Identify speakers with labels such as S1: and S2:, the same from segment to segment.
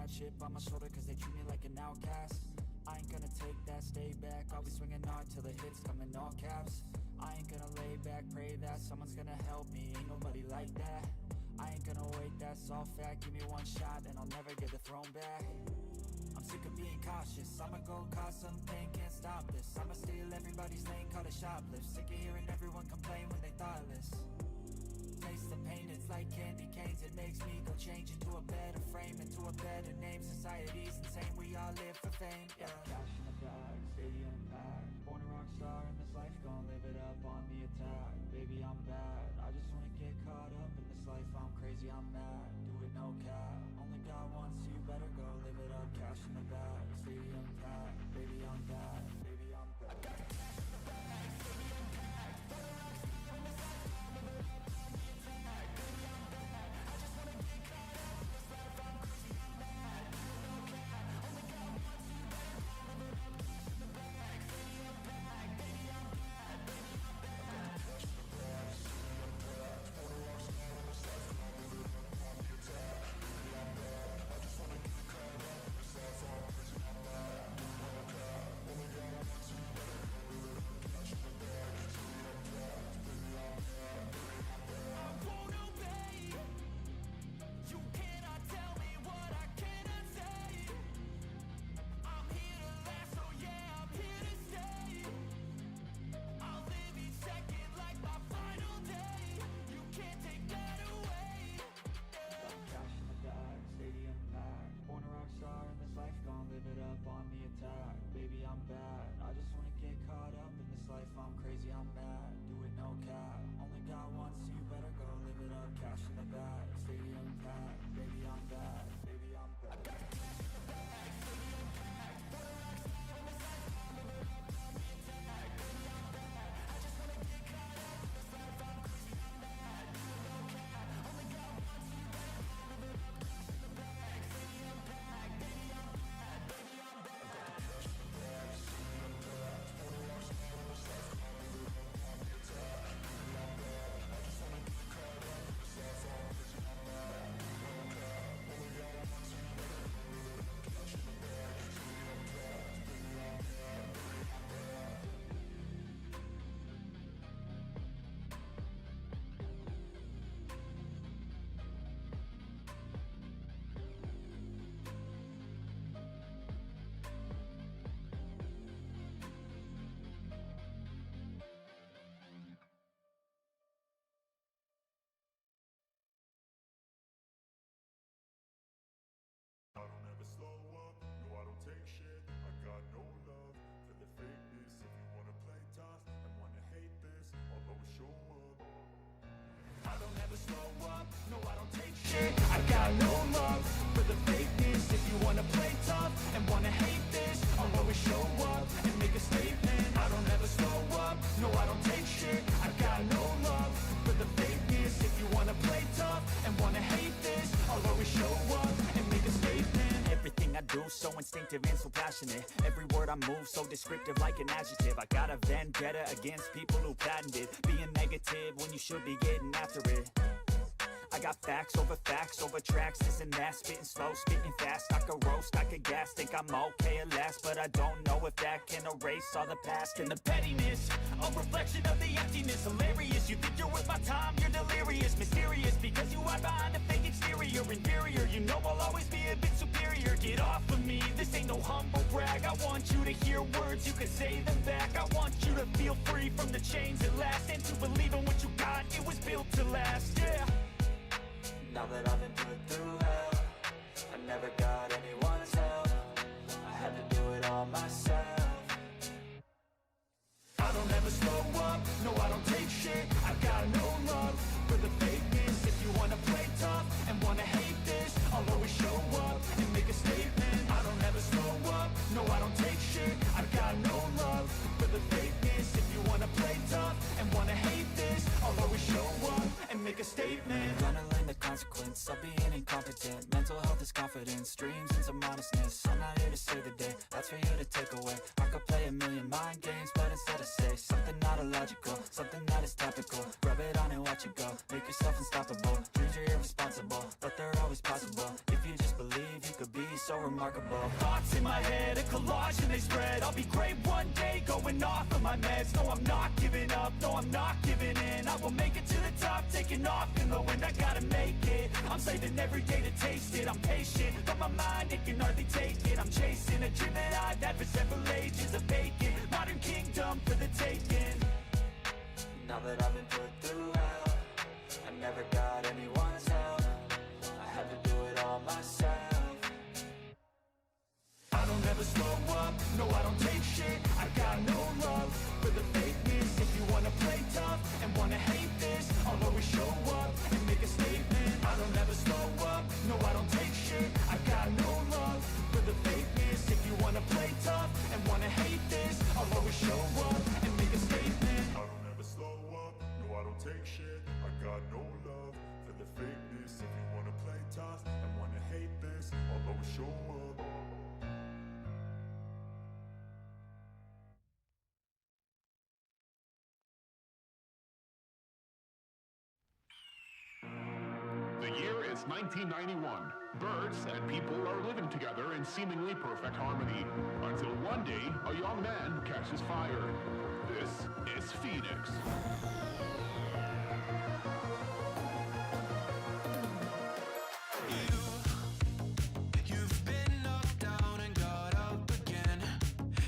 S1: that chip on my shoulder cause they treat me like an outcast. I ain't gonna take that, stay back, I'll be swinging hard till the hits come in all caps. I ain't gonna lay back, pray that someone's gonna help me, ain't nobody like that. I ain't gonna wait, that's all fact, give me one shot and I'll never get the throne back. I'm sick of being cautious, I'ma go cause something, can't stop this. I'ma steal everybody's lane, call it shoplift. Sick of hearing everyone complain when they thoughtless. Taste the pain, it's like candy canes. It makes me go change into a better frame, into a better name. Society's insane, we all live for fame, yeah. Cash in the bag, stadium packed. Born a rock star in this life, gon' live it up on the attack. Baby, I'm bad, I just wanna get caught up in this life. I'm crazy, I'm mad, do it no cap. Only God wants you, better go live it up. Cash in the bag, stadium packed. Baby, I'm bad, baby, I'm bad. I got the cash in the bag, stadium packed. Born a rock star in this life, gon' live it up on the attack. Baby, I'm bad, I just wanna get caught up in this life. I'm crazy, I'm mad, do it no cap. Only God wants you, better go live it up. Cash in the bag, stadium packed. Baby, I'm bad, baby, I'm bad. I got the cash in the bag, stadium packed. Born a rock star in this life, gon' live it up on the attack. Baby, I'm bad, I just wanna get caught up in this life. I'm crazy, I'm mad, do it no cap. Only God wants you, better go live it up. Cash in the bag, stadium packed. Baby, I'm bad, baby, I'm bad. I won't obey. You cannot tell me what I cannot say. I'm here to last, so yeah, I'm here to stay. I'll live each second like my final day. You can't take that away. Got cash in the bag, stadium packed. Born a rock star in this life, gon' live it up on the attack. Baby, I'm bad, I just wanna get caught up in this life. I'm crazy, I'm mad, do it no cap. Only God wants you, better go live it up. Cash in the bag, stadium packed. Baby, I'm bad, baby, I'm bad. I got the cash in the bag, stadium packed. Born a rock star in this life, gon' live it up on the attack. Baby, I'm bad, I just wanna get caught up in this life. I'm crazy, I'm mad, do it no cap. Only God wants you, better go live it up. Cash in the bag, stadium packed. Baby, I'm bad, baby, I'm bad. I got the cash in the bag, stadium packed. Born a rock star in this life, gon' live it up on the attack. Baby, I'm bad, I just wanna get caught up in this life. I'm crazy, I'm mad, do it no cap. Only God wants you, better go live it up. Cash in the bag, stadium packed. Baby, I'm bad, baby, I'm bad.
S2: I don't ever slow up, no I don't take shit. I got no love for the fakeness. If you wanna play tough and wanna hate this, I'll always show up.
S1: I don't ever slow up, no I don't take shit. I got no love for the fakeness. If you wanna play tough and wanna hate this, I'll always show up and make a statement. I don't ever slow up, no I don't take shit. I got no love for the fakeness. If you wanna play tough and wanna hate this, I'll always show up and make a statement. Everything I do so instinctive and so passionate. Every word I move so descriptive like an adjective. I got a vendetta against people who patented being negative when you should be getting after it. I got facts over tracks, this and that. Spitting slow, spitting fast. I could roast, I could gas. Think I'm okay at last, but I don't know if that can erase all the past. And the pettiness, a reflection of the emptiness. Hilarious, you think you're worth my time, you're delirious. Mysterious, because you hide behind a fake exterior. Inferior, you know I'll always be a bit superior. Get off of me, this ain't no humble brag. I want you to hear words, you can say them back. I want you to feel free from the chains at last, and to believe in what you got, it was built to last, yeah. Now that I've been put through hell, I never got anyone's help. I had to do it all myself. I don't ever slow up, no I don't take shit. I got no love for the fakeness. If you wanna play tough and wanna hate this, I'll always show up and make a statement. I don't ever slow up, no I don't take shit. I got no love for the fakeness. If you wanna play tough and wanna hate this, I'll always show up and make a statement. Gonna learn the consequence of being incompetent. Mental health is confidence, dreams and some honestness. I'm not here to save the day, that's for you to take away. I could play a million mind games, but instead I say something not illogical, something that is topical. Rub it on and watch it go, make yourself unstoppable. Dreams are irresponsible, but they're always possible. If you just believe, you could be so remarkable. Thoughts in my head, a collage and they spread. I'll be great one day, going off of my meds. No, I'm not giving up, no, I'm not giving in. I will make it to the top, taking off in the wind. I gotta make it, I'm saving every day to taste it. I'm patient, but my mind, it can hardly take it. I'm chasing a dream that I've had for several ages. A vacant, modern kingdom for the taking. Now that I've been put through hell, I never got anyone's help. I had to do it all myself. I don't ever slow up, no I don't take shit. I got no love for the fakeness. If you wanna play tough and wanna hate this, I'll always show up and make a statement. I don't ever slow up, no I don't take shit. I got no love for the fakeness. If you wanna play tough and wanna hate this, I'll always show up and make a statement.
S2: I don't ever slow up, no I don't take shit. I got no love for the fakeness. If you wanna play tough and wanna hate this, I'll always show up.
S3: The year is 1991. Birds and people are living together in seemingly perfect harmony, until one day a young man catches fire. This is Phoenix.
S4: You've been knocked down and got up again.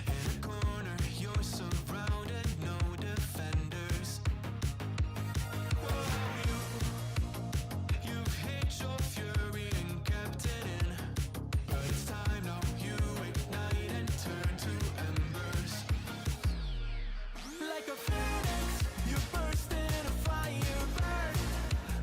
S4: In a corner, you're surrounded, no defenders. You've hid your fury and kept it in. But it's time now, you ignite and turn to embers. Like a phoenix, you burst in a fire burn.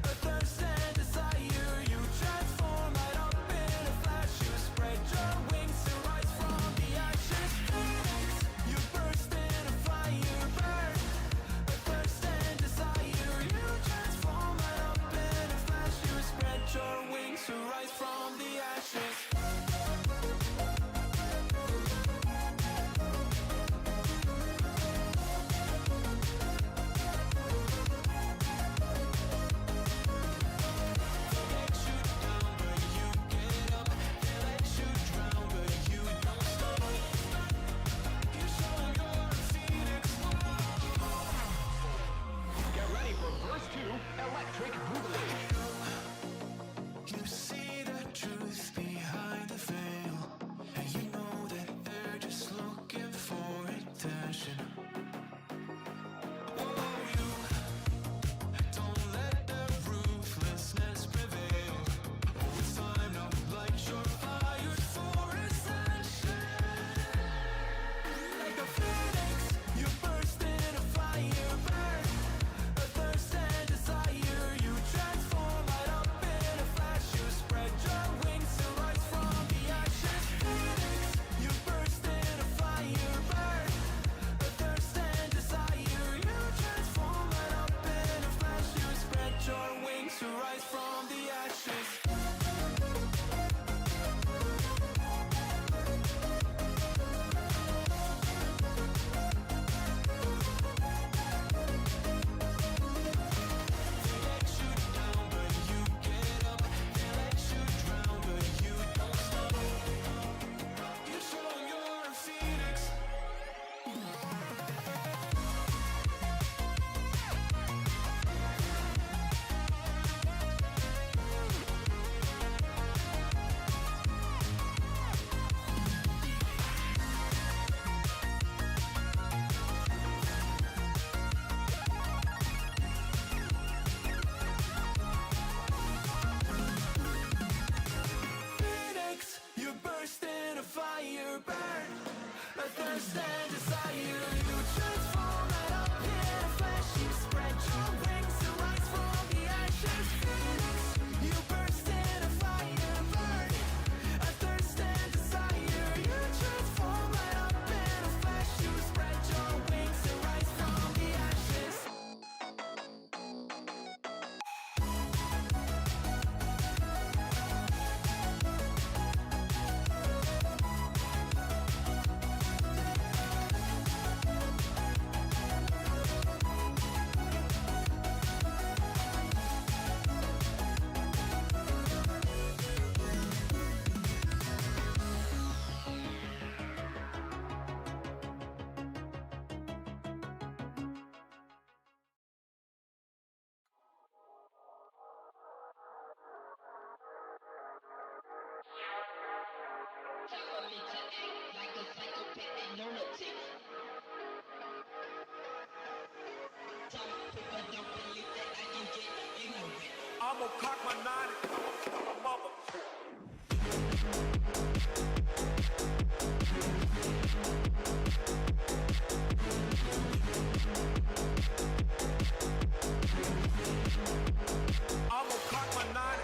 S4: A thirst and desire, you transform right up in a flash. You spread your wings to rise from the ashes. Phoenix, you burst in a fire burn. A thirst and desire, you transform right up in a flash. You spread your wings to rise from the ashes.
S3: Get ready for verse 2, Electric Boogaloo.
S4: You see the truth behind the veil, and you know that they're just looking for attention. Oh, you don't let the ruthlessness prevail. Oh, it's time now, light your fires for ascension. Like a phoenix, you burst in a fire burn. A thirst and desire, you transform right up in a flash. You spread your wings to rise from the ashes. Phoenix, you burst in a fire burn. A thirst and desire, you transform right up in a flash. You spread your wings to rise from the ashes. Phoenix, you burst in a fire burn. A thirst and desire, you transform right up in a flash. You spread your wings to rise from the ashes. Phoenix, you burst in a fire burn. A thirst and desire, you transform right up in a flash. You spread your wings to rise from the ashes. I'm gonna cock my nine and mother. I'm gonna cock my nine.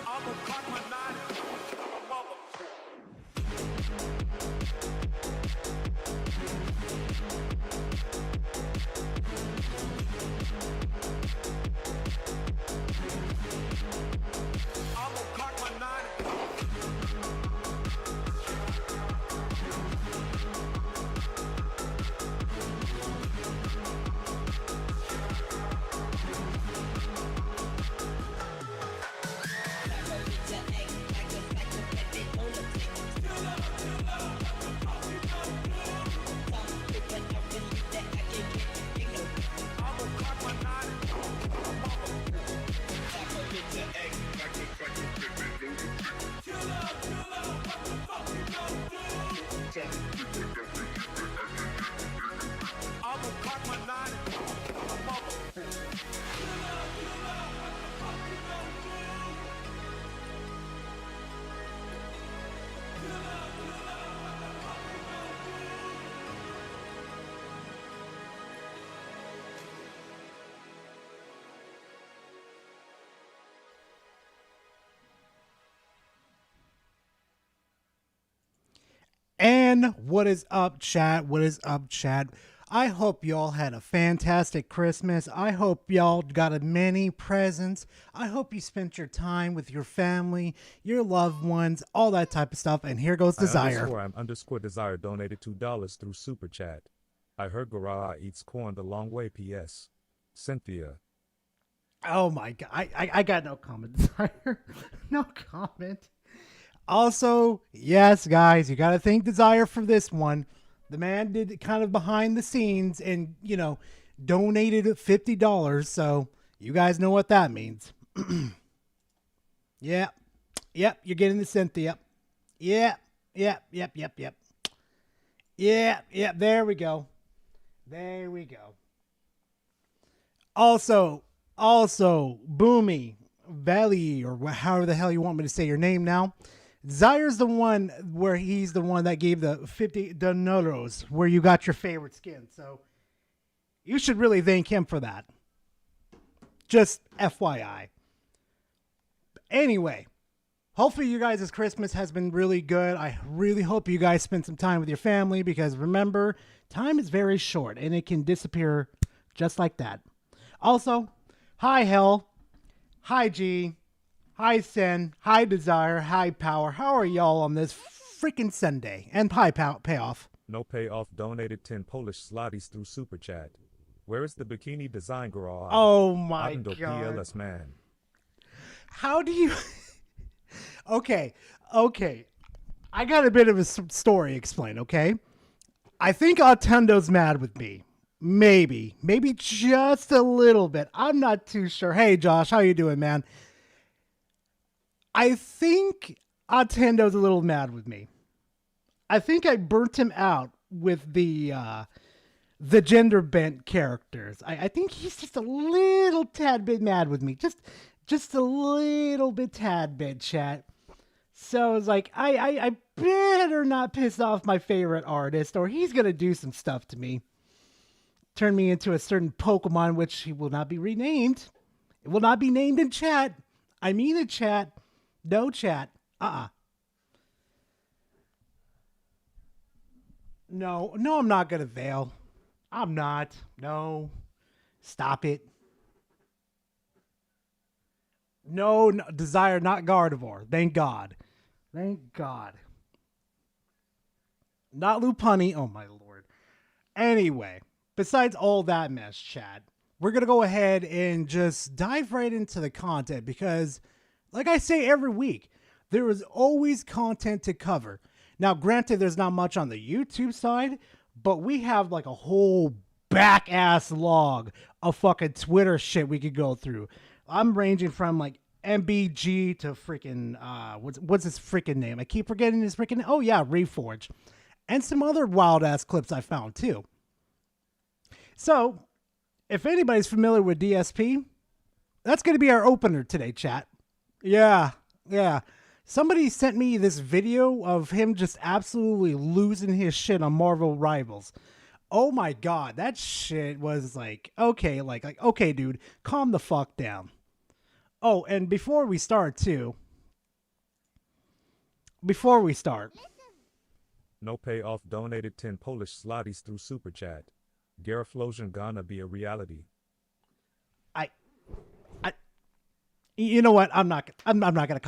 S4: I'm gonna cock my nine. I'm gonna cock my nine. Mother. I'm gonna cock my nine. I'm gonna cock my nine. I'm gonna cock my nine.
S5: And what is up, chat? What is up, chat? I hope y'all had a fantastic Christmas. I hope y'all got a many presents. I hope you spent your time with your family, your loved ones, all that type of stuff. And here goes Desire.
S6: I'm underscore Desire donated $2 through Super Chat. I heard Garage eats corn the long way. P.S. Cynthia.
S5: Oh my god, I got no comment, Desire. No comment. Also, yes, guys, you got to thank Desire for this one. The man did it kind of behind the scenes and, donated $50. So you guys know what that means. Yep, you're getting the Cynthia. Yep. Yeah, there we go. Also, Boomy, Valley, or however the hell you want me to say your name now. Zaire's the one where he's the one that gave the 50 donaros where you got your favorite skin. So you should really thank him for that. Just FYI. Anyway, hopefully you guys' Christmas has been really good. I really hope you guys spend some time with your family because remember, time is very short and it can disappear just like that. Also, hi Hell, hi G, hi Sen, hi Desire, hi Power. How are y'all on this freaking Sunday? And hi Payoff.
S6: No payoff donated 10 Polish zlotys through Super Chat. Where is the bikini design garage?
S5: Oh my
S6: Adendo
S5: god.
S6: PLS man.
S5: How do you... Okay. I got a bit of a story explain, okay? I think Attendo's mad with me. Maybe just a little bit. I'm not too sure. Hey, Josh, how you doing, man? I think Attendo's a little mad with me. I think I burnt him out with the gender bent characters. I think he's just a little tad bit mad with me. Just a little bit tad bit, chat. So it's like, I better not piss off my favorite artist or he's going to do some stuff to me. Turn me into a certain Pokemon, which he will not be renamed. It will not be named in chat. I mean in chat. No chat. No, I'm not going to veil. I'm not. No. Stop it. No, no, Desire, not Gardevoir. Thank God. Thank God. Not Lopunny. Oh, my Lord. Anyway, besides all that mess, chat, we're going to go ahead and just dive right into the content because, like I say every week, there is always content to cover. Now, granted, there's not much on the YouTube side, but we have like a whole back-ass log of fucking Twitter shit we could go through. I'm ranging from like MBG to freaking, what's his freaking name? I keep forgetting his freaking, oh yeah, Reforge. And some other wild-ass clips I found too. So, if anybody's familiar with DSP, that's going to be our opener today, chat. Yeah. Somebody sent me this video of him just absolutely losing his shit on Marvel Rivals. Oh my God, that shit was like, okay, okay, dude, calm the fuck down. Oh, and before we start,
S6: No payoff donated 10 Polish zlotys through Super Chat. Garaflosion gonna be a reality.
S5: You know what? I'm not gonna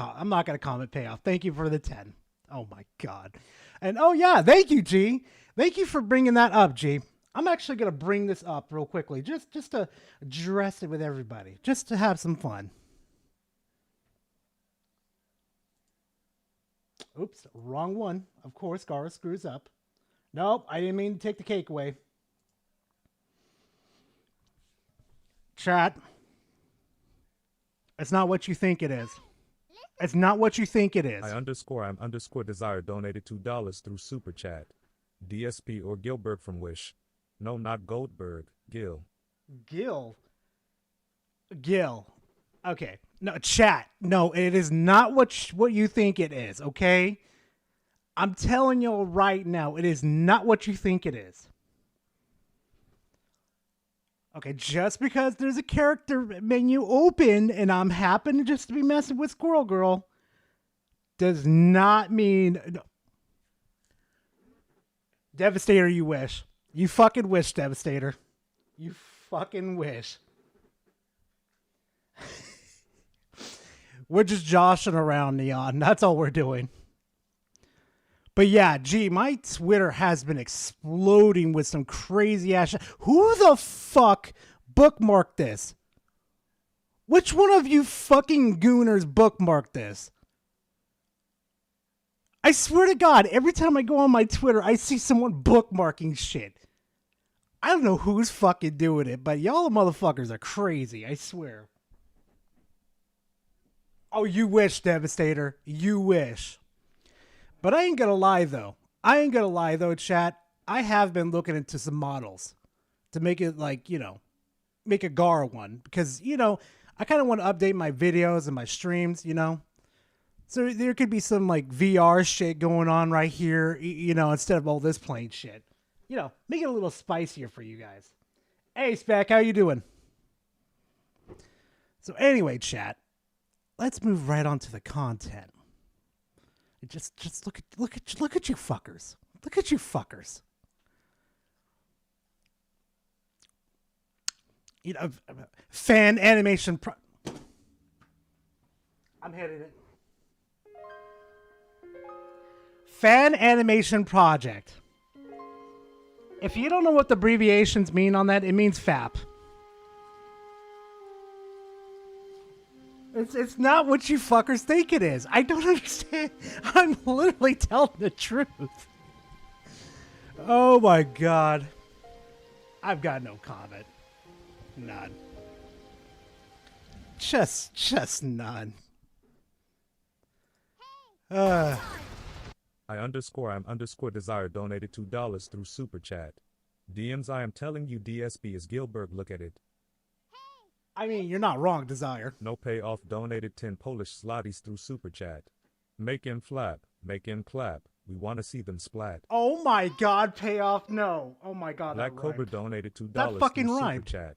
S5: comment payoff. Thank you for the 10. Oh my God. And oh yeah, thank you, G. Thank you for bringing that up, G. I'm actually gonna bring this up real quickly, just to address it with everybody, just to have some fun. Oops, wrong one. Of course, Gara screws up. Nope, I didn't mean to take the cake away. Chat. It's not what you think it is. It's not what you think it is.
S6: I'm Desire donated $2 through Super Chat. DSP or Gilbert from Wish. No, not Goldberg. Gil.
S5: Gil. Okay. No, chat. No, it is not what you think it is, okay? I'm telling you right now, it is not what you think it is. Okay, just because there's a character menu open and I'm happen just to be messing with Squirrel Girl does not mean... No. Devastator, you wish. You fucking wish, Devastator. You fucking wish. We're just joshing around, Neon. That's all we're doing. But yeah, gee, my Twitter has been exploding with some crazy ass shit. Who the fuck bookmarked this? Which one of you fucking gooners bookmarked this? I swear to God, every time I go on my Twitter, I see someone bookmarking shit. I don't know who's fucking doing it, but y'all motherfuckers are crazy, I swear. Oh, you wish, Devastator. You wish. But I ain't gonna lie, though. Chat. I have been looking into some models to make it like, make a Gara one. Because, I kind of want to update my videos and my streams, So there could be some like VR shit going on right here, instead of all this plain shit. Make it a little spicier for you guys. Hey, Spec, how you doing? So anyway, chat, let's move right on to the content. Just look at you fuckers. Look at you fuckers. Fan animation. I'm hitting it. Fan animation project. If you don't know what the abbreviations mean on that, it means FAP. It's not what you fuckers think it is. I don't understand. I'm literally telling the truth. Oh my God. I've got no comment. None. Just none.
S6: I'm Desire donated $2 through Super Chat. DMs, I am telling you, DSP is Gilbert. Look at it.
S5: I mean, you're not wrong, Desire.
S6: No payoff donated 10 Polish zlotys through Super Chat. Make him flap, make him clap. We want to see them splat.
S5: Oh my God, payoff, no. Oh my God,
S6: Black Cobra donated $2
S5: that fucking
S6: through
S5: rhymed.
S6: Super Chat.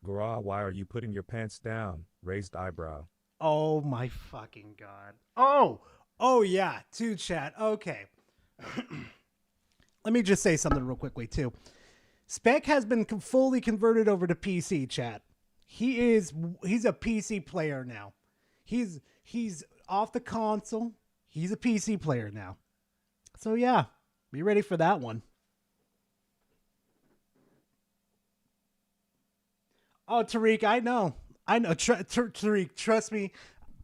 S6: Gara, why are you putting your pants down? Raised eyebrow.
S5: Oh my fucking God. Oh yeah, to chat. Okay. Let me just say something real quickly too. Spec has been fully converted over to PC, chat. He's a PC player now. He's off the console. He's a PC player now. So yeah, be ready for that one. Oh, Tariq, I know. Tariq, trust me,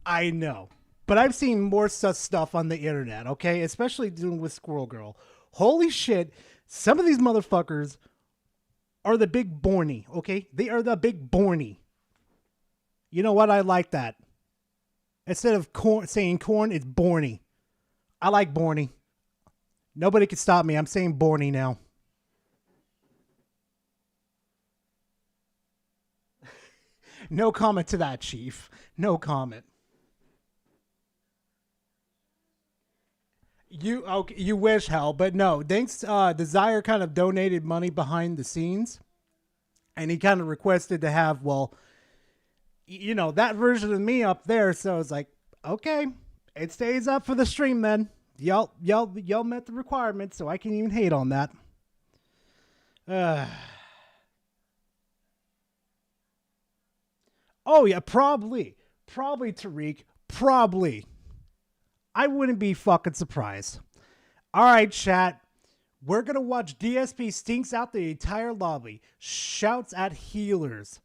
S5: I know. But I've seen more such stuff on the internet, okay? Especially dealing with Squirrel Girl. Holy shit, some of these motherfuckers are the big Borny, okay? They are the big Borny. You know what? I like that. Instead of saying corn, it's Borny. I like Borny. Nobody can stop me. I'm saying Borny now. No comment to that, Chief. No comment. You wish, hell, but no. Thanks. Desire kind of donated money behind the scenes, and he kind of requested to have, well, you know, that version of me up there. So I was like, okay, it stays up for the stream then. Y'all met the requirements, so I can't even hate on that. Oh yeah, probably Tariq, probably. I wouldn't be fucking surprised. All right, chat. We're going to watch DSP stinks out the entire lobby. Shouts at healers.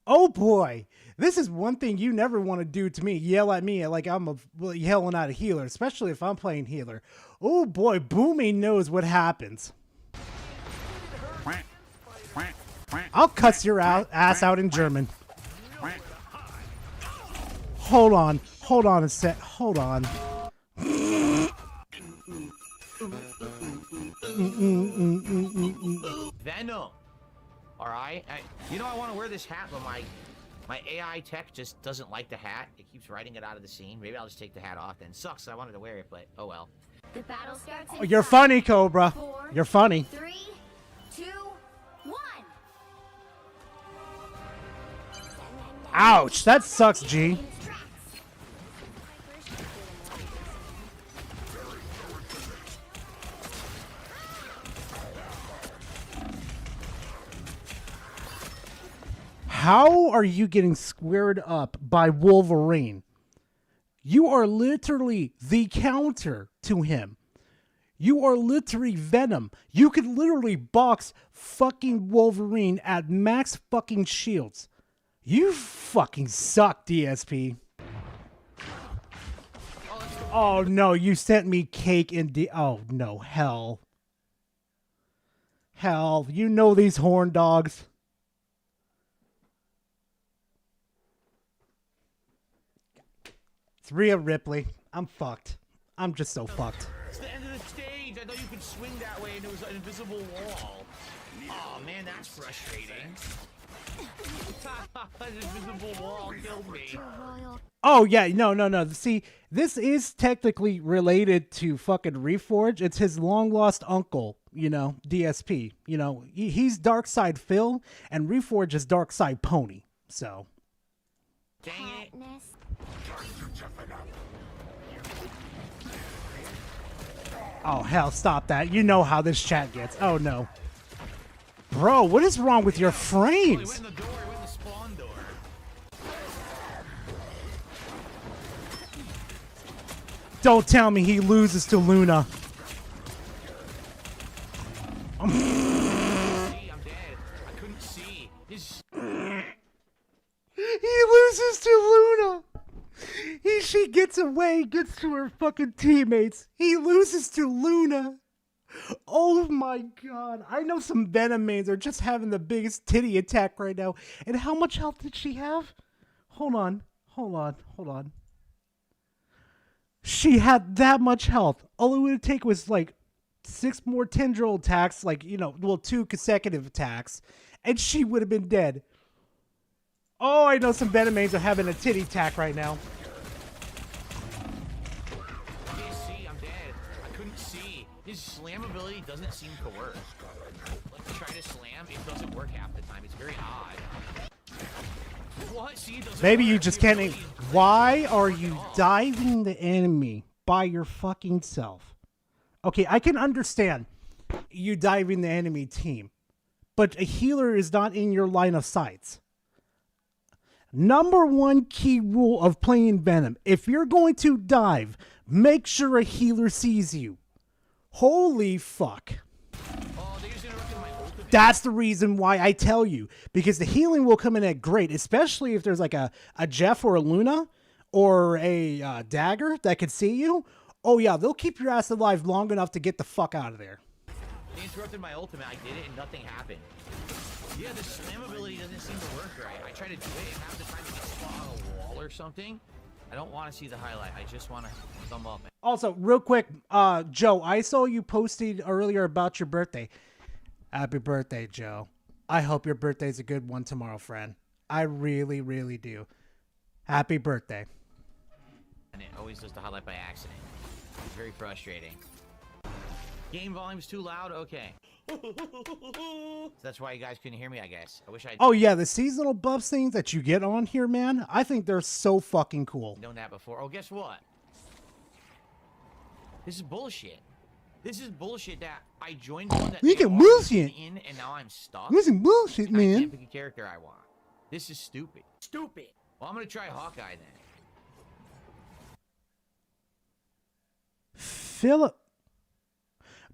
S5: Oh boy. This is one thing you never want to do to me. Yell at me like I'm yelling at a healer, especially if I'm playing healer. Oh boy, Boomy knows what happens. I'll cuss your ass out in German. Hold on a sec. Hold on.
S7: Venom. All right. I want to wear this hat, but my AI tech just doesn't like the hat. It keeps writing it out of the scene. Maybe I'll just take the hat off then. Sucks. I wanted to wear it, but oh well.
S8: The battle starts
S5: Oh, you're funny, Cobra.
S8: 4,
S5: You're funny.
S8: 3, 2, 1.
S5: Ouch, that sucks, G. How are you getting squared up by Wolverine? You are literally the counter to him. You are literally Venom. You could literally box fucking Wolverine at max fucking shields. You fucking suck, DSP. Oh no, you sent me cake and oh no, hell. Hell, you know these horn dogs. It's Rhea Ripley. I'm fucked. I'm just so fucked.
S7: It's the end of the stage. I thought you could swing that way and it was an invisible wall. Oh man, that's frustrating. An invisible wall killed me.
S5: Oh yeah, no. See, this is technically related to fucking Reforge. It's his long lost uncle, DSP. He's Darkside Phil, and Reforge is Darkside Pony. So.
S7: Dang it.
S5: Oh hell, stop that. You know how this chat gets. Oh no. Bro, what is wrong with your frames?
S7: Went in the door, went in the spawn door.
S5: Don't tell me he loses to Luna.
S7: I'm dead. I couldn't see.
S5: He loses to Luna. She gets away, gets to her fucking teammates. He loses to Luna. Oh my god. I know some Venom mains are just having the biggest titty attack right now. And how much health did she have? Hold on. She had that much health. All it would take was like 6 more tendril attacks, 2 consecutive attacks, and she would have been dead. Oh, I know some Venom mains are having a titty attack right now.
S7: I can't see. I'm dead. I couldn't see. His slam ability doesn't seem to work. Let's try to slam. It doesn't work half the time. It's very odd. What? See, it doesn't
S5: Maybe
S7: work.
S5: you just can't. Why are you diving the enemy by your fucking self? Okay, I can understand you diving the enemy team, but a healer is not in your line of sights. Number one key rule of playing Venom. If you're going to dive, make sure a healer sees you. Holy fuck.
S7: Oh, they just interrupted my ultimate.
S5: That's the reason why I tell you. Because the healing will come in at great, especially if there's like a Jeff or a Luna or a Dagger that could see you. Oh yeah, they'll keep your ass alive long enough to get the fuck out of there.
S7: They interrupted my ultimate. I did it and nothing happened. Yeah, the slam ability doesn't seem to work right. I try to do it and half the time it gets spot on a wall or something. I don't want to see the highlight. I just want to thumb up.
S5: Also, real quick, Joe, I saw you posted earlier about your birthday. Happy birthday, Joe. I hope your birthday's a good one tomorrow, friend. I really, really do. Happy birthday.
S7: And it always does the highlight by accident. It's very frustrating. Game volume's too loud? Okay. So that's why you guys couldn't hear me, I guess. I wish I'd
S5: Oh yeah, the seasonal buffs things that you get on here, man, I think they're so fucking cool.
S7: known that before. Oh, guess what? This is bullshit. This is bullshit that I joined one that
S5: You
S7: they
S5: get
S7: already
S5: bullshit.
S7: in and now I'm stuck.
S5: This is bullshit,
S7: And I
S5: man.
S7: can't pick a character I want. This is stupid. Stupid. Well, I'm gonna try Hawkeye then.
S5: Philip.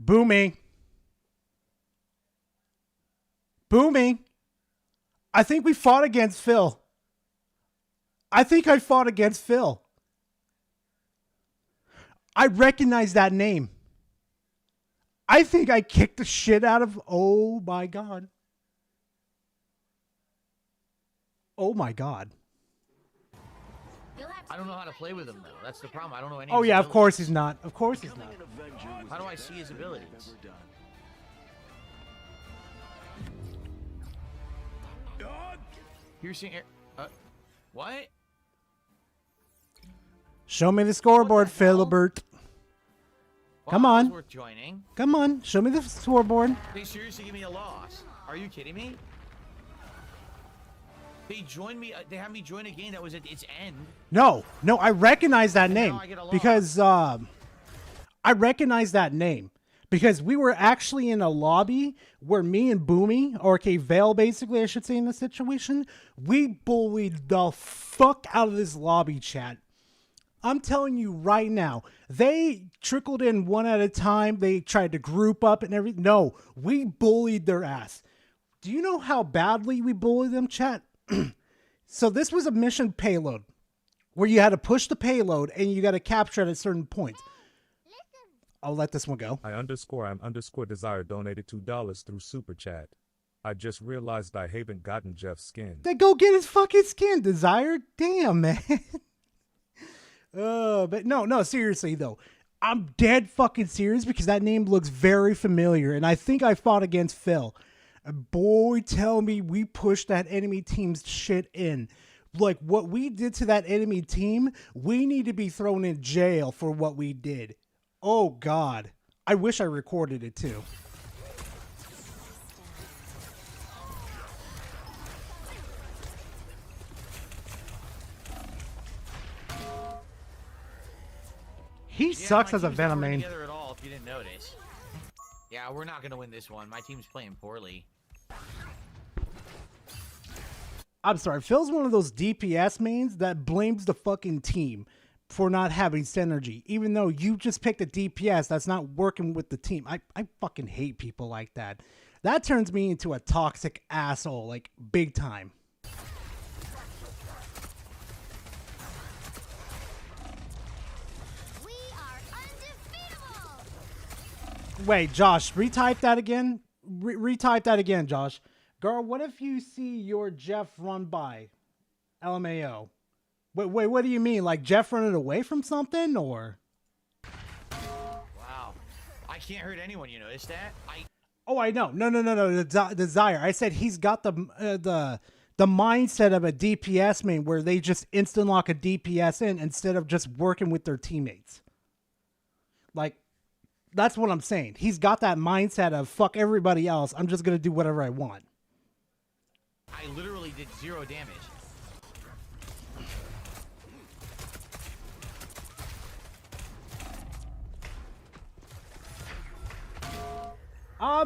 S5: Booming. Booming. I think we fought against Phil. I think I fought against Phil. I recognize that name. I think I kicked the shit out of... Oh my God. Oh my God.
S8: You'll have to
S7: I don't know
S8: leave
S7: how to play with him though. That's the problem. I don't know any.
S5: Oh
S7: his
S5: yeah, of
S7: abilities.
S5: course he's not. Of course he's not.
S7: How do I see his abilities? Piercing air. What?
S5: Show me the scoreboard,
S7: What the hell?
S5: Philibert.
S7: Well,
S5: Come
S7: that was
S5: on.
S7: worth joining.
S5: Come on, show me the scoreboard.
S7: They seriously give me a loss. Are you kidding me? They joined me. They had me join a game that was at its end.
S5: No, I recognize that
S7: And now
S5: name
S7: I get a loss.
S5: because I recognize that name because we were actually in a lobby where me and Boomy, or okay, Vale basically, I should say, in this situation, we bullied the fuck out of this lobby chat. I'm telling you right now, they trickled in one at a time. They tried to group up and everything. No, we bullied their ass. Do you know how badly we bullied them, chat? So this was a mission payload where you had to push the payload and you got to capture it at certain points. I'll let this one go.
S6: I_am_desire donated $2 through Super Chat. I just realized I haven't gotten Jeff's skin.
S5: Then go get his fucking skin, Desire. Damn, man. But no, seriously though. I'm dead fucking serious because that name looks very familiar and I think I fought against Phil. And boy, tell me we pushed that enemy team's shit in. Like what we did to that enemy team, we need to be thrown in jail for what we did. Oh God. I wish I recorded it too. He sucks
S7: my
S5: as a
S7: team's not
S5: Venom
S7: working
S5: main.
S7: together at all, if you didn't notice. Yeah, we're not gonna win this one. My team's playing poorly.
S5: I'm sorry, Phil's one of those DPS mains that blames the fucking team for not having synergy, even though you just picked a DPS that's not working with the team. I fucking hate people like that. That turns me into a toxic asshole, like big time.
S8: We are undefeatable.
S5: Wait, Josh, retype that again. Retype that again, Josh. Girl, what if you see your Jeff run by? LMAO. Wait, what do you mean? Like Jeff running away from something, or?
S7: Wow. I can't hurt anyone, you notice that?
S5: Oh, I know. No. Desire. I said he's got the mindset of a DPS main where they just instant lock a DPS in instead of just working with their teammates. Like, that's what I'm saying. He's got that mindset of fuck everybody else. I'm just gonna do whatever I want.
S7: I literally did 0 damage.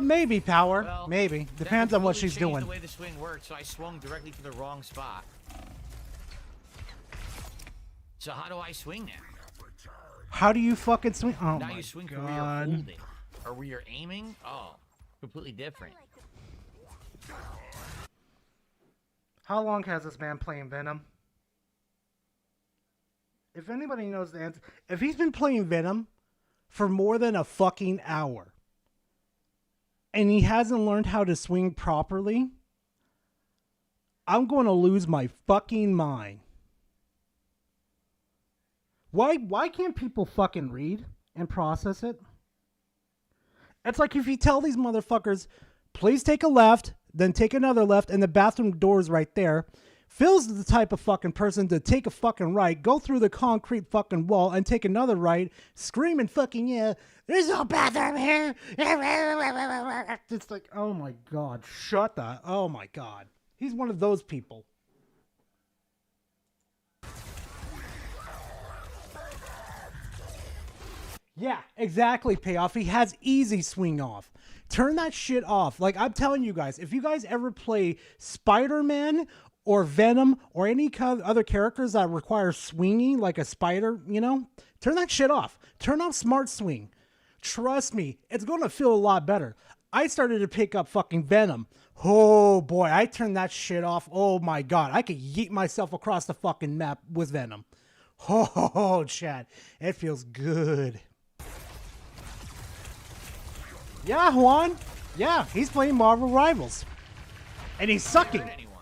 S5: Maybe power.
S7: Well,
S5: Maybe.
S7: that
S5: Depends on what
S7: completely
S5: she's
S7: changed
S5: doing.
S7: the way the swing worked, so I swung directly to the wrong spot. So how do I swing now?
S5: How do you fucking swing? Oh
S7: Now
S5: my
S7: you swing from where you're
S5: god.
S7: holding. Or where you're aiming? Oh, completely different.
S5: How long has this man playing Venom? If anybody knows the answer, if he's been playing Venom for more than a fucking hour and he hasn't learned how to swing properly, I'm going to lose my fucking mind. Why can't people fucking read and process it? It's like if you tell these motherfuckers, please take a left, then take another left, and the bathroom door's right there. Phil's the type of fucking person to take a fucking right, go through the concrete fucking wall, and take another right, screaming fucking, yeah, there's no bathroom here. It's like, oh my god, shut the, oh my god. He's one of those people. Yeah, exactly, Payoff. He has easy swing off. Turn that shit off. Like, I'm telling you guys, if you guys ever play Spider-Man or Venom or any kind of other characters that require swinging, like a spider, you know, turn that shit off. Turn off Smart Swing. Trust me, it's going to feel a lot better. I started to pick up fucking Venom. Oh, boy, I turned that shit off. Oh, my God. I could yeet myself across the fucking map with Venom. Oh, Chad, it feels good. Yeah, Juan. Yeah, he's playing Marvel Rivals. And he's sucking.
S7: Hurt anyone.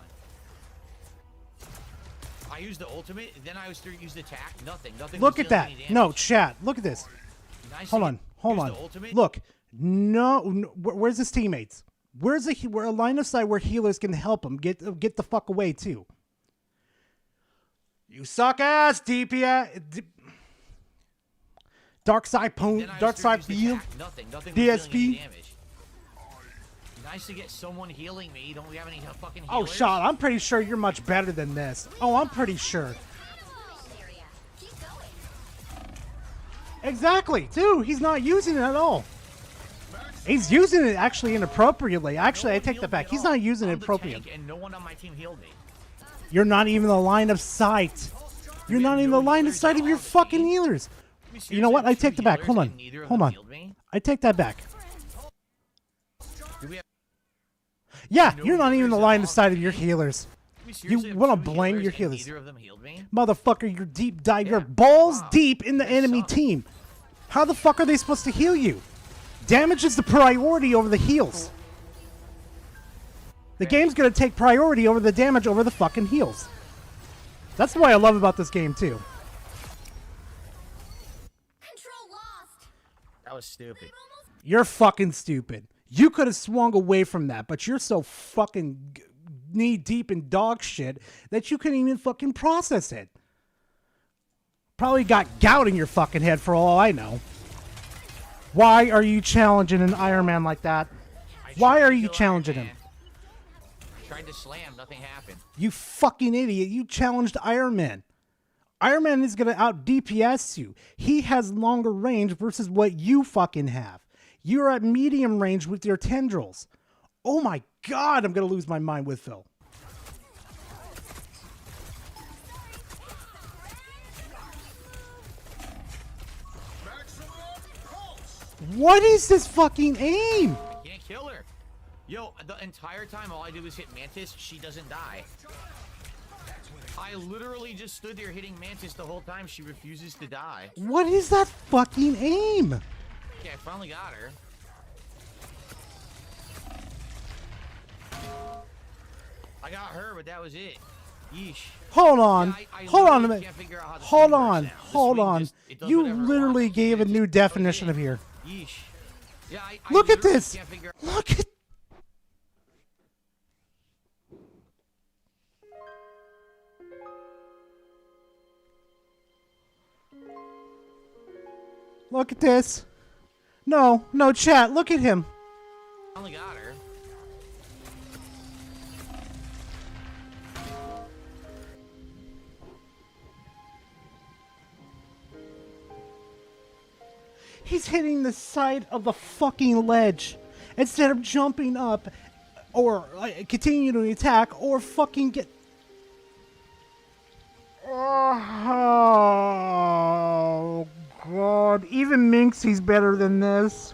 S7: I used the ultimate, then I used attack. Nothing.
S5: Look at that. No, chat. Look at this. Hold on. Look. No, where's his teammates? Where's where a line of sight where healers can help him get the fuck away too? You suck ass, DPS. Dark side field.
S7: Nothing
S5: DSP.
S7: Nice to get someone healing me. Don't we have any fucking healers?
S5: Oh, Sean, I'm pretty sure you're much better than this. Oh, I'm pretty sure. Exactly, dude. He's not using it at all. He's using it actually inappropriately. Actually, I take that back. He's not using it appropriately.
S7: And no one on my team healed me.
S5: You're not even the line of sight. You're not even the line of sight of your fucking healers. You know what? I take that back. Hold on. Hold on. I take that back. Yeah, you're not even the line of sight of your healers. You want to blame your healers. Motherfucker, you're deep dive. You're balls deep in the enemy team. How the fuck are they supposed to heal you? Damage is the priority over the heals. The game's going to take priority over the damage over the fucking heals. That's what I love about this game, too.
S7: That was stupid.
S5: You're fucking stupid. You could have swung away from that, but you're so fucking knee deep in dog shit that you couldn't even fucking process it. Probably got gout in your fucking head for all I know. Why are you challenging an Iron Man like that? Why are you challenging him?
S7: Tried to slam, nothing happened.
S5: You fucking idiot. You challenged Iron Man. Iron Man is going to out DPS you. He has longer range versus what you fucking have. You're at medium range with your tendrils. Oh my god, I'm going to lose my mind with Phil. What is this fucking aim?
S7: I can't kill her. Yo, the entire time all I do is hit Mantis, she doesn't die. I literally just stood there hitting Mantis the whole time. She refuses to die.
S5: What is that fucking aim?
S7: Yeah, I finally got her. I got her, but that was it. Yeesh.
S5: Hold on.
S7: Yeah, I
S5: Hold on a
S7: literally
S5: minute.
S7: can't figure out how the
S5: Hold
S7: swing
S5: on.
S7: works now. The
S5: Hold
S7: swing
S5: on.
S7: just- it does
S5: You
S7: whatever it
S5: literally
S7: wants.
S5: gave a new
S7: Just-
S5: definition of here.
S7: Yeesh. Yeah, I
S5: Look at
S7: literally
S5: this.
S7: can't figure-
S5: Look at. Look at this. No, chat. Look at him.
S7: I only got her.
S5: He's hitting the side of the fucking ledge instead of jumping up or continue to attack or fucking get. Oh Oh, God. Even Minxie's better than this.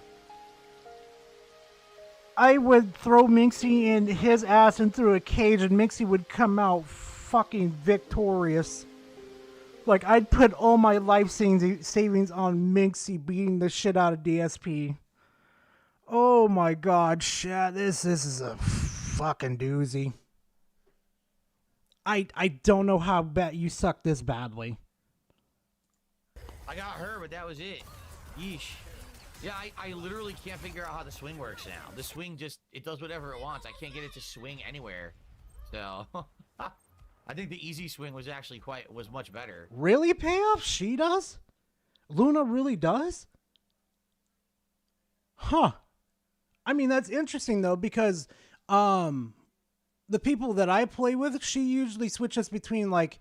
S5: I would throw Minxie in his ass and through a cage, and Minxie would come out fucking victorious. Like, I'd put all my life savings on Minxie beating the shit out of DSP. Oh my God, shit. This is a fucking doozy. I don't know how bad you suck this badly.
S7: I got her, but that was it. Yeesh. Yeah, I literally can't figure out how the swing works now. The swing just, it does whatever it wants. I can't get it to swing anywhere. So, I think the easy swing was actually was much better.
S5: Really, Payoff? She does? Luna really does? Huh. I mean, that's interesting, though, because, the people that I play with, she usually switches between, like,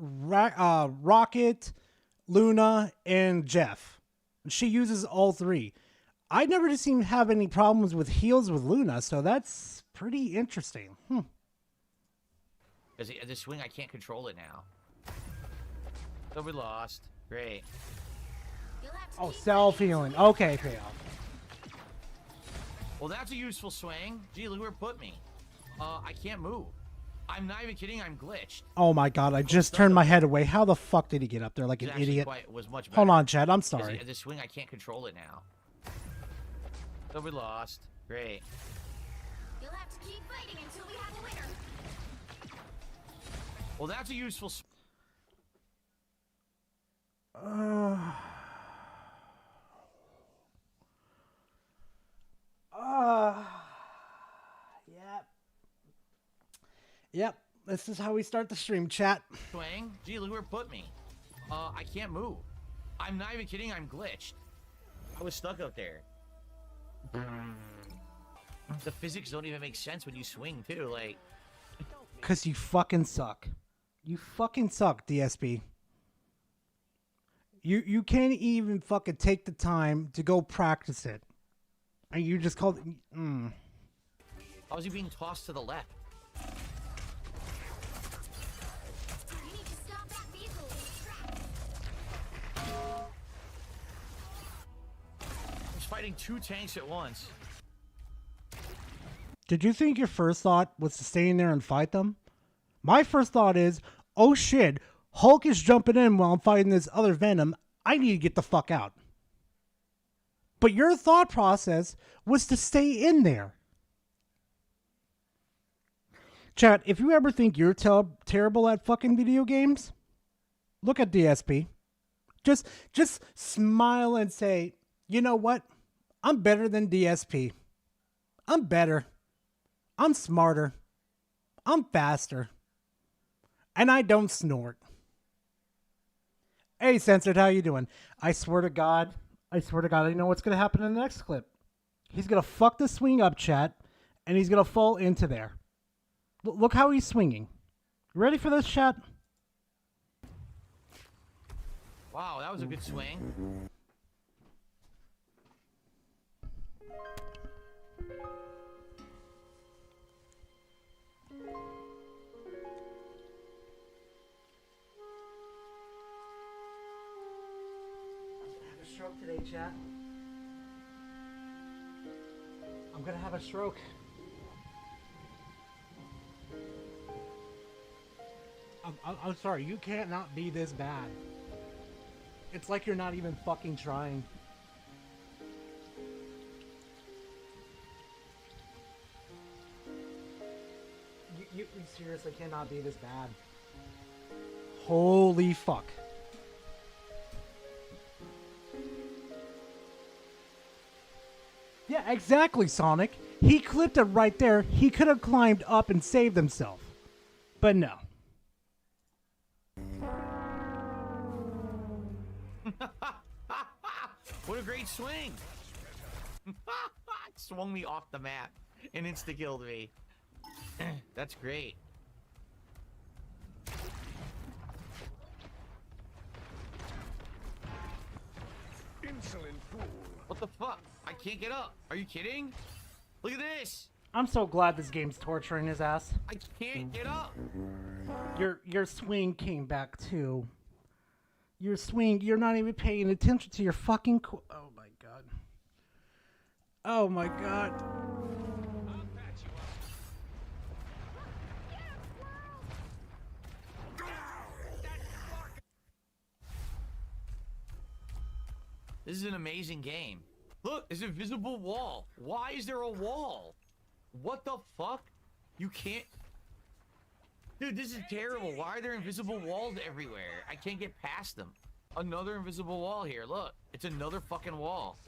S5: Rocket, Luna, and Jeff. She uses all three. I never just seem to have any problems with heals with Luna, so that's pretty interesting.
S7: Because the swing, I can't control it now. So we lost. Great.
S8: You'll have to
S5: Oh,
S8: keep
S5: self-healing. Okay, Payoff.
S7: Well, that's a useful swing. Gee, look where it put me. I can't move. I'm not even kidding. I'm glitched.
S5: Oh my God, I just turned my head away. How the fuck did he get up there like an
S7: It actually
S5: idiot?
S7: was much better.
S5: Hold on, Chad. I'm
S7: 'Cause
S5: sorry.
S7: the swing, I can't control it now. So we lost. Great.
S8: You'll have to keep fighting until we have a winner.
S7: Well, that's a useful.
S5: Yep. Yep. This is how we start the stream, chat.
S7: Swing. Gee, look where it put me. I can't move. I'm not even kidding. I'm glitched. I was stuck up there. The physics don't even make sense when you swing too. Like,
S5: Cause you fucking suck. You fucking suck, DSP. You can't even fucking take the time to go practice it. And you just called
S7: how is he being tossed to the left?
S8: You need to stop that vehicle. It's trapped.
S7: He's fighting two tanks at once.
S5: Did you think your first thought was to stay in there and fight them? My first thought is, oh shit, Hulk is jumping in while I'm fighting this other Venom. I need to get the fuck out. But your thought process was to stay in there. Chat, if you ever think you're terrible at fucking video games, look at DSP. Just smile and say, you know what? I'm better than DSP. I'm better. I'm smarter. I'm faster. And I don't snort. Hey, Censored, how you doing? I swear to God, I know what's going to happen in the next clip. He's going to fuck the swing up, chat, and he's going to fall into there. Look how he's swinging. You ready for this, chat?
S7: Wow, that was a good swing.
S5: Have a stroke today, chat. I'm gonna have a stroke. I'm sorry, you can't not be this bad. It's like you're not even fucking trying. You seriously cannot be this bad. Holy fuck. Yeah, exactly, Sonic. He clipped it right there. He could have climbed up and saved himself. But no.
S7: What a great swing! Swung me off the map and insta-killed me. That's great.
S3: Insolent fool.
S7: What the fuck? I can't get up. Are you kidding? Look at this.
S5: I'm so glad this game's torturing his ass.
S7: I can't get up.
S5: Your swing came back too. Your swing, you're not even paying attention to your fucking oh my god. Oh my god.
S7: This is an amazing game. Look, there's an invisible wall. Why is there a wall? What the fuck? You can't... Dude, this is terrible. Why are there invisible walls everywhere? I can't get past them. Another invisible wall here. Look, it's another fucking wall.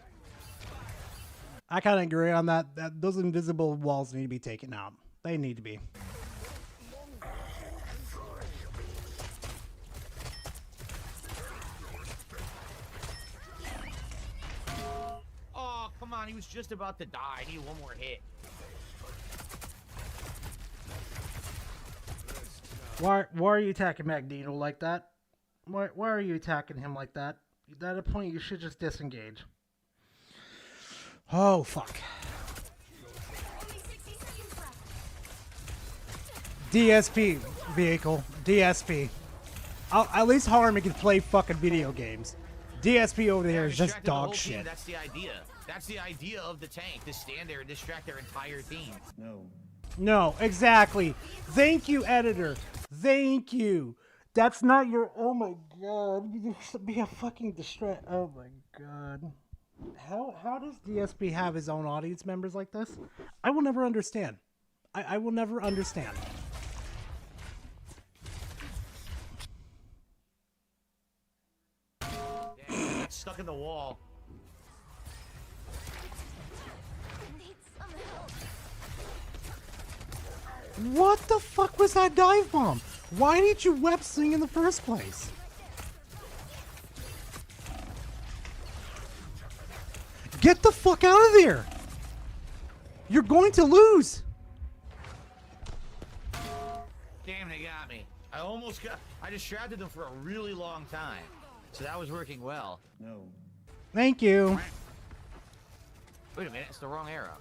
S5: I kind of agree on that. Those invisible walls need to be taken out. They need to be.
S7: Oh, come on. He was just about to die. I need one more hit.
S5: Why are you attacking Magneto like that? Why are you attacking him like that? At a point, you should just disengage. Oh, fuck.
S8: Only 60 seconds left.
S5: DSP vehicle. DSP. At least Harmon can play fucking video games. DSP over there is just
S7: Distracted the whole
S5: dog
S7: team.
S5: shit.
S7: That's the idea. That's the idea of the tank. To stand there and distract their entire team.
S5: No, exactly. Thank you, editor. Thank you. That's not your. Oh my god. You should be a fucking distract. Oh my god. How does DSP have his own audience members like this? I will never understand. I will never understand.
S7: Damn, got stuck in the wall.
S8: Need some help.
S5: What the fuck was that dive bomb? Why did you web swing in the first place? Get the fuck out of there! You're going to lose!
S7: Damn, they got me. I distracted them for a really long time. So that was working well.
S5: Thank you.
S7: Wait a minute, it's the wrong arrow.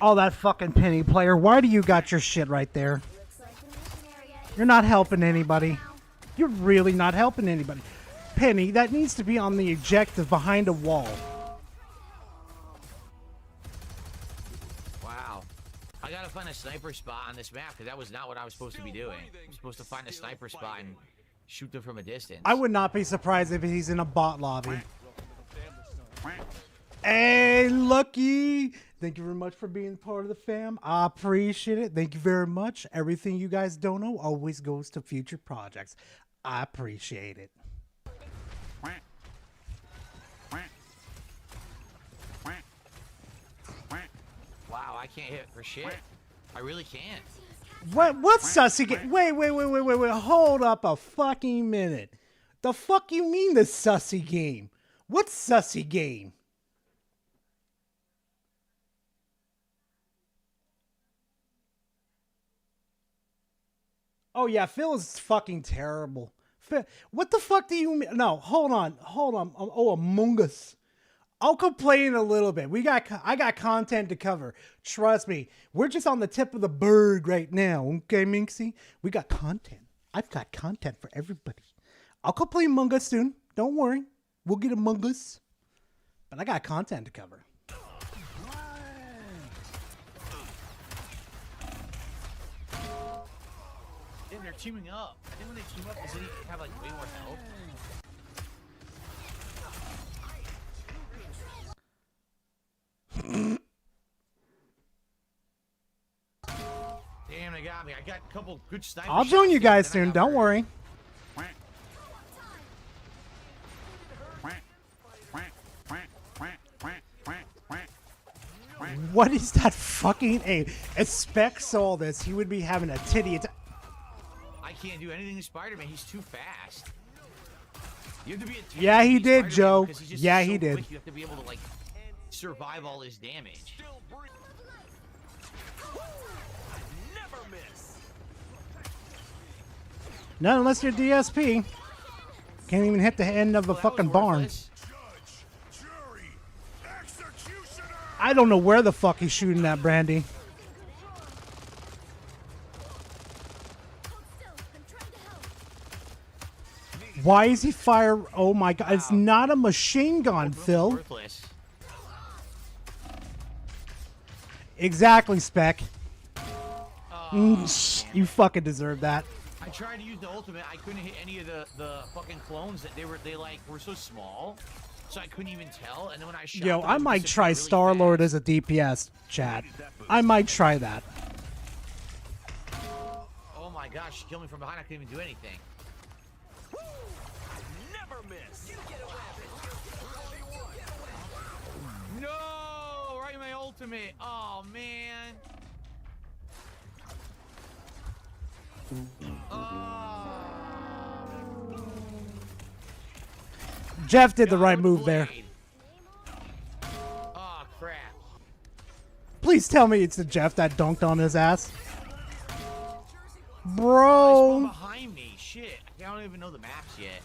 S5: Oh, that fucking Penny player. Why do you got your shit right there?
S8: Looks like the mission area is
S5: You're not helping anybody.
S8: now.
S5: You're really not helping anybody. Penny, that needs to be on the objective behind a wall.
S7: Wow. I gotta find a sniper spot on this map, because that was not what I was supposed to be doing. I'm supposed to find a sniper spot and shoot them from a distance.
S5: I would not be surprised if he's in a bot lobby. Hey, Lucky! Thank you very much for being part of the fam. I appreciate it. Thank you very much. Everything you guys don't know always goes to future projects. I appreciate it.
S7: Wow, I can't hit for shit. I really can't.
S5: What's sussy game? Wait. Hold up a fucking minute. The fuck you mean the sussy game? What's sussy game? Oh yeah, Phil is fucking terrible. Phil, what the fuck do you mean? No, hold on. Oh, Among Us. I'll complain a little bit. I got content to cover. Trust me. We're just on the tip of the bird right now. Okay, Minxie? We got content. I've got content for everybody. I'll complain Among Us soon. Don't worry. We'll get Among Us. But I got content to cover.
S7: Damn, they're teaming up. I think when they team up, doesn't he have like way more health? Damn, they got me. I got a couple good snipers.
S5: I'll join you guys soon. Don't worry. What is that fucking aim? If Spec saw this, he would be having a titty attack.
S7: I can't do anything to Spider-Man. He's too fast. You have to be a tank
S5: Yeah,
S7: to
S5: he
S7: beat
S5: did,
S7: Spider-Man
S5: Joe.
S7: because he's just
S5: Yeah,
S7: so
S5: he did.
S7: quick. You have to be able to like survive all his damage.
S5: Not unless you're DSP. Can't even hit the end of a
S7: Well, that
S5: fucking
S7: was
S5: barn.
S7: worthless.
S2: Judge, jury, executioner!
S5: I don't know where the fuck he's shooting that, Brandy.
S8: Hold still. I'm trying to help.
S5: Why is he fire? Oh my god, it's not a machine gun,
S7: That was
S5: Phil.
S7: worthless.
S5: Exactly, Spec. You fucking deserve that.
S7: I tried to use the ultimate. I couldn't hit any of the fucking clones that they were so small, so I couldn't even tell. And then when I shot
S5: Yo,
S7: them,
S5: I
S7: it
S5: might
S7: disappeared
S5: try
S7: really
S5: Star Lord
S7: fast.
S5: as a DPS, chat. I might try that.
S7: Oh my gosh, she killed me from behind. I couldn't even do anything.
S4: Never miss. You get away.
S7: No, right in my ultimate. Oh man.
S5: Jeff did the
S7: God,
S5: right
S7: with
S5: move there.
S7: blade. Oh crap.
S5: Please tell me it's the Jeff that dunked on his ass.
S7: Oh, he's
S5: Bro.
S7: behind me. Shit. I don't even know the maps yet.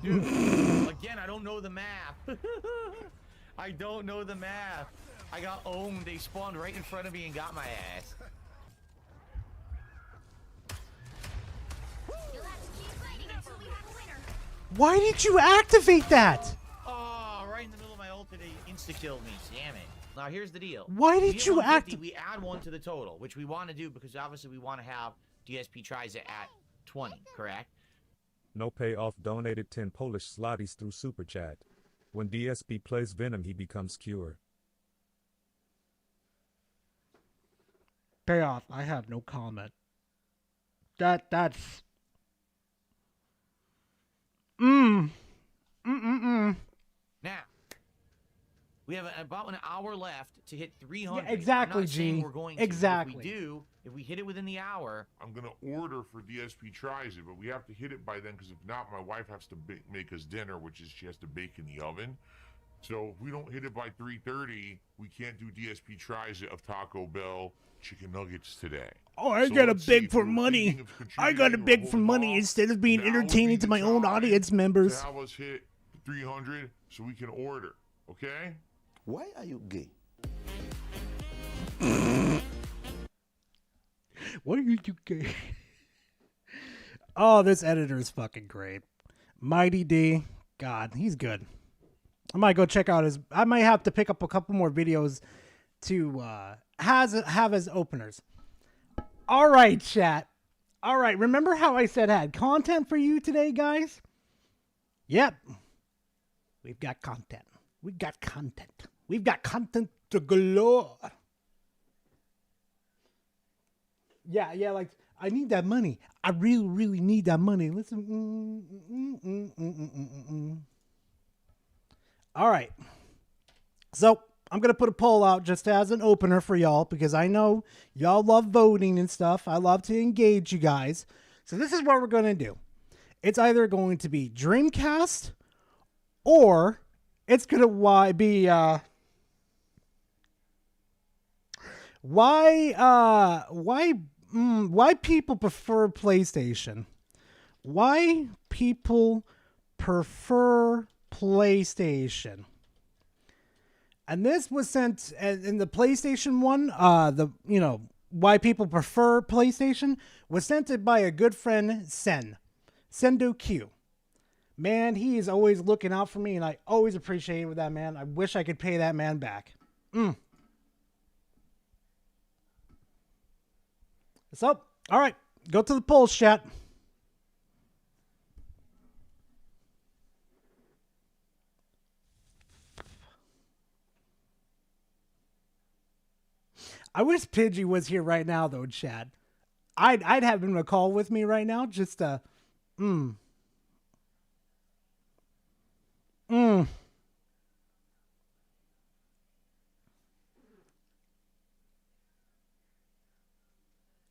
S7: Dude, again, I don't know the map. I don't know the map. I got owned. They spawned right in front of me and got my ass.
S8: You'll have to keep fighting until we have a winner.
S5: Why did you activate that?
S7: Oh, right in the middle of my ult, they insta-killed me. Damn it. Now, here's the deal.
S5: Why
S7: We
S5: did
S7: hit
S5: you
S7: 150, We add 1 to the total, which we want to do because obviously we want to have DSP tries it at 20, correct?
S6: No payoff donated 10 Polish zlotys through Super Chat. When DSP plays Venom, he becomes Cure.
S5: Payoff. I have no comment. That's.
S7: Now, we have about an hour left to hit 300.
S5: Yeah, exactly,
S7: I'm not saying
S5: G.
S7: we're going to.
S5: Exactly.
S7: If we hit it within the hour,
S2: I'm gonna order for DSP tries it, but we have to hit it by then because if not, my wife has to make us dinner, which is she has to bake in the oven. So if we don't hit it by 3:30, we can't do DSP tries it of Taco Bell chicken nuggets today.
S5: Oh, I
S2: So
S5: gotta
S2: let's see,
S5: beg
S2: if
S5: for
S2: we're
S5: money.
S2: thinking of
S5: I gotta
S2: contributing or
S5: beg for
S2: holding
S5: money
S2: off,
S5: instead of being
S2: now would be
S5: entertaining to
S2: the
S5: my own
S2: time
S5: audience members.
S2: to have us hit 300 so we can order. Okay?
S9: Why are you gay?
S5: What are you gay? Oh, this editor is fucking great. Mighty D. God, he's good. I might go check out his. I might have to pick up a couple more videos to have as openers. All right, chat. All right, remember how I said I had content for you today, guys? Yep. We've got content. We got content. We've got content to galore. Yeah, like, I need that money. I really, really need that money. Listen. All right. So, I'm going to put a poll out just as an opener for y'all because I know y'all love voting and stuff. I love to engage you guys. So, this is what we're going to do. It's either going to be Dreamcast or it's going to be... Why people prefer PlayStation? Why people prefer PlayStation? And this was sent in the PlayStation one. Why people prefer PlayStation was sent by a good friend, Sendo Q. Man, he is always looking out for me, and I always appreciate that man. I wish I could pay that man back. So, all right, go to the polls, chat. I wish Pidgey was here right now, though, chat. I'd have him on a call with me right now, just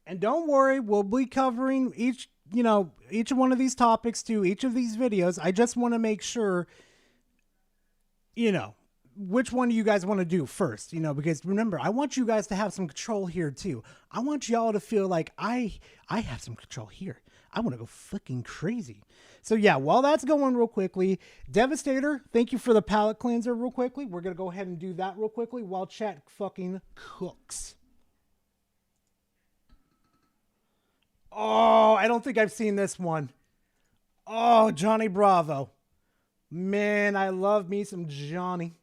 S5: And don't worry, we'll be covering each one of these topics to each of these videos. I just want to make sure, which one do you guys want to do first? You know, because remember, I want you guys to have some control here too. I want y'all to feel like I have some control here. I want to go fucking crazy. So yeah, while that's going real quickly, Devastator, thank you for the palate cleanser real quickly. We're going to go ahead and do that real quickly while chat fucking cooks. Oh, I don't think I've seen this one. Oh, Johnny Bravo. Man, I love me some Johnny.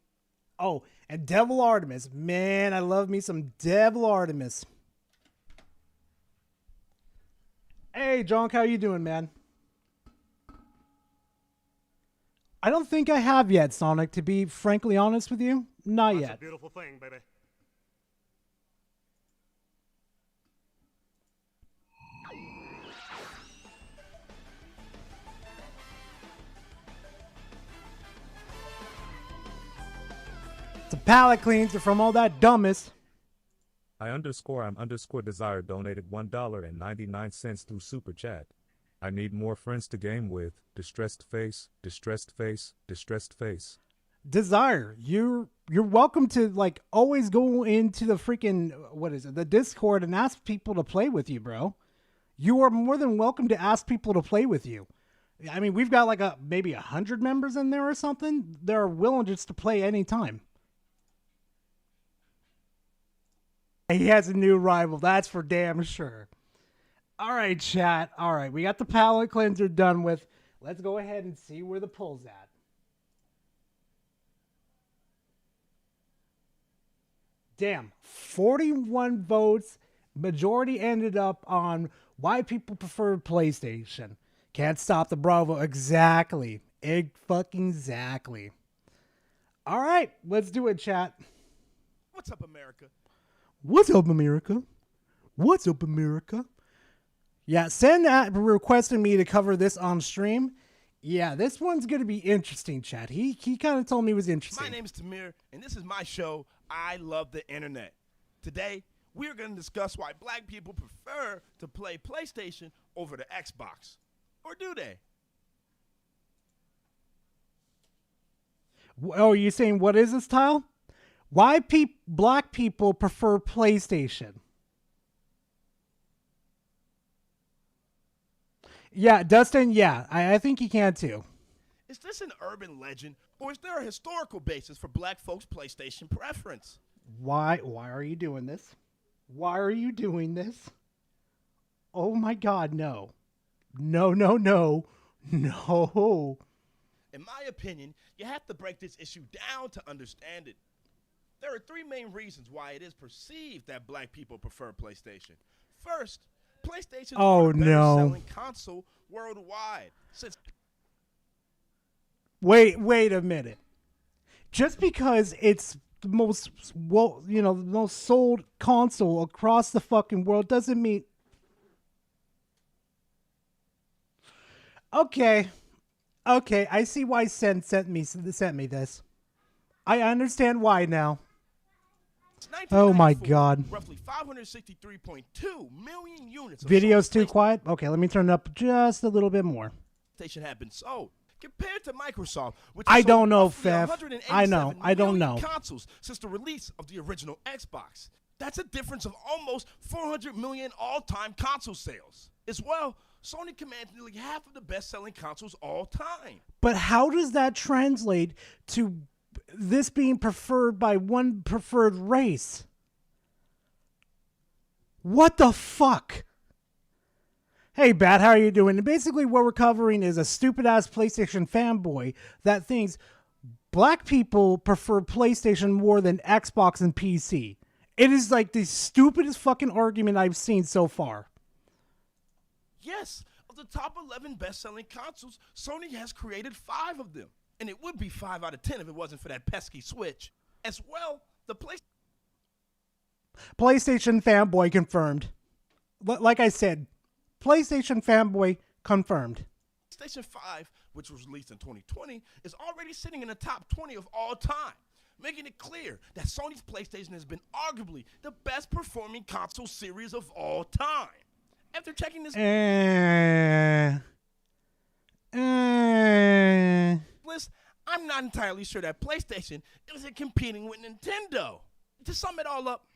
S5: Oh, and Devil Artemis. Man, I love me some Devil Artemis. Hey, Jonk, how you doing, man? I don't think I have yet, Sonic, to be frankly honest with you. Not
S9: That's
S5: yet.
S9: a beautiful thing, baby.
S5: It's a palate cleanser from all that dumbest.
S6: I'm _ desire donated $1.99 through Super Chat. I need more friends to game with. Distressed face, distressed face, distressed face.
S5: Desire, you're welcome to like always go into the freaking the Discord and ask people to play with you, bro. You are more than welcome to ask people to play with you. I mean, we've got like maybe 100 members in there or something. They're willing just to play anytime. He has a new rival. That's for damn sure. All right, chat. All right, we got the palate cleanser done with. Let's go ahead and see where the poll's at. Damn, 41 votes. Majority ended up on why people prefer PlayStation. Can't stop the Bravo. Exactly. Exactly. All right, let's do it, chat.
S10: What's up, America?
S5: What's up, America? What's up, America? Yeah, Sen requested me to cover this on stream. Yeah, this one's going to be interesting, chat. He kind of told me it was interesting.
S10: My name is Tamir, and this is my show, I Love the Internet. Today, we're going to discuss why black people prefer to play PlayStation over the Xbox. Or do they?
S5: Oh, are you saying what is this, Tile? Why black people prefer PlayStation? Yeah, Dustin, yeah, I think he can too.
S10: Is this an urban legend, or is there a historical basis for black folks' PlayStation preference?
S5: Why are you doing this? Why are you doing this? Oh my God, no. No. No.
S10: In my opinion, you have to break this issue down to understand it. There are three main reasons why it is perceived that black people prefer PlayStation. First, PlayStation is the best-selling console worldwide.
S5: Wait a minute. Just because it's the most the most sold console across the fucking world doesn't mean. Okay, I see why Sen sent me this. I understand why now. Oh my God.
S10: Roughly 563.2 million units.
S5: Video's too quiet? Okay, let me turn it up just a little bit more.
S10: PlayStation have been sold. Compared to Microsoft, which
S5: I
S10: has
S5: don't
S10: sold
S5: know,
S10: roughly
S5: Fef.
S10: 187
S5: I don't
S10: million
S5: know.
S10: consoles since the release of the original Xbox. That's a difference of almost 400 million all-time console sales. As well, Sony commands nearly half of the best-selling consoles all time.
S5: But how does that translate to this being preferred by one preferred race? What the fuck? Hey, Bat, how are you doing? And basically what we're covering is a stupid-ass PlayStation fanboy that thinks black people prefer PlayStation more than Xbox and PC. It is like the stupidest fucking argument I've seen so far.
S10: Yes, of the top 11 best-selling consoles, Sony has created 5 of them. And it would be 5 out of 10 if it wasn't for that pesky Switch. As well, the
S5: PlayStation fanboy confirmed. Like I said, PlayStation fanboy confirmed.
S10: PlayStation 5, which was released in 2020, is already sitting in the top 20 of all time, making it clear that Sony's PlayStation has been arguably the best performing console series of all time. After checking this list, I'm I'm not entirely sure that PlayStation isn't competing with Nintendo. To sum it all up,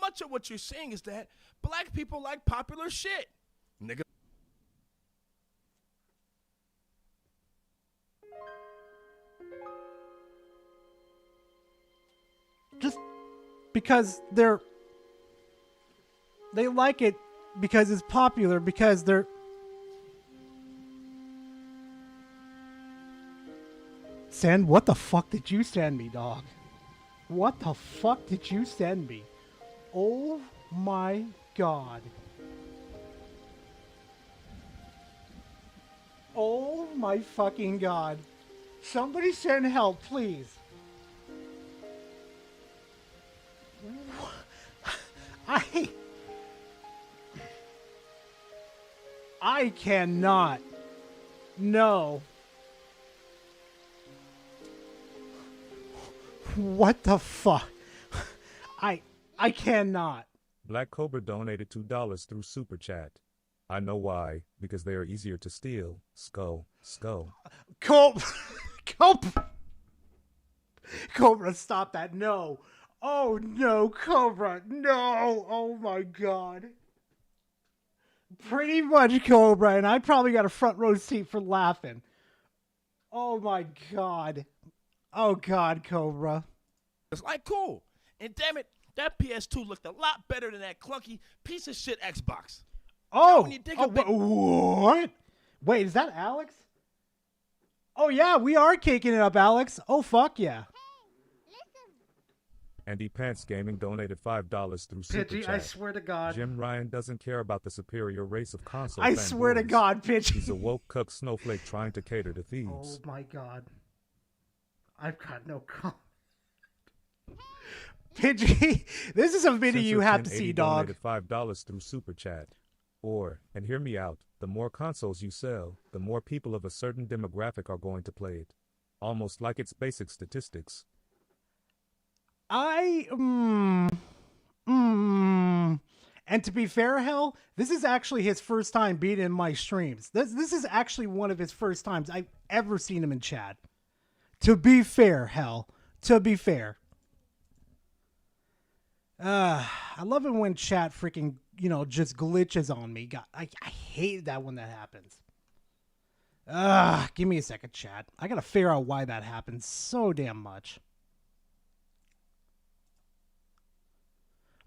S10: much of what you're seeing is that black people like popular shit. Nigga.
S5: Just because they like it because it's popular, because they're Send, what the fuck did you send me, dog? What the fuck did you send me? Oh my god. Oh my fucking god. Somebody send help, please. I cannot. No. What the fuck? I cannot.
S6: Black Cobra donated $2 through Super Chat. I know why. Because they are easier to steal. Skull.
S5: Cobra, stop that. No. Oh no, Cobra. No. Oh my god. Pretty much, Cobra, and I probably got a front row seat for laughing. Oh my god. Oh god, Cobra.
S10: It's like, cool. And damn it, that PS2 looked a lot better than that clunky piece of shit Xbox.
S5: Oh,
S10: when you dig
S5: what? Wait, is that Alex? Oh yeah, we are caking it up, Alex. Oh fuck yeah.
S6: Andy Pants Gaming donated $5 through Super
S5: Pidgey,
S6: Chat.
S5: I swear to God.
S6: Jim Ryan doesn't care about the superior race of console
S5: I
S6: fanboys.
S5: swear to God, Pidgey.
S6: He's a woke cuck snowflake trying to cater to
S5: Oh
S6: thieves.
S5: my god. I've got no comment. Pidgey, this is a video you have to see, dog.
S6: Donated $5 through Super Chat. Or, and hear me out, the more consoles you sell, the more people of a certain demographic are going to play it. Almost like it's basic statistics.
S5: And to be fair, Hell, this is actually his first time being in my streams. This is actually one of his first times I've ever seen him in chat. To be fair, Hell. To be fair. I love it when chat freaking, just glitches on me. God, I hate that when that happens. Give me a second, chat. I gotta figure out why that happens so damn much.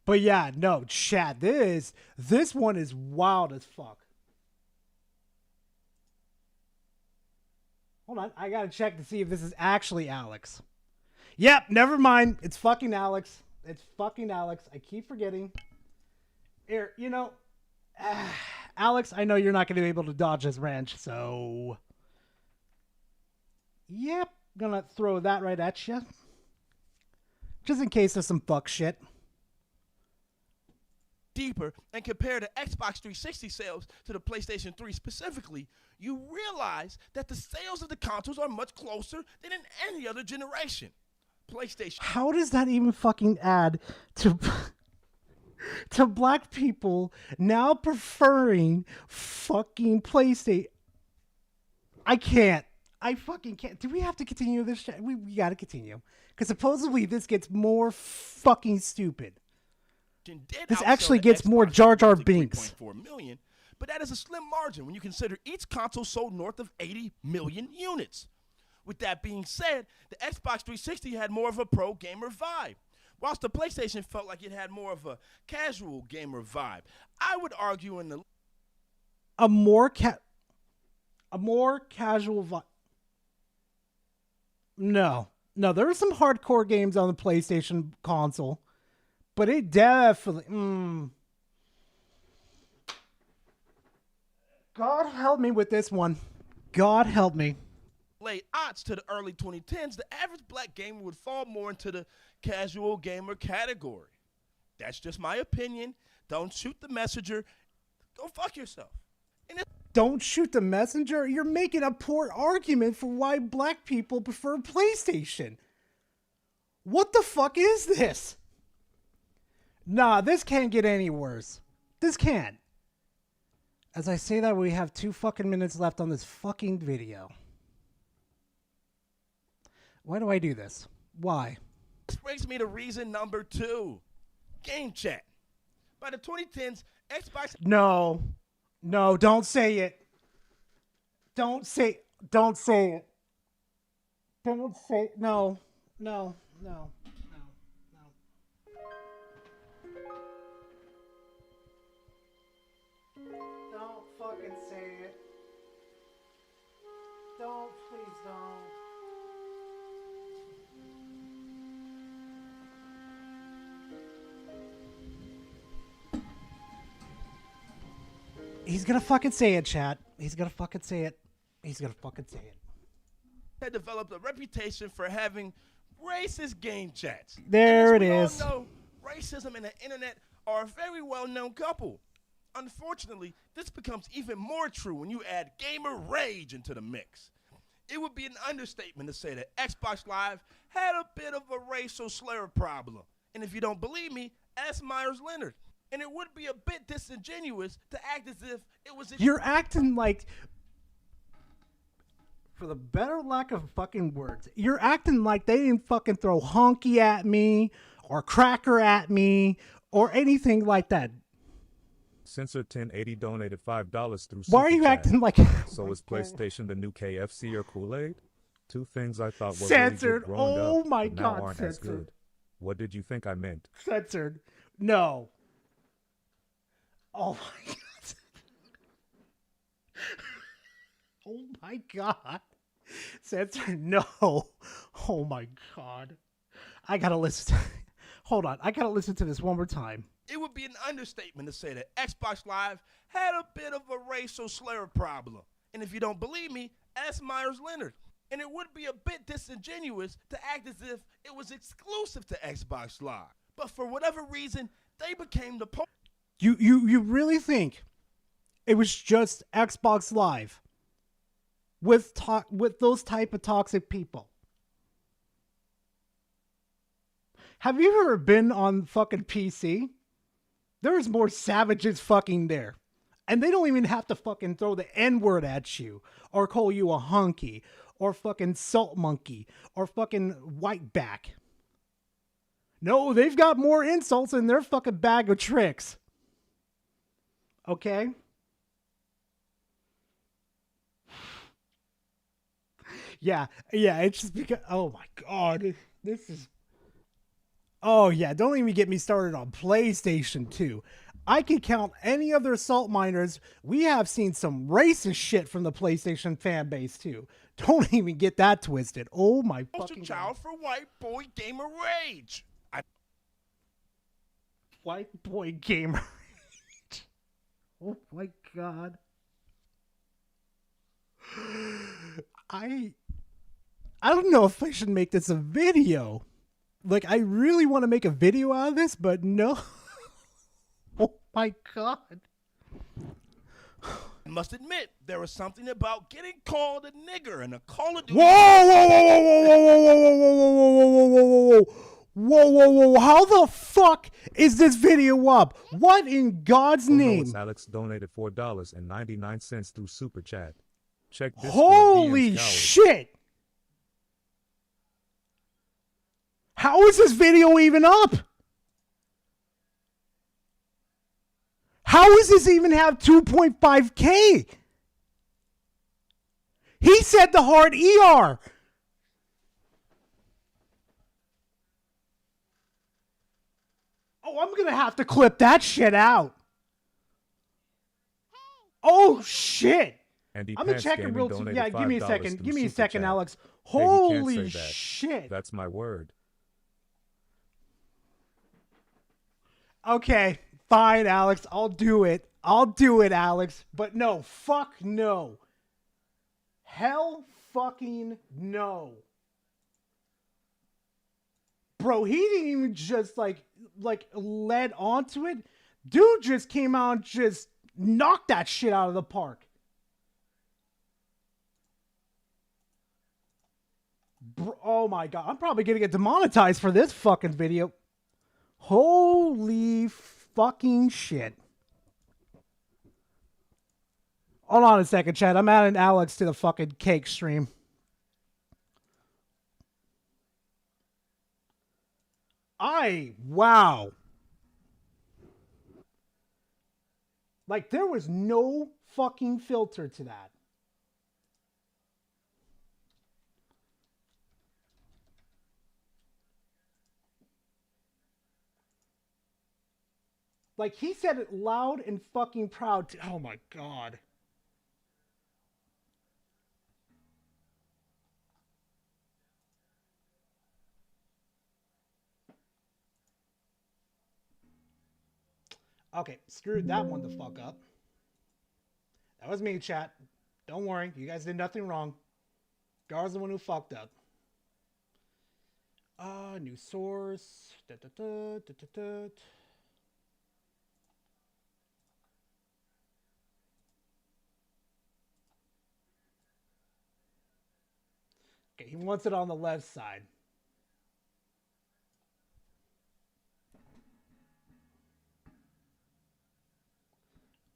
S5: But yeah, no, chat, this one is wild as fuck. Hold on, I gotta check to see if this is actually Alex. Yep, never mind. It's fucking Alex. It's fucking Alex. I keep forgetting. Here, Alex, I know you're not going to be able to dodge this wrench, so... Yep, gonna throw that right at you. Just in case there's some fuck shit.
S10: Deeper and compare the Xbox 360 sales to the PlayStation 3 specifically, you realize that the sales of the consoles are much closer than in any other generation. PlayStation.
S5: How does that even fucking add to to black people now preferring fucking PlayStation? I can't. I fucking can't. Do we have to continue this shit? We gotta continue. Because supposedly this gets more fucking stupid. This actually gets more Jar Jar Binks.
S10: 3.4 million, but that is a slim margin when you consider each console sold north of 80 million units. With that being said, the Xbox 360 had more of a pro gamer vibe, whilst the PlayStation felt like it had more of a casual gamer vibe. I would argue
S5: a more casual vibe. No, there are some hardcore games on the PlayStation console. But it definitely... God help me with this one. God help me.
S10: Late odds to the early 2010s, the average black gamer would fall more into the casual gamer category. That's just my opinion. Don't shoot the messenger. Go fuck yourself.
S5: Don't shoot the messenger? You're making a poor argument for why black people prefer PlayStation. What the fuck is this? Nah, this can't get any worse. This can't. As I say that, we have 2 fucking minutes left on this fucking video. Why do I do this? Why?
S10: This brings me to reason number 2. Game chat. By the 2010s, Xbox
S5: No. No, don't say it. Don't say it. Don't say it. No. No. No. Don't fucking say it. Don't, please don't. He's gonna fucking say it, chat. He's gonna fucking say it. He's gonna fucking say it.
S10: had developed a reputation for having racist game chats.
S5: There
S10: And
S5: it
S10: as
S5: is.
S10: we all know, racism and the internet are a very well-known couple. Unfortunately, this becomes even more true when you add gamer rage into the mix. It would be an understatement to say that Xbox Live had a bit of a racial slur problem. And if you don't believe me, ask Myers Leonard. And it would be a bit disingenuous to act as if it was...
S5: You're acting like, for the better lack of fucking words, you're acting like they didn't fucking throw honky at me or cracker at me or anything like that.
S6: Sensor 1080 donated $5 through
S5: Why are
S6: Super
S5: you
S6: Chat.
S5: acting like...
S6: So is PlayStation the new KFC or Kool-Aid? Two things I thought were
S5: Censored.
S6: really good growing
S5: Oh
S6: up,
S5: my
S6: but now
S5: God,
S6: aren't as
S5: censored.
S6: good. What did you think I meant?
S5: Censored. No. Oh my God. Oh my God. Censored. No. Oh my God. I gotta listen. Hold on. I gotta listen to this one more time.
S10: It would be an understatement to say that Xbox Live had a bit of a racial slur problem. And if you don't believe me, ask Myers Leonard. And it would be a bit disingenuous to act as if it was exclusive to Xbox Live. But for whatever reason, they became the...
S5: You really think it was just Xbox Live with those type of toxic people? Have you ever been on fucking PC? There's more savages fucking there. And they don't even have to fucking throw the N-word at you or call you a hunky or fucking salt monkey or fucking white back. No, they've got more insults in their fucking bag of tricks. Okay? Yeah, it's just because, oh my God, this is, oh yeah, don't even get me started on PlayStation 2. I can count any other assault miners. We have seen some racist shit from the PlayStation fan base too. Don't even get that twisted. Oh my
S10: poster
S5: fucking
S10: child
S5: God.
S10: for white boy gamer rage.
S5: White boy gamer. Oh my God. I don't know if I should make this a video. Like, I really want to make a video out of this, but no. Oh my God.
S10: I must admit, there was something about getting called a nigger in a Call of Duty.
S5: Whoa, whoa, whoa, whoa, whoa, whoa, whoa, whoa, whoa, whoa, whoa, whoa. Whoa, whoa, whoa. How the fuck is this video up? What in God's name?
S6: Alex donated $4.99 through Super Chat. Check this.
S5: Holy shit. How is this video even up? How does this even have 2.5K? He said the hard ER. Oh, I'm going to have to clip that shit out. Oh, shit.
S6: Andy
S5: I'm going
S6: Pants
S5: to check it
S6: Gaming
S5: real
S6: donated
S5: Yeah, give me a
S6: $5
S5: second.
S6: through
S5: Give me a
S6: Super
S5: second,
S6: Chat.
S5: Alex.
S6: Hey, he can't
S5: Holy
S6: say that.
S5: shit.
S6: That's my word.
S5: Okay, fine, Alex. I'll do it. I'll do it, Alex. But no, fuck no. Hell fucking no. Bro, he didn't even just like led onto it. Dude just came out and just knocked that shit out of the park. Bro, oh my God. I'm probably going to get demonetized for this fucking video. Holy fucking shit. Hold on a second, chat. I'm adding Alex to the fucking cake stream. Wow. Like, there was no fucking filter to that. Like, he said it loud and fucking proud. Oh my God. Okay, screwed that one the fuck up. That was me, chat. Don't worry, you guys did nothing wrong. Gar's the one who fucked up. New source. Okay, he wants it on the left side.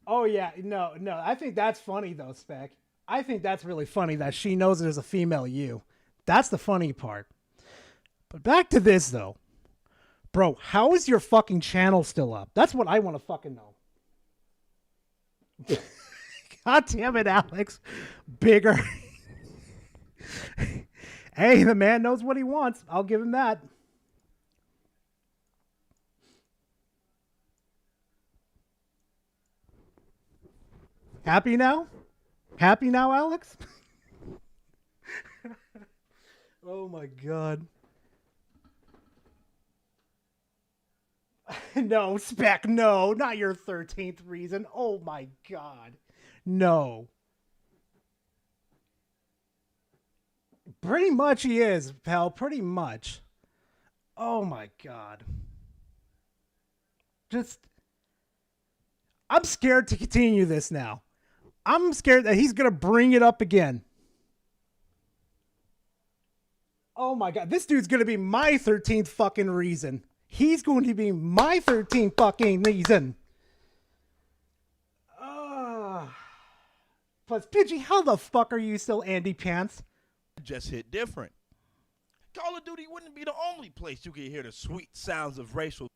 S5: Oh yeah, no. I think that's funny though, Spec. I think that's really funny that she knows it as a female you. That's the funny part. But back to this though. Bro, how is your fucking channel still up? That's what I want to fucking know. God damn it, Alex. Bigger. Hey, the man knows what he wants. I'll give him that. Happy now? Happy now, Alex? Oh my God. No, Spec, no. Not your 13th reason. Oh my God. No. Pretty much he is, pal. Pretty much. Oh my God. I'm scared to continue this now. I'm scared that he's going to bring it up again. Oh my God. This dude's going to be my 13th fucking reason. He's going to be my 13th fucking reason. Plus, Pidgey, how the fuck are you still Andy Pants?
S10: Just hit different. Call of Duty wouldn't be the only place you could hear the sweet sounds of racial.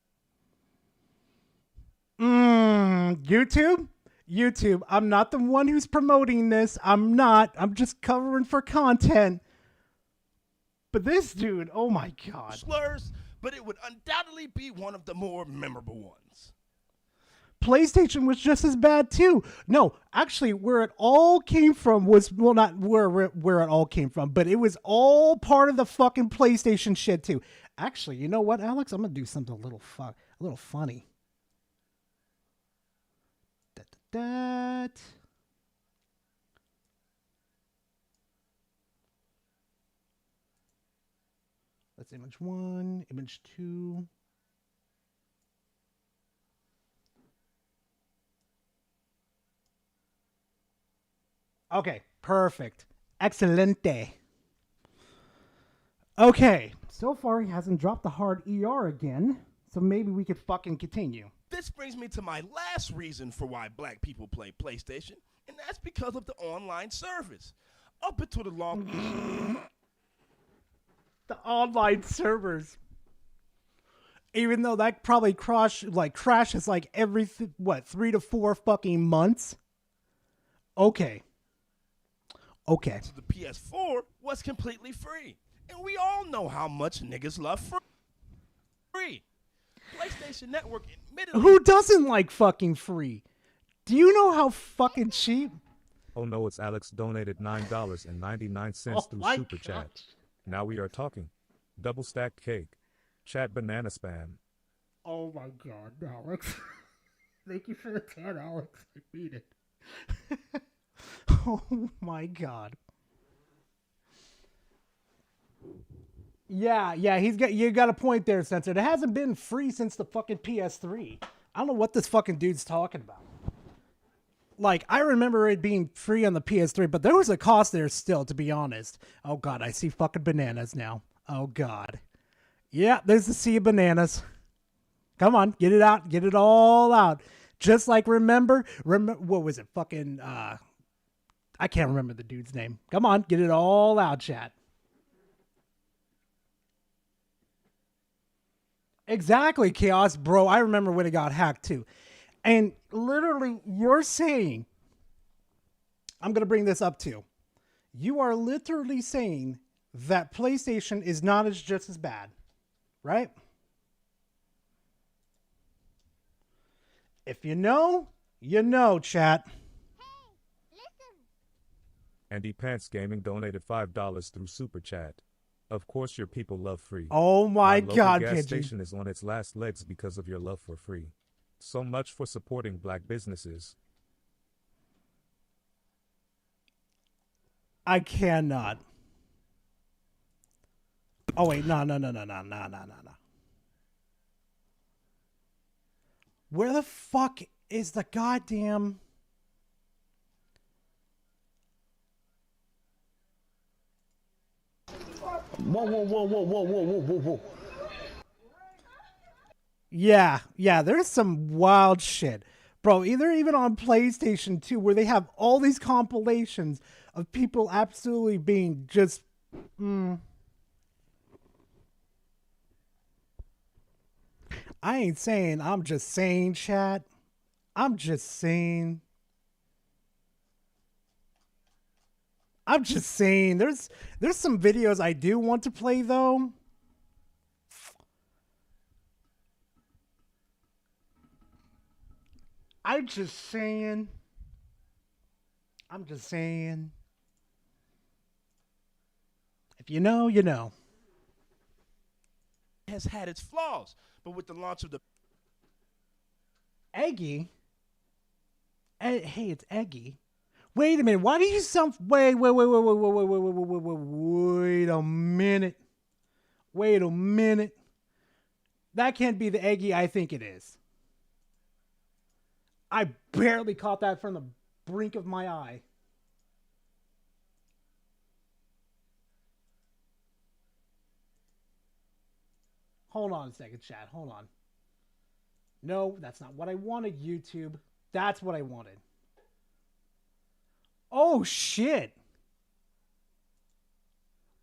S5: YouTube? YouTube, I'm not the one who's promoting this. I'm not. I'm just covering for content. But this dude, oh my God.
S10: Slurs, but it would undoubtedly be one of the more memorable ones.
S5: PlayStation was just as bad too. No, actually, where it all came from was, well, not where it all came from, but it was all part of the fucking PlayStation shit too. Actually, you know what, Alex? I'm gonna do something a little funny. That's image 1, image 2. Okay, perfect. Excelente. Okay, so far he hasn't dropped the hard ER again, so maybe we could fucking continue.
S10: This brings me to my last reason for why black people play PlayStation, and that's because of the online service. Up until the long...
S5: The online servers. Even though that probably crashes like every, 3 to 4 fucking months? Okay. Okay.
S10: The PS4 was completely free. And we all know how much niggas love free. PlayStation Network admittedly...
S5: Who doesn't like fucking free? Do you know how fucking cheap?
S6: Oh no, it's Alex donated $9.99
S5: Oh
S6: through
S5: my
S6: Super
S5: God.
S6: Chat. Now we are talking. Double stacked cake. Chat banana spam.
S5: Oh my God, Alex. Thank you for the 10, Alex. I need it. Oh my God. Yeah, you got a point there, Censored. It hasn't been free since the fucking PS3. I don't know what this fucking dude's talking about. Like, I remember it being free on the PS3, but there was a cost there still, to be honest. Oh God, I see fucking bananas now. Oh God. Yeah, there's the sea of bananas. Come on, get it out. Get it all out. Just like remember, what was it? Fucking, I can't remember the dude's name. Come on, get it all out, chat. Exactly, Chaos, bro. I remember when it got hacked too. And literally, you're saying, I'm going to bring this up too. You are literally saying that PlayStation is not as just as bad, right? If you know, chat.
S6: Andy Pants Gaming donated $5 through Super Chat. Of course your people love free.
S5: Oh my
S6: local
S5: God,
S6: gas
S5: Pidgey.
S6: station is on its last legs because of your love for free. So much for supporting black businesses.
S5: I cannot. Oh wait, no. Where the fuck is the goddamn...
S10: Whoa.
S5: Yeah, there's some wild shit. Bro, even on PlayStation 2, where they have all these compilations of people absolutely being just... I ain't saying, I'm just saying, chat. I'm just saying. There's some videos I do want to play, though. I'm just saying. If you know, you know.
S10: Has had its flaws, but with the launch of the
S5: Eggy? Hey, it's Eggy. Wait a minute. Why do you sound... Wait a minute. That can't be the Eggy I think it is. I barely caught that from the brink of my eye. Hold on a second, chat. Hold on. No, that's not what I wanted, YouTube. That's what I wanted. Oh, shit.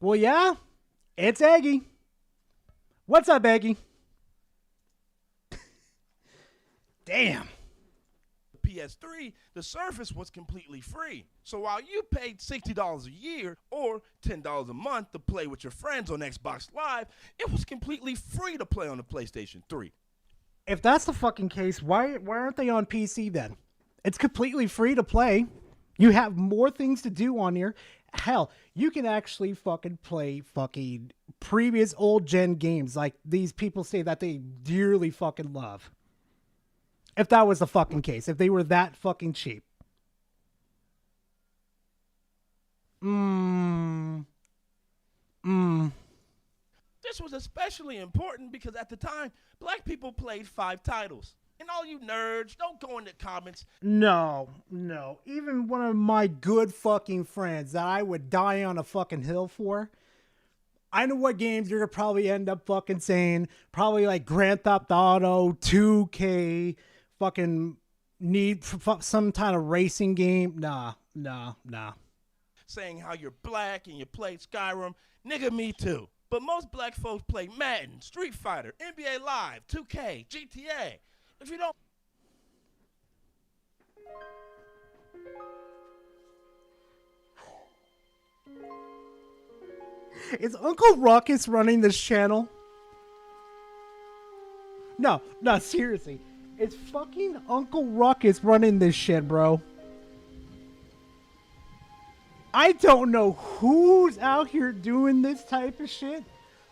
S5: Well, yeah. It's Eggy. What's up, Eggy? Damn.
S10: PS3, the Surface was completely free. So while you paid $60 a year or $10 a month to play with your friends on Xbox Live, it was completely free to play on the PlayStation 3.
S5: If that's the fucking case, why aren't they on PC then? It's completely free to play. You have more things to do on here. Hell, you can actually fucking play fucking previous old gen games like these people say that they dearly fucking love. If that was the fucking case, if they were that fucking cheap.
S10: This was especially important because at the time, black people played 5 titles. And all you nerds, don't go in the comments.
S5: No. Even one of my good fucking friends that I would die on a fucking hill for, I know what games you're gonna probably end up fucking saying. Probably like Grand Theft Auto, 2K, fucking need some kind of racing game. Nah.
S10: Saying how you're black and you played Skyrim. Nigga, me too. But most black folks play Madden, Street Fighter, NBA Live, 2K, GTA. If you don't...
S5: Is Uncle Ruckus running this channel? No, seriously. It's fucking Uncle Ruckus running this shit, bro. I don't know who's out here doing this type of shit,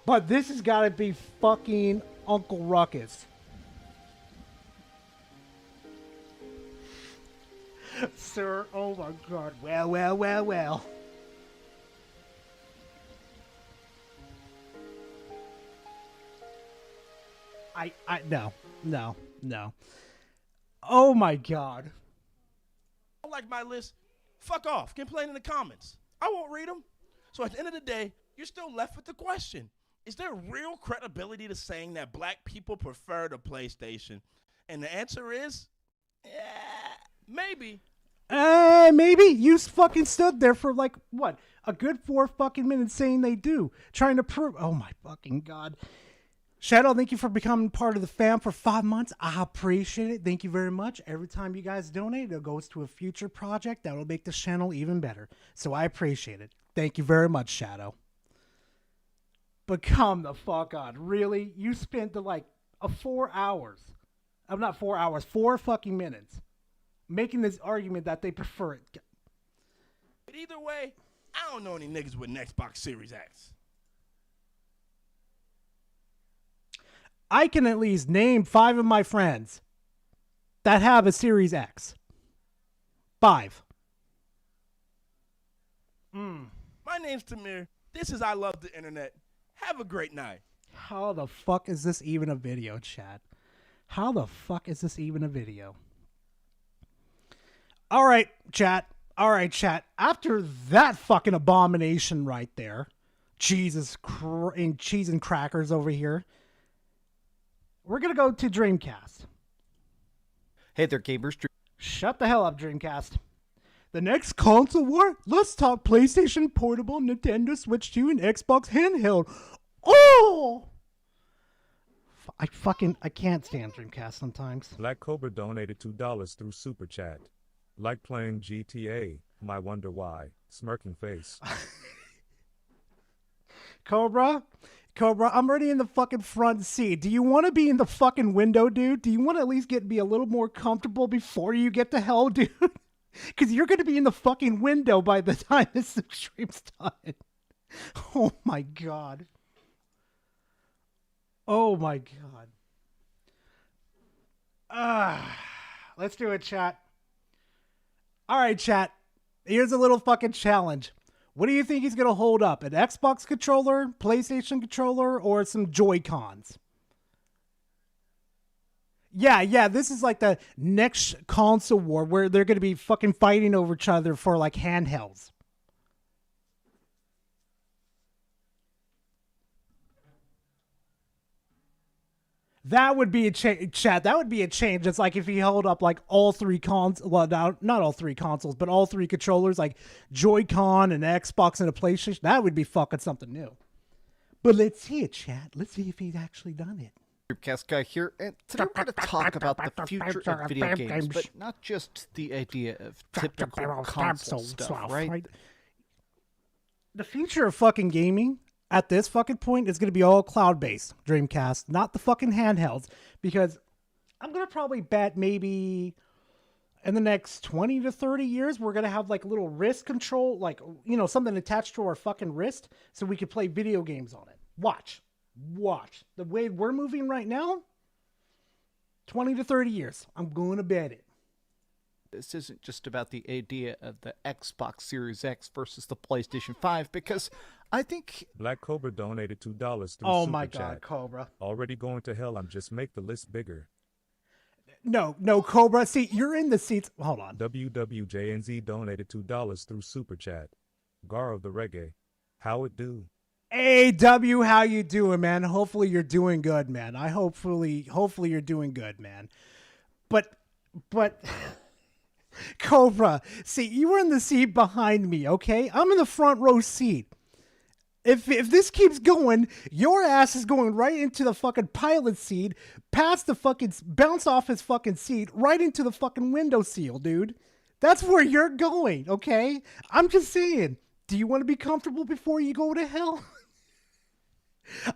S5: but this has got to be fucking Uncle Ruckus. Sir, oh my god. Well. No. Oh my god.
S10: Don't like my list? Fuck off. Complain in the comments. I won't read them. So at the end of the day, you're still left with the question. Is there real credibility to saying that black people prefer the PlayStation? And the answer is, maybe.
S5: Maybe. You fucking stood there for like, what? A good 4 fucking minutes saying they do. Trying to prove. Oh my fucking god. Shadow, thank you for becoming part of the fam for 5 months. I appreciate it. Thank you very much. Every time you guys donate, it goes to a future project that will make this channel even better. So I appreciate it. Thank you very much, Shadow. But come the fuck on. Really? You spent the 4 hours. I'm not 4 hours, 4 fucking minutes making this argument that they prefer it.
S10: But either way, I don't know any niggas with an Xbox Series X.
S5: I can at least name 5 of my friends that have a Series X. 5.
S10: My name's Tamir. This is I Love the Internet. Have a great night.
S5: How the fuck is this even a video, chat? How the fuck is this even a video? All right, chat. All right, chat. After that fucking abomination right there, cheese and crackers over here, we're going to go to Dreamcast.
S9: Hey there, gamers.
S5: Shut the hell up, Dreamcast. The next console war? Let's talk PlayStation Portable, Nintendo Switch 2, and Xbox Handheld. Oh! I can't stand Dreamcast sometimes.
S6: Black Cobra donated $2 through Super Chat. Like playing GTA, my wonder why. Smirking face.
S5: Cobra, I'm already in the fucking front seat. Do you want to be in the fucking window, dude? Do you want to at least be a little more comfortable before you get to hell, dude? Because you're going to be in the fucking window by the time this stream's done. Oh my god. Oh my god. Let's do it, chat. All right, chat. Here's a little fucking challenge. What do you think he's going to hold up? An Xbox controller, PlayStation controller, or some Joy-Cons? Yeah, this is like the next console war where they're going to be fucking fighting over each other for handhelds. That would be a chat. That would be a change. It's like if he held up all 3 consoles. Well, not all 3 consoles, but all 3 controllers, like Joy-Con and Xbox and a PlayStation. That would be fucking something new. But let's see it, chat. Let's see if he's actually done it.
S9: Dreamcast guy here, and today we're going to talk about the future of video games, but not just the idea of typical console stuff, right?
S5: The future of fucking gaming at this fucking point is going to be all cloud-based, Dreamcast, not the fucking handhelds, because I'm going to probably bet maybe in the next 20 to 30 years, we're going to have little wrist control, something attached to our fucking wrist so we could play video games on it. Watch. The way we're moving right now, 20 to 30 years. I'm going to bet it.
S9: This isn't just about the idea of the Xbox Series X versus the PlayStation 5, because I think...
S6: Black Cobra donated $2 through
S5: Oh
S6: Super
S5: my
S6: Chat.
S5: god, Cobra.
S6: Already going to hell, I'm just make the list bigger.
S5: No, Cobra. See, you're in the seats. Hold on.
S6: WWJNZ donated $2 through Super Chat. Garo the Reggae. How it do?
S5: Hey, W, how you doing, man? Hopefully you're doing good, man. Hopefully you're doing good, man. But... Cobra, see, you were in the seat behind me, okay? I'm in the front row seat. If this keeps going, your ass is going right into the fucking pilot seat, past the fucking, bounce off his fucking seat, right into the fucking window seal, dude. That's where you're going, okay? I'm just saying, do you want to be comfortable before you go to hell?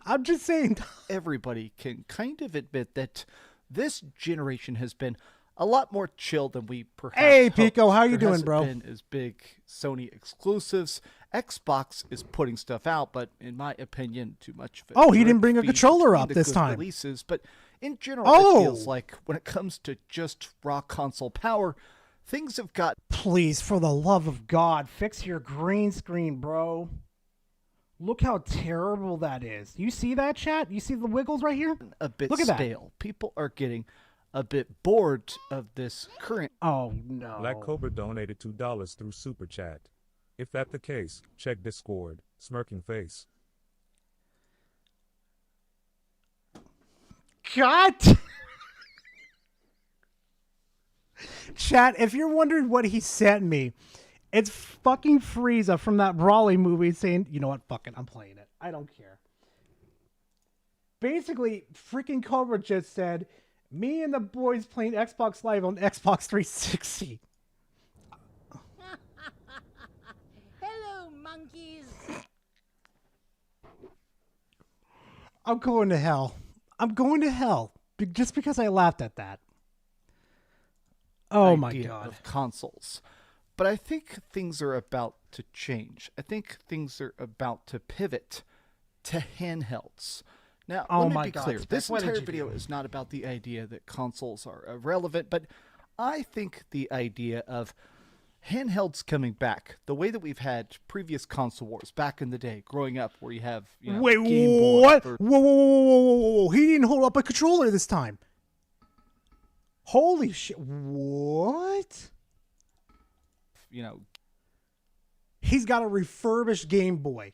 S5: I'm just saying.
S9: Everybody can kind of admit that this generation has been a lot more chill than we perhaps
S5: Hey,
S9: hoped.
S5: Pico, how you
S9: There
S5: doing,
S9: hasn't
S5: bro?
S9: been as big Sony exclusives. Xbox is putting stuff out, but in my opinion, too much of it.
S5: Oh, he didn't
S9: drip
S5: bring a
S9: feed
S5: controller
S9: between
S5: up
S9: the
S5: this
S9: good
S5: time.
S9: Releases, but in general,
S5: Oh!
S9: it feels like when it comes to just raw console power, things have got
S5: Please, for the love of God, fix your green screen, bro. Look how terrible that is. You see that, chat? You see the wiggles right here?
S9: a bit
S5: Look at that.
S9: stale. People are getting a bit bored of this current
S5: Oh, no.
S6: Black Cobra donated $2 through Super Chat. If that the case, check Discord. Smirking face.
S5: God! Chat, if you're wondering what he sent me, it's fucking Frieza from that Brawly movie saying, you know what, fuck it, I'm playing it. I don't care. Basically, freaking Cobra just said, me and the boys playing Xbox Live on Xbox 360.
S11: Hello, monkeys.
S5: I'm going to hell. I'm going to hell just because I laughed at that. Oh my
S9: idea
S5: god.
S9: Of consoles. But I think things are about to change. I think things are about to pivot to handhelds. Now,
S5: Oh
S9: let
S5: my
S9: me be
S5: God,
S9: clear.
S5: Spec,
S9: This
S5: what did
S9: entire
S5: you
S9: video
S5: do?
S9: is not about the idea that consoles are irrelevant, but I think the idea of handhelds coming back, the way that we've had previous console wars back in the day, growing up, where you have
S5: Wait,
S9: Game Boy
S5: what?
S9: or-
S5: Whoa. He didn't hold up a controller this time. Holy shit. What? He's got a refurbished Game Boy.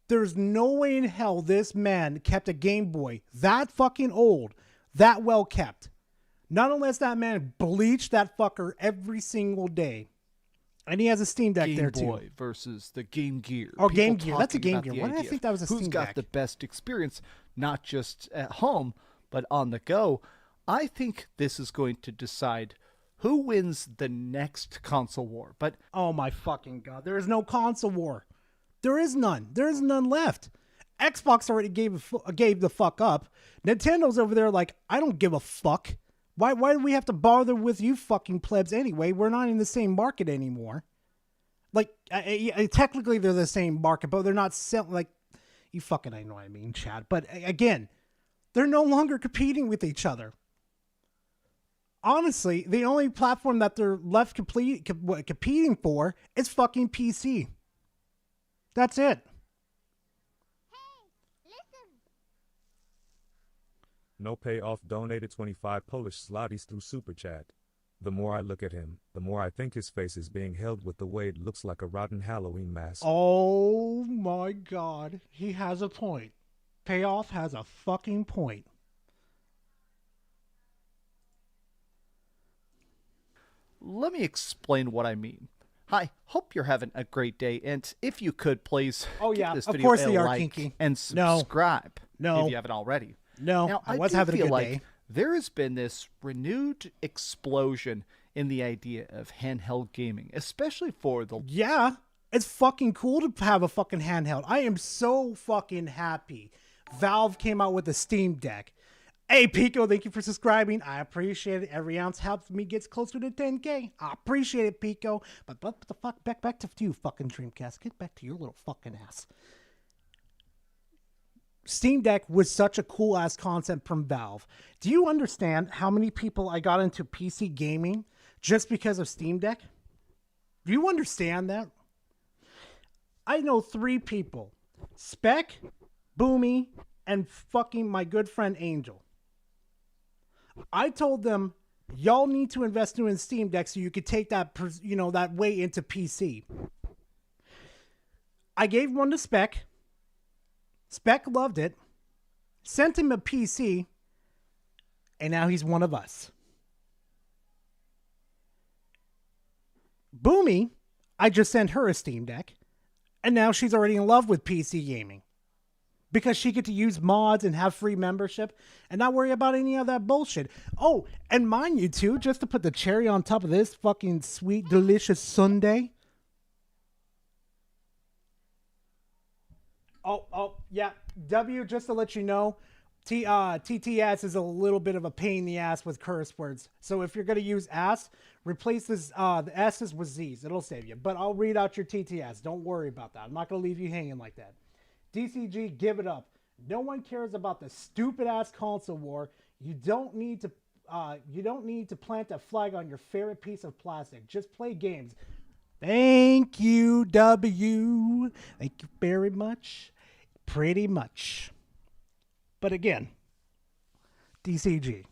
S5: There's no way in hell this man kept a Game Boy that fucking old, that well kept. Not unless that man bleached that fucker every single day. And he has a Steam Deck
S9: Game
S5: there
S9: Boy
S5: too.
S9: versus the Game Gear.
S5: Oh, Game
S9: People
S5: Gear. That's a
S9: talking
S5: Game
S9: about
S5: Gear.
S9: the
S5: Why did I
S9: idea
S5: think that was a
S9: of who's
S5: Steam
S9: got
S5: Deck?
S9: the best experience, not just at home, but on the go. I think this is going to decide who wins the next console war. But
S5: Oh my fucking god. There is no console war. There is none. There is none left. Xbox already gave the fuck up. Nintendo's over there like, I don't give a fuck. Why do we have to bother with you fucking plebs anyway? We're not in the same market anymore. Like, technically they're the same market, but they're not selling, like, you fucking, I know what I mean, Chad. But again, they're no longer competing with each other. Honestly, the only platform that they're left competing for is fucking PC. That's it.
S6: No payoff donated 25 Polish zlotys through Super Chat. The more I look at him, the more I think his face is being held with the way it looks like a rotten Halloween mask.
S5: Oh my god. He has a point. Payoff has a fucking point.
S9: let me explain what I mean. Hi, hope you're having a great day, and if you could please give this
S5: of
S9: video
S5: course
S9: a
S5: they are,
S9: like
S5: Kinky.
S9: and
S5: No.
S9: subscribe
S5: No.
S9: if you haven't already.
S5: No,
S9: Now,
S5: I was
S9: do
S5: having a
S9: feel
S5: good
S9: like
S5: day.
S9: there has been this renewed explosion in the idea of handheld gaming, especially for the
S5: Yeah, it's fucking cool to have a fucking handheld. I am so fucking happy. Valve came out with a Steam Deck. Hey, Pico, thank you for subscribing. I appreciate it. Every ounce helps me get closer to 10K. I appreciate it, Pico. But the fuck, back to you, fucking Dreamcast. Get back to your little fucking ass. Steam Deck was such a cool ass concept from Valve. Do you understand how many people I got into PC gaming just because of Steam Deck? Do you understand that? I know 3 people. Spec, Boomy, and fucking my good friend Angel. I told them, y'all need to invest in Steam Deck so you could take that, that way into PC. I gave one to Spec. Spec loved it. Sent him a PC. And now he's one of us. Boomy, I just sent her a Steam Deck. And now she's already in love with PC gaming. Because she get to use mods and have free membership and not worry about any of that bullshit. Oh, and mind you too, just to put the cherry on top of this fucking sweet, delicious sundae. Oh, yeah. W, just to let you know, TTS is a little bit of a pain in the ass with curse words. So if you're going to use ass, replace this, the S's with Z's. It'll save you. But I'll read out your TTS. Don't worry about that. I'm not going to leave you hanging like that. DCG, give it up. No one cares about the stupid ass console war. You don't need to plant a flag on your favorite piece of plastic. Just play games. Thank you, W. Thank you very much. Pretty much. But again, DCG.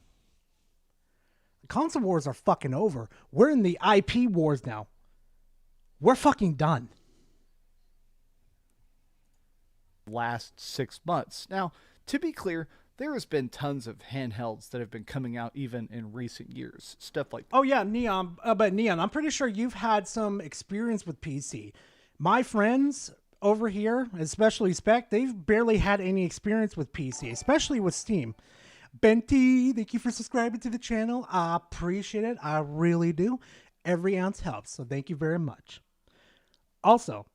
S5: The console wars are fucking over. We're in the IP wars now. We're fucking done.
S9: last 6 months. Now, to be clear, there has been tons of handhelds that have been coming out even in recent years. Stuff like
S5: Oh yeah, Neon. But Neon, I'm pretty sure you've had some experience with PC. My friends over here, especially Spec, they've barely had any experience with PC, especially with Steam. Benti, thank you for subscribing to the channel. I appreciate it. I really do. Every ounce helps, so thank you very much. Also,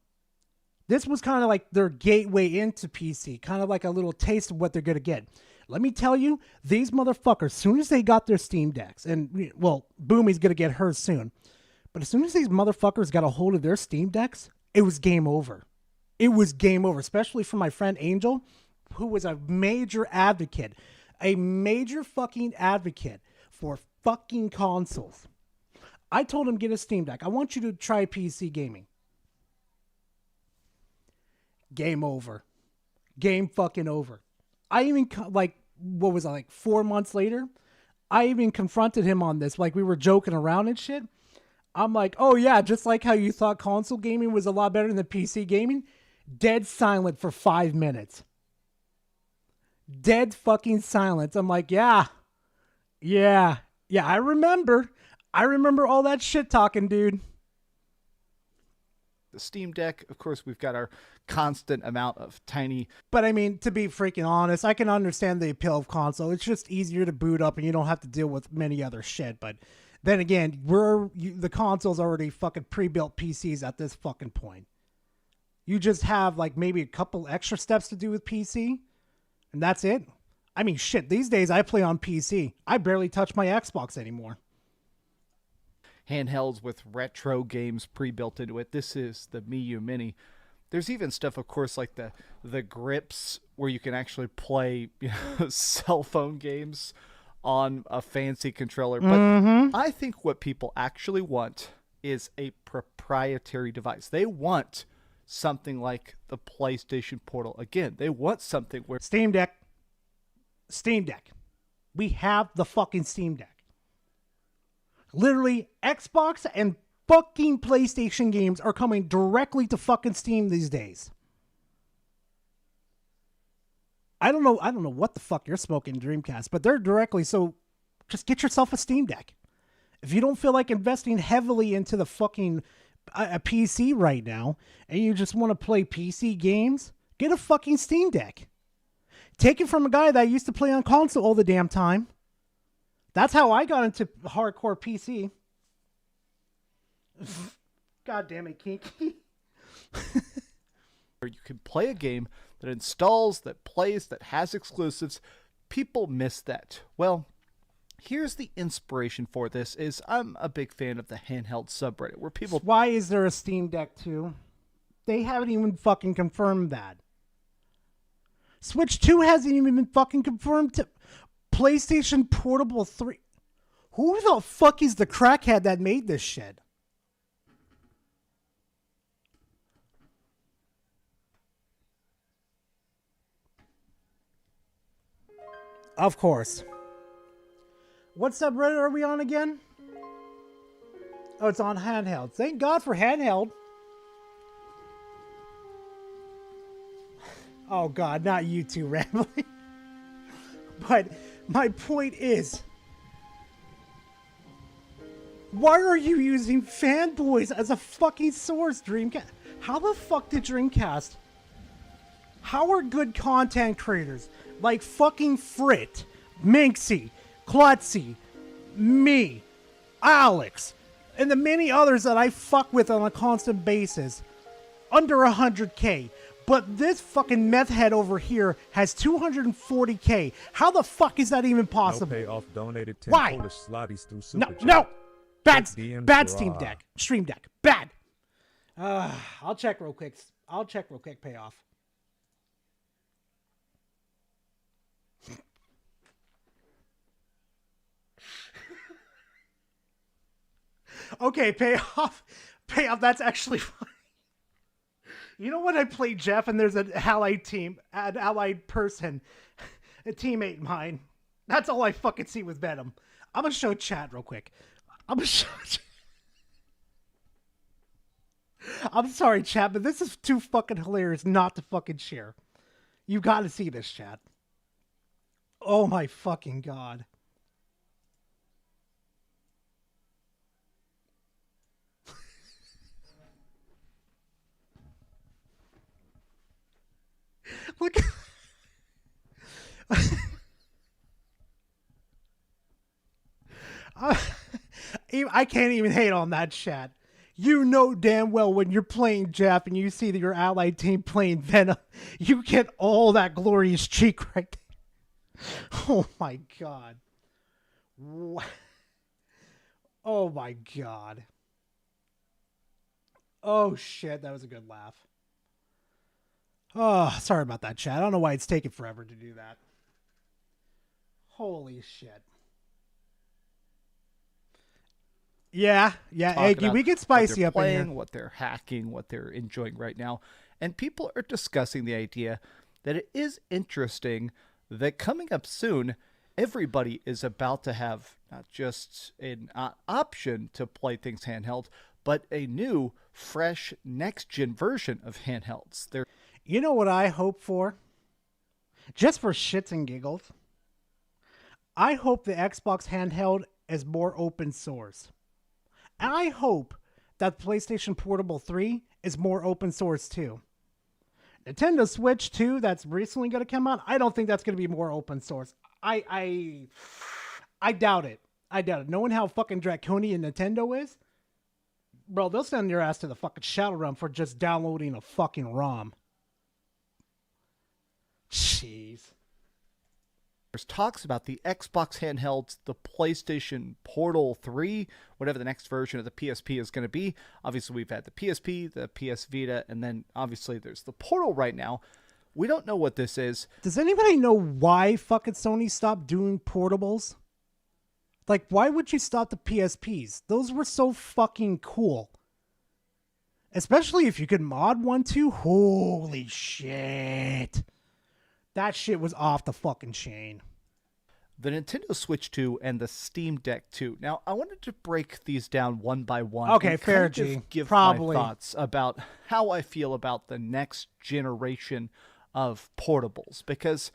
S5: this was kind of like their gateway into PC, kind of like a little taste of what they're going to get. Let me tell you, these motherfuckers, as soon as they got their Steam Decks, and, well, Boomy's going to get hers soon, but as soon as these motherfuckers got a hold of their Steam Decks, it was game over. It was game over, especially for my friend Angel, who was a major advocate, a major fucking advocate for fucking consoles. I told him, get a Steam Deck. I want you to try PC gaming. Game over. Game fucking over. I even, like, what was I, like 4 months later? I even confronted him on this. Like, we were joking around and shit. I'm like, oh yeah, just like how you thought console gaming was a lot better than PC gaming. Dead silent for 5 minutes. Dead fucking silence. I'm like, yeah, I remember all that shit talking, dude.
S9: The Steam Deck, of course, we've got our constant amount of tiny...
S5: But I mean, to be freaking honest, I can understand the appeal of console. It's just easier to boot up and you don't have to deal with many other shit. But then again, the console's already fucking pre-built PCs at this fucking point. You just have like maybe a couple extra steps to do with PC, and that's it. I mean, shit, these days I play on PC. I barely touch my Xbox anymore.
S9: Handhelds with retro games pre-built into it. This is the Miyoo Mini. There's even stuff, of course, like the grips where you can actually play, you know, cell phone games on a fancy controller. But I think what people actually want is a proprietary device. They want something like the PlayStation Portal. Again, they want something where...
S5: Steam Deck. We have the fucking Steam Deck. Literally, Xbox and fucking PlayStation games are coming directly to fucking Steam these days. I don't know what the fuck you're smoking, Dreamcast, but they're directly, so just get yourself a Steam Deck. If you don't feel like investing heavily into the fucking a PC right now, and you just want to play PC games, get a fucking Steam Deck. Take it from a guy that used to play on console all the damn time. That's how I got into hardcore PC. God damn it, Kinky.
S9: Where you can play a game that installs, that plays, that has exclusives. People miss that. Well, here's the inspiration for this is I'm a big fan of the handheld subreddit where people...
S5: Why is there a Steam Deck 2? They haven't even fucking confirmed that. Switch 2 hasn't even been fucking confirmed to... PlayStation Portable 3. Who the fuck is the crackhead that made this shit? Of course. What subreddit are we on again? Oh, it's on handheld. Thank God for handheld. Oh God, not you two rambling. But my point is, why are you using fanboys as a fucking source, Dreamcast? How the fuck did Dreamcast? How are good content creators like fucking Frit, Minxie, Klutzy, me, Alex, and the many others that I fuck with on a constant basis under 100K? But this fucking meth head over here has 240K. How the fuck is that even possible?
S6: No payoff donated 10
S5: Why?
S6: Polish zlotys through Super Chat.
S5: No! Bad
S6: DMs
S5: Steam
S6: raw.
S5: Deck. Stream Deck. Bad! I'll check real quick. Payoff. Okay, payoff. That's actually funny. You know when I play Jeff and there's an allied person, a teammate of mine. That's all I fucking see with Venom. I'm gonna show chat real quick. I'm sorry, chat, but this is too fucking hilarious not to fucking share. You gotta see this, chat. Oh my fucking God. Look. I can't even hate on that chat. You know damn well when you're playing Jeff and you see that your allied team playing Venom, you get all that glorious cheek right there. Oh my god. Oh my god. Oh shit, that was a good laugh. Oh, sorry about that, chat. I don't know why it's taking forever to do that. Holy shit. Yeah, Eggy, we get spicy up in here.
S9: What they're hacking, what they're enjoying right now. And people are discussing the idea that it is interesting that coming up soon, everybody is about to have not just an option to play things handheld, but a new, fresh, next-gen version of handhelds.
S5: You know what I hope for? Just for shits and giggles. I hope the Xbox handheld is more open source. And I hope that PlayStation Portable 3 is more open source too. Nintendo Switch 2 that's recently going to come out, I don't think that's going to be more open source. I doubt it. I doubt it. Knowing how fucking draconian Nintendo is, bro, they'll send your ass to the fucking shadow realm for just downloading a fucking ROM. Jeez.
S9: There's talks about the Xbox handhelds, the PlayStation Portal 3, whatever the next version of the PSP is going to be. Obviously, we've had the PSP, the PS Vita, and then obviously there's the Portal right now. We don't know what this is.
S5: Does anybody know why fucking Sony stopped doing portables? Like, why would you stop the PSPs? Those were so fucking cool. Especially if you could mod one too. Holy shit. That shit was off the fucking chain.
S9: The Nintendo Switch 2 and the Steam Deck 2. Now, I wanted to break these down one by one.
S5: Okay,
S9: and
S5: fair,
S9: kind of
S5: G.
S9: give
S5: Probably.
S9: my thoughts about how I feel about the next generation of portables. Because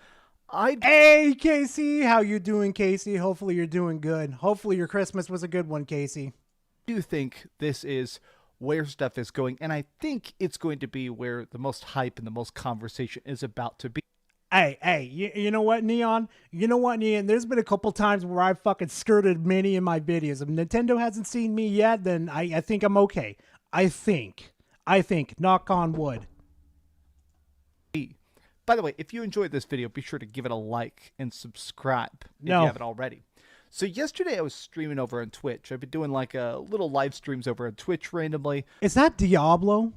S5: Hey, Casey! How you doing, Casey? Hopefully you're doing good. Hopefully your Christmas was a good one, Casey.
S9: I do think this is where stuff is going, and I think it's going to be where the most hype and the most conversation is about to be.
S5: Hey, you know what, Neon? You know what, Neon? There's been a couple times where I've fucking skirted many in my videos. If Nintendo hasn't seen me yet, then I think I'm okay. I think. Knock on wood.
S9: By the way, if you enjoyed this video, be sure to give it a like and subscribe if you haven't already. So yesterday I was streaming over on Twitch. I've been doing like a little live streams over on Twitch randomly.
S5: Is that Diablo?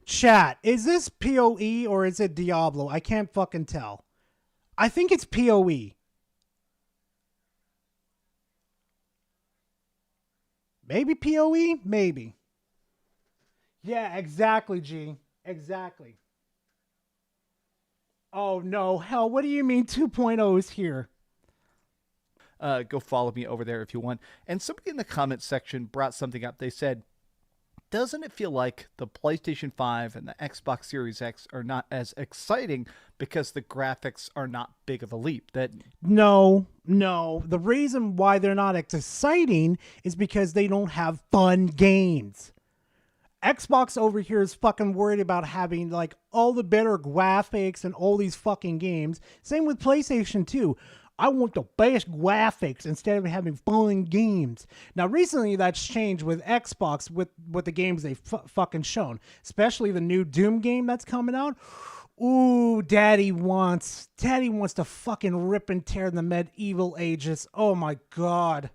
S5: Chat, is this PoE or is it Diablo? I can't fucking tell. I think it's PoE. Maybe PoE? Maybe. Yeah, exactly, G. Exactly. Oh, no. Hell, what do you mean 2.0 is here?
S9: Go follow me over there if you want. And somebody in the comment section brought something up. They said, doesn't it feel like the PlayStation 5 and the Xbox Series X are not as exciting because the graphics are not big of a leap?
S5: No. The reason why they're not as exciting is because they don't have fun games. Xbox over here is fucking worried about having like all the better graphics and all these fucking games. Same with PlayStation 2. I want the best graphics instead of having fun games. Now, recently that's changed with Xbox with the games they've fucking shown, especially the new Doom game that's coming out. Ooh, Daddy wants to fucking rip and tear the medieval ages. Oh my God.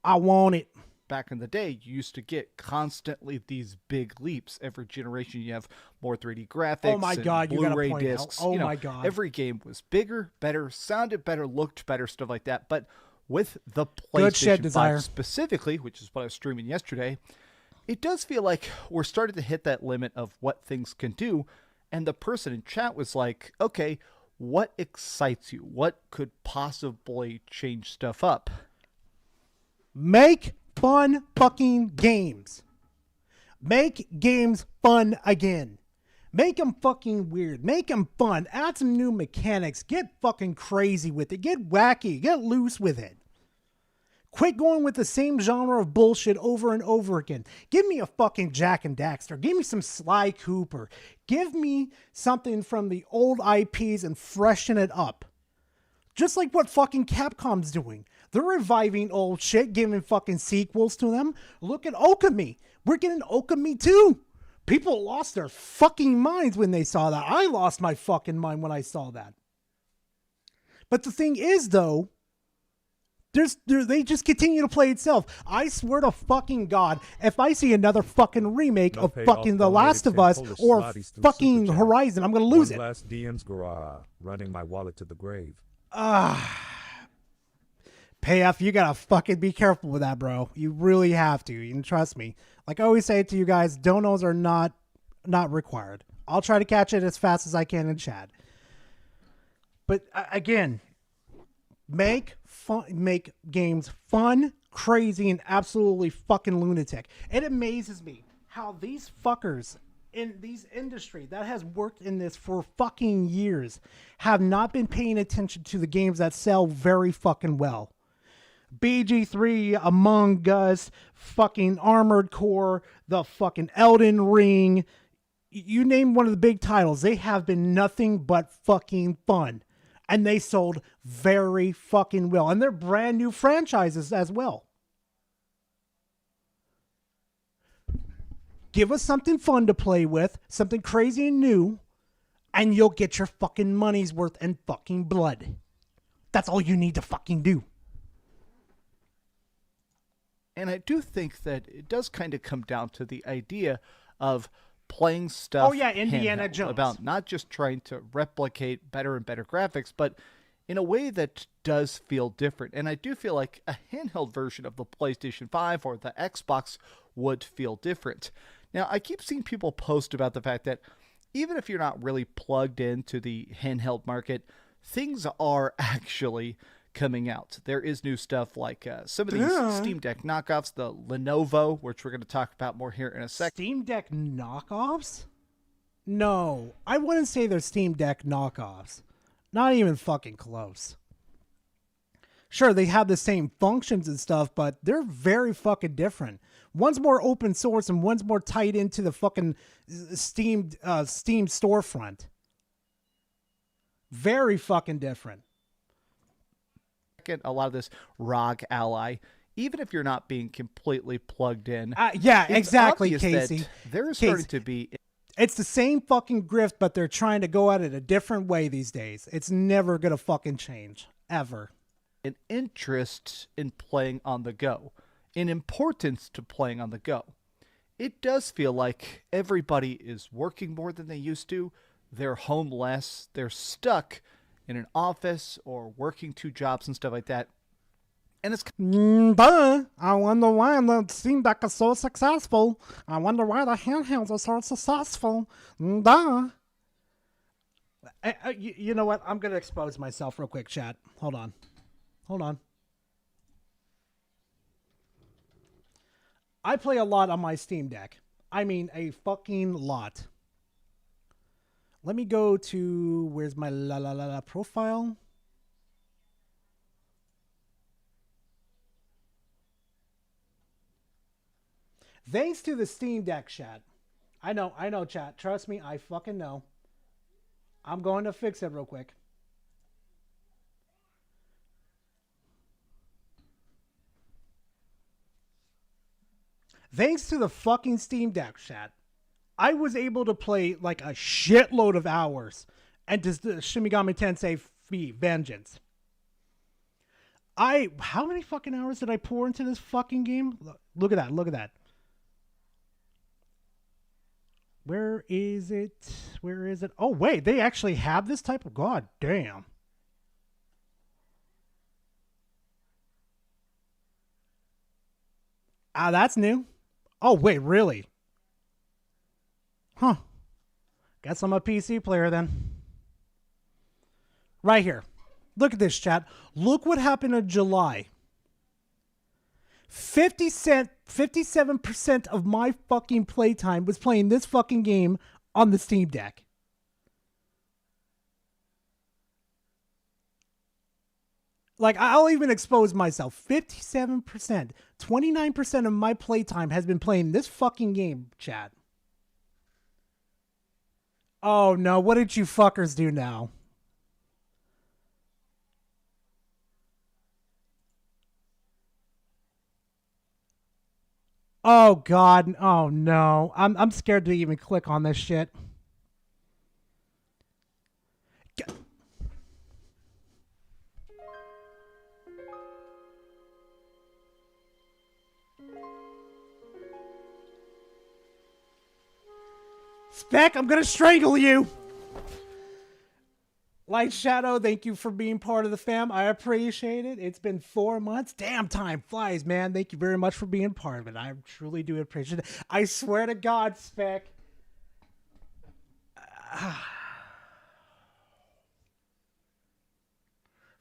S5: I want it.
S9: Back in the day, you used to get constantly these big leaps. Every generation, you have more 3D graphics.
S5: Oh my God, you got a
S9: Blu-ray
S5: point
S9: discs.
S5: out. Oh my God.
S9: Every game was bigger, better, sounded better, looked better, stuff like that. But with the
S5: Good shit,
S9: PlayStation 5
S5: Desire.
S9: specifically, which is what I was streaming yesterday, it does feel like we're starting to hit that limit of what things can do. And the person in chat was like, okay, what excites you? What could possibly change stuff up?
S5: Make fun fucking games. Make games fun again. Make them fucking weird. Make them fun. Add some new mechanics. Get fucking crazy with it. Get wacky. Get loose with it. Quit going with the same genre of bullshit over and over again. Give me a fucking Jack and Daxter. Give me some Sly Cooper. Give me something from the old IPs and freshen it up. Just like what fucking Capcom's doing. They're reviving old shit, giving fucking sequels to them. Look at Okami. We're getting Okami too. People lost their fucking minds when they saw that. I lost my fucking mind when I saw that. But the thing is, though, they just continue to play itself. I swear to fucking God, if I see another fucking remake of fucking The Last of Us or fucking Horizon, I'm going to lose it.
S6: Last DM's garage, running my wallet to the grave.
S5: Payoff, you gotta fucking be careful with that, bro. You really have to. You can trust me. Like I always say to you guys, donos are not required. I'll try to catch it as fast as I can in chat. But again, make games fun, crazy, and absolutely fucking lunatic. It amazes me how these fuckers in these industry that has worked in this for fucking years have not been paying attention to the games that sell very fucking well. BG3, Among Us, fucking Armored Core, the fucking Elden Ring. You name one of the big titles, they have been nothing but fucking fun. And they sold very fucking well. And they're brand new franchises as well. Give us something fun to play with, something crazy and new, and you'll get your fucking money's worth in fucking blood. That's all you need to fucking do.
S9: And I do think that it does kind of come down to the idea of playing stuff.
S5: Oh yeah, Indiana
S9: handheld,
S5: Jones.
S9: About not just trying to replicate better and better graphics, but in a way that does feel different. And I do feel like a handheld version of the PlayStation 5 or the Xbox would feel different. Now, I keep seeing people post about the fact that even if you're not really plugged into the handheld market, things are actually coming out. There is new stuff like some of these Steam Deck knockoffs, the Lenovo, which we're going to talk about more here in a second.
S5: Steam Deck knockoffs? No, I wouldn't say they're Steam Deck knockoffs. Not even fucking close. Sure, they have the same functions and stuff, but they're very fucking different. One's more open source and one's more tied into the fucking Steam storefront. Very fucking different.
S9: A lot of this ROG Ally, even if you're not being completely plugged in.
S5: Yeah, exactly, Casey.
S9: There's starting to be.
S5: It's the same fucking grift, but they're trying to go at it a different way these days. It's never gonna fucking change. Ever.
S9: An interest in playing on the go. An importance to playing on the go. It does feel like everybody is working more than they used to. They're home less. They're stuck in an office or working two jobs and stuff like that. And it's
S5: I wonder why the Steam Deck is so successful. I wonder why the handhelds are so successful. You know what? I'm going to expose myself real quick, chat. Hold on. I play a lot on my Steam Deck. I mean, a fucking lot. Let me go to, where's my profile? Thanks to the Steam Deck, chat. I know, chat. Trust me, I fucking know. I'm going to fix it real quick. Thanks to the fucking Steam Deck, chat, I was able to play like a shitload of hours and just the Shin Megami Tensei V Vengeance. How many fucking hours did I pour into this fucking game? Look at that. Where is it? Oh, wait, they actually have this type of... God damn. That's new. Oh, wait, really? Huh. Guess I'm a PC player then. Right here. Look at this, chat. Look what happened in July. 57% of my fucking playtime was playing this fucking game on the Steam Deck. Like, I'll even expose myself. 57%, 29% of my playtime has been playing this fucking game, chat. Oh no, what did you fuckers do now? Oh god, oh no. I'm scared to even click on this shit. Spec, I'm gonna strangle you! Light Shadow, thank you for being part of the fam. I appreciate it. It's been 4 months. Damn, time flies, man. Thank you very much for being part of it. I truly do appreciate it. I swear to God, Spec.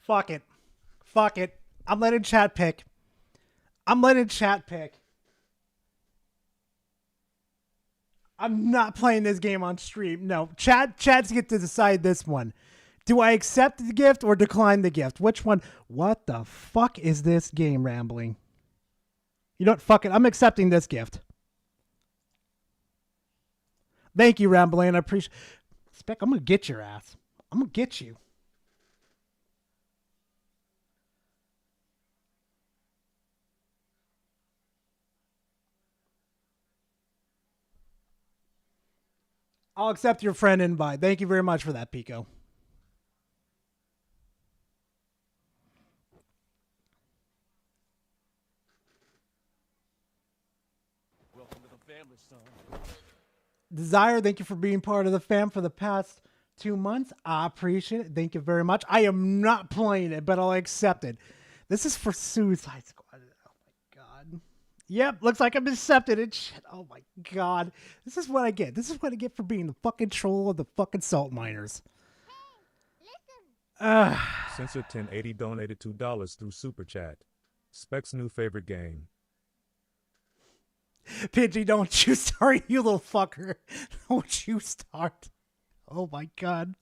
S5: Fuck it. Fuck it. I'm letting chat pick. I'm not playing this game on stream. No, chats get to decide this one. Do I accept the gift or decline the gift? Which one? What the fuck is this game rambling? You know what? Fuck it. I'm accepting this gift. Thank you, Rambling. I appreciate. Spec, I'm gonna get your ass. I'm gonna get you. I'll accept your friend invite. Thank you very much for that, Pico.
S10: Welcome to the family, son.
S5: Desire, thank you for being part of the fam for the past 2 months. I appreciate it. Thank you very much. I am not playing it, but I'll accept it. This is for Suicide Squad. Oh my god. Yep, looks like I'm accepted it. Shit. Oh my god. This is what I get. This is what I get for being the fucking troll of the fucking salt miners.
S6: Sensor 1080 donated $2 through Super Chat. Spec's new favorite game.
S5: Pidgey, don't you start, you little fucker. Don't you start. Oh my god.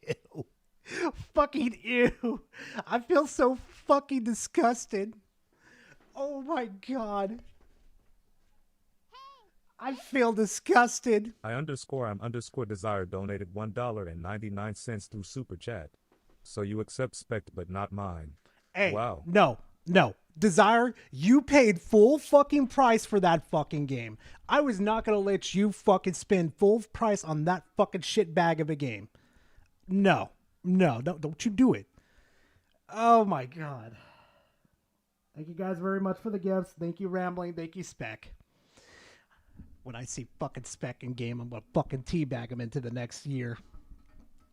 S5: Ew. Fucking ew. I feel so fucking disgusted. Oh my god. I feel disgusted.
S6: I'm underscore desire donated $1.99 through Super Chat. So you accept Spec but not mine.
S5: Hey,
S6: wow.
S5: No. Desire, you paid full fucking price for that fucking game. I was not going to let you fucking spend full price on that fucking shit bag of a game. No, don't you do it. Oh my god. Thank you guys very much for the gifts. Thank you, Rambling. Thank you, Spec. When I see fucking Spec in game, I'm going to fucking teabag him into the next year.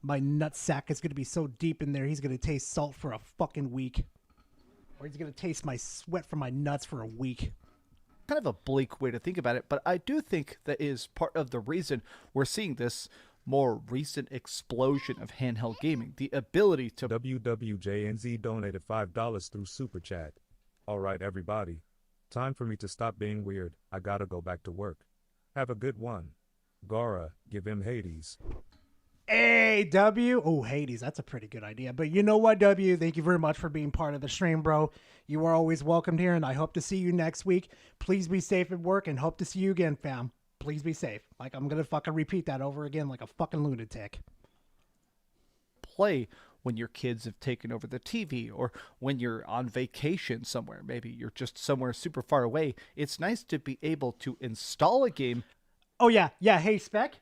S5: My nutsack is going to be so deep in there, he's going to taste salt for a fucking week. Or he's going to taste my sweat from my nuts for a week.
S9: Kind of a bleak way to think about it, but I do think that is part of the reason we're seeing this more recent explosion of handheld gaming. The ability to...
S6: WWJNZ donated $5 through Super Chat. All right, everybody. Time for me to stop being weird. I gotta go back to work. Have a good one. Gara, give him Hades.
S5: Hey, W. Oh, Hades. That's a pretty good idea. But you know what, W? Thank you very much for being part of the stream, bro. You are always welcomed here, and I hope to see you next week. Please be safe at work, and hope to see you again, fam. Please be safe. Like, I'm going to fucking repeat that over again like a fucking lunatic.
S9: Play when your kids have taken over the TV, or when you're on vacation somewhere. Maybe you're just somewhere super far away. It's nice to be able to install a game.
S5: Oh, yeah. Yeah, hey, Spec,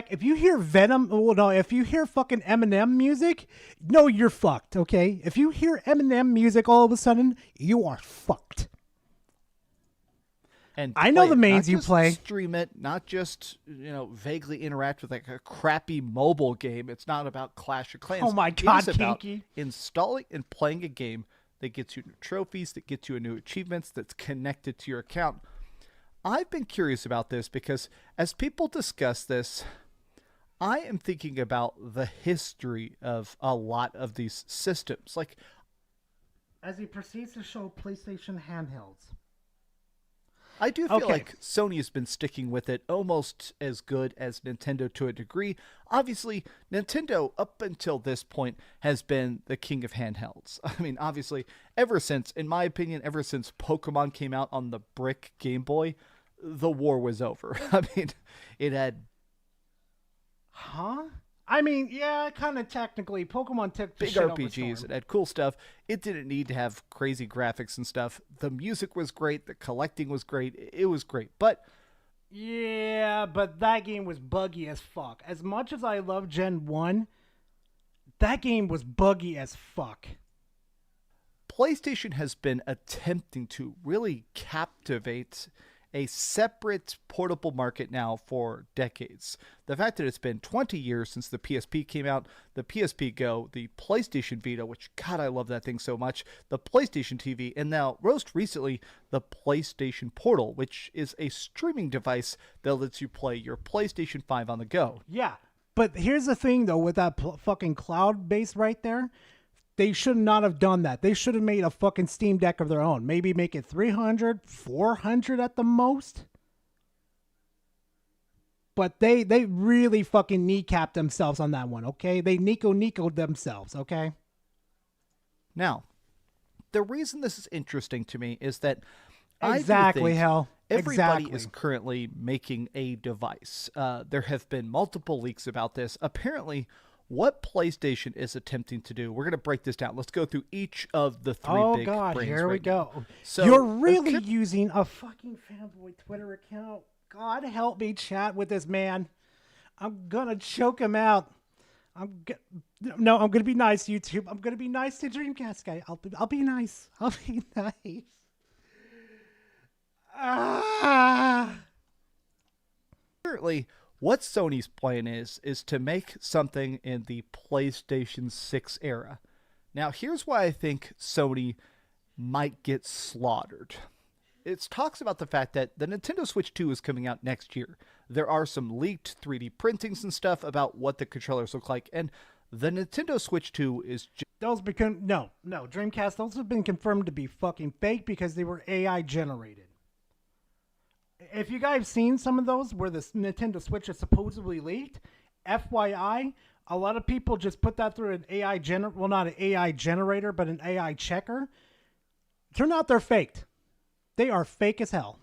S5: if you hear Venom, well, no, if you hear fucking Eminem music, no, you're fucked, okay? If you hear Eminem music all of a sudden, you are fucked.
S9: And
S5: I know the mains you play.
S9: Stream it, not just, vaguely interact with like a crappy mobile game. It's not about Clash of Clans.
S5: Oh my god,
S9: it's about
S5: Kinky.
S9: installing and playing a game that gets you new trophies, that gets you new achievements, that's connected to your account. I've been curious about this because as people discuss this, I am thinking about the history of a lot of these systems. Like,
S5: as he proceeds to show PlayStation handhelds.
S9: I do feel
S5: Okay.
S9: like Sony has been sticking with it almost as good as Nintendo to a degree. Obviously, Nintendo, up until this point, has been the king of handhelds. I mean, obviously, ever since, in my opinion, ever since Pokemon came out on the brick Game Boy, the war was over. I mean, it had
S5: Huh? I mean, yeah, kind of technically. Pokemon took the
S9: big
S5: shit over
S9: RPGs.
S5: Storm.
S9: It had cool stuff. It didn't need to have crazy graphics and stuff. The music was great. The collecting was great. It was great. But
S5: Yeah, but that game was buggy as fuck. As much as I love Gen 1, that game was buggy as fuck.
S9: PlayStation has been attempting to really captivate a separate portable market now for decades. The fact that it's been 20 years since the PSP came out, the PSP Go, the PlayStation Vita, which, God, I love that thing so much, the PlayStation TV, and now, most recently, the PlayStation Portal, which is a streaming device that lets you play your PlayStation 5 on the go.
S5: Yeah, but here's the thing, though, with that fucking cloud base right there, they should not have done that. They should have made a fucking Steam Deck of their own. Maybe make it 300, 400 at the most. But they really fucking kneecapped themselves on that one, okay? They Nico'd themselves, okay?
S9: Now, the reason this is interesting to me is that
S5: Exactly,
S9: I do think
S5: hell.
S9: everybody
S5: Exactly.
S9: is currently making a device. There have been multiple leaks about this. Apparently, what PlayStation is attempting to do, we're going to break this down. Let's go through each of the three
S5: Oh
S9: big
S5: god,
S9: brains
S5: here we
S9: right now.
S5: go.
S9: So,
S5: You're really using a fucking fanboy Twitter account. God help me chat with this man. I'm gonna choke him out. No, I'm gonna be nice, YouTube. I'm gonna be nice to Dreamcast guy. I'll be nice. I'll be nice. Ah.
S9: Apparently, what Sony's plan is to make something in the PlayStation 6 era. Now, here's why I think Sony might get slaughtered. It talks about the fact that the Nintendo Switch 2 is coming out next year. There are some leaked 3D printings and stuff about what the controllers look like, and the Nintendo Switch 2 is
S5: Those become no Dreamcast. Those have been confirmed to be fucking fake because they were AI generated. If you guys seen some of those where the Nintendo Switch is supposedly leaked, FYI, a lot of people just put that through an AI well, not an AI generator, but an AI checker. Turn out they're faked. They are fake as hell.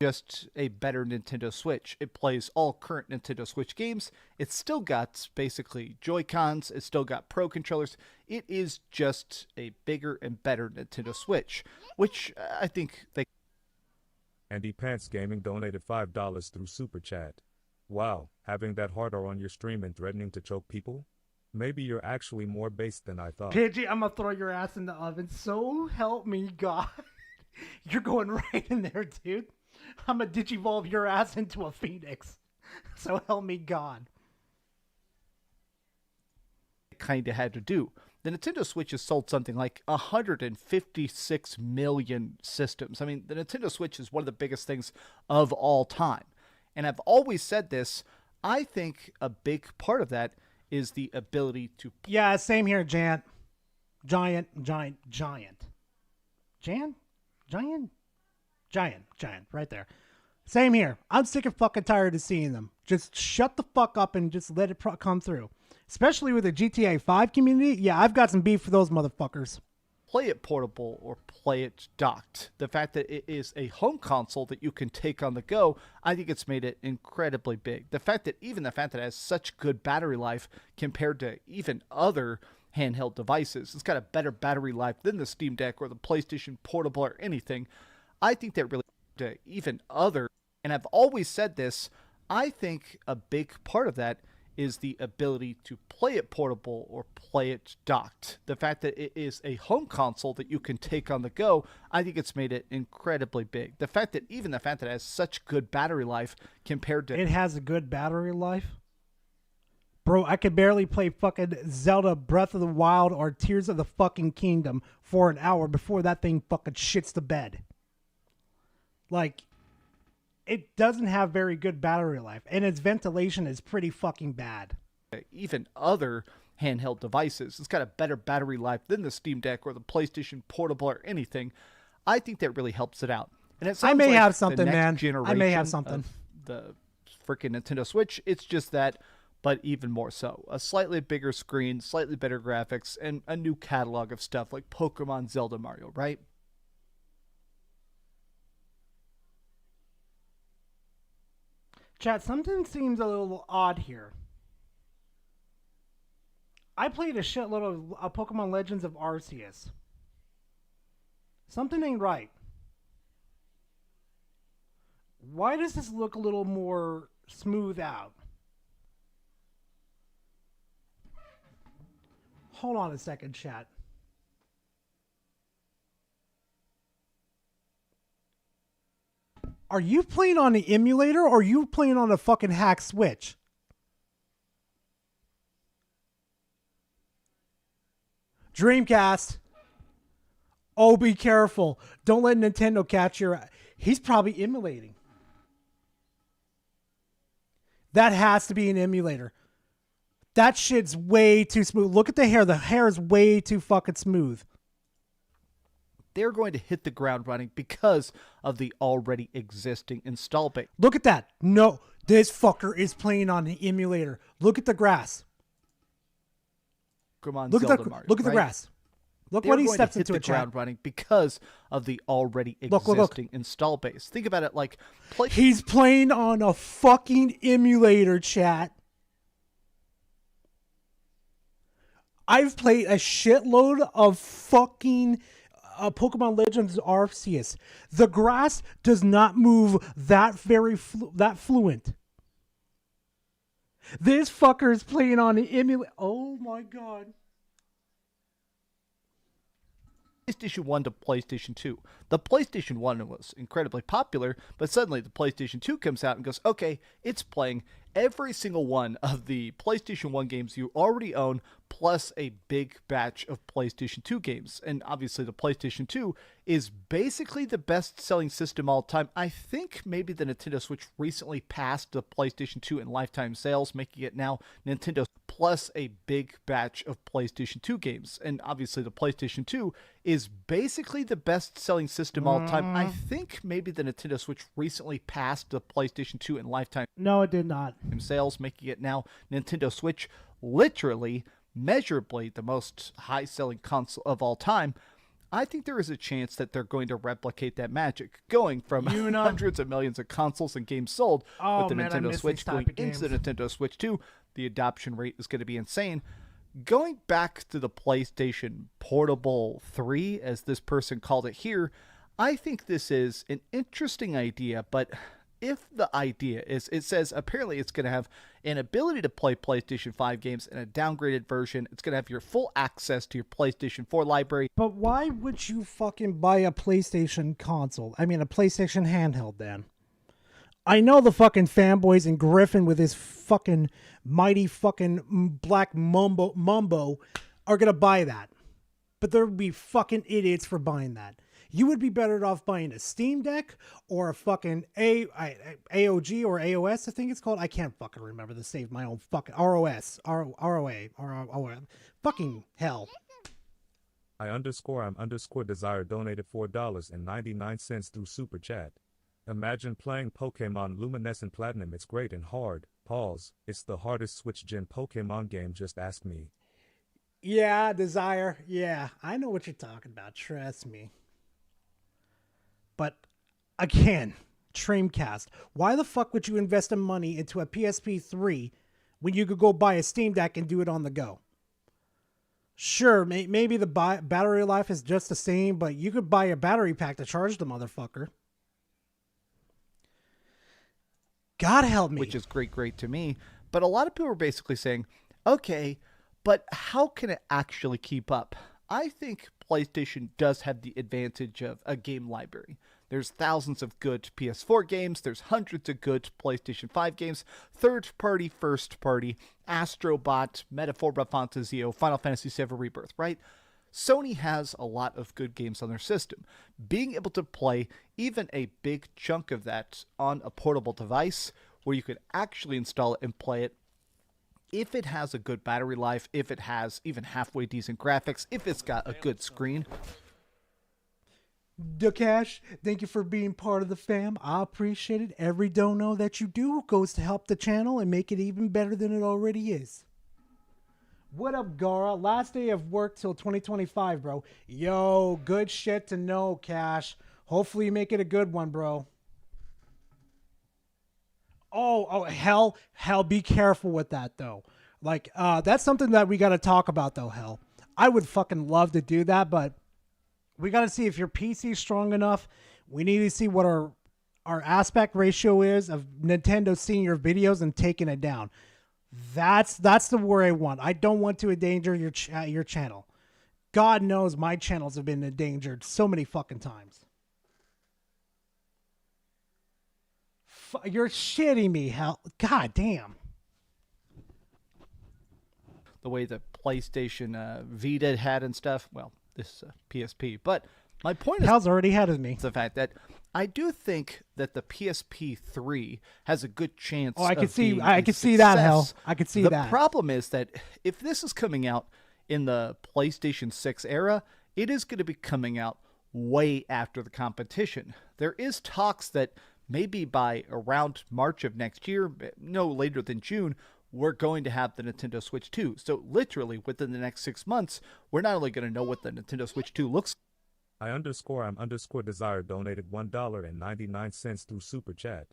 S9: just a better Nintendo Switch. It plays all current Nintendo Switch games. It's still got basically Joy-Cons. It's still got Pro controllers. It is just a bigger and better Nintendo Switch, which I think they...
S6: Andy Pants Gaming donated $5 through Super Chat. Wow, having that hard R on your stream and threatening to choke people? Maybe you're actually more based than I thought.
S5: Pidgey, I'm gonna throw your ass in the oven. So help me God. You're going right in there, dude. I'm gonna digivolve your ass into a phoenix. So help me God.
S9: kind of had to do. The Nintendo Switch has sold something like 156 million systems. I mean, the Nintendo Switch is one of the biggest things of all time. And I've always said this, I think a big part of that is the ability to...
S5: Yeah, same here, Giant, right there. Same here. I'm sick and fucking tired of seeing them. Just shut the fuck up and just let it come through. Especially with the GTA 5 community. Yeah, I've got some beef for those motherfuckers.
S9: Play it portable or play it docked. The fact that it is a home console that you can take on the go, I think it's made it incredibly big. The fact that it has such good battery life compared to even other handheld devices. It's got a better battery life than the Steam Deck or the PlayStation Portable or anything. I think that really to even other, and I've always said this, I think a big part of that is the ability to play it portable or play it docked. The fact that it is a home console that you can take on the go, I think it's made it incredibly big. The fact that it has such good battery life compared to...
S5: It has a good battery life? Bro, I could barely play fucking Zelda Breath of the Wild or Tears of the fucking Kingdom for an hour before that thing fucking shits the bed. Like... It doesn't have very good battery life, and its ventilation is pretty fucking bad.
S9: Even other handheld devices, it's got a better battery life than the Steam Deck or the PlayStation Portable or anything. I think that really helps it out. And it
S5: I
S9: sounds
S5: may
S9: like
S5: have
S9: the
S5: something,
S9: next
S5: man. I
S9: generation
S5: may have something.
S9: of the freaking Nintendo Switch, it's just that, but even more so. A slightly bigger screen, slightly better graphics, and a new catalog of stuff like Pokemon, Zelda, Mario, right?
S5: Chat, something seems a little odd here. I played a shitload of Pokemon Legends of Arceus. Something ain't right. Why does this look a little more smooth out? Hold on a second, chat. Are you playing on the emulator or are you playing on a fucking hack Switch? Dreamcast. Oh, be careful. Don't let Nintendo catch your... He's probably emulating. That has to be an emulator. That shit's way too smooth. Look at the hair. The hair is way too fucking smooth.
S9: They're going to hit the ground running because of the already existing install base.
S5: Look at that. No, this fucker is playing on the emulator. Look at the grass.
S9: Pokemon,
S5: Look
S9: Zelda,
S5: at the
S9: Mario,
S5: look at the
S9: right?
S5: grass. Look
S9: They're
S5: what he
S9: going
S5: steps
S9: to hit
S5: into
S9: the
S5: a chat.
S9: ground running because of the already
S5: Look.
S9: existing install base. Think about it like
S5: He's playing on a fucking emulator, chat. I've played a shitload of fucking Pokemon Legends Arceus. The grass does not move that that fluent. This fucker is playing on the emulator. Oh my god.
S9: PlayStation 1 to PlayStation 2. The PlayStation 1 was incredibly popular, but suddenly the PlayStation 2 comes out and goes, okay, it's playing every single one of the PlayStation 1 games you already own, plus a big batch of PlayStation 2 games. And obviously the PlayStation 2 is basically the best-selling system all time. I think maybe the Nintendo Switch recently passed the PlayStation 2 in lifetime sales, making it now Nintendo plus a big batch of PlayStation 2 games. And obviously the PlayStation 2 is basically the best-selling system all time. I think maybe the Nintendo Switch recently passed the PlayStation 2 in lifetime
S5: No, it did not.
S9: sales, making it now Nintendo Switch literally, measurably the most high-selling console of all time. I think there is a chance that they're going to replicate that magic, going from hundreds of millions of consoles and games sold with the Nintendo Switch going into the Nintendo Switch 2. The adoption rate is going to be insane. Going back to the PlayStation Portable 3, as this person called it here, I think this is an interesting idea, but if the idea is, it says apparently it's going to have an ability to play PlayStation 5 games in a downgraded version. It's going to have your full access to your PlayStation 4 library.
S5: But why would you fucking buy a PlayStation console? I mean, a PlayStation handheld then? I know the fucking fanboys and Griffin with his fucking mighty fucking black mumbo are going to buy that. But there would be fucking idiots for buying that. You would be better off buying a Steam Deck or a fucking AOG or AOS, I think it's called. I can't fucking remember to save my own fucking ROS. ROA. Fucking hell.
S6: I'm _ desire donated $4.99 through Super Chat. Imagine playing Pokemon Luminescent Platinum. It's great and hard. Pause. It's the hardest Switch Gen Pokemon game. Just ask me.
S5: Yeah, Desire. Yeah, I know what you're talking about. Trust me. But again, Dreamcast. Why the fuck would you invest the money into a PSP 3 when you could go buy a Steam Deck and do it on the go? Sure, maybe the battery life is just the same, but you could buy a battery pack to charge the motherfucker. God help me.
S9: Which is great to me. But a lot of people are basically saying, okay, but how can it actually keep up? I think PlayStation does have the advantage of a game library. There's thousands of good PS4 games. There's hundreds of good PlayStation 5 games. Third party, first party, Astrobot, Metaphora Fantasio, Final Fantasy VII Rebirth, right? Sony has a lot of good games on their system. Being able to play even a big chunk of that on a portable device where you could actually install it and play it, if it has a good battery life, if it has even halfway decent graphics, if it's got a good screen.
S5: Dukash, thank you for being part of the fam. I appreciate it. Every dono that you do goes to help the channel and make it even better than it already is. What up, Gara? Last day of work till 2025, bro. Yo, good shit to know, Cash. Hopefully you make it a good one, bro. Oh, hell, be careful with that, though. Like, that's something that we got to talk about, though, hell. I would fucking love to do that, but we got to see if your PC is strong enough. We need to see what our aspect ratio is of Nintendo seeing your videos and taking it down. That's the worry I want. I don't want to endanger your channel. God knows my channels have been endangered so many fucking times. You're shitting me, hell. God damn.
S9: The way the PlayStation Vita had and stuff. Well, this is PSP. But my point is,
S5: Hal's already ahead of me.
S9: The fact that I do think that the PSP 3 has a good chance.
S5: Oh, I could see
S9: success.
S5: that, Hal. I could see that.
S9: The problem is that if this is coming out in the PlayStation 6 era, it is going to be coming out way after the competition. There is talks that maybe by around March of next year, no later than June, we're going to have the Nintendo Switch 2. So literally within the next 6 months, we're not only going to know what the Nintendo Switch 2 looks
S6: I_am_desire donated $1.99 through Super Chat.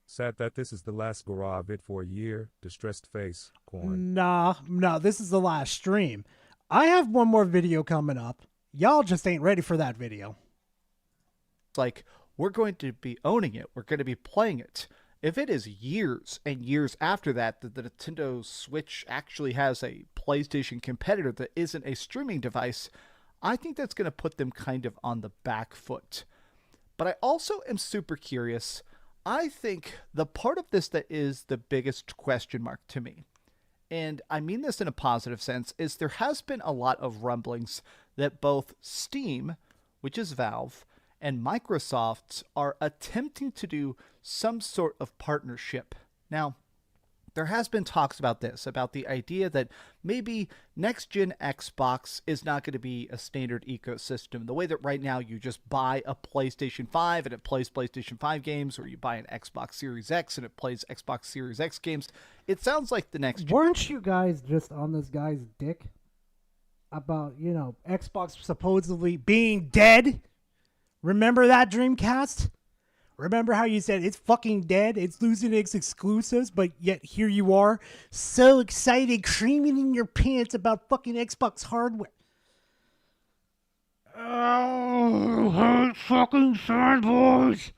S6: Sad that this is the last Garage vid for a year. Distressed face. Corn.
S5: Nah, this is the last stream. I have one more video coming up. Y'all just ain't ready for that video.
S9: like. We're going to be owning it. We're going to be playing it. If it is years and years after that the Nintendo Switch actually has a PlayStation competitor that isn't a streaming device, I think that's going to put them kind of on the back foot. But I also am super curious. I think the part of this that is the biggest question mark to me, and I mean this in a positive sense, is there has been a lot of rumblings that both Steam, which is Valve, and Microsoft are attempting to do some sort of partnership. Now, there has been talks about this, about the idea that maybe next-gen Xbox is not going to be a standard ecosystem. The way that right now you just buy a PlayStation 5 and it plays PlayStation 5 games, or you buy an Xbox Series X and it plays Xbox Series X games. It sounds like the next...
S5: Weren't you guys just on this guy's dick about, Xbox supposedly being dead? Remember that, Dreamcast? Remember how you said it's fucking dead, it's losing its exclusives, but yet here you are, so excited, creaming in your pants about fucking Xbox hardware. Oh, hate fucking fanboys.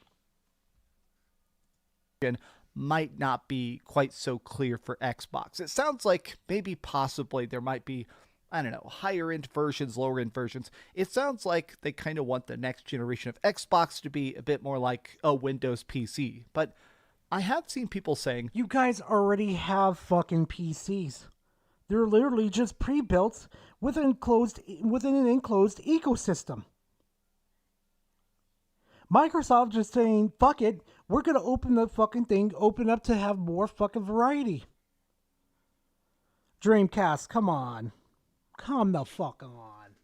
S9: Might not be quite so clear for Xbox. It sounds like maybe possibly there might be, I don't know, higher end versions, lower end versions. It sounds like they kind of want the next generation of Xbox to be a bit more like a Windows PC. But I have seen people saying,
S5: you guys already have fucking PCs. They're literally just pre-built within an enclosed ecosystem. Microsoft just saying, fuck it, we're going to open the fucking thing, open up to have more fucking variety. Dreamcast, come on. Come the fuck on.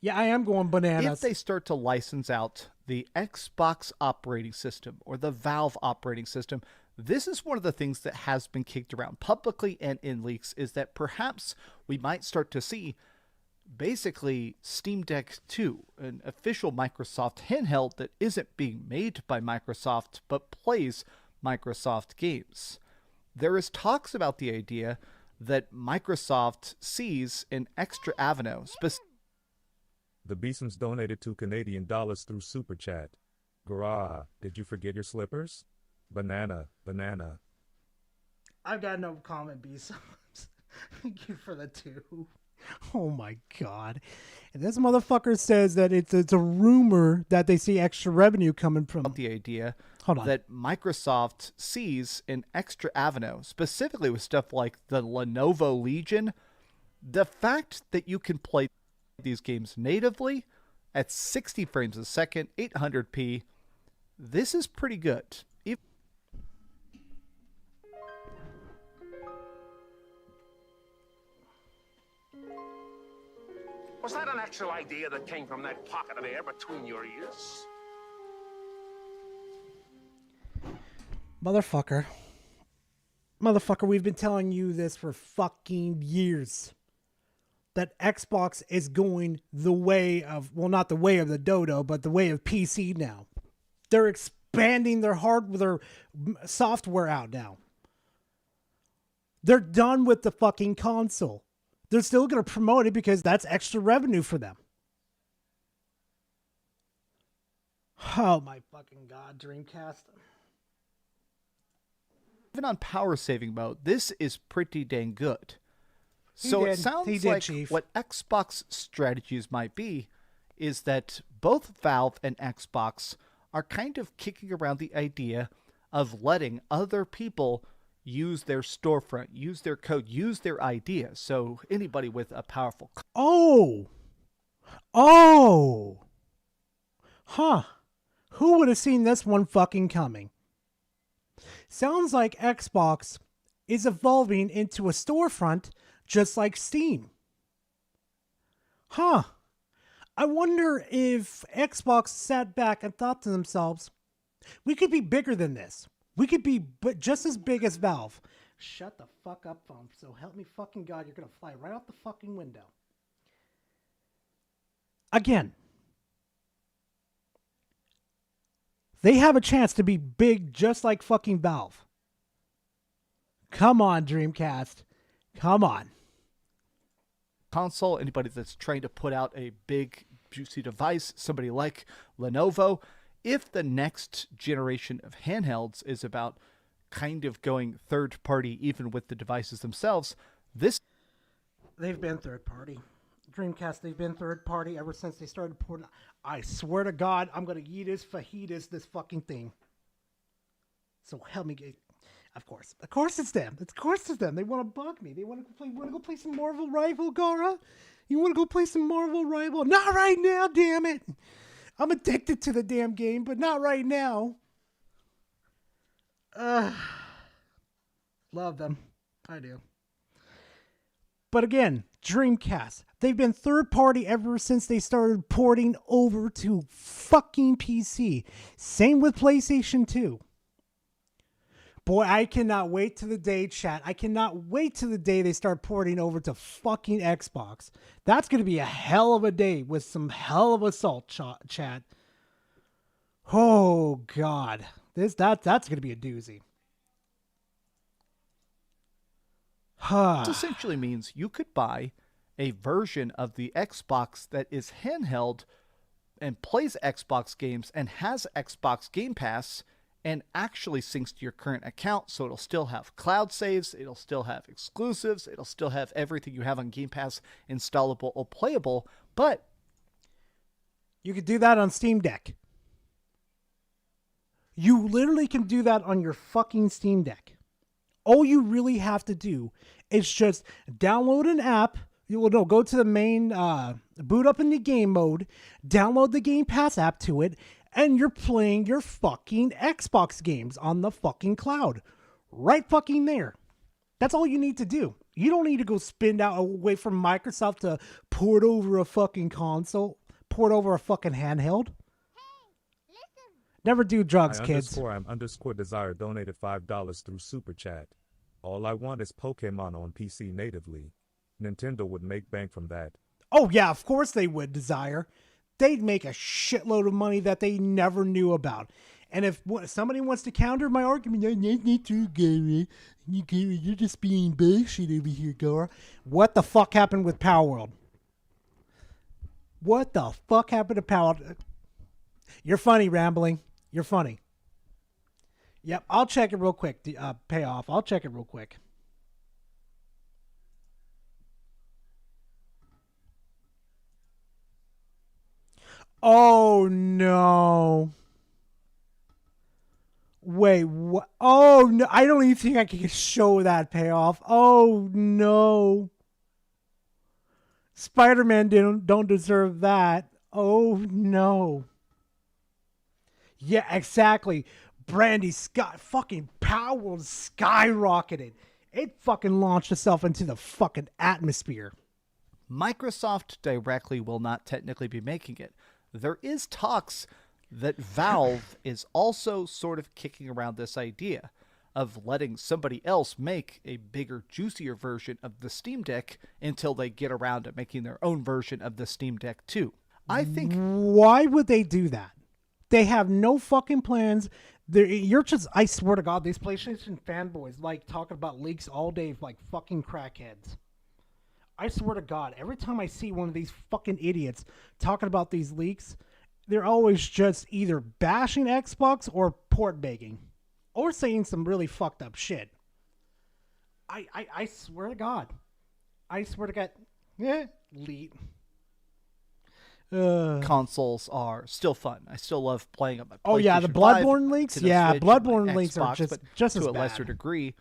S5: Yeah, I am going bananas.
S9: If they start to license out the Xbox operating system or the Valve operating system, this is one of the things that has been kicked around publicly and in leaks, is that perhaps we might start to see basically Steam Deck 2, an official Microsoft handheld that isn't being made by Microsoft but plays Microsoft games. There is talks about the idea that Microsoft sees an extra avenue.
S6: The Beesons donated $2 Canadian through Super Chat. Garah, did you forget your slippers? Banana.
S5: I've got no comment, Beesons. Thank you for the 2. Oh my god. And this motherfucker says that it's a rumor that they see extra revenue coming from
S9: the idea
S5: Hold on.
S9: that Microsoft sees an extra avenue, specifically with stuff like the Lenovo Legion. The fact that you can play these games natively at 60 frames a second, 800p, this is pretty good.
S12: Was that an actual idea that came from that pocket of air between your ears?
S5: Motherfucker. Motherfucker, we've been telling you this for fucking years. That Xbox is going the way of, well, not the way of the dodo, but the way of PC now. They're expanding their software out now. They're done with the fucking console. They're still going to promote it because that's extra revenue for them. Oh my fucking God, Dreamcast.
S9: Even on power saving mode, this is pretty dang good. So it sounds like
S5: Chief.
S9: What Xbox strategies might be is that both Valve and Xbox are kind of kicking around the idea of letting other people use their storefront, use their code, use their ideas. So anybody with a powerful...
S5: Oh! Huh. Who would have seen this one fucking coming? Sounds like Xbox is evolving into a storefront just like Steam. Huh. I wonder if Xbox sat back and thought to themselves, we could be bigger than this. We could be just as big as Valve. Shut the fuck up, phone. So help me fucking God, you're going to fly right out the fucking window. Again. They have a chance to be big just like fucking Valve. Come on, Dreamcast. Come on.
S9: Console, anybody that's trying to put out a big, juicy device, somebody like Lenovo, if the next generation of handhelds is about kind of going third party even with the devices themselves, this...
S5: They've been third party. Dreamcast, they've been third party ever since they started porting. I swear to God, I'm going to Yeetus fajitas this fucking thing. So help me get... Of course it's them. Of course it's them. They want to bug me. They want to go play some Marvel Rival, Gara? You want to go play some Marvel Rival? Not right now, damn it. I'm addicted to the damn game, but not right now. Love them. I do. But again, Dreamcast. They've been third party ever since they started porting over to fucking PC. Same with PlayStation 2. Boy, I cannot wait to the day, chat. I cannot wait to the day they start porting over to fucking Xbox. That's going to be a hell of a day with some hell of assault, chat. Oh, God. That's going to be a doozy.
S9: This essentially means you could buy a version of the Xbox that is handheld and plays Xbox games and has Xbox Game Pass and actually syncs to your current account, so it'll still have cloud saves, it'll still have exclusives, it'll still have everything you have on Game Pass installable or playable, but
S5: you could do that on Steam Deck. You literally can do that on your fucking Steam Deck. All you really have to do is just download an app. Go to the main, boot up in the game mode, download the Game Pass app to it, and you're playing your fucking Xbox games on the fucking cloud. Right fucking there. That's all you need to do. You don't need to go spin out away from Microsoft to port over a fucking console, port over a fucking handheld. Never do drugs, kids.
S6: _I'm_desire donated $5 through Super Chat. All I want is Pokemon on PC natively. Nintendo would make bank from that.
S5: Oh yeah, of course they would, Desire. They'd make a shitload of money that they never knew about. And if somebody wants to counter my argument, that's not true, Gary. You're just being bullshit over here, Gara. What the fuck happened with Power World? What the fuck happened to Power World? You're funny, Rambling. You're funny. Yep, I'll check it real quick. Payoff. I'll check it real quick. Oh, no. Wait, what? Oh, no. I don't even think I can show that payoff. Oh, no. Spider-Man don't deserve that. Oh, no. Yeah, exactly. Brandy Scott, fucking Power World skyrocketed. It fucking launched itself into the fucking atmosphere.
S9: Microsoft directly will not technically be making it. There is talks that Valve is also sort of kicking around this idea of letting somebody else make a bigger, juicier version of the Steam Deck until they get around to making their own version of the Steam Deck too. I think...
S5: Why would they do that? They have no fucking plans. You're just, I swear to God, these PlayStation fanboys like talking about leaks all day like fucking crackheads. I swear to God, every time I see one of these fucking idiots talking about these leaks, they're always just either bashing Xbox or port begging. Or saying some really fucked up shit. I swear to God. I swear to God. Yeah, leak.
S9: Consoles are still fun. I still love playing on my PlayStation
S5: Oh yeah, the
S9: 5,
S5: Bloodborne leaks. Yeah,
S9: Switch, and my
S5: Bloodborne leaks are
S9: Xbox,
S5: just
S9: to
S5: as
S9: a lesser
S5: bad.
S9: degree.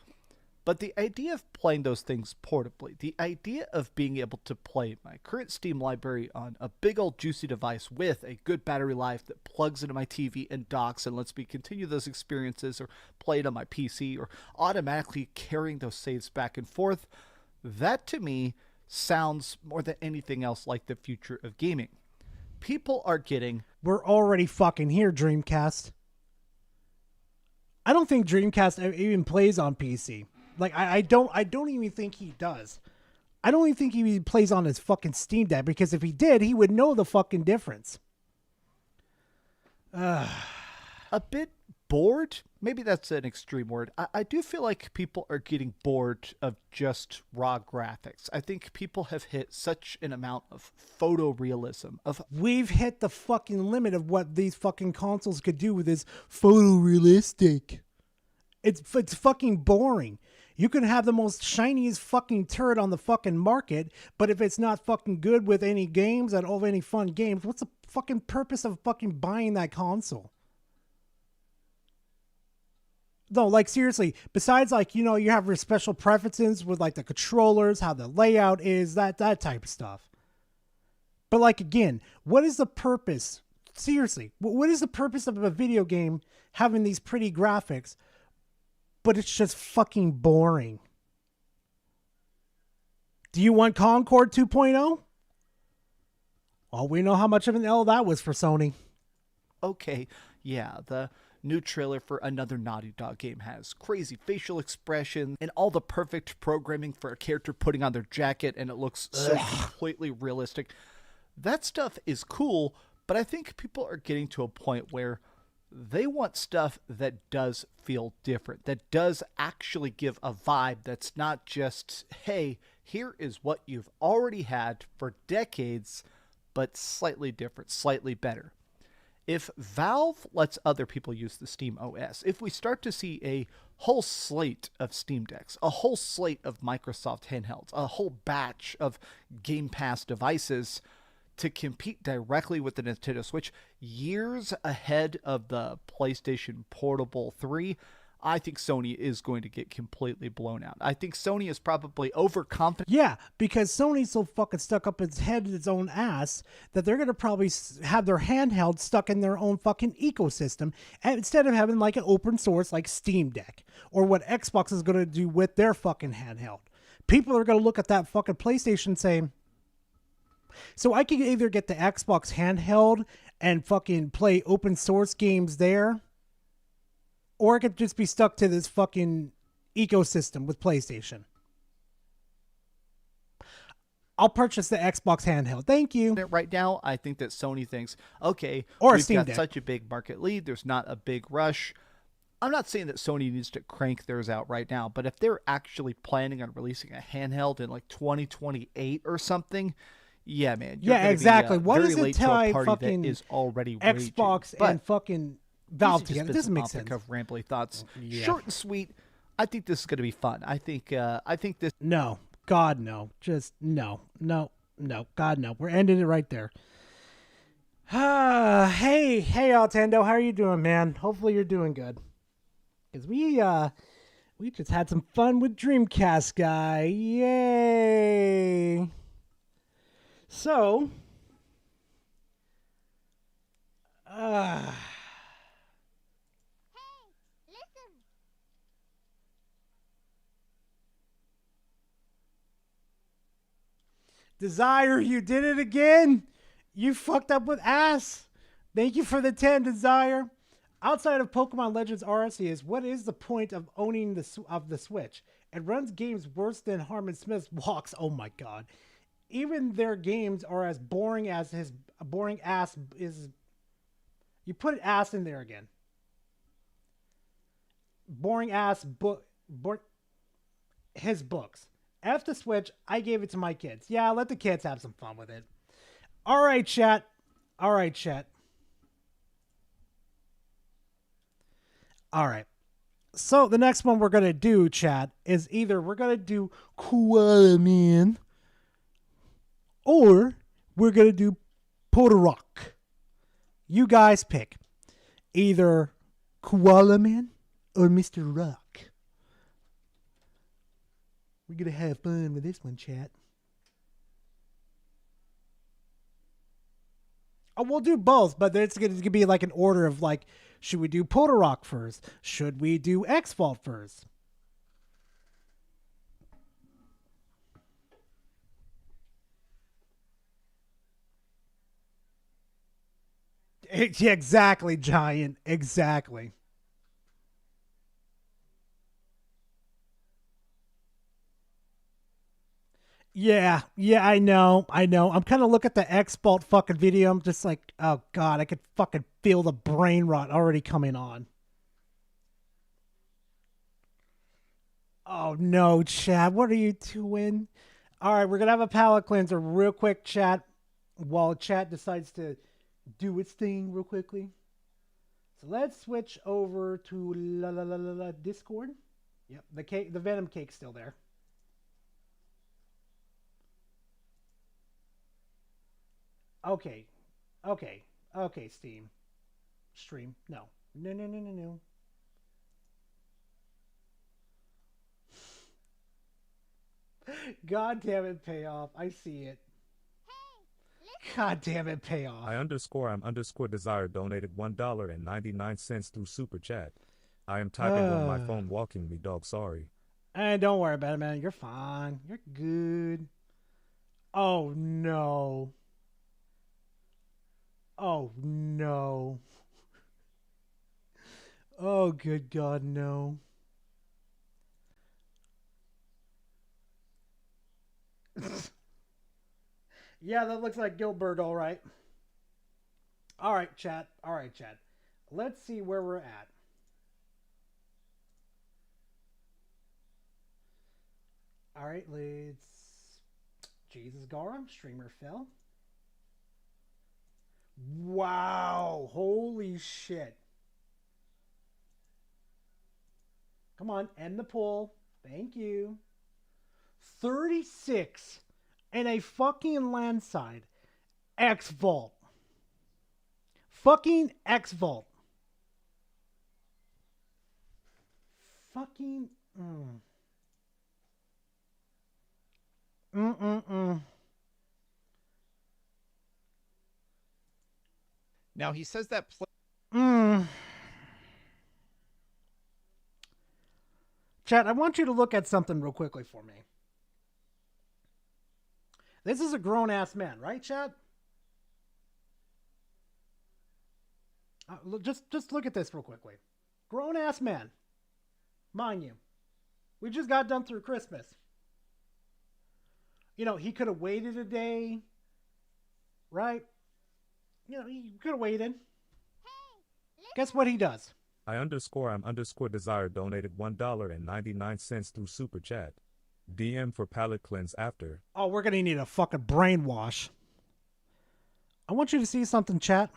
S9: But the idea of playing those things portably, the idea of being able to play my current Steam library on a big old juicy device with a good battery life that plugs into my TV and docks and lets me continue those experiences, or play it on my PC, or automatically carrying those saves back and forth, that to me sounds more than anything else like the future of gaming. People are getting...
S5: We're already fucking here, Dreamcast. I don't think Dreamcast even plays on PC. Like, I don't even think he does. I don't even think he even plays on his fucking Steam Deck, because if he did, he would know the fucking difference.
S9: A bit bored? Maybe that's an extreme word. I do feel like people are getting bored of just raw graphics. I think people have hit such an amount of photorealism.
S5: We've hit the fucking limit of what these fucking consoles could do with this photorealistic. It's fucking boring. You can have the most shiniest fucking turret on the fucking market, but if it's not fucking good with any games at all, any fun games, what's the fucking purpose of fucking buying that console? No, like seriously, besides like, you know, you have your special preferences with like the controllers, how the layout is, that type of stuff. But like, again, what is the purpose? Seriously, what is the purpose of a video game having these pretty graphics, but it's just fucking boring? Do you want Concord 2.0? Well, we know how much of an L that was for Sony.
S9: Okay, yeah, the new trailer for another Naughty Dog game has crazy facial expression and all the perfect programming for a character putting on their jacket, and it looks so completely realistic. That stuff is cool, but I think people are getting to a point where they want stuff that does feel different, that does actually give a vibe that's not just, hey, here is what you've already had for decades, but slightly different, slightly better. If Valve lets other people use the Steam OS, if we start to see a whole slate of Steam Decks, a whole slate of Microsoft handhelds, a whole batch of Game Pass devices to compete directly with the Nintendo Switch, years ahead of the PlayStation Portable 3, I think Sony is going to get completely blown out. I think Sony is probably overconfident.
S5: Yeah, because Sony's so fucking stuck up its head in its own ass that they're going to probably have their handheld stuck in their own fucking ecosystem, and instead of having like an open source like Steam Deck, or what Xbox is going to do with their fucking handheld. People are going to look at that fucking PlayStation and say, so I can either get the Xbox handheld and fucking play open source games there, or I could just be stuck to this fucking ecosystem with PlayStation. I'll purchase the Xbox handheld. Thank you.
S9: Right now, I think that Sony thinks, okay,
S5: or
S9: we've
S5: Steam
S9: got
S5: Deck.
S9: Such a big market lead. There's not a big rush. I'm not saying that Sony needs to crank theirs out right now, but if they're actually planning on releasing a handheld in like 2028 or something, yeah, man.
S5: Yeah, exactly. What
S9: very
S5: does it
S9: late to
S5: tie
S9: a party
S5: fucking
S9: that is already
S5: Xbox
S9: raging.
S5: and fucking Valve
S9: These are
S5: together? It
S9: just
S5: doesn't make
S9: bits and
S5: sense.
S9: Of rambly thoughts.
S5: Yeah.
S9: Short and sweet. I think this is going to be fun. I think this.
S5: No, God, no. Just no. God, no. We're ending it right there. Hey, Altendo, how are you doing, man? Hopefully you're doing good. Because we just had some fun with Dreamcast guy. Yay! So, Desire, you did it again. You fucked up with ass. Thank you for the 10, Desire. Outside of Pokemon Legends Arceus, what is the point of owning the Switch? It runs games worse than Harmon Smith's walks. Oh my god. Even their games are as boring as his boring ass is. You put ass in there again. Boring ass book. His books. F the Switch. I gave it to my kids. Yeah, let the kids have some fun with it. All right, chat. All right, chat. All right. So the next one we're going to do, chat, is either we're going to do Koala Man or we're going to do Podorock. You guys pick. Either Koala Man or Mr. Rock. We're going to have fun with this one, chat. Oh, we'll do both, but it's going to be like an order of like, should we do Podorock first? Should we do X-Fault first? Exactly, Giant. Exactly. Yeah, I know. I'm kind of looking at the X-Fault fucking video. I'm just like, oh god, I could fucking feel the brain rot already coming on. Oh no, chat, what are you doing? All right, we're gonna have a palate cleanser real quick, chat, while chat decides to do its thing real quickly. So let's switch over to Discord. Yep, the Venom cake's still there. Okay, Steam. Stream. No. God damn it, payoff. I see it. God damn it, payoff.
S6: I'm _ Desire donated $1.99 through Super Chat. I am typing on my phone walking me, dog. Sorry.
S5: And don't worry about it, man. You're fine. You're good. Oh, no. Oh, no. Oh, good God, no. Yeah, that looks like Gilbert, all right. All right, chat. Let's see where we're at. All right, let's... Jesus Garum, streamer Phil. Wow, holy shit. Come on, end the poll. Thank you. 36 and a fucking landslide. X-Vault. Fucking X-Vault. Fucking...
S13: Now he says that.
S5: Chat, I want you to look at something real quickly for me. This is a grown-ass man, right, chat? Just look at this real quickly. Grown-ass man. Mind you. We just got done through Christmas. You know, he could have waited a day. Right? You know, he could have waited. Guess what he does?
S6: I'm _ Desire donated $1.99 through Super Chat. DM for palate cleanse after.
S5: Oh, we're going to need a fucking brainwash. I want you to see something, chat.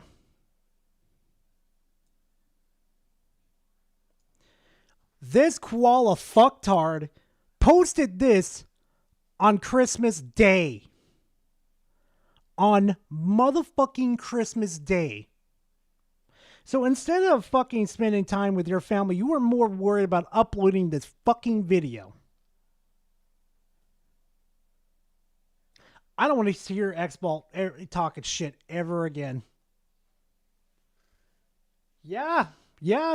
S5: This koala fucktard posted this on Christmas Day. On motherfucking Christmas Day. So instead of fucking spending time with your family, you were more worried about uploading this fucking video. I don't want to hear X-Vault talking shit ever again. Yeah,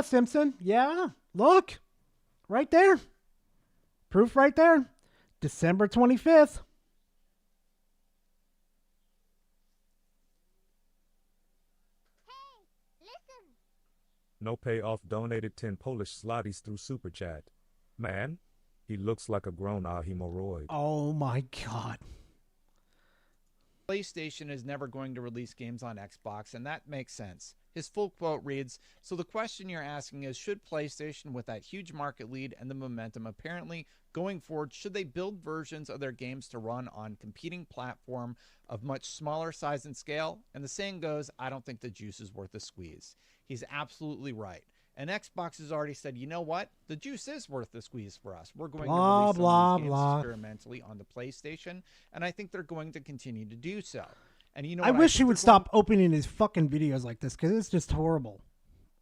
S5: Simpson. Yeah, look. Right there. Proof right there. December 25th.
S6: No payoff donated 10 Polish zlotys through Super Chat. Man, he looks like a grown hemorrhoid.
S5: Oh my god.
S13: PlayStation is never going to release games on Xbox, and that makes sense. His full quote reads, "So the question you're asking is, should PlayStation, with that huge market lead and the momentum apparently going forward, should they build versions of their games to run on competing platform of much smaller size and scale?" And the saying goes, I don't think the juice is worth the squeeze. He's absolutely right. And Xbox has already said, you know what? The juice is worth the squeeze for us. We're going to release some of these games experimentally on the PlayStation, and I think they're going to continue to do so. And you know
S5: I
S13: what?
S5: wish he would stop opening his fucking videos like this, because it's just horrible.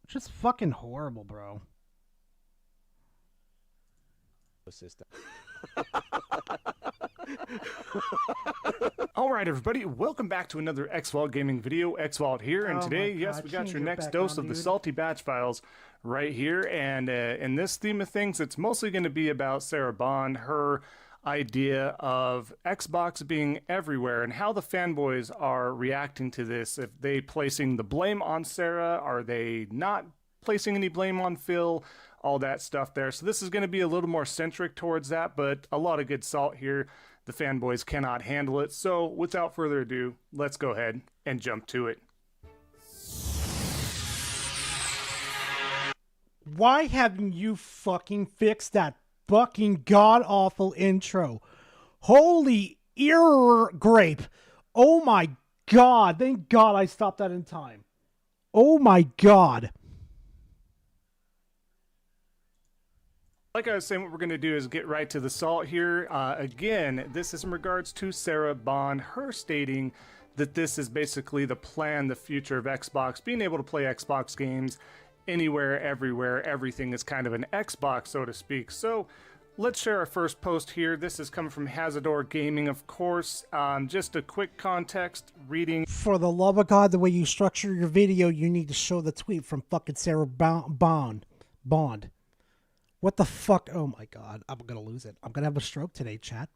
S5: It's just fucking horrible, bro.
S13: System.
S14: All right, everybody, welcome back to another XVault gaming video. XVault here, and today, yes, we got your next dose of the salty batch files right here. And in this theme of things, it's mostly going to be about Sarah Bond, her idea of Xbox being everywhere, and how the fanboys are reacting to this. If they placing the blame on Sarah, are they not placing any blame on Phil? All that stuff there. So this is going to be a little more centric towards that, but a lot of good salt here. The fanboys cannot handle it. So without further ado, let's go ahead and jump to it.
S5: Why haven't you fucking fixed that fucking god-awful intro? Holy ear grape. Oh my god. Thank God I stopped that in time. Oh my god.
S14: Like I was saying, what we're going to do is get right to the salt here. Again, this is in regards to Sarah Bond, her stating that this is basically the plan, the future of Xbox, being able to play Xbox games anywhere, everywhere. Everything is kind of an Xbox, so to speak. So let's share our first post here. This is coming from Hazador Gaming, of course. Just a quick context reading.
S5: For the love of God, the way you structure your video, you need to show the tweet from fucking Sarah Bond. What the fuck? Oh my god, I'm gonna lose it. I'm gonna have a stroke today, chat.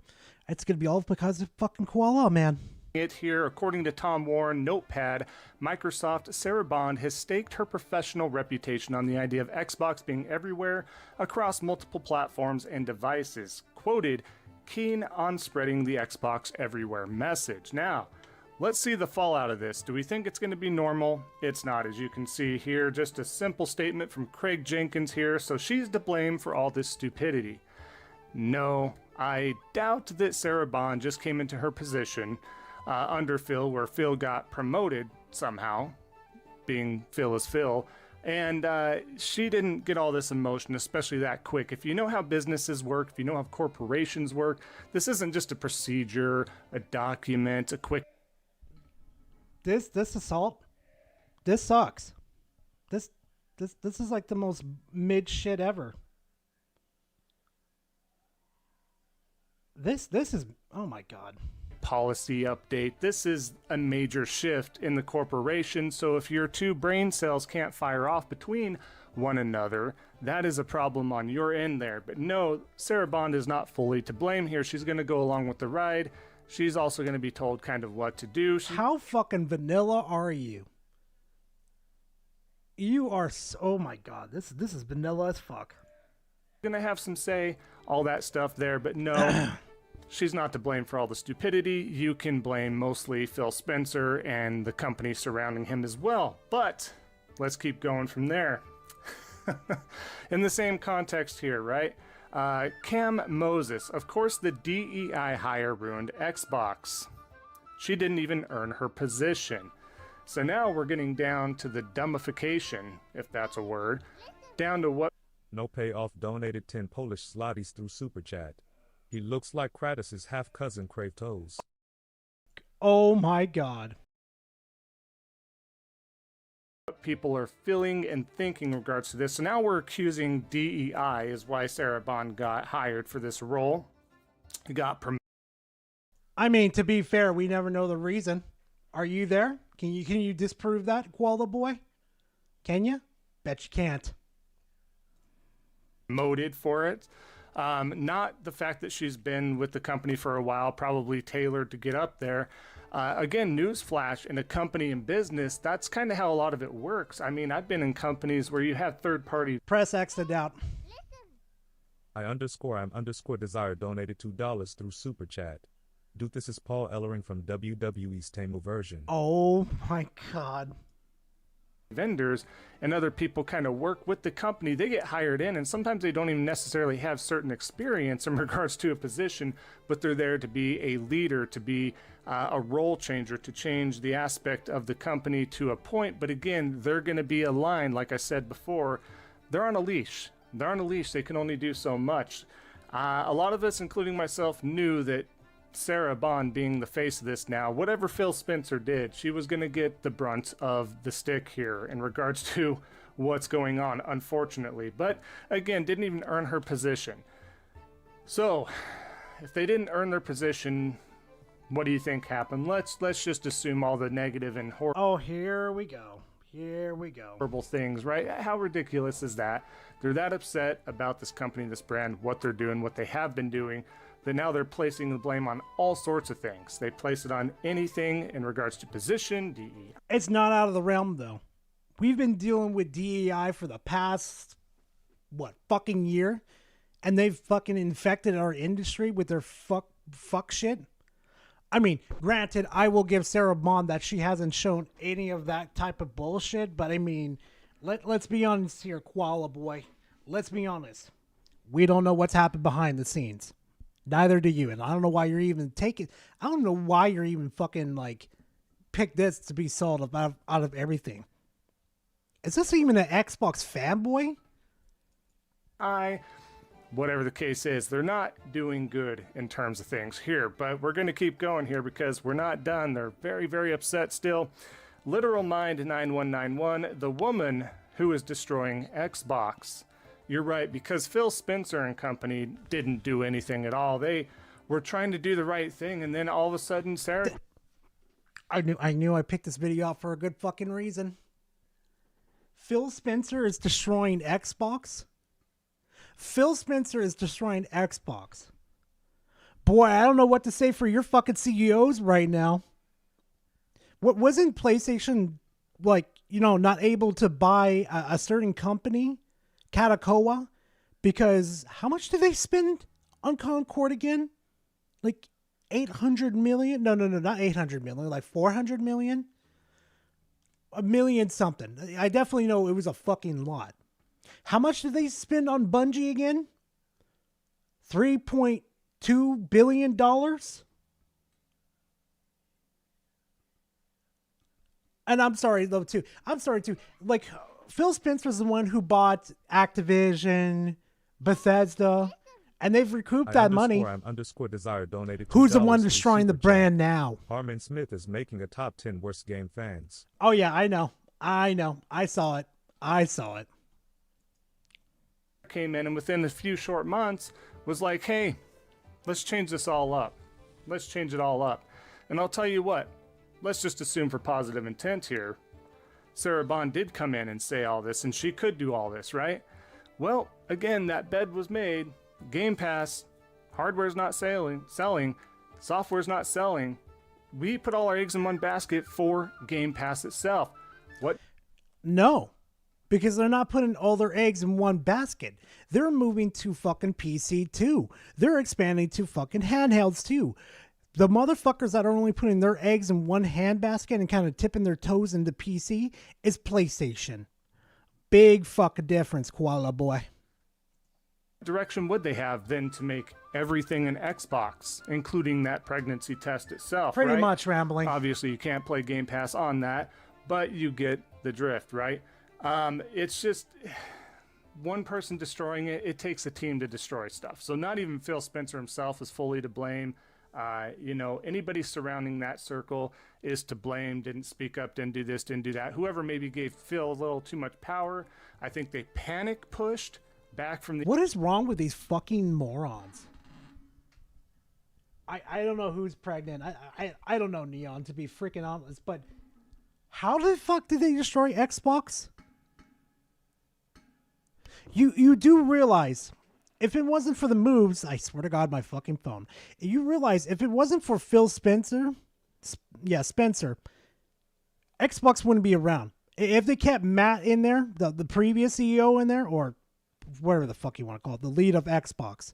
S5: It's gonna be all because of fucking Koala, man.
S14: It here, according to Tom Warren, Notepad, Microsoft, Sarah Bond has staked her professional reputation on the idea of Xbox being everywhere across multiple platforms and devices. Quoted, keen on spreading the Xbox everywhere message. Now, let's see the fallout of this. Do we think it's going to be normal? It's not, as you can see here. Just a simple statement from Craig Jenkins here. So she's to blame for all this stupidity. No, I doubt that Sarah Bond just came into her position under Phil, where Phil got promoted somehow, being Phil is Phil. And she didn't get all this emotion, especially that quick. If you know how businesses work, if you know how corporations work, this isn't just a procedure, a document, a quick...
S5: This assault, this sucks. This is like the most mid shit ever. This is, oh my god.
S14: Policy update. This is a major shift in the corporation, so if your two brain cells can't fire off between one another, that is a problem on your end there. But no, Sarah Bond is not fully to blame here. She's going to go along with the ride. She's also going to be told kind of what to do.
S5: How fucking vanilla are you? You are so, oh my god, this is vanilla as fuck.
S14: Gonna have some say, all that stuff there, but no, she's not to blame for all the stupidity. You can blame mostly Phil Spencer and the company surrounding him as well. But let's keep going from there. In the same context here, right? Cam Moses, of course the DEI hire ruined Xbox. She didn't even earn her position. So now we're getting down to the dumbification, if that's a word, down to what...
S6: No payoff donated 10 Polish zlotys through Super Chat. He looks like Kratos' half-cousin Kratos.
S5: Oh my god.
S14: What people are feeling and thinking in regards to this. So now we're accusing DEI is why Sarah Bond got hired for this role. He got promoted.
S5: I mean, to be fair, we never know the reason. Are you there? Can you disprove that, Koala boy? Can you? Bet you can't.
S14: Promoted for it. Not the fact that she's been with the company for a while, probably tailored to get up there. Again, newsflash, in a company in business, that's kind of how a lot of it works. I mean, I've been in companies where you have third-party...
S5: Press X to doubt.
S6: I_am_desire donated $2 through Super Chat. Dude, this is Paul Ellering from WWE's Tamil version.
S5: Oh my god.
S14: Vendors and other people kind of work with the company. They get hired in, and sometimes they don't even necessarily have certain experience in regards to a position, but they're there to be a leader, to be a role changer, to change the aspect of the company to a point. But again, they're going to be aligned, like I said before. They're on a leash. They're on a leash. They can only do so much. A lot of us, including myself, knew that Sarah Bond, being the face of this now, whatever Phil Spencer did, she was going to get the brunt of the stick here in regards to what's going on, unfortunately. But again, didn't even earn her position. So, if they didn't earn their position, what do you think happened? Let's just assume all the negative and
S5: Oh, here we go. Here we go.
S14: horrible things, right? How ridiculous is that? They're that upset about this company, this brand, what they're doing, what they have been doing, that now they're placing the blame on all sorts of things. They place it on anything in regards to position, DE.
S5: It's not out of the realm, though. We've been dealing with DEI for the past, fucking year? And they've fucking infected our industry with their fuck shit? I mean, granted, I will give Sarah Bond that she hasn't shown any of that type of bullshit, but I mean, let's be honest here, Koala Boy. Let's be honest. We don't know what's happened behind the scenes. Neither do you, and I don't know why you're even fucking, pick this to be sold out of everything. Is this even an Xbox fanboy?
S14: Whatever the case is, they're not doing good in terms of things here, but we're going to keep going here because we're not done. They're very, very upset still. Literal Mind 9191, the woman who is destroying Xbox. You're right, because Phil Spencer and company didn't do anything at all. They were trying to do the right thing, and then all of a sudden, Sarah...
S5: I knew I picked this video out for a good fucking reason. Phil Spencer is destroying Xbox? Phil Spencer is destroying Xbox. Boy, I don't know what to say for your fucking CEOs right now. What wasn't PlayStation, not able to buy a certain company, Katakoa, because how much did they spend on Concord again? 800 million? No, not 800 million, 400 million? A million something. I definitely know it was a fucking lot. How much did they spend on Bungie again? $3.2 billion? And I'm sorry, though, too. Phil Spencer's the one who bought Activision, Bethesda, and they've recouped that money.
S6: _am_desire donated
S5: Who's the one
S6: through
S5: destroying the
S6: Super
S5: brand
S6: Chat.
S5: now?
S6: Harmon Smith is making a top 10 worst game fans.
S5: Oh, yeah, I know. I saw it.
S14: came in and within a few short months was like, hey, let's change this all up. Let's change it all up. And I'll tell you what, let's just assume for positive intent here, Sarah Bond did come in and say all this, and she could do all this, right? Well, again, that bed was made. Game Pass, hardware's not selling, software's not selling. We put all our eggs in one basket for Game Pass itself. What?
S5: No, because they're not putting all their eggs in one basket. They're moving to fucking PC too. They're expanding to fucking handhelds too. The motherfuckers that are only putting their eggs in one hand basket and kind of tipping their toes into PC is PlayStation. Big fucking difference, Koala Boy.
S14: Direction would they have then to make everything an Xbox, including that pregnancy test itself?
S5: Pretty
S14: right?
S5: much rambling.
S14: Obviously, you can't play Game Pass on that, but you get the drift, right? It's just one person destroying it. It takes a team to destroy stuff. So not even Phil Spencer himself is fully to blame. Anybody surrounding that circle is to blame. Didn't speak up, didn't do this, didn't do that. Whoever maybe gave Phil a little too much power. I think they panic pushed back from the...
S5: What is wrong with these fucking morons? I don't know who's pregnant. I don't know, Neon, to be freaking honest, but how the fuck did they destroy Xbox? You do realize, if it wasn't for the moves, I swear to God, my fucking phone. You realize if it wasn't for Phil Spencer Spencer, Xbox wouldn't be around. If they kept Matt in there, the previous CEO in there, or whatever the fuck you want to call it, the lead of Xbox,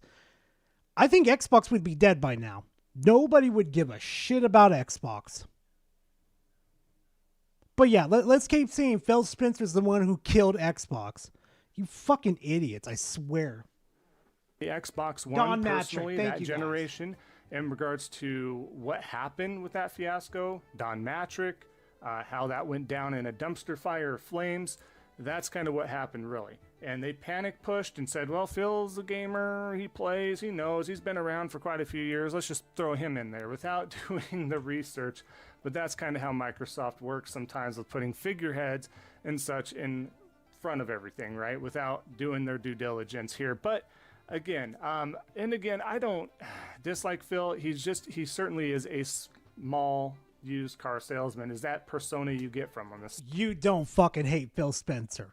S5: I think Xbox would be dead by now. Nobody would give a shit about Xbox. But yeah, let's keep saying Phil Spencer's the one who killed Xbox. You fucking idiots, I swear.
S14: The Xbox One,
S5: Don
S14: personally,
S5: Matrick, thank
S14: that
S5: you,
S14: generation, in regards to what happened with that fiasco, Don Matrick, how that went down in a dumpster fire of flames, that's kind of what happened, really. And they panic pushed and said, well, Phil's a gamer, he plays, he knows, he's been around for quite a few years, let's just throw him in there without doing the research. But that's kind of how Microsoft works sometimes, with putting figureheads and such in front of everything, right, without doing their due diligence here. But again, I don't dislike Phil. He certainly is a small used car salesman. Is that persona you get from him?
S5: You don't fucking hate Phil Spencer.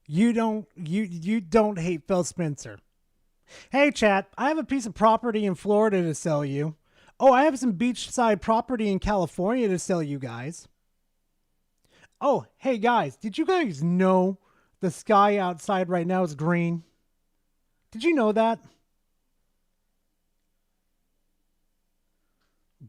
S5: You don't hate Phil Spencer. Hey chat, I have a piece of property in Florida to sell you. Oh, I have some beachside property in California to sell you guys. Oh, hey guys, did you guys know the sky outside right now is green? Did you know that?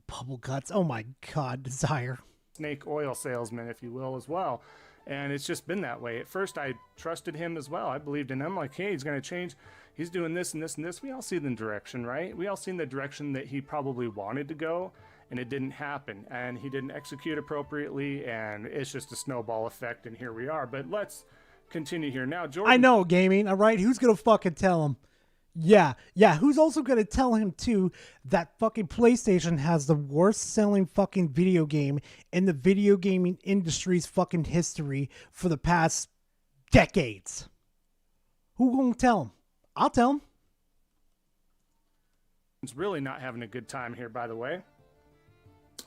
S5: Bubble guts. Oh my God, Desire.
S14: Snake oil salesman, if you will, as well. And it's just been that way. At first, I trusted him as well. I believed in him. Like, hey, he's going to change. He's doing this and this and this. We all see the direction, right? We all seen the direction that he probably wanted to go, and it didn't happen. And he didn't execute appropriately, and it's just a snowball effect, and here we are. But let's continue here. Now, Jordan...
S5: I know, gaming, all right? Who's going to fucking tell him? Yeah. Who's also going to tell him, too, that fucking PlayStation has the worst selling fucking video game in the video gaming industry's fucking history for the past decades? Who going to tell him? I'll tell him.
S14: He's really not having a good time here, by the way.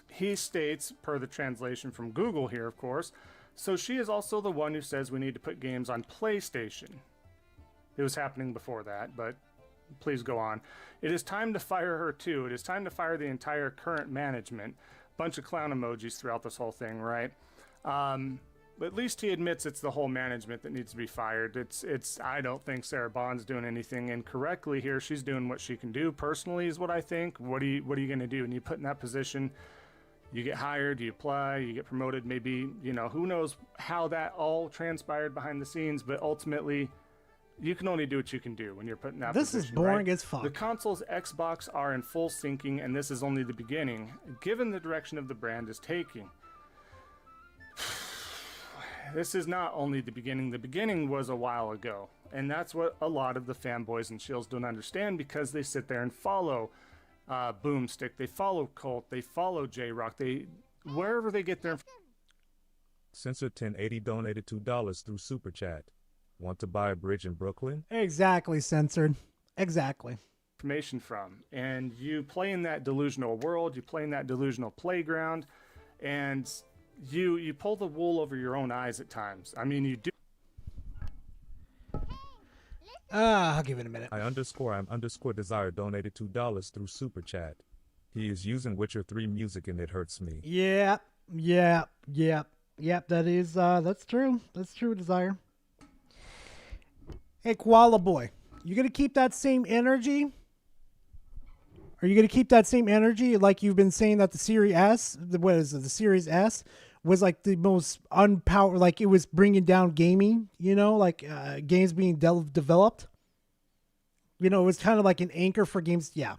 S14: He states, per the translation from Google here, of course, so she is also the one who says we need to put games on PlayStation. It was happening before that, but please go on. It is time to fire her too. It is time to fire the entire current management. Bunch of clown emojis throughout this whole thing, right? But at least he admits it's the whole management that needs to be fired. It's. I don't think Sarah Bond's doing anything incorrectly here. She's doing what she can do personally, is what I think. What are you going to do when you put in that position? You get hired, you apply, you get promoted. Maybe, who knows how that all transpired behind the scenes. But ultimately, you can only do what you can do when you're put in that position.
S5: This is boring
S14: right?
S5: as fuck.
S14: The consoles Xbox are in full syncing, and this is only the beginning, given the direction of the brand is taking. This is not only the beginning. The beginning was a while ago. And that's what a lot of the fanboys and shills don't understand, because they sit there and follow Boomstick. They follow Colt. They follow J-Rock. Wherever they get their...
S6: Sensor 1080 donated $2 through Super Chat. Want to buy a bridge in Brooklyn?
S5: Exactly, Censored. Exactly.
S14: Information from. And you play in that delusional world. You play in that delusional playground. And... You pull the wool over your own eyes at times. I mean, you do.
S5: I'll give it a minute.
S6: I_am_desire donated $2 through Super Chat. He is using Witcher 3 music and it hurts me.
S5: Yep. That is, that's true. That's true, Desire. Hey, Koala Boy, you gonna keep that same energy? Are you gonna keep that same energy like you've been saying that the Series S, the Series S was like the most unpowered, like it was bringing down gaming, games being developed. It was kind of like an anchor for games. Yeah.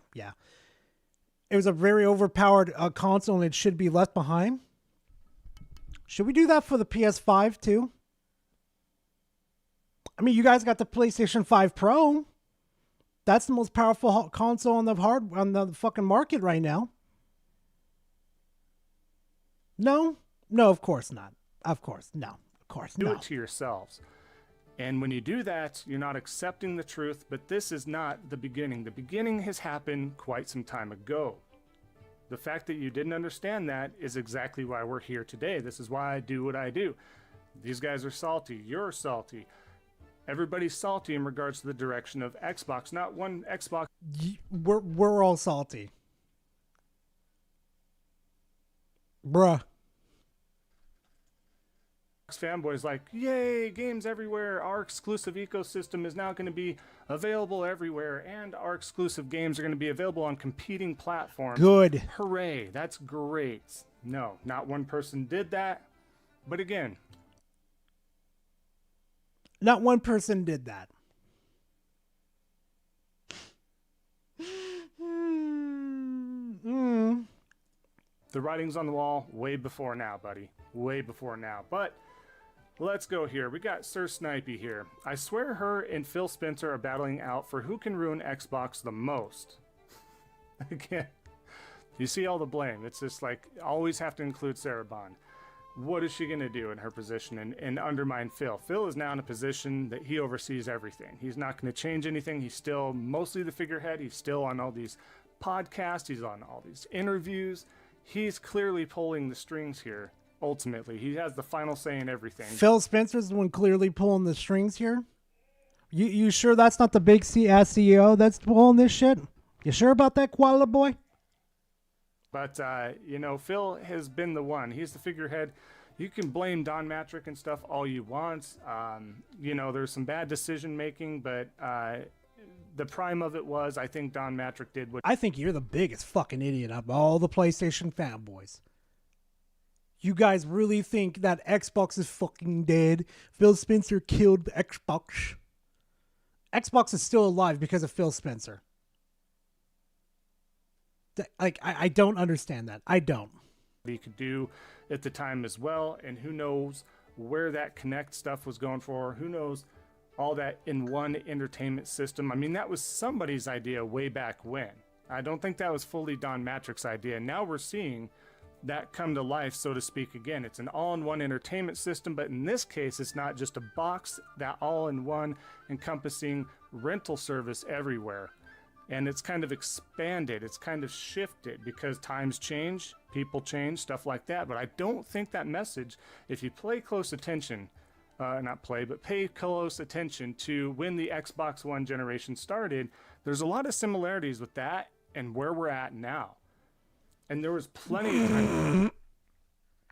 S5: It was a very overpowered console, and it should be left behind. Should we do that for the PS5 too? I mean, you guys got the PlayStation 5 Pro. That's the most powerful console on the fucking market right now. No, of course not. Of course, no. Of course,
S14: do
S5: no.
S14: it to yourselves. And when you do that, you're not accepting the truth, but this is not the beginning. The beginning has happened quite some time ago. The fact that you didn't understand that is exactly why we're here today. This is why I do what I do. These guys are salty. You're salty. Everybody's salty in regards to the direction of Xbox. Not one Xbox.
S5: We're all salty. Bruh.
S14: Fanboys like, yay, games everywhere. Our exclusive ecosystem is now going to be available everywhere, and our exclusive games are going to be available on competing platforms.
S5: Good.
S14: Hooray, that's great. No, not one person did that. But again,
S5: not one person did that.
S14: The writing's on the wall way before now, buddy. Way before now. But let's go here. We got Sir Snipey here. I swear her and Phil Spencer are battling out for who can ruin Xbox the most. Again, you see all the blame. It's just like, always have to include Sarah Bond. What is she going to do in her position and undermine Phil? Phil is now in a position that he oversees everything. He's not going to change anything. He's still mostly the figurehead. He's still on all these podcasts. He's on all these interviews. He's clearly pulling the strings here. Ultimately, he has the final say in everything.
S5: Phil Spencer's the one clearly pulling the strings here. You sure that's not the big ass CEO that's pulling this shit? You sure about that, Koala boy?
S14: But you know, Phil has been the one. He's the figurehead. You can blame Don Matrick and stuff all you want. You know, there's some bad decision making, but the prime of it was, I think Don Matrick did what.
S5: I think you're the biggest fucking idiot of all the PlayStation fanboys. You guys really think that Xbox is fucking dead? Phil Spencer killed Xbox. Xbox is still alive because of Phil Spencer. Like, I don't understand that. I don't.
S14: He could do at the time as well, and who knows where that Kinect stuff was going for. Who knows all that in one entertainment system. I mean, that was somebody's idea way back when. I don't think that was fully Don Matrick's idea. Now we're seeing that come to life, so to speak, again. It's an all-in-one entertainment system, but in this case, it's not just a box, that all-in-one encompassing rental service everywhere. And it's kind of expanded, it's kind of shifted because times change, people change, stuff like that. But I don't think that message, if you pay close attention, pay close attention to when the Xbox One generation started, there's a lot of similarities with that and where we're at now. And there was plenty of time.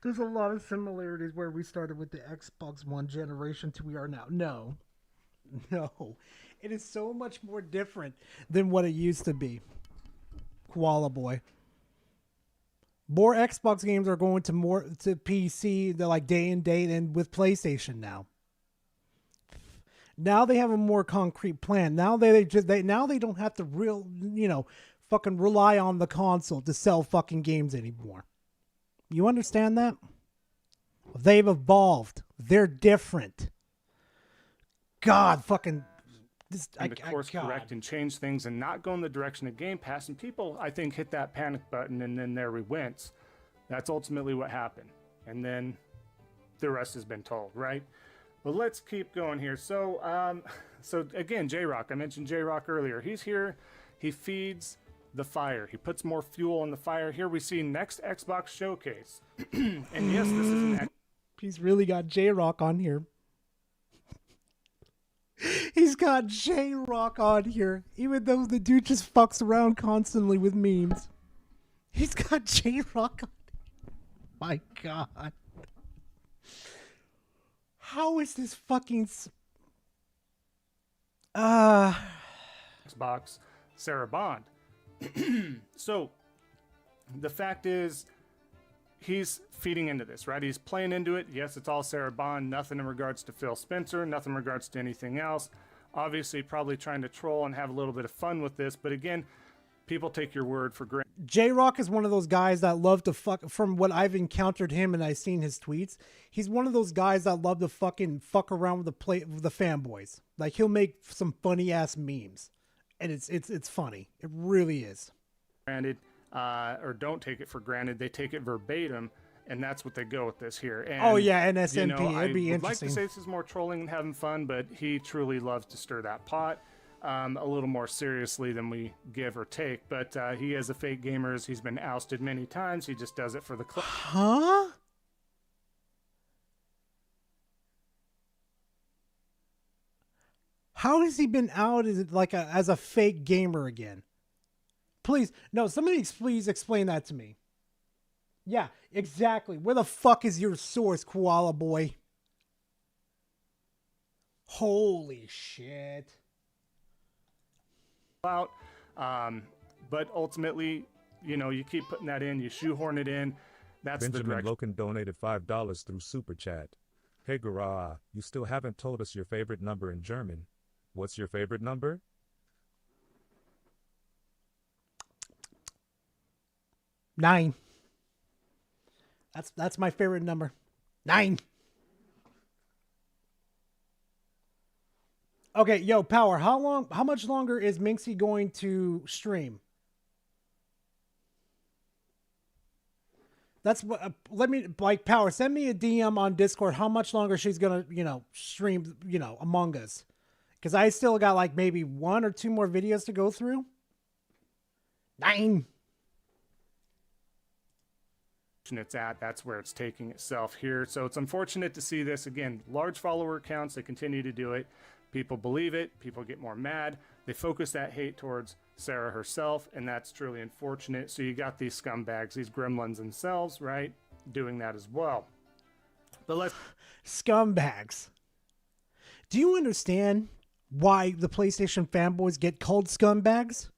S5: There's a lot of similarities where we started with the Xbox One generation to we are now. No. It is so much more different than what it used to be. Koala boy. More Xbox games are going to PC. They're like day and date, and with PlayStation now. Now they have a more concrete plan. Now they don't have to fucking rely on the console to sell fucking games anymore. You understand that? They've evolved. They're different. God, fucking.
S14: Course correct and change things and not go in the direction of Game Pass. And people, I think, hit that panic button, and then there we went. That's ultimately what happened. And then the rest has been told, right? But let's keep going here. So again, J-Rock. I mentioned J-Rock earlier. He's here. He feeds the fire. He puts more fuel on the fire. Here we see next Xbox showcase. And yes, this is an...
S5: He's really got J-Rock on here. He's got J-Rock on here, even though the dude just fucks around constantly with memes. He's got J-Rock on. My God. How is this fucking...
S14: Xbox, Sarah Bond. So, the fact is, he's feeding into this, right? He's playing into it. Yes, it's all Sarah Bond. Nothing in regards to Phil Spencer. Nothing in regards to anything else. Obviously, probably trying to troll and have a little bit of fun with this. But again, people take your word for granted.
S5: J-Rock is one of those guys that love to fuck, from what I've encountered him and I've seen his tweets, he's one of those guys that love to fucking fuck around with the fanboys. Like, he'll make some funny ass memes. And it's funny. It really is.
S14: Granted, or don't take it for granted. They take it verbatim, and that's what they go with this here. And,
S5: oh yeah, NSNP.
S14: You know,
S5: it'd be
S14: I would
S5: interesting.
S14: like to say this is more trolling and having fun, but he truly loves to stir that pot a little more seriously than we give or take. But he is a fake gamer. He's been ousted many times. He just does it for the clip.
S5: Huh? How has he been out as as a fake gamer again? Please, no, somebody please explain that to me. Yeah, exactly. Where the fuck is your source, koala boy? Holy shit.
S14: Out, but ultimately, you know, you keep putting that in, you shoehorn it in. That's the
S6: Benjamin
S14: direction.
S6: Loken donated $5 through Super Chat. Hey Gara, you still haven't told us your favorite number in German. What's your favorite number?
S5: Nine. That's my favorite number. 9. Okay, yo, Power, how much longer is Minxie going to stream? That's what, let me, like, Power, send me a DM on Discord how much longer she's gonna, stream, Among Us. Because I still got, like, maybe 1 or 2 more videos to go through. 9.
S14: It's at, that's where it's taking itself here. So it's unfortunate to see this. Again, large follower counts, they continue to do it. People believe it, people get more mad. They focus that hate towards Sarah herself, and that's truly unfortunate. So you got these scumbags, these gremlins themselves, right, doing that as well. But let's
S5: Scumbags. Do you understand why the PlayStation fanboys get called scumbags?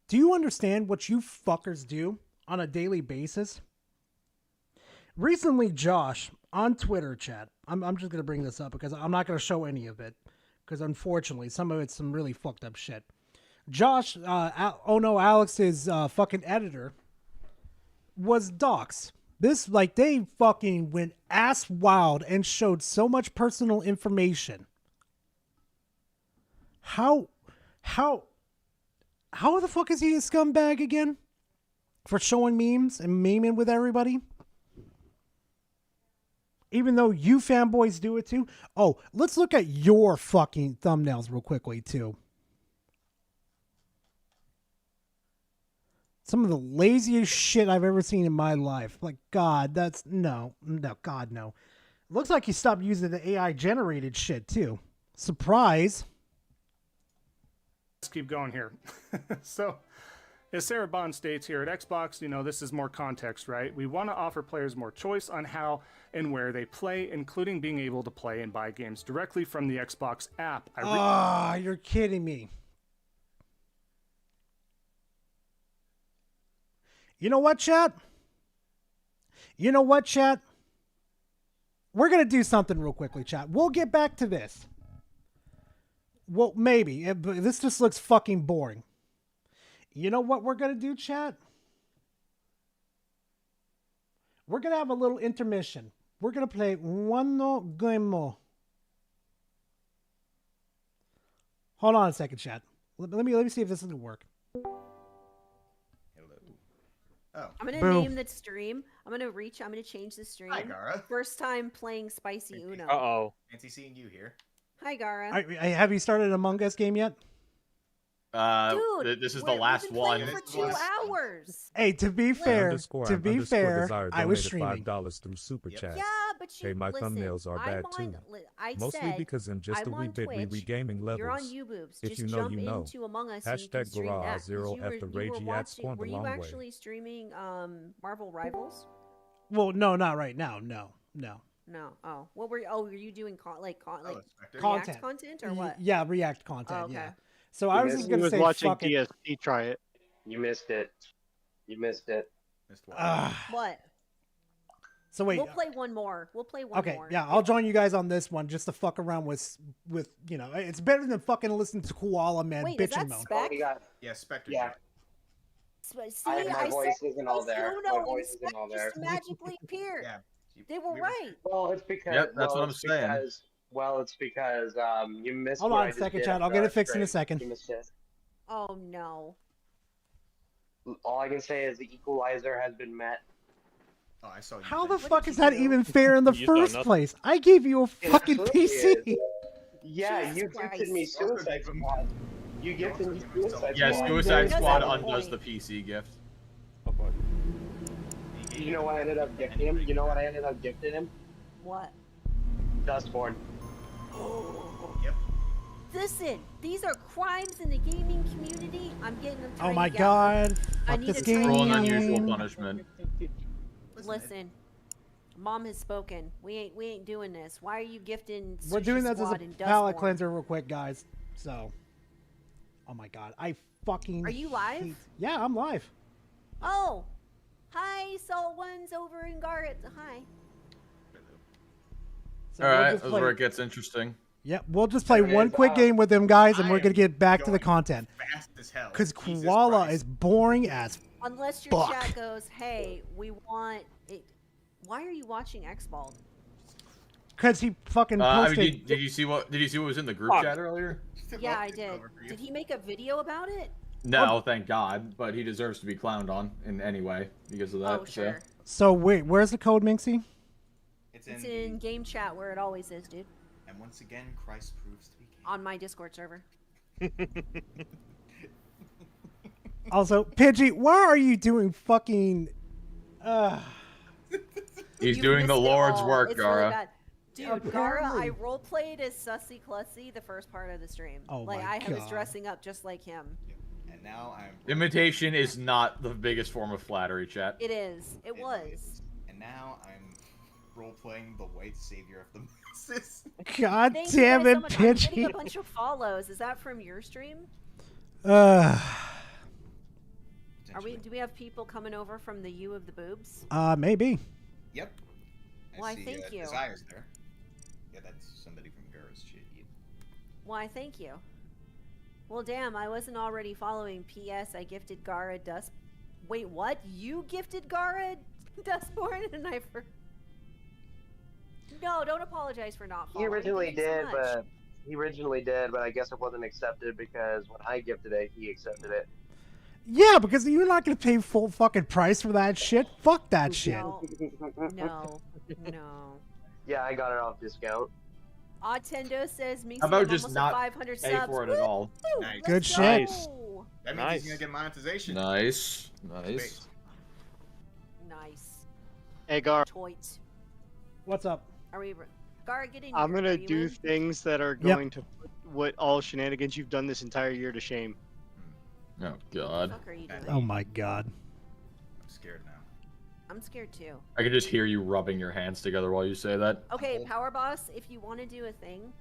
S5: Do you understand what you fuckers do on a daily basis? Recently, Josh, on Twitter chat, I'm just going to bring this up because I'm not going to show any of it because unfortunately some of it's some really fucked up shit. Josh, Alex's fucking editor was doxxed. This, like, they fucking went ass wild and showed so much personal information. How the fuck is he a scumbag again? For showing memes and memeing with everybody? Even though you fanboys do it too? Oh, let's look at your fucking thumbnails real quickly too. Some of the laziest shit I've ever seen in my life. Like, God, that's... No, God, no. Looks like you stopped using the AI-generated shit too. Surprise.
S14: Let's keep going here. So, as Sarah Bond states here at Xbox, this is more context, right? We want to offer players more choice on how and where they play, including being able to play and buy games directly from the Xbox app.
S5: You're kidding me. You know what, chat? We're going to do something real quickly, chat. We'll get back to this. Well, maybe. But this just looks fucking boring. You know what we're going to do, chat? We're going to have a little intermission. We're going to play one more game more. Hold on a second, chat. Let me see if this is going to work.
S15: Oh. I'm gonna
S5: Boom.
S15: name the stream. I'm gonna change the stream.
S16: Hi, Gara.
S15: First time playing Spicy Uno.
S16: Uh-oh. Fancy seeing you here.
S15: Hi, Gara.
S5: Have you started an Among Us game yet?
S15: Dude,
S16: this is the last one.
S15: For 2 hours.
S5: Hey, to be fair,
S6: Desire
S5: I was
S6: donated
S5: streaming.
S6: $5 through Super Chat.
S15: Yeah, but you
S6: Hey, my
S15: listen,
S6: thumbnails are bad too. Mostly because in just
S15: I'm
S6: a wee
S15: on
S6: bit we
S15: Twitch.
S6: regaming levels.
S15: You're on YouBoobs.
S6: If
S15: Just
S6: you know,
S15: jump
S6: you know.
S15: into Among Us and you can
S6: Hashtag
S15: stream that. 'Cause
S6: Garage0
S15: you were-
S6: F the
S15: you were
S6: Ragey ads
S15: watching- Were
S6: a
S15: you
S6: long way.
S15: actually streaming Marvel Rivals?
S5: Well, no, not right now. No.
S15: No. Oh, what were you? Oh, were you doing
S5: Content.
S15: React content or what?
S5: Yeah, React content.
S15: Oh, okay.
S5: Yeah. So I was just gonna say,
S17: watching
S5: fuck it.
S17: DSP try it.
S12: You missed it.
S10: Missed what?
S15: What?
S5: So wait.
S15: We'll play one more.
S5: Okay, yeah, I'll join you guys on this one just to fuck around with it's better than fucking listening to Koala Man
S15: Wait, is
S5: bitching
S15: that
S5: moan.
S15: Spec?
S10: Yeah, Spectre.
S12: Yeah.
S15: See,
S12: my voice
S15: said
S12: isn't all there.
S15: Uno
S12: My
S15: and
S12: voice isn't
S15: Spec
S12: all there.
S15: just magically appeared.
S10: Yeah.
S15: They were right.
S12: Well, it's because.
S17: Yep, that's what I'm
S12: it's
S17: saying.
S12: It's because you missed.
S5: Hold
S12: what
S5: on
S12: I
S5: a
S12: just
S5: second,
S12: did
S5: chat. I'll
S12: after
S5: get
S12: I
S5: it fixed in a
S12: was
S5: second.
S12: You missed it.
S15: Oh no.
S12: All I can say is the equalizer has been met.
S10: Oh, I saw you.
S5: How the fuck is that even fair in the
S17: You saw
S5: first
S17: nothing.
S5: place? I gave you a fucking
S12: absolutely
S5: PC.
S12: is. Yeah,
S15: Jesus
S12: you gifted me
S15: Christ.
S12: Suicide Squad. You gifted me Suicide
S17: Yeah,
S12: Squad.
S17: Suicide
S15: Does
S17: Squad
S15: have a
S17: undoes
S15: point.
S17: the PC gift.
S12: You know what I ended up gifting him?
S15: What?
S12: Dustborn.
S10: Yep.
S15: Listen, these are crimes in the gaming community. I'm getting them.
S5: Oh my god.
S15: I
S5: Fuck
S15: need
S5: this
S15: to
S5: game.
S17: Cruel and unusual punishment.
S15: Listen, Mom has spoken. We ain't doing this. Why are you gifting?
S5: We're
S15: Sushi
S5: doing this as a
S15: Squad and
S5: palate
S15: Dustborn?
S5: cleanser real quick, guys. So, oh my god, I fucking.
S15: Are you live?
S5: hate- Yeah, I'm live.
S15: Oh, hi, Salt Ones over in Garrett. Hi.
S5: So
S17: All
S5: we'll
S17: right,
S5: just
S17: that's
S5: play-
S17: where it gets interesting.
S5: Yep, we'll just play
S16: Okay,
S5: one quick game with them, guys, and
S16: I
S5: we're gonna
S16: am
S5: get back to the
S16: going
S5: content.
S16: Fast as hell.
S5: Because
S16: Jesus
S5: Koala
S16: Christ.
S5: is boring as.
S15: Unless your
S5: Fuck.
S15: chat goes, hey, we want it. Why are you watching X-Ball?
S5: Because he fucking
S17: I
S5: posted.
S17: mean, did you see what was in the group chat earlier?
S15: Yeah, I did. Did he make a video about it?
S17: No, thank God, but he deserves to be clowned on in any way because of that.
S15: Oh, sure.
S5: So wait, where's the code, Minxie?
S15: It's in game chat where it always is, dude.
S16: And once again, Christ proves to be king.
S15: On my Discord server.
S5: Also, Pidgey, why are you doing fucking?
S17: He's
S15: You
S17: doing the
S15: missed it
S17: Lord's
S15: all.
S17: work,
S15: It's really
S17: Gara.
S15: bad. Dude,
S5: Apparently.
S15: Gara, I roleplayed as Sussy Clussy the first part of the stream.
S5: Oh
S15: like
S5: my
S15: I was
S5: God.
S15: dressing up just like him.
S16: And now I'm.
S17: Imitation is not the biggest form of flattery, chat.
S15: It is. It was.
S16: And now I'm role playing the white savior of the masses.
S5: God
S15: Thank
S5: damn
S15: you
S5: it,
S15: guys so much. I'm getting
S5: Pidgey.
S15: a bunch of follows. Is that from your stream?
S5: Uh,
S15: Do we have people coming over from the U of the boobs?
S5: maybe.
S16: Yep.
S15: Why, thank you.
S16: Desire's there. Yeah, that's somebody from Gara's shit.
S15: Why, thank you. Well, damn, I wasn't already following. P.S. I gifted Gara Dust. Wait, what? You gifted Gara Dustborn, and I for. No, don't apologize for not
S18: He
S15: following.
S18: originally
S15: Thank you so
S18: did,
S15: much.
S18: but I guess it wasn't accepted because when I gifted it, he accepted it.
S5: Yeah, because you're not gonna pay full fucking price for that shit. Fuck that shit.
S15: No, no.
S18: Yeah, I got it off discount.
S15: Oddtendo says me.
S17: How about
S15: I'm
S17: just
S15: almost
S17: not
S15: at 500
S17: pay
S15: subs.
S17: for it at all?
S15: Woo!
S16: Nice.
S5: Good
S15: Let's
S5: shit.
S15: go.
S16: That means
S17: Nice.
S16: he's gonna get monetization.
S17: Nice, nice.
S15: Nice.
S19: Hey, Gar.
S15: Toit.
S5: What's up?
S15: Are we? Gar, get in
S19: I'm
S15: here. Are
S19: gonna
S15: you
S19: do
S15: in?
S19: things that are
S5: Yep.
S19: going to put what all shenanigans you've done this entire year to shame.
S17: Oh
S15: What
S17: God.
S15: the fuck are you doing?
S5: Oh my god.
S16: I'm scared now.
S15: I'm scared too.
S17: I can just hear you rubbing your hands together while you say that.
S15: Okay, Power Boss, if you want to do a thing,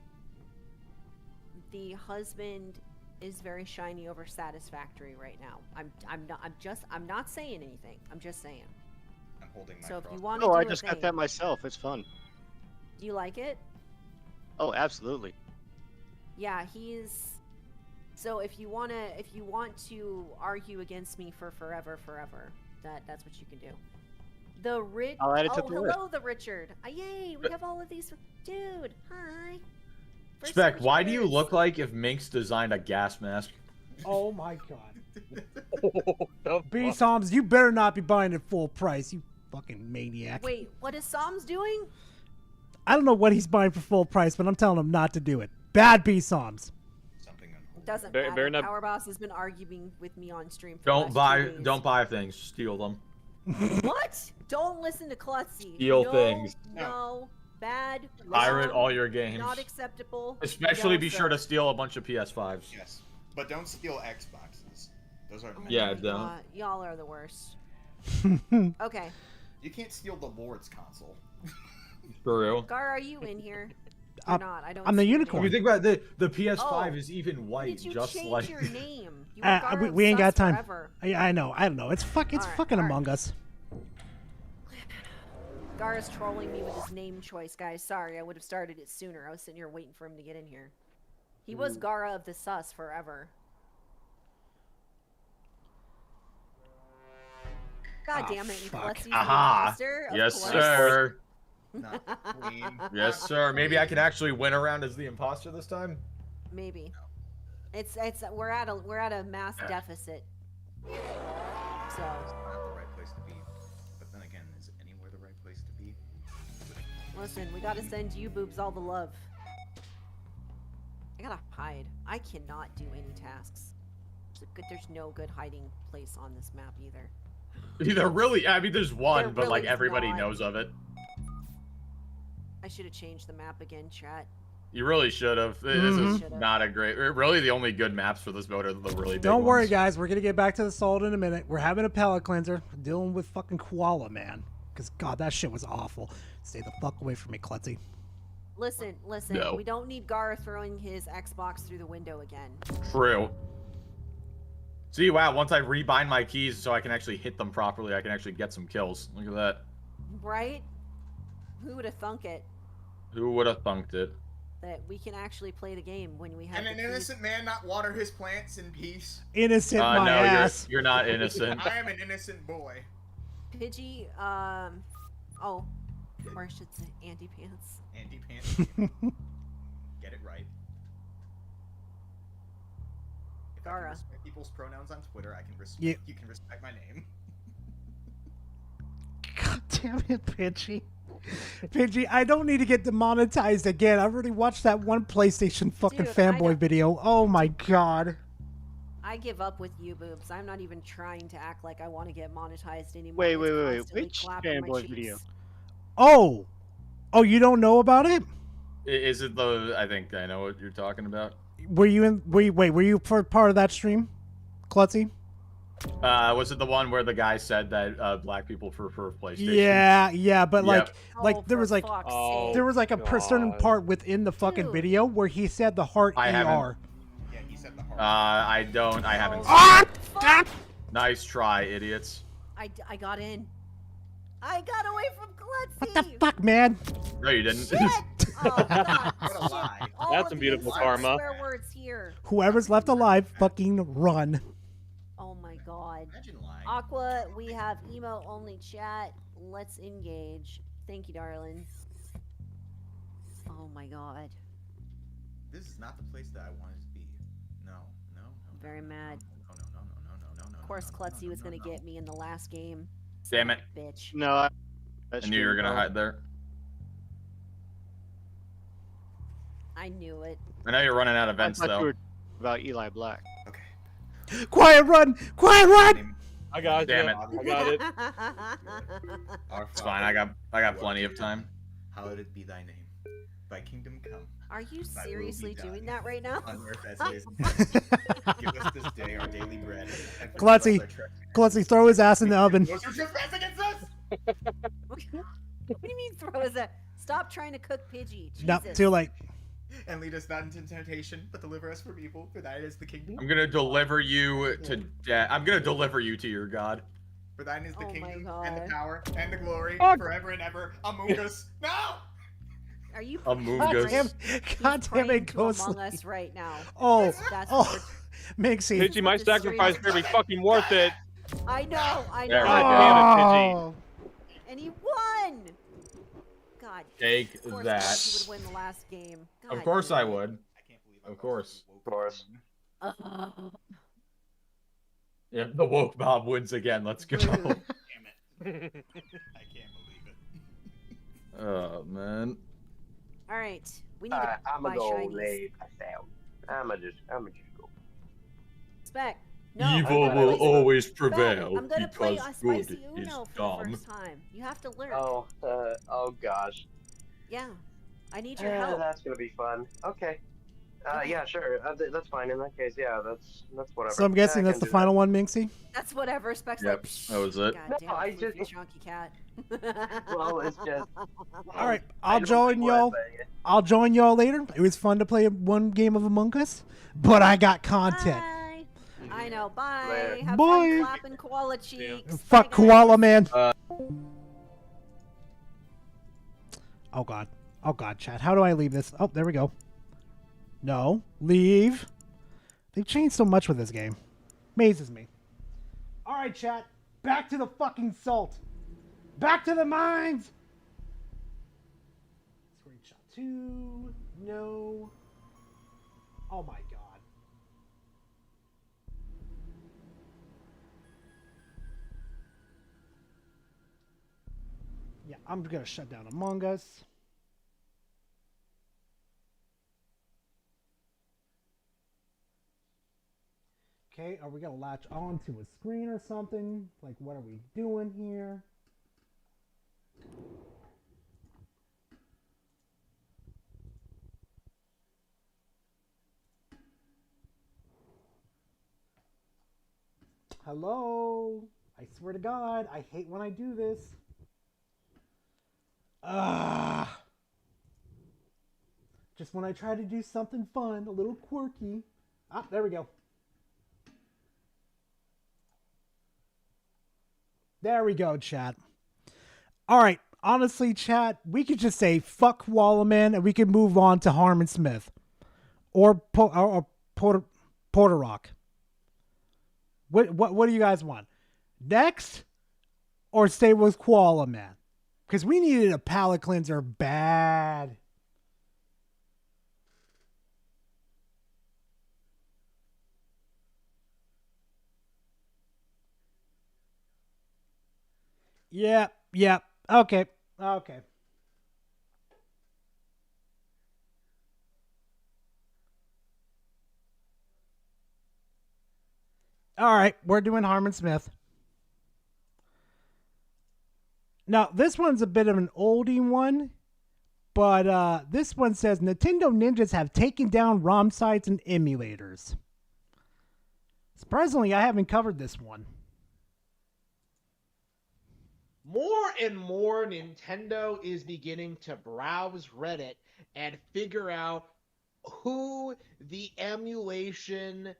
S15: the husband is very shiny over satisfactory right now. I'm not saying anything. I'm just saying.
S16: I'm holding my
S15: So if you
S16: cross.
S15: want to
S19: Oh,
S15: do
S19: I
S15: a
S19: just got
S15: thing,
S19: that myself. It's fun.
S15: do you like it?
S19: Oh, absolutely.
S15: Yeah, he's. So if you want to argue against me for forever, that's what you can do. The rich.
S19: I'll add it to
S15: Oh,
S19: the list.
S15: hello, the Richard. Yay, we have all of these. Dude, hi. First
S17: Spec,
S15: time
S17: why do you
S15: viewers.
S17: look like if Minx designed a gas mask?
S5: Oh my god. B Psalms, you better not be buying it full price, you fucking maniac.
S15: Wait, what is Psalms doing?
S5: I don't know what he's buying for full price, but I'm telling him not to do it. Bad B Psalms.
S15: Doesn't
S19: Better
S15: matter.
S19: not-
S15: Power Boss has been arguing with me on stream. For
S17: Don't
S15: the last 2 days.
S17: don't buy things. Steal them.
S15: What? Don't listen to Klutzy.
S17: Steal
S15: no,
S17: things.
S15: No. Bad.
S17: Pirate
S15: wrong,
S17: all your games.
S15: Not acceptable.
S17: Especially
S15: no,
S17: be
S15: sir.
S17: sure to steal a bunch of PS5s.
S16: Yes, but don't steal Xboxes. Those are.
S17: Yeah, don't.
S15: Y'all are the worst. Okay.
S16: You can't steal the Lord's console.
S17: For real.
S15: Gar, are you in here? Or not? I don't.
S5: I'm the
S15: see your
S5: unicorn.
S17: If you
S15: name.
S17: think about it, the PS5
S15: Oh.
S17: is even
S15: When
S17: white,
S15: did you
S17: just
S15: change
S17: like.
S15: your name? You were Gar
S5: We ain't got
S15: Obsessed
S5: time.
S15: Forever.
S5: I know. I don't know. It's
S15: Alright,
S5: fucking
S15: alright.
S5: Among Us.
S15: Gar is trolling me with his name choice, guys. Sorry, I would have started it sooner. I was sitting here waiting for him to get in here. He was Gara of the Sus forever. God damn it, Nicoletti's the
S17: Aha!
S15: imposter? Of
S17: Yes,
S15: course.
S17: sir.
S16: Not Queen.
S17: Yes, sir. Maybe I can actually win around as the imposter this time.
S15: Maybe. It's we're at a mass deficit. So
S16: It's not the right place to be. But then again, is anywhere the right place to be?
S15: listen, we gotta send you boobs all the love. I gotta hide. I cannot do any tasks. There's no good hiding place on this map either.
S17: There really, I mean, there's one,
S15: There
S17: but like
S15: really is
S17: everybody
S15: not.
S17: knows of it.
S15: I should have changed the map again, chat.
S20: You really should have. This is not a great. Really, the only good maps for this mode are the really big
S5: Don't worry,
S20: ones.
S5: guys. We're gonna get back to the Salt in a minute. We're having a palate cleanser. We're dealing with fucking Koala, man. Because God, that shit was awful. Stay the fuck away from me, Klutzy.
S15: Listen.
S20: No.
S15: We don't need Gar throwing his Xbox through the window again.
S20: True. See, wow. Once I rebind my keys so I can actually hit them properly, I can actually get some kills. Look at that.
S15: Right? Who would have thunk it
S20: Who would have thunked it?
S15: that we can actually play the game when we have
S16: Can an
S15: the keys?
S16: innocent man not water his plants in peace?
S5: Innocent, my
S20: no,
S5: ass.
S20: you're not innocent.
S16: I am an innocent boy.
S15: Pidgey, or I should say Andy Pants.
S16: Andy Pants. Get it right. If I can
S15: Gara.
S16: respect people's pronouns on Twitter, I can respect.
S5: Yeah.
S16: You can respect my name.
S5: God damn it, Pidgey. Pidgey, I don't need to get demonetized again. I've already watched that one PlayStation fucking
S15: Dude, I
S5: fanboy
S15: don't-
S5: video. Oh my God.
S15: I give up with you, boobs. I'm not even trying to act like I want to get monetized anymore.
S19: Wait,
S15: It's
S19: wait, wait, wait.
S15: constantly
S19: Which
S15: clapping my
S19: fanboy video?
S15: cheeks.
S5: Oh, you don't know about it?
S20: Is it the? I think I know what you're talking about.
S5: Were you part of that stream, Klutzy?
S20: Was it the one where the guy said that black people prefer PlayStation?
S5: Yeah, but
S20: Yep.
S5: there was like there was like a certain part within the fucking video where he said the heart
S20: I
S5: ER.
S20: haven't-
S16: Yeah, he said the heart.
S20: I don't. I haven't.
S5: Ah!
S15: Fuck!
S20: Nice try, idiots.
S15: I got in. I got away from Klutzy.
S5: What the fuck, man?
S20: No, you didn't.
S15: Shit! Oh, God.
S16: What a lie.
S15: All
S19: That's
S15: of
S19: some
S15: you
S19: beautiful
S15: are
S19: karma.
S15: Swear words here.
S5: Whoever's left alive, fucking run.
S15: Oh my God.
S16: Imagine lying.
S15: Aqua, we have emo only chat. Let's engage. Thank you, darling. Oh my God.
S16: This is not the place that I wanted to be. No.
S15: I'm very mad.
S16: No.
S15: Of course, Klutzy was gonna get me in the last game.
S20: Damn it.
S15: Bitch.
S19: No,
S20: I knew you were gonna hide there.
S15: I knew it.
S20: I know you're running out of
S19: I
S20: vents
S19: thought you
S20: though.
S19: were about Eli Black.
S5: Quiet run! Quiet run!
S19: I got
S20: Damn
S19: you.
S20: it.
S19: I got it.
S16: Our
S20: It's fine. I got plenty of time.
S16: Hallowed it be thy name. Thy kingdom come.
S15: Are you
S16: Thy will be
S15: seriously
S16: done
S15: doing that right now?
S16: On earth as it is in heaven. Give us this day our daily bread. And forgive us
S5: Klutzy,
S16: our trespasses.
S5: Klutzy, throw his ass in the oven.
S16: Those who trespass against us!
S15: What do you mean throw us a... Stop trying to cook Pidgey.
S5: No,
S15: Jesus.
S5: too late.
S16: And lead us not into temptation, but deliver us from evil. For thine is the kingdom.
S20: I'm gonna deliver you to death. I'm gonna deliver you to your god.
S16: For thine is the
S15: Oh my
S16: kingdom,
S15: God.
S16: and the power, and the glory,
S19: Fuck.
S16: forever and ever. Among us. No!
S15: Are you
S20: Among
S5: God
S20: us.
S5: damn, God damn
S15: praying
S5: it,
S15: to
S5: Ghostly.
S15: Among Us right now?
S5: Oh,
S15: That's
S5: oh, Mixie.
S19: Pidgey, my
S15: what the stream
S19: sacrifice
S15: is
S19: better be
S15: about.
S19: fucking worth it.
S15: I know.
S20: There we
S19: God
S20: go.
S19: damn it,
S5: Oh,
S15: And he won. God.
S20: Take
S15: Of course,
S20: that.
S15: He would win the last game.
S20: Of
S15: God
S20: course I
S15: damn it.
S20: would. Of course.
S18: Of course.
S20: Yeah, the woke mob wins again. Let's go.
S16: Damn it. I can't believe it.
S20: Oh man.
S15: All right. We need to
S18: I'ma
S15: buy
S18: go
S15: shinies.
S18: lay myself. I'ma just go.
S15: Spec. No,
S20: Evil
S15: I'm gonna
S20: will
S15: play-
S20: always
S15: Spec,
S20: prevail
S15: I'm gonna play
S20: because
S15: a spicy
S20: good is
S15: Uno for the
S20: dumb.
S15: first time. You have to learn.
S18: Oh gosh.
S15: Yeah. I need your
S18: Yeah,
S15: help.
S18: that's gonna be fun. Okay. Yeah, sure. That's fine. In that case, yeah, that's whatever.
S5: so I'm guessing
S18: Yeah, I
S5: that's
S18: can
S5: the
S18: do
S5: final one, Minxie?
S15: That's whatever. Spec's
S20: Yep,
S15: like, Psh,
S20: that was it.
S15: God
S18: No,
S15: damn,
S18: I
S15: freaky
S18: just-
S15: chunky cat.
S18: Well, it's just.
S5: All right,
S18: I
S5: I'll
S18: don't
S5: join
S18: like what
S5: y'all. I'll join y'all later. It was fun to play one game of Among Us, but I got content.
S15: Bye. I know. Bye.
S18: Later.
S15: Have
S5: Bye.
S15: fun clapping koala cheeks.
S5: Fuck
S15: Bye, guys.
S5: Koala Man. Oh god. Oh god, chat. How do I leave this? Oh, there we go. No. Leave. They've changed so much with this game. Amazes me. Alright, chat. Back to the fucking salt. Back to the mines. Screenshot 2. No. Oh my god. Yeah, I'm gonna shut down Among Us. Okay, are we gonna latch on to a screen or something? Like, what are we doing here? Hello? I swear to God, I hate when I do this. Just when I try to do something fun, a little quirky. Ah, there we go. There we go, chat. All right, honestly, chat, we could just say fuck Wallaman and we could move on to Harmon Smith or Porter Rock. What do you guys want? Next, or stay with Koala Man? Because we needed a palate cleanser bad. Yep. Okay. All right, we're doing Harmon Smith. Now, this one's a bit of an oldie one, but this one says Nintendo ninjas have taken down ROM sites and emulators. Surprisingly, I haven't covered this one.
S21: More and more, Nintendo is beginning to browse Reddit and figure out who the emulation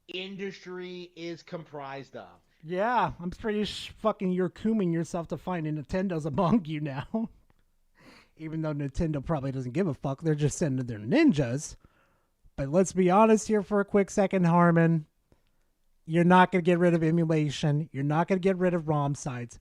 S21: industry is comprised of.
S5: Yeah, I'm pretty fucking you're cooming yourself to find a Nintendo's among you now. Even though Nintendo probably doesn't give a fuck, they're just sending their ninjas. But let's be honest here for a quick second, Harmon. You're not going to get rid of emulation. You're not going to get rid of ROM sites.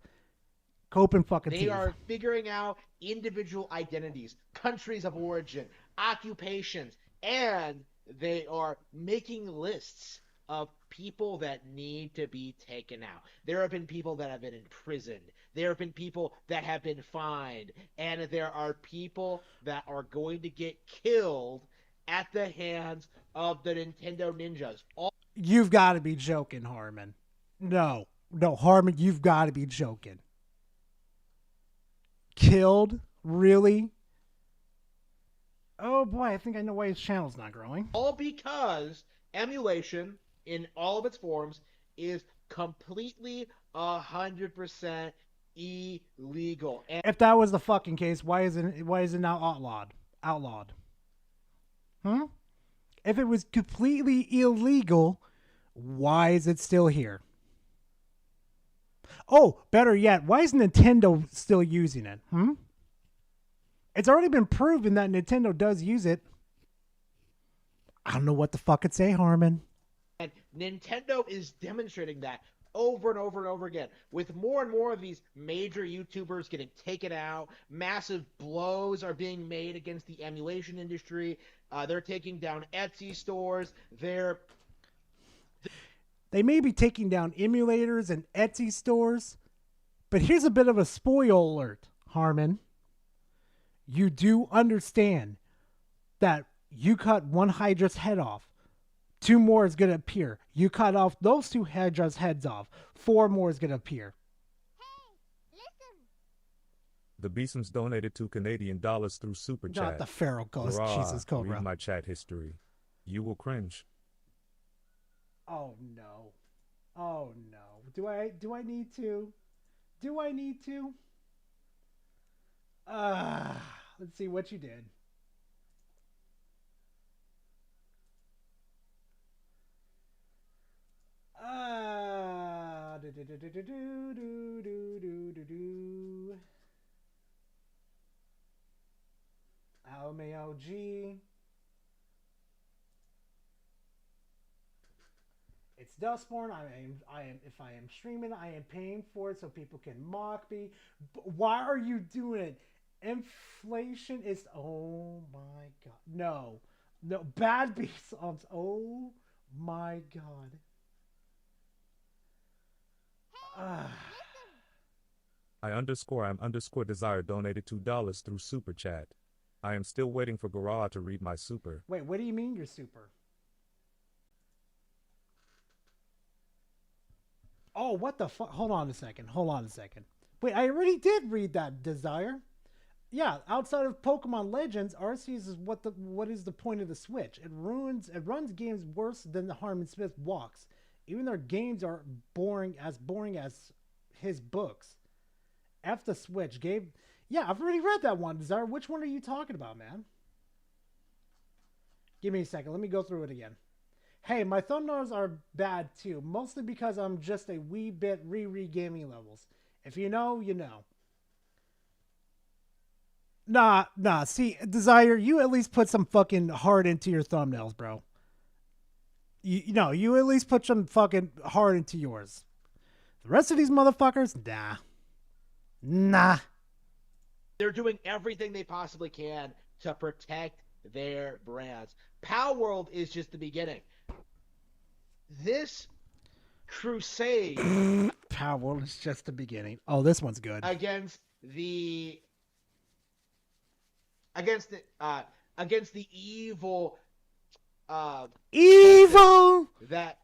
S5: Cope and fucking
S21: They
S5: teeth.
S21: are figuring out individual identities, countries of origin, occupations, and they are making lists of people that need to be taken out. There have been people that have been imprisoned. There have been people that have been fined. And there are people that are going to get killed at the hands of the Nintendo ninjas.
S5: You've got to be joking, Harmon. No, Harmon, you've got to be joking. Killed? Really? Oh boy, I think I know why his channel's not growing.
S21: All because emulation, in all of its forms, is completely 100% illegal. And
S5: If that was the fucking case, why is it now outlawed? If it was completely illegal, why is it still here? Oh, better yet, why is Nintendo still using it? It's already been proven that Nintendo does use it. I don't know what the fuck it say, Harmon.
S21: And Nintendo is demonstrating that over and over and over again, with more and more of these major YouTubers getting taken out. Massive blows are being made against the emulation industry. They're taking down Etsy stores.
S5: They may be taking down emulators and Etsy stores, but here's a bit of a spoiler alert, Harmon. You do understand that you cut one Hydra's head off, 2 more is going to appear. You cut off those 2 Hydra's heads off, 4 more is going to appear.
S6: The Beesons donated $2 Canadian through Super Chat.
S5: Not the feral ghost,
S6: Hurrah,
S5: Jesus Cobra.
S6: Read my chat history. You will cringe.
S5: Oh no. Do I need to? Let's see what you did. LMAOG. It's Dustborn. If I am streaming, I am paying for it so people can mock me. Why are you doing it? Inflation is, oh my god. No, bad beats. Oh my god.
S6: I_am_desire donated $2 through Super Chat. I am still waiting for Garage to read my super.
S5: Wait, what do you mean you're super? Oh, what the fuck? Hold on a second. Wait, I already did read that, Desire. Yeah, outside of Pokemon Legends, Arceus is what is the point of the Switch? It runs games worse than the Harmon Smith walks. Even their games are boring as his books. F the Switch. Gabe, yeah, I've already read that one. Desire, which one are you talking about, man? Give me a second. Let me go through it again. Hey, my thumbnails are bad too, mostly because I'm just a wee bit Riri gaming levels. If you know, you know. Nah. See, Desire, you at least put some fucking heart into your thumbnails, bro. You at least put some fucking heart into yours. The rest of these motherfuckers, nah.
S21: They're doing everything they possibly can to protect their brands. Palworld is just the beginning. This crusade
S5: Palworld is just the beginning. Oh, this one's good.
S21: against the evil that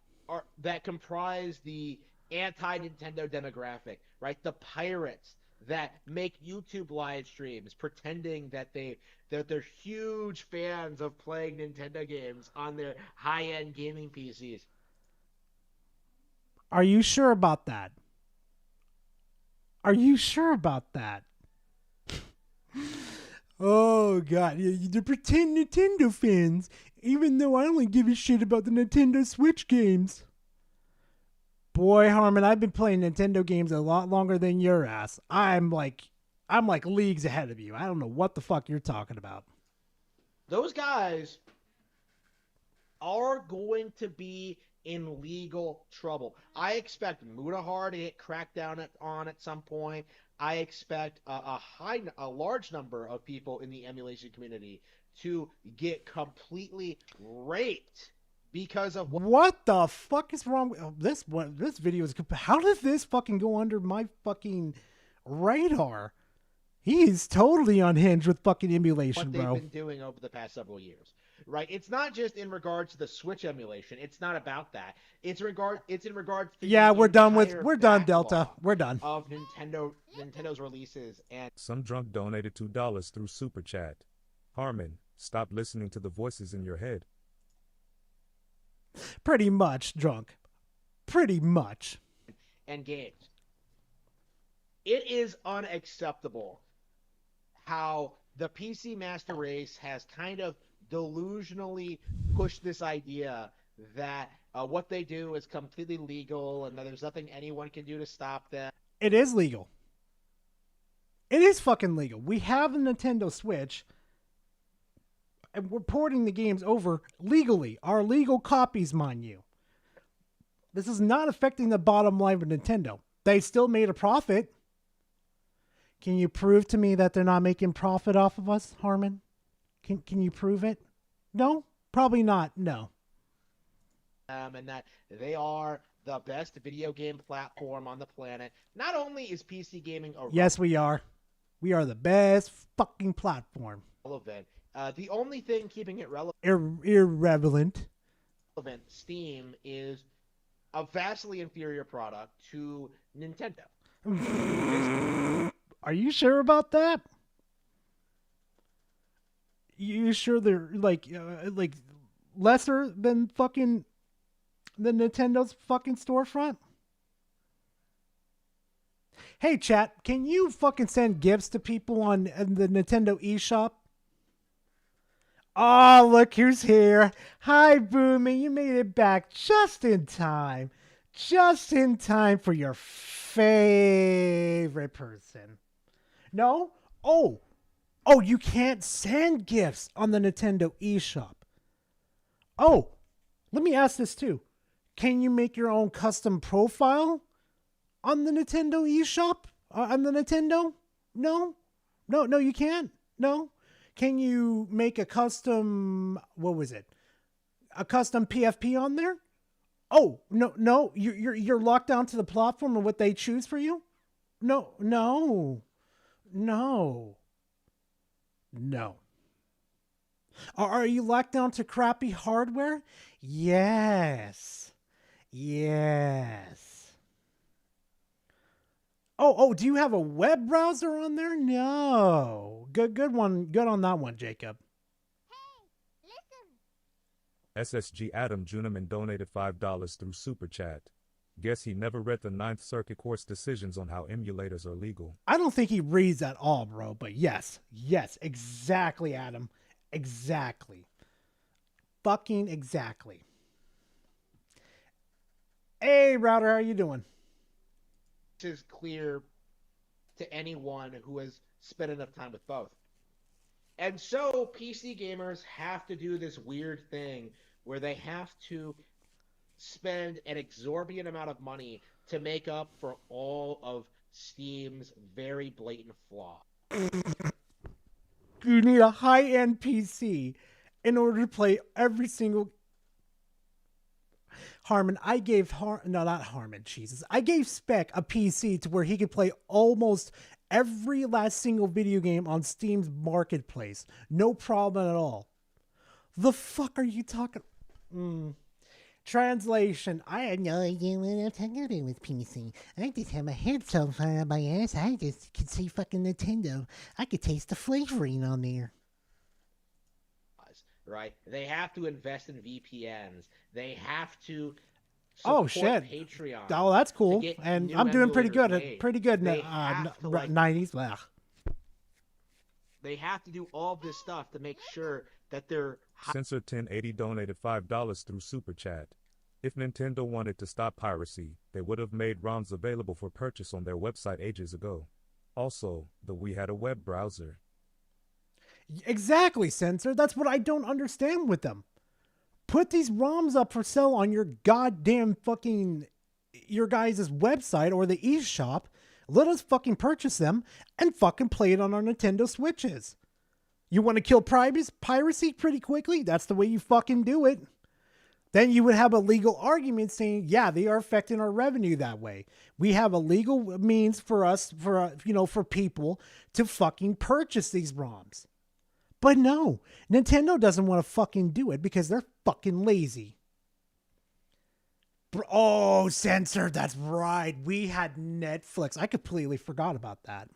S21: comprise the anti-Nintendo demographic, right? The pirates that make YouTube live streams pretending that they're huge fans of playing Nintendo games on their high-end gaming PCs.
S5: Are you sure about that? Are you sure about that? Oh, God. They're pretend Nintendo fans, even though I only give a shit about the Nintendo Switch games. Boy, Harmon, I've been playing Nintendo games a lot longer than your ass. I'm like leagues ahead of you. I don't know what the fuck you're talking about.
S21: Those guys are going to be in legal trouble. I expect Mutahar to get cracked down on at some point. I expect a large number of people in the emulation community to get completely raped because of
S5: what the fuck is wrong with this one? This video is, how did this fucking go under my fucking radar? He is totally unhinged with fucking emulation,
S21: what
S5: bro.
S21: they've been doing over the past several years. Right, it's not just in regards to the Switch emulation. It's not about that. It's in regards to
S5: yeah,
S21: the
S5: we're done
S21: entire
S5: Delta. We're done.
S21: Of Nintendo's releases and
S6: Some drunk donated $2 through Super Chat. Harmon, stop listening to the voices in your head.
S5: Pretty much drunk. Pretty much.
S21: And games. It is unacceptable how the PC Master Race has kind of delusionally pushed this idea that what they do is completely legal and that there's nothing anyone can do to stop them.
S5: It is legal. It is fucking legal. We have a Nintendo Switch and we're porting the games over legally. Our legal copies, mind you. This is not affecting the bottom line of Nintendo. They still made a profit. Can you prove to me that they're not making profit off of us, Harmon? Can you prove it? No? Probably not. No.
S21: And that they are the best video game platform on the planet. Not only is PC gaming
S5: yes, we are. We are the best fucking platform.
S21: Relevant. The only thing keeping it relevant.
S5: Irrelevant.
S21: Steam is a vastly inferior product to Nintendo.
S5: Are you sure about that? You sure they're like lesser than fucking the Nintendo's fucking storefront? Hey chat, can you fucking send gifts to people on the Nintendo eShop? Oh, look who's here. Hi, Boomy. You made it back just in time. Just in time for your favorite person. No? Oh, you can't send gifts on the Nintendo eShop. Oh, let me ask this too. Can you make your own custom profile on the Nintendo eShop? On the Nintendo? No, you can't. No. Can you make a custom, what was it? A custom PFP on there? Oh, no, you're locked down to the platform and what they choose for you? No. Are you locked down to crappy hardware? Yes. Oh, do you have a web browser on there? No. Good one. Good on that one, Jacob.
S6: SSG Adam Juneman donated $5 through Super Chat. Guess he never read the Ninth Circuit Court's decisions on how emulators are legal.
S5: I don't think he reads at all, bro. But yes, exactly, Adam. Exactly. Fucking exactly. Hey, Router, how you doing?
S21: This is clear to anyone who has spent enough time with both. And so PC gamers have to do this weird thing where they have to spend an exorbitant amount of money to make up for all of Steam's very blatant flaw.
S5: You need a high-end PC in order to play every single... Harmon, I gave I gave Spec a PC to where he could play almost every last single video game on Steam's marketplace. No problem at all. The fuck are you talking? Translation. I had no idea what I'm talking about with PC. I just have my headphones on my ass. I just could see fucking Nintendo. I could taste the flavoring on there.
S21: Right? They have to invest in VPNs. They have to
S5: Oh
S21: support
S5: shit!
S21: Patreon.
S5: Oh, that's cool.
S21: to get
S5: And
S21: new
S5: I'm doing pretty
S21: emulators
S5: good.
S21: made.
S5: Pretty good in
S21: They
S5: the
S21: have to, like,
S5: 90s. Ugh.
S21: They have to do all this stuff to make sure that they're
S6: Sensor 1080 donated $5 through Super Chat. If Nintendo wanted to stop piracy, they would have made ROMs available for purchase on their website ages ago. Also, the Wii had a web browser.
S5: Exactly, Censor. That's what I don't understand with them. Put these ROMs up for sale on your goddamn fucking your guys' website or the eShop. Let us fucking purchase them and fucking play it on our Nintendo Switches. You want to kill piracy pretty quickly? That's the way you fucking do it. Then you would have a legal argument saying, yeah, they are affecting our revenue that way. We have a legal means for us, for people to fucking purchase these ROMs. But no, Nintendo doesn't want to fucking do it because they're fucking lazy. Oh, Censor, that's right. We had Netflix. I completely forgot about that.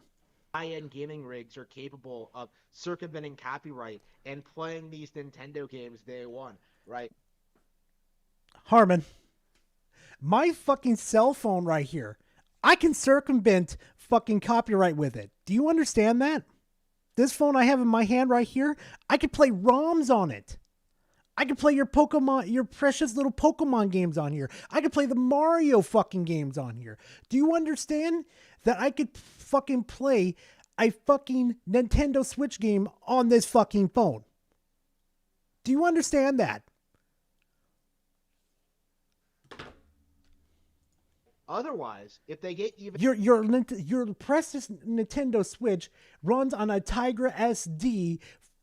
S21: high-end gaming rigs are capable of circumventing copyright and playing these Nintendo games day one, right?
S5: Harmon, my fucking cell phone right here, I can circumvent fucking copyright with it. Do you understand that? This phone I have in my hand right here, I could play ROMs on it. I could play your precious little Pokemon games on here. I could play the Mario fucking games on here. Do you understand that I could fucking play a fucking Nintendo Switch game on this fucking phone? Do you understand that?
S21: Otherwise, if they get even
S5: your precious Nintendo Switch runs on a Tigra SD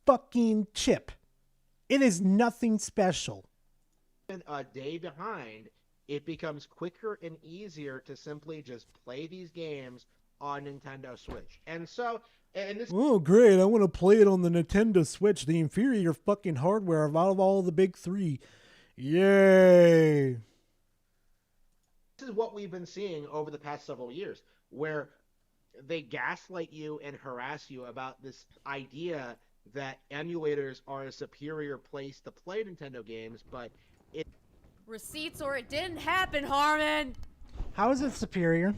S5: fucking chip. It is nothing special.
S21: a day behind, it becomes quicker and easier to simply just play these games on Nintendo Switch. And so, and this
S5: Oh, great. I want to play it on the Nintendo Switch, the inferior fucking hardware out of all the big three. Yay.
S21: This is what we've been seeing over the past several years, where they gaslight you and harass you about this idea that emulators are a superior place to play Nintendo games, but it...
S15: Receipts or it didn't happen, Harmon!
S5: How is it superior?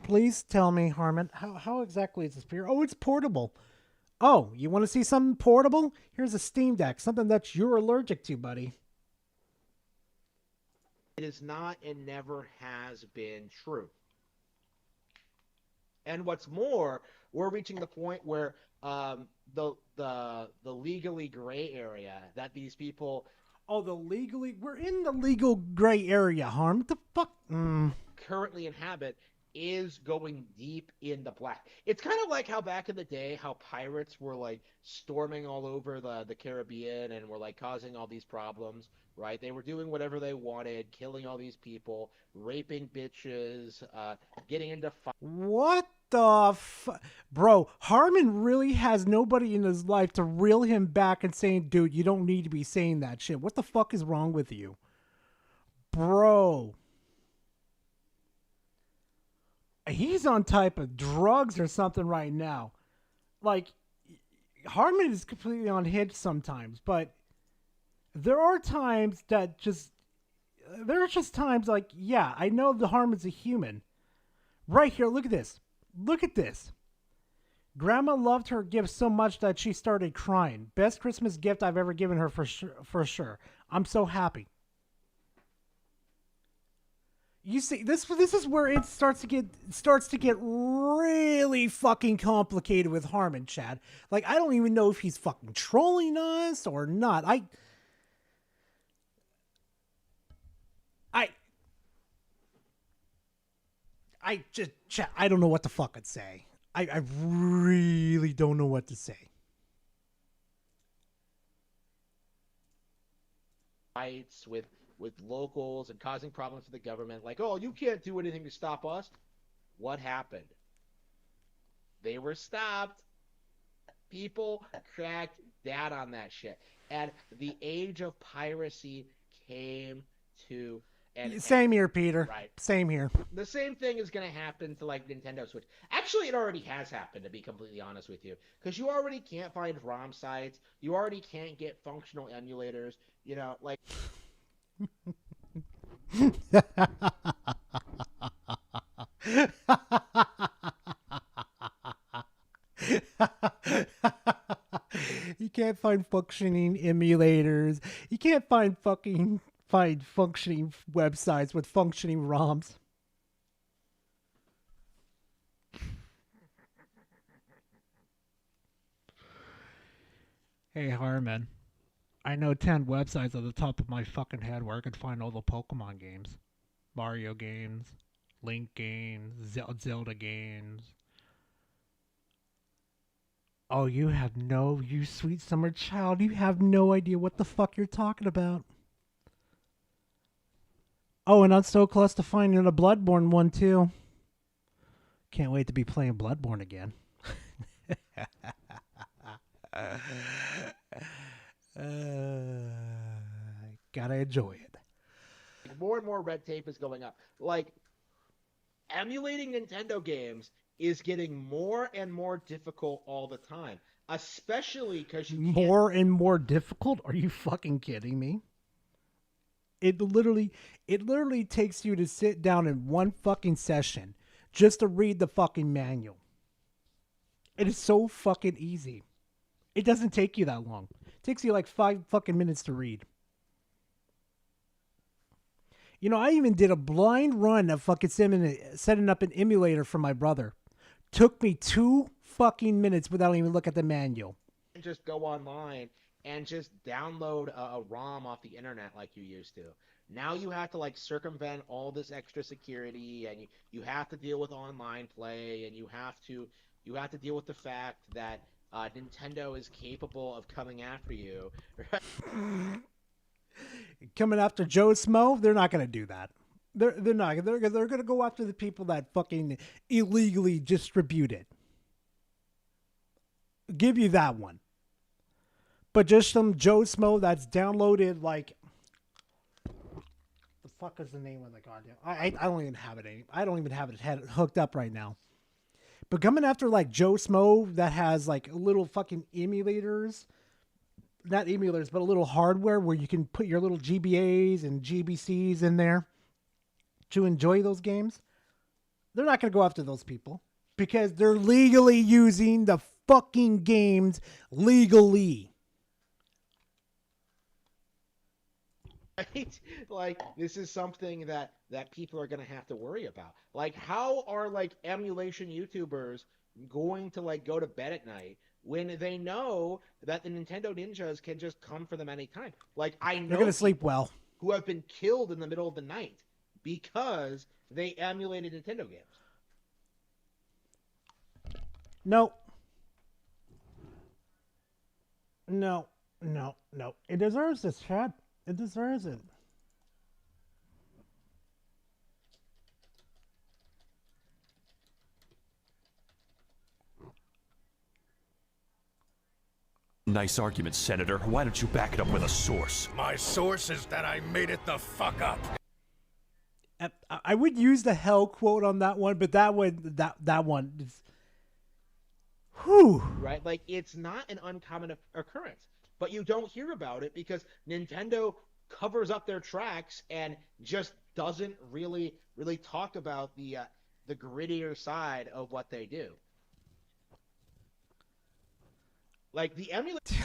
S5: Please tell me, Harmon, how exactly is it superior? Oh, it's portable. Oh, you want to see something portable? Here's a Steam Deck, something that you're allergic to, buddy.
S21: It is not and never has been true. And what's more, we're reaching the point where the legally gray area that these people...
S5: Oh, we're in the legal gray area, Harm. What the fuck?
S21: Currently inhabit is going deep in the black. It's kind of like how back in the day, how pirates were like storming all over the Caribbean and were like causing all these problems, right? They were doing whatever they wanted, killing all these people, raping bitches, getting into
S5: What the Bro, Harmon really has nobody in his life to reel him back and saying, dude, you don't need to be saying that shit. What the fuck is wrong with you? Bro. He's on type of drugs or something right now. Like, Harmon is completely on hitch sometimes, but there are times that there are just times like, yeah, I know the harm is a human. Right here, look at this. Look at this. Grandma loved her gift so much that she started crying. Best Christmas gift I've ever given her for sure. I'm so happy. You see, this is where it starts to get really fucking complicated with Harmon, Chad. Like, I don't even know if he's fucking trolling us or not. I don't know what the fuck I'd say. I really don't know what to say.
S21: Fights with locals and causing problems for the government. Like, oh, you can't do anything to stop us. What happened? They were stopped. People cracked down on that shit. And the age of piracy came to an
S5: Same
S21: end.
S5: here, Peter.
S21: Right.
S5: Same here.
S21: The same thing is going to happen to like Nintendo Switch. Actually, it already has happened, to be completely honest with you, because you already can't find ROM sites. You already can't get functional emulators. You know, like.
S5: You can't find functioning emulators. You can't find functioning websites with functioning ROMs. Hey, Harmon. I know 10 websites at the top of my fucking head where I could find all the Pokemon games. Mario games, Link games, Zelda games. Oh, you sweet summer child, you have no idea what the fuck you're talking about. Oh, and I'm so close to finding a Bloodborne one, too. Can't wait to be playing Bloodborne again. Gotta enjoy it.
S21: More and more red tape is going up. Like, emulating Nintendo games is getting more and more difficult all the time. Especially because you can't...
S5: More and more difficult? Are you fucking kidding me? It literally takes you to sit down in one fucking session just to read the fucking manual. It is so fucking easy. It doesn't take you that long. It takes you like 5 fucking minutes to read. You know, I even did a blind run of fucking setting up an emulator for my brother. Took me 2 fucking minutes without even looking at the manual.
S21: Just go online and just download a ROM off the internet like you used to. Now you have to like circumvent all this extra security, and you have to deal with online play, and you have to deal with the fact that Nintendo is capable of coming after you.
S5: Coming after Joe Smo, they're not going to do that. They're not. They're going to go after the people that fucking illegally distribute it. Give you that one. But just some Joe Smo that's downloaded like, the fuck is the name of the goddamn? I don't even have it. I don't even have it hooked up right now. But coming after like Joe Smo that has like little fucking emulators, not emulators, but a little hardware where you can put your little GBAs and GBCs in there to enjoy those games. They're not going to go after those people because they're legally using the fucking games legally.
S21: Right? Like, this is something that people are going to have to worry about. Like, how are like emulation YouTubers going to like go to bed at night when they know that the Nintendo ninjas can just come for them anytime? Like, I know
S5: they're going to sleep well.
S21: Who have been killed in the middle of the night because they emulated Nintendo games.
S5: No. It deserves this, Chad. It deserves it.
S1: Nice argument, Senator. Why don't you back it up with a source?
S22: My source is that I made it the fuck up.
S5: I would use the hell quote on that one, but that one is... Whew.
S21: Right? Like, it's not an uncommon occurrence. but you don't hear about it because Nintendo covers up their tracks and just doesn't really talk about the grittier side of what they do. Like the emulator.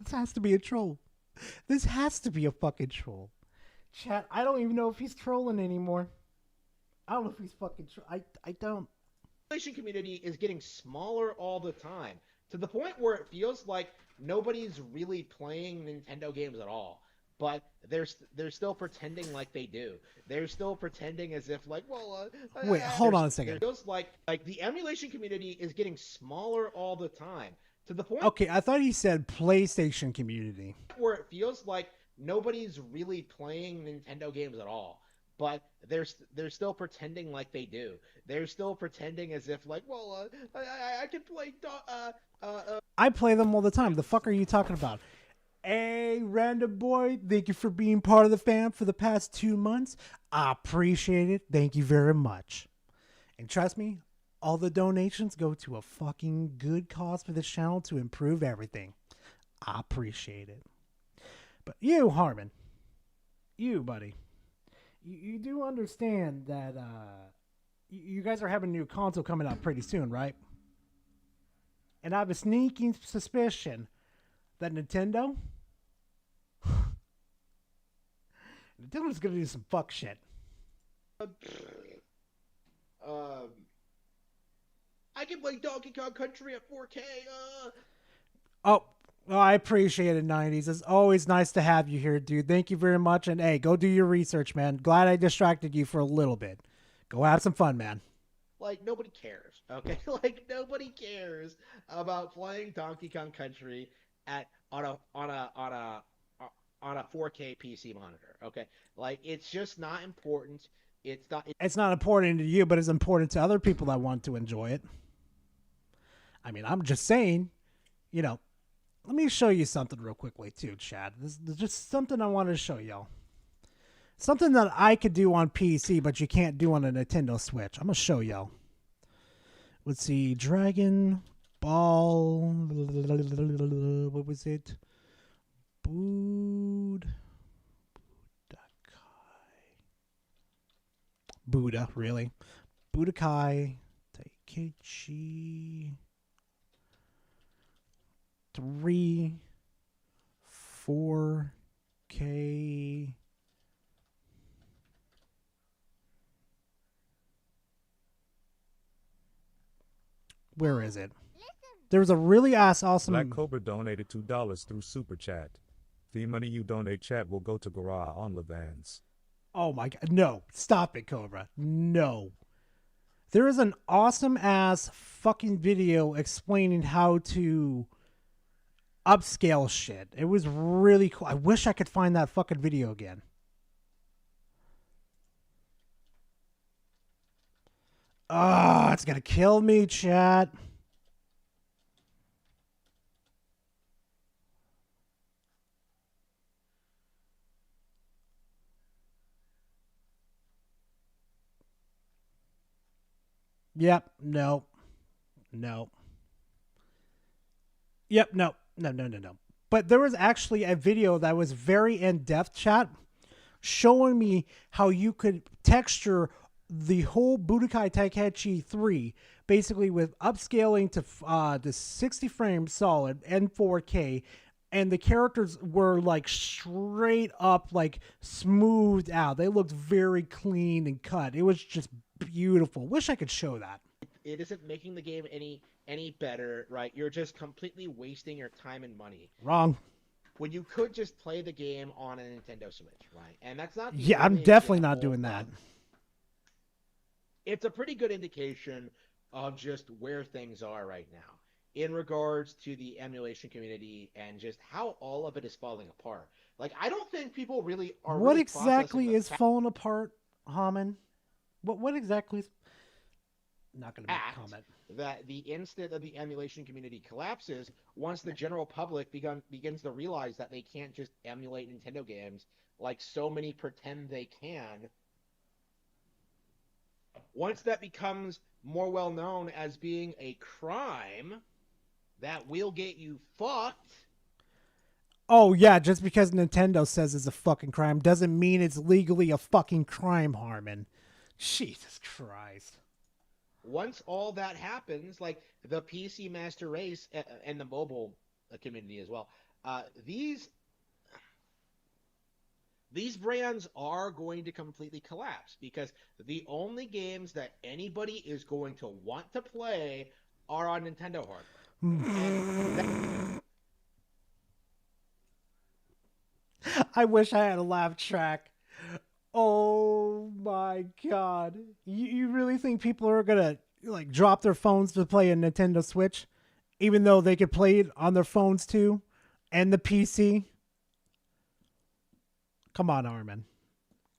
S5: This has to be a troll. This has to be a fucking troll. Chat, I don't even know if he's trolling anymore. I don't know if he's fucking I don't.
S21: The emulation community is getting smaller all the time, to the point where it feels like nobody's really playing Nintendo games at all. But they're still pretending like they do. They're still pretending as if like, well,
S5: wait, hold on a second.
S21: It feels like the emulation community is getting smaller all the time, to the point.
S5: Okay, I thought he said PlayStation community.
S21: Where it feels like nobody's really playing Nintendo games at all. But they're still pretending like they do. They're still pretending as if like, well, I can play.
S5: I play them all the time. The fuck are you talking about? Hey, Random Boy, thank you for being part of the fam for the past 2 months. I appreciate it. Thank you very much. And trust me, all the donations go to a fucking good cause for this channel to improve everything. I appreciate it. But you, Harmon, you, buddy, you do understand that you guys are having a new console coming out pretty soon, right? And I have a sneaking suspicion that Nintendo's gonna do some fuck shit.
S21: I can play Donkey Kong Country at 4K.
S5: Oh, well, I appreciate it, 90s. It's always nice to have you here, dude. Thank you very much. And hey, go do your research, man. Glad I distracted you for a little bit. Go have some fun, man.
S21: Like, nobody cares, okay? Like, nobody cares about playing Donkey Kong Country on a 4K PC monitor, okay? Like, it's just not important.
S5: It's not important to you, but it's important to other people that want to enjoy it. I mean, I'm just saying, you know, let me show you something real quickly too, Chad. This is just something I wanted to show y'all. Something that I could do on PC, but you can't do on a Nintendo Switch. I'm going to show y'all. Let's see. Dragon Ball. What was it? Buddha, really? Budokai Tenkaichi 3 4K. Where is it? There was a really awesome.
S6: Black Cobra donated $2 through Super Chat. The money you donate, chat, will go to Garage on Levans.
S5: Oh my god. No. Stop it, Cobra. No. There is an awesome ass fucking video explaining how to upscale shit. It was really cool. I wish I could find that fucking video again. Ah, it's gonna kill me, chat. Yep, no. No. Yep, no. No. But there was actually a video that was very in-depth, chat, showing me how you could texture the whole Budokai Tenkaichi 3, basically with upscaling to the 60 frames solid and 4K, and the characters were like straight up, like smoothed out. They looked very clean and cut. It was just beautiful. Wish I could show that.
S21: It isn't making the game any better, right? You're just completely wasting your time and money.
S5: Wrong.
S21: When you could just play the game on a Nintendo Switch, right? And that's not.
S5: Yeah, I'm definitely not doing that.
S21: It's a pretty good indication of just where things are right now in regards to the emulation community and just how all of it is falling apart. Like, I don't think people really are.
S5: What
S21: really
S5: exactly is falling apart, Haman? What exactly is... Not going to make a comment.
S21: That the instant that the emulation community collapses, once the general public begins to realize that they can't just emulate Nintendo games like so many pretend they can, once that becomes more well known as being a crime that will get you fucked,
S5: Oh yeah, just because Nintendo says it's a fucking crime doesn't mean it's legally a fucking crime, Harmon. Jesus Christ.
S21: Once all that happens, like the PC Master Race and the mobile community as well, these brands are going to completely collapse because the only games that anybody is going to want to play are on Nintendo hardware.
S5: I wish I had a laugh track. Oh my god. You really think people are gonna like drop their phones to play a Nintendo Switch? Even though they could play it on their phones too? And the PC? Come on, Armin.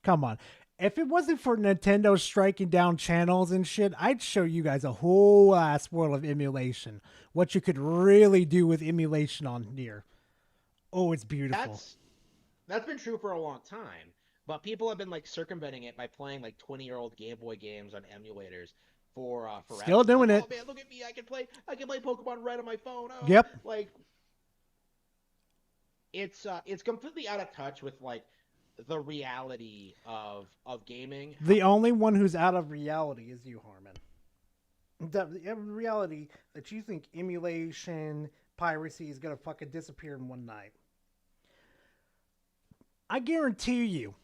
S5: Come on. If it wasn't for Nintendo striking down channels and shit, I'd show you guys a whole ass world of emulation. What you could really do with emulation on here. Oh, it's beautiful.
S21: That's been true for a long time, but people have been like circumventing it by playing like 20-year-old Game Boy games on emulators for
S5: Still doing it.
S21: Oh man, look at me! I can play Pokemon Red on my phone. Oh,
S5: Yep.
S21: Like it's completely out of touch with like the reality of gaming.
S5: The only one who's out of reality is you, Harmon. The reality that you think emulation, piracy is gonna fucking disappear in one night. I guarantee you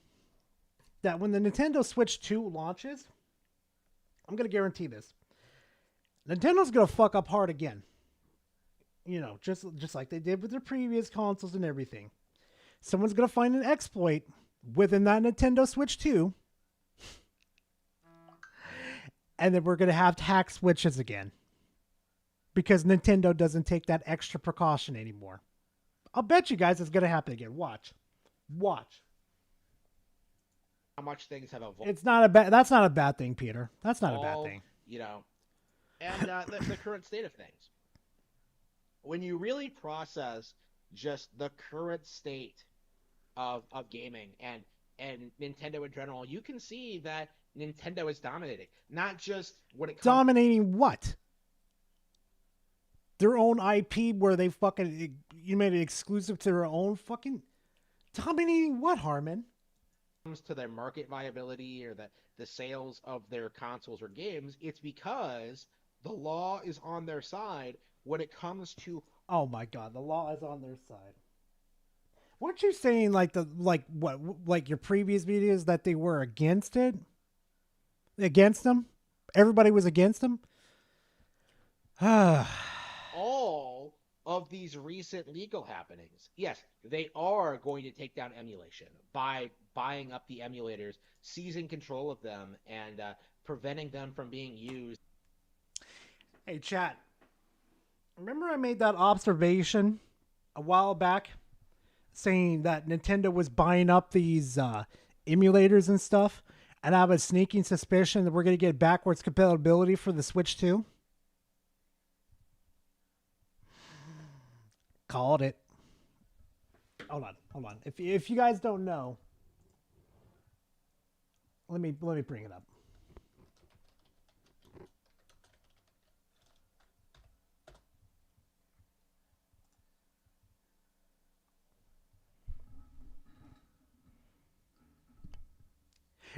S5: that when the Nintendo Switch 2 launches, I'm going to guarantee this. Nintendo's going to fuck up hard again. You know, just like they did with their previous consoles and everything. Someone's going to find an exploit within that Nintendo Switch 2. And then we're going to have to hack Switches again. Because Nintendo doesn't take that extra precaution anymore. I'll bet you guys it's going to happen again. Watch.
S21: How much things have evolved.
S5: It's not a bad. That's not a bad thing, Peter. That's not a bad thing.
S21: You know, and the current state of things. When you really process just the current state of gaming and Nintendo in general, you can see that Nintendo is dominating. Not just when it comes.
S5: Dominating what? Their own IP, where they fucking you made it exclusive to their own fucking. Dominating what, Harmon?
S21: Comes to their market viability or the sales of their consoles or games, it's because the law is on their side when it comes to.
S5: Oh my god, the law is on their side. Weren't you saying like your previous videos that they were against it? Against them? Everybody was against them?
S21: All of these recent legal happenings, yes, they are going to take down emulation by buying up the emulators, seizing control of them, and preventing them from being used.
S5: Hey, chat. Remember I made that observation a while back saying that Nintendo was buying up these emulators and stuff, and I have a sneaking suspicion that we're going to get backwards compatibility for the Switch 2? Called it. Hold on. If you guys don't know, let me bring it up.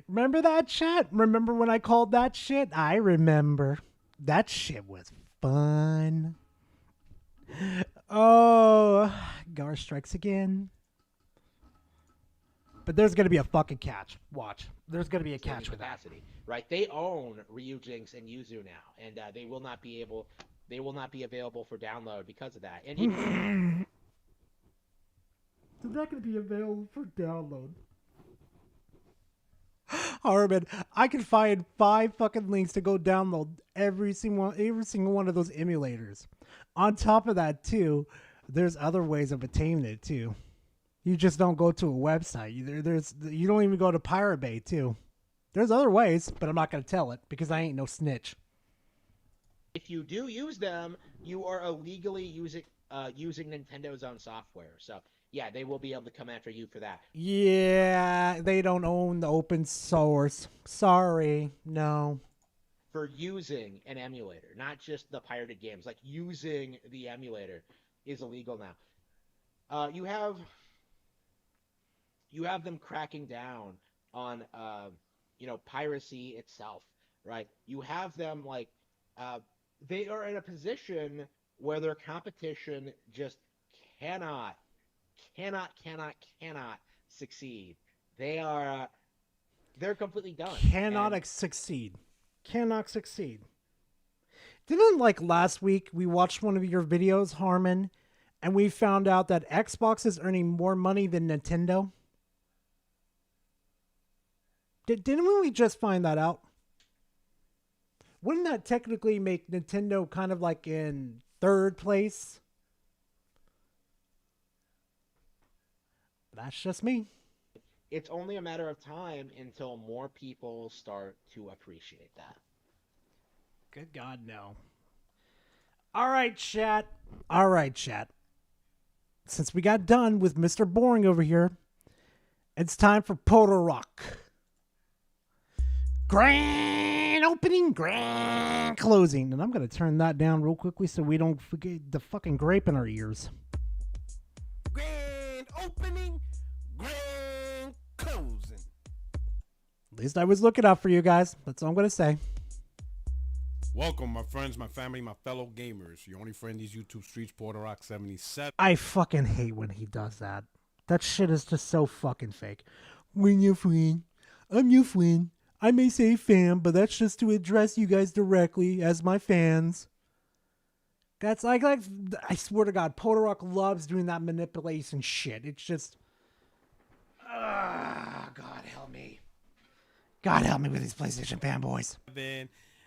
S5: Remember that, chat? Remember when I called that shit? I remember. That shit was fun. Oh, Gar strikes again. But there's going to be a fucking catch. Watch. There's going to be a catch with that.
S21: Right? They own Ryujinx and Yuzu now, and they will not be available for download because of that. And
S5: They're not going to be available for download. Harmon, I can find 5 fucking links to go download every single one of those emulators. On top of that, too, there's other ways of attaining it, too. You just don't go to a website. You don't even go to Pirate Bay, too. There's other ways, but I'm not going to tell it because I ain't no snitch.
S21: if you do use them, you are illegally using Nintendo's own software. So yeah, they will be able to come after you for that.
S5: Yeah, they don't own the open source. Sorry, no.
S21: For using an emulator, not just the pirated games, like using the emulator is illegal now. You have them cracking down on piracy itself, right? You have them like they are in a position where their competition just cannot succeed. They're completely done.
S5: Cannot succeed. Cannot succeed. Didn't like last week we watched one of your videos, Harmon, and we found out that Xbox is earning more money than Nintendo? Didn't we just find that out? Wouldn't that technically make Nintendo kind of like in third place? That's just me.
S21: It's only a matter of time until more people start to appreciate that.
S5: Good God, no. All right, chat. All right, chat. Since we got done with Mr. Boring over here, it's time for Portal Rock. Grand opening, grand closing. And I'm going to turn that down real quickly so we don't forget the fucking grape in our ears.
S22: Grand opening, grand closing.
S5: At least I was looking out for you guys. That's all I'm going to say.
S22: Welcome, my friends, my family, my fellow gamers. Your only friend these YouTube streets, Portal Rock 77.
S5: I fucking hate when he does that. That shit is just so fucking fake. When your friend, I'm your friend. I may say fam, but that's just to address you guys directly as my fans. That's like I swear to God, Portal Rock loves doing that manipulation shit. It's just, God help me. God help me with these PlayStation fanboys.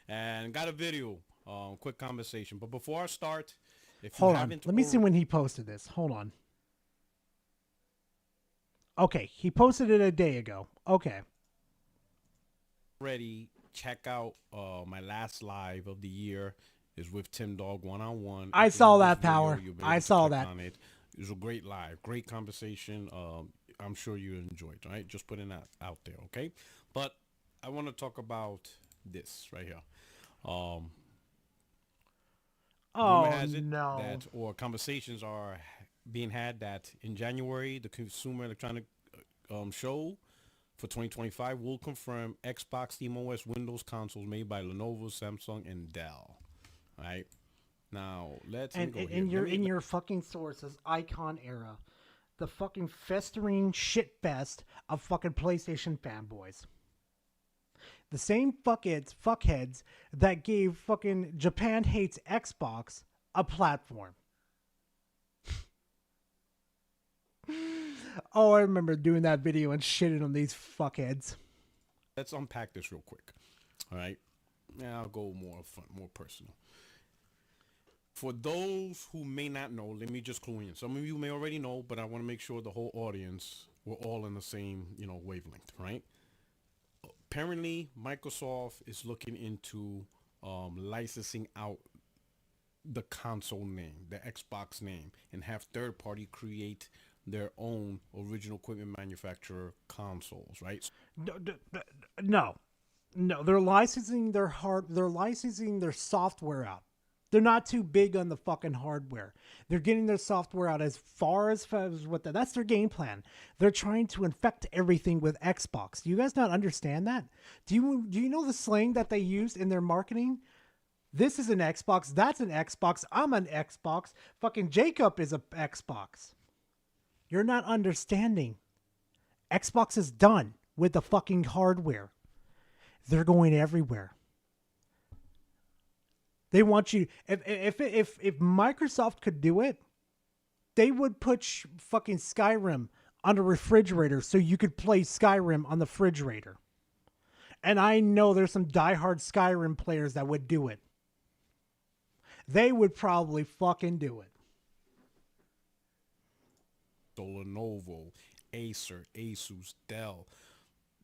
S22: And got a video, quick conversation. But before I start, if you
S5: Hold on,
S22: haven't
S5: let me see when he posted this. Hold on. Okay, he posted it a day ago. Okay.
S22: already, check out my last live of the year is with Tim Dog one-on-one.
S5: I saw that, Power. I saw that.
S22: It was a great live, great conversation. I'm sure you enjoyed, right? Just putting that out there, okay? But I want to talk about this right here.
S5: Oh,
S22: rumor has it
S5: no.
S22: that, or conversations are being had that in January, the Consumer Electronic Show for 2025 will confirm Xbox, SteamOS, Windows consoles made by Lenovo, Samsung, and Dell. All right. Now let's
S5: and
S22: go
S5: in
S22: here.
S5: your your fucking sources, Icon Era, the fucking festering shit fest of fucking PlayStation fanboys. The same fuckheads that gave fucking Japan Hates Xbox a platform. Oh, I remember doing that video and shitting on these fuckheads.
S22: Let's unpack this real quick. All right. Now I'll go more fun, more personal. For those who may not know, let me just clue in. Some of you may already know, but I want to make sure the whole audience, we're all in the same, wavelength, right? Apparently, Microsoft is looking into licensing out the console name, the Xbox name, and have third party create their own original equipment manufacturer consoles, right?
S5: No, they're licensing their they're licensing their software out. They're not too big on the fucking hardware. They're getting their software out as far as what that's their game plan. They're trying to infect everything with Xbox. Do you guys not understand that? Do you know the slang that they use in their marketing? This is an Xbox. That's an Xbox. I'm an Xbox. Fucking Jacob is a Xbox. You're not understanding. Xbox is done with the fucking hardware. They're going everywhere. They want you. If Microsoft could do it, they would put fucking Skyrim on a refrigerator so you could play Skyrim on the refrigerator. And I know there's some diehard Skyrim players that would do it. They would probably fucking do it.
S22: So Lenovo, Acer, Asus, Dell,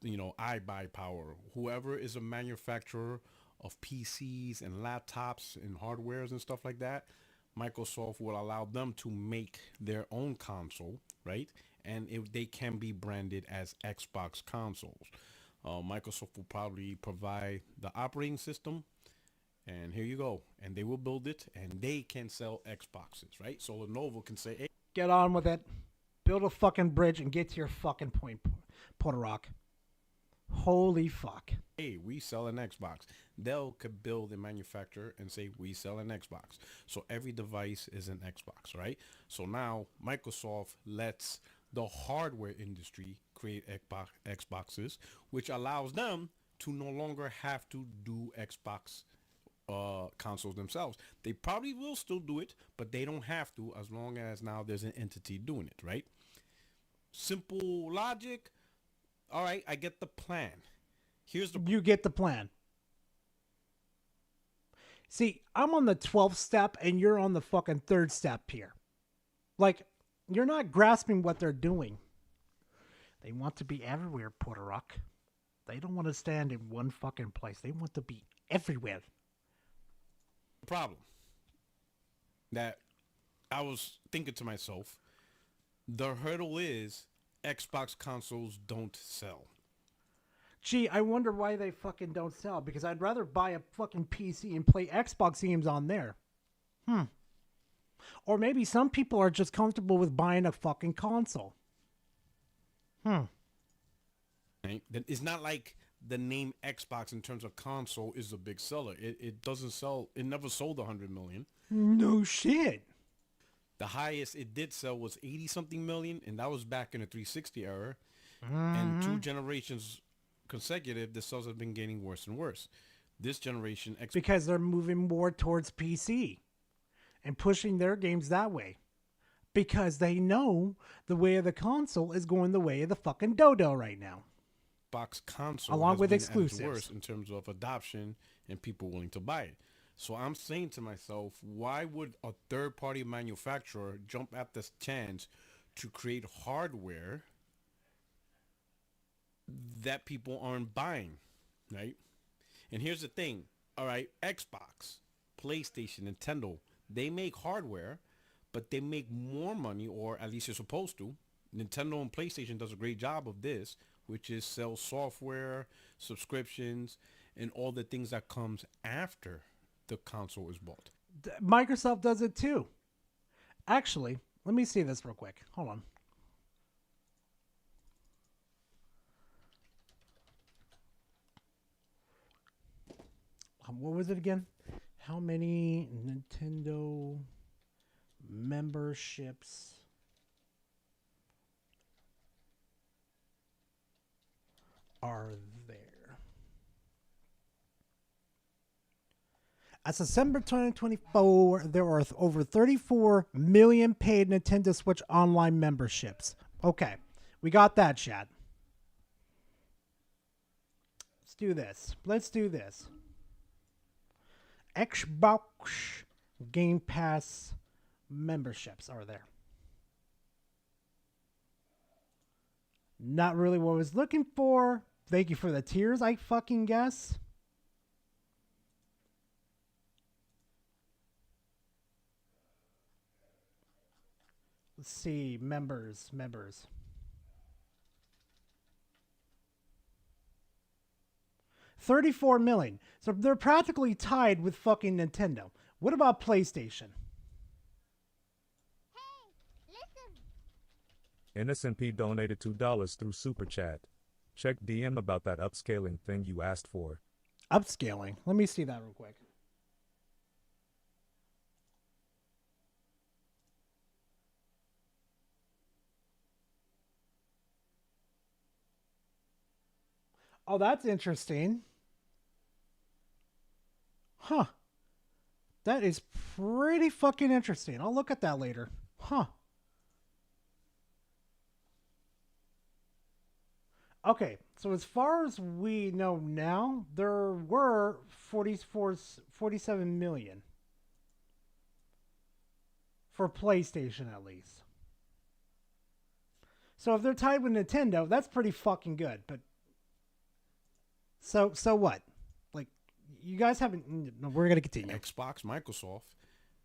S22: iBuyPower, whoever is a manufacturer of PCs and laptops and hardwares and stuff like that, Microsoft will allow them to make their own console, right? And they can be branded as Xbox consoles. Microsoft will probably provide the operating system, and here you go. And they will build it, and they can sell Xboxes, right? So Lenovo can say, hey,
S5: Get on with it. Build a fucking bridge and get to your fucking point, Puerto Rock. Holy fuck.
S22: Hey, we sell an Xbox. Dell could build and manufacture and say we sell an Xbox. So every device is an Xbox, right? So now Microsoft lets the hardware industry create Xboxes, which allows them to no longer have to do Xbox consoles themselves. They probably will still do it, but they don't have to as long as now there's an entity doing it, right? Simple logic. All right, I get the plan. Here's the
S5: You get the plan. See, I'm on the 12th step and you're on the fucking 3rd step here. Like, you're not grasping what they're doing. They want to be everywhere, Puerto Rock. They don't want to stand in one fucking place. They want to be everywhere.
S22: problem that I was thinking to myself, the hurdle is Xbox consoles don't sell.
S5: Gee, I wonder why they fucking don't sell, because I'd rather buy a fucking PC and play Xbox games on there. Or maybe some people are just comfortable with buying a fucking console.
S22: Right? It's not like the name Xbox in terms of console is a big seller. It doesn't sell. It never sold 100 million.
S5: No shit.
S22: The highest it did sell was 80 something million, and that was back in the 360 era. And 2 generations consecutive, the sales have been getting worse and worse. This generation,
S5: because they're moving more towards PC and pushing their games that way. Because they know the way of the console is going the way of the fucking dodo right now.
S22: Xbox console
S5: along
S22: has
S5: with
S22: been
S5: exclusives,
S22: at its worst in terms of adoption and people willing to buy it. So I'm saying to myself, why would a third-party manufacturer jump at this chance to create hardware that people aren't buying, right? And here's the thing, all right, Xbox, PlayStation, Nintendo, they make hardware, but they make more money, or at least they're supposed to. Nintendo and PlayStation does a great job of this, which is sell software, subscriptions, and all the things that comes after the console is bought.
S5: Microsoft does it too. Actually, let me see this real quick. Hold on. What was it again? How many Nintendo memberships are there? As of December 2024, there are over 34 million paid Nintendo Switch Online memberships. Okay, we got that, chat. Let's do this. Let's do this. Xbox Game Pass memberships are there. Not really what I was looking for. Thank you for the tiers, I fucking guess. Let's see, members. 34 million. So they're practically tied with fucking Nintendo. What about PlayStation?
S6: Innocent P donated $2 through Super Chat. Check DM about that upscaling thing you asked for.
S5: Upscaling? Let me see that real quick. Oh, that's interesting. Huh. That is pretty fucking interesting. I'll look at that later. Huh. Okay, so as far as we know now, there were 47 million. For PlayStation, at least. So if they're tied with Nintendo, that's pretty fucking good, but... So what? Like, you guys haven't... No, we're going to continue.
S22: Xbox, Microsoft,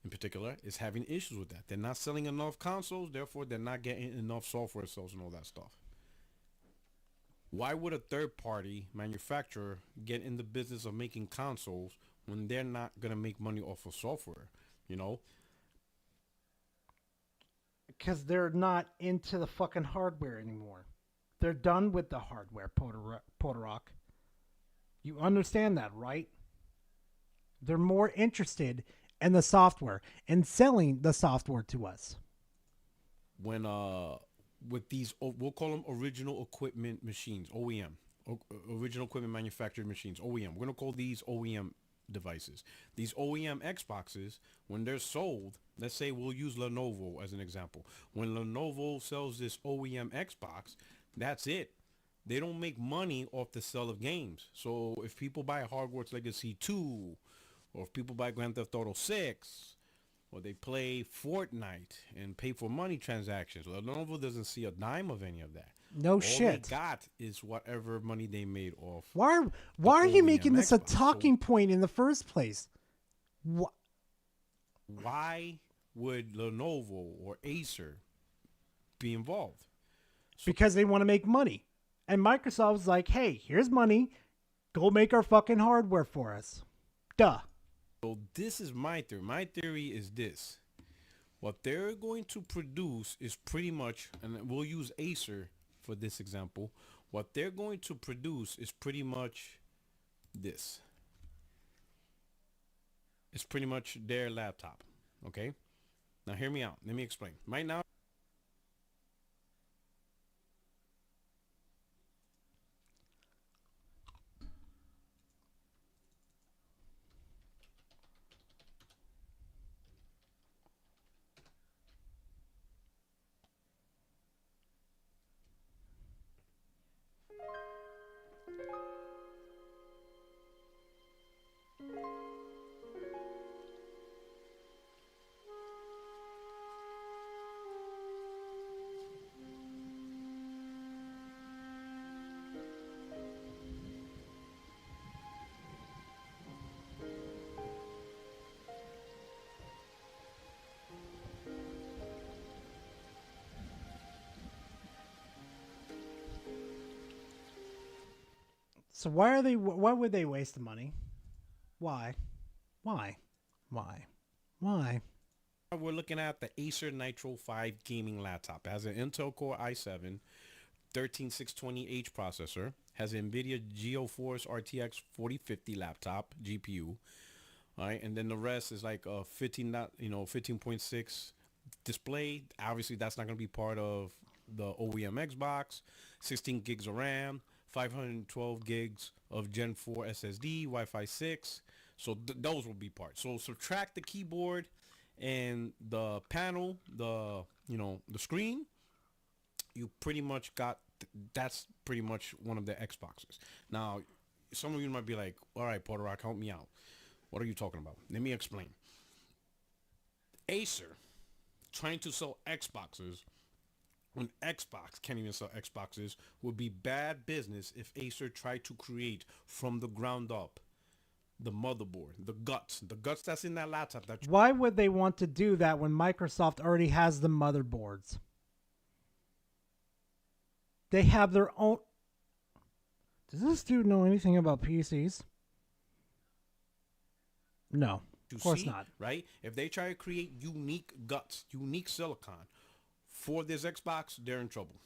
S22: in particular, is having issues with that. They're not selling enough consoles, therefore they're not getting enough software sales and all that stuff. Why would a third-party manufacturer get in the business of making consoles when they're not going to make money off of software, you know?
S5: Because they're not into the fucking hardware anymore. They're done with the hardware, Podorock. You understand that, right? They're more interested in the software and selling the software to us.
S22: When with these, we'll call them original equipment machines, OEM, original equipment manufactured machines, OEM. We're gonna call these OEM devices. These OEM Xboxes, when they're sold, let's say we'll use Lenovo as an example. When Lenovo sells this OEM Xbox, that's it. They don't make money off the sale of games. So if people buy Hogwarts Legacy 2, or if people buy Grand Theft Auto 6, or they play Fortnite and pay for money transactions, Lenovo doesn't see a dime of any of that.
S5: No
S22: All
S5: shit.
S22: they got is whatever money they made off.
S5: Why are you
S22: OEM
S5: making this a
S22: Xbox.
S5: talking point in the first place?
S22: Why would Lenovo or Acer be involved?
S5: Because they want to make money. And Microsoft's like, hey, here's money. Go make our fucking hardware for us. Duh.
S22: So this is my theory. My theory is this. What they're going to produce is pretty much, and we'll use Acer for this example. What they're going to produce is pretty much this. It's pretty much their laptop. Okay? Now hear me out. Let me explain. Right now,
S5: So why would they waste the money? Why?
S22: we're looking at the Acer Nitro 5 gaming laptop. It has an Intel Core i7 13620H processor, has an NVIDIA GeForce RTX 4050 laptop GPU. All right, and then the rest is like a 15.6 display. Obviously, that's not going to be part of the OEM Xbox. 16 gigs of RAM, 512 gigs of Gen 4 SSD, Wi-Fi 6. So those will be parts. So subtract the keyboard and the panel, the screen. You pretty much got. That's pretty much one of the Xboxes. Now, some of you might be like, "All right, Podorock, help me out. What are you talking about?" Let me explain. Acer trying to sell Xboxes when Xbox can't even sell Xboxes would be bad business if Acer tried to create from the ground up the motherboard, the guts that's in that laptop.
S5: Why would they want to do that when Microsoft already has the motherboards? They have their own. Does this dude know anything about PCs? No, of course not.
S22: Right? If they try to create unique guts, unique silicon for this Xbox, they're in trouble.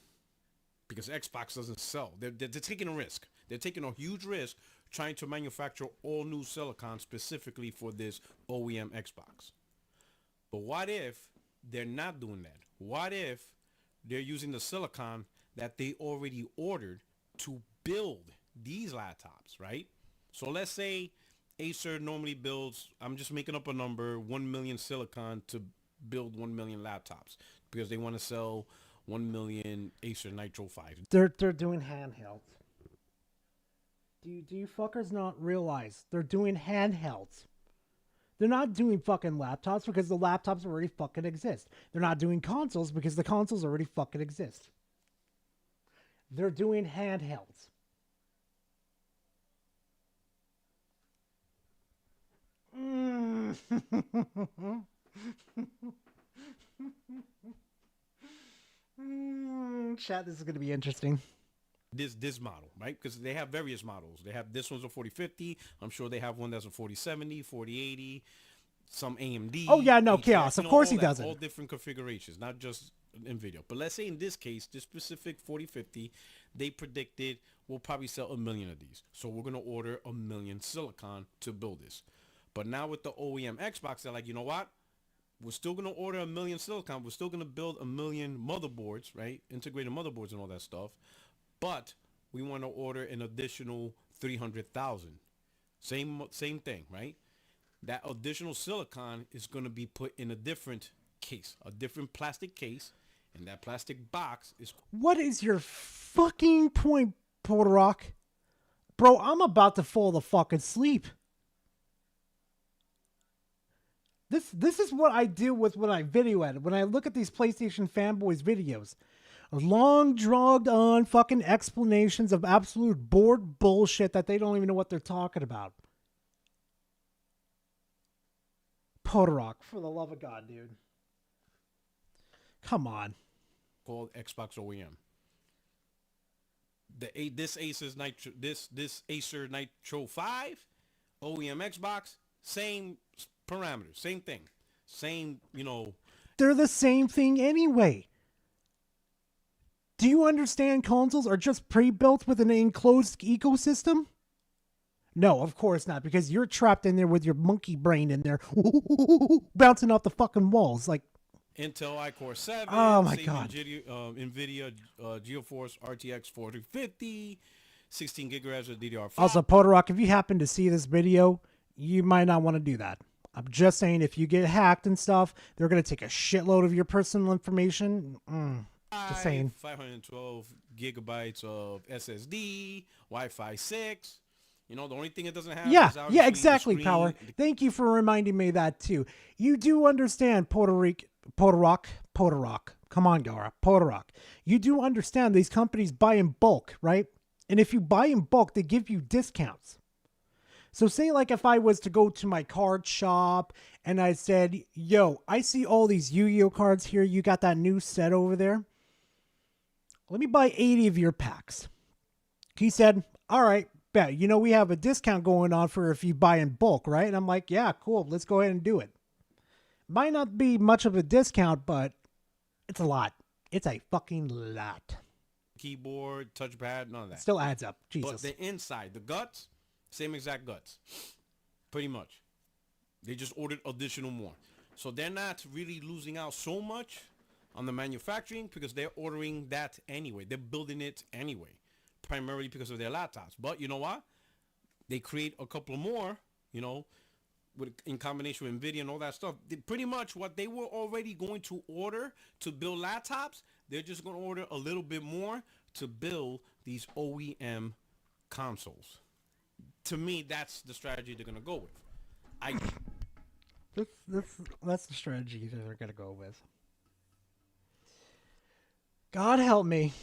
S22: Because Xbox doesn't sell. They're taking a risk. They're taking a huge risk trying to manufacture all new silicon specifically for this OEM Xbox. But what if they're not doing that? What if they're using the silicon that they already ordered to build these laptops, right? So let's say Acer normally builds, I'm just making up a number, 1 million silicon to build 1 million laptops because they want to sell 1 million Acer Nitro 5.
S5: They're doing handhelds. Do you fuckers not realize they're doing handhelds? They're not doing fucking laptops because the laptops already fucking exist. They're not doing consoles because the consoles already fucking exist. They're doing handhelds. Chat, this is going to be interesting.
S22: This model, right? Because they have various models. They have this one's a 4050. I'm sure they have one that's a 4070, 4080, some AMD.
S5: Oh yeah, no,
S22: ATX,
S5: Chaos. Of course he doesn't.
S22: All different configurations, not just NVIDIA. But let's say in this case, this specific 4050, they predicted we'll probably sell 1 million of these. So we're going to order 1 million silicon to build this. But now with the OEM Xbox, they're like, you know what? We're still going to order 1 million silicon. We're still going to build 1 million motherboards, right? Integrated motherboards and all that stuff. But we want to order an additional 300,000. Same thing, right? That additional silicon is going to be put in a different case, a different plastic case, and that plastic box is...
S5: What is your fucking point, Portrock? Bro, I'm about to fall the fucking sleep. This is what I deal with when I video edit. When I look at these PlayStation fanboys videos. Long, dragged on fucking explanations of absolute bored bullshit that they don't even know what they're talking about. Portrock, for the love of God, dude. Come on.
S22: Called Xbox OEM. This Acer Nitro 5 OEM Xbox, same parameters, same thing, same, you know.
S5: They're the same thing anyway. Do you understand consoles are just pre-built with an enclosed ecosystem? No, of course not, because you're trapped in there with your monkey brain in there, bouncing off the fucking walls. Like
S22: Intel iCore 7.
S5: Oh my
S22: same
S5: God.
S22: NVIDIA GeForce RTX 4050, 16 gigahertz of DDR5.
S5: Also, Portrock, if you happen to see this video, you might not want to do that. I'm just saying, if you get hacked and stuff, they're going to take a shitload of your personal information. Just saying.
S22: 512 gigabytes of SSD, Wi-Fi 6. You know, the only thing it doesn't have is obviously
S5: yeah, exactly,
S22: the screen.
S5: Power. Thank you for reminding me that, too. You do understand, Portrock. Come on, Gara. Portrock. You do understand these companies buy in bulk, right? And if you buy in bulk, they give you discounts. So say like if I was to go to my card shop and I said, yo, I see all these Yu-Gi-Oh cards here. You got that new set over there. Let me buy 80 of your packs. He said, all right, bet. You know, we have a discount going on for if you buy in bulk, right? And I'm like, yeah, cool. Let's go ahead and do it. Might not be much of a discount, but it's a lot. It's a fucking lot.
S22: Keyboard, touchpad, none of that.
S5: Still adds up. Jesus.
S22: But the inside, the guts, same exact guts. Pretty much. They just ordered additional more. So they're not really losing out so much on the manufacturing because they're ordering that anyway. They're building it anyway. Primarily because of their laptops. But you know what? They create a couple more, you know, in combination with NVIDIA and all that stuff. Pretty much what they were already going to order to build laptops, they're just going to order a little bit more to build these OEM consoles. To me, that's the strategy they're going to go with.
S5: That's the strategy that they're going to go with. God help me.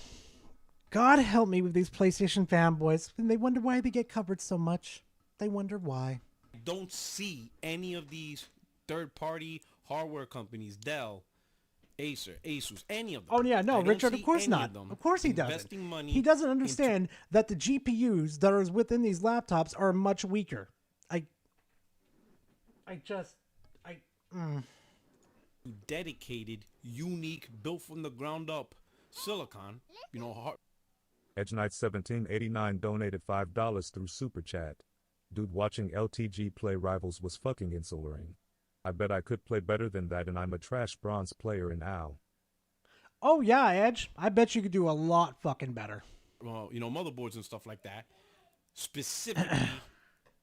S5: God help me with these PlayStation fanboys. And they wonder why they get covered so much. They wonder why.
S22: Don't see any of these third-party hardware companies, Dell, Acer, Asus, any of them.
S5: Oh yeah, no, Richard, of course not. Of course he doesn't. He doesn't understand that the GPUs that are within these laptops are much weaker.
S22: Dedicated, unique, built from the ground up silicon, you know,
S6: Edge Knight 1789 donated $5 through Super Chat. Dude, watching LTG play Rivals was fucking insulting. I bet I could play better than that, and I'm a trash bronze player in OW.
S5: Oh yeah, Edge. I bet you could do a lot fucking better.
S22: Well, you know, motherboards and stuff like that, specifically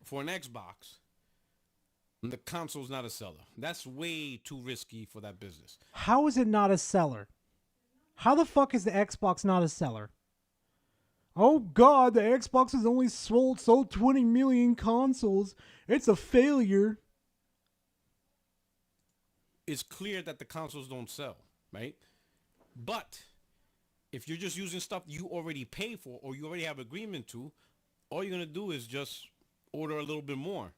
S22: for an Xbox. The console's not a seller. That's way too risky for that business.
S5: How is it not a seller? How the fuck is the Xbox not a seller? Oh god, the Xbox has only sold 20 million consoles. It's a failure.
S22: It's clear that the consoles don't sell, right? But if you're just using stuff you already pay for or you already have agreement to, all you're going to do is just order a little bit more.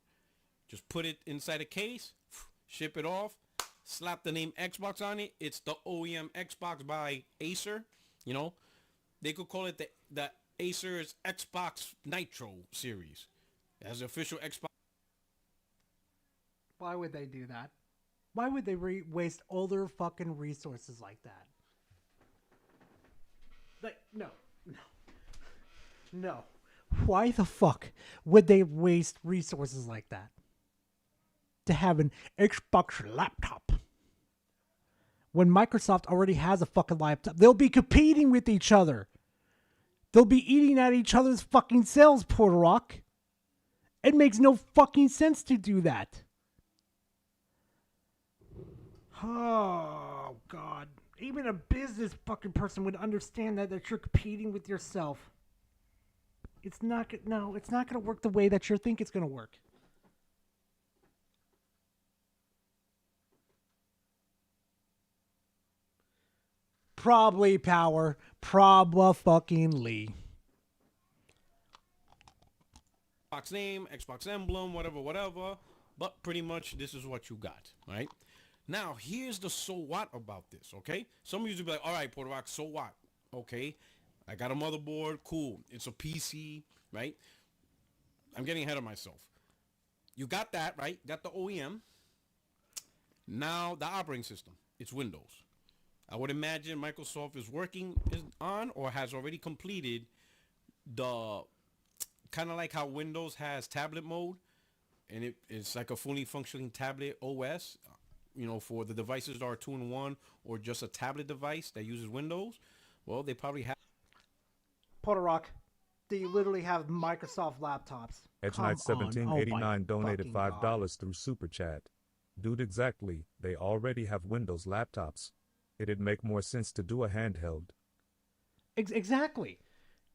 S22: Just put it inside a case, ship it off, slap the name Xbox on it. It's the OEM Xbox by Acer. You know, they could call it the Acer's Xbox Nitro series as the official Xbox.
S5: Why would they do that? Why would they waste all their fucking resources like that? Like, no. Why the fuck would they waste resources like that to have an Xbox laptop when Microsoft already has a fucking laptop? They'll be competing with each other. They'll be eating at each other's fucking sales, Porter Rock. It makes no fucking sense to do that. Oh, God. Even a business fucking person would understand that you're competing with yourself. It's not going to work the way that you think it's going to work. Probably Power. Fucking
S22: Xbox name, Xbox emblem, whatever. But pretty much this is what you got, right? Now, here's the so what about this, okay? Some of you will be like, all right, Porter Rock, so what? Okay, I got a motherboard, cool. It's a PC, right? I'm getting ahead of myself. You got that, right? Got the OEM. Now, the operating system. It's Windows. I would imagine Microsoft is working on or has already completed the kind of like how Windows has tablet mode, and it's like a fully functioning tablet OS, you know, for the devices that are 2-in-1 or just a tablet device that uses Windows. Well, they probably have.
S5: Porter Rock, they literally have Microsoft laptops.
S6: Edge Knight 1789 donated $5 through Super Chat. Dude, exactly. They already have Windows laptops. It'd make more sense to do a handheld.
S5: Exactly.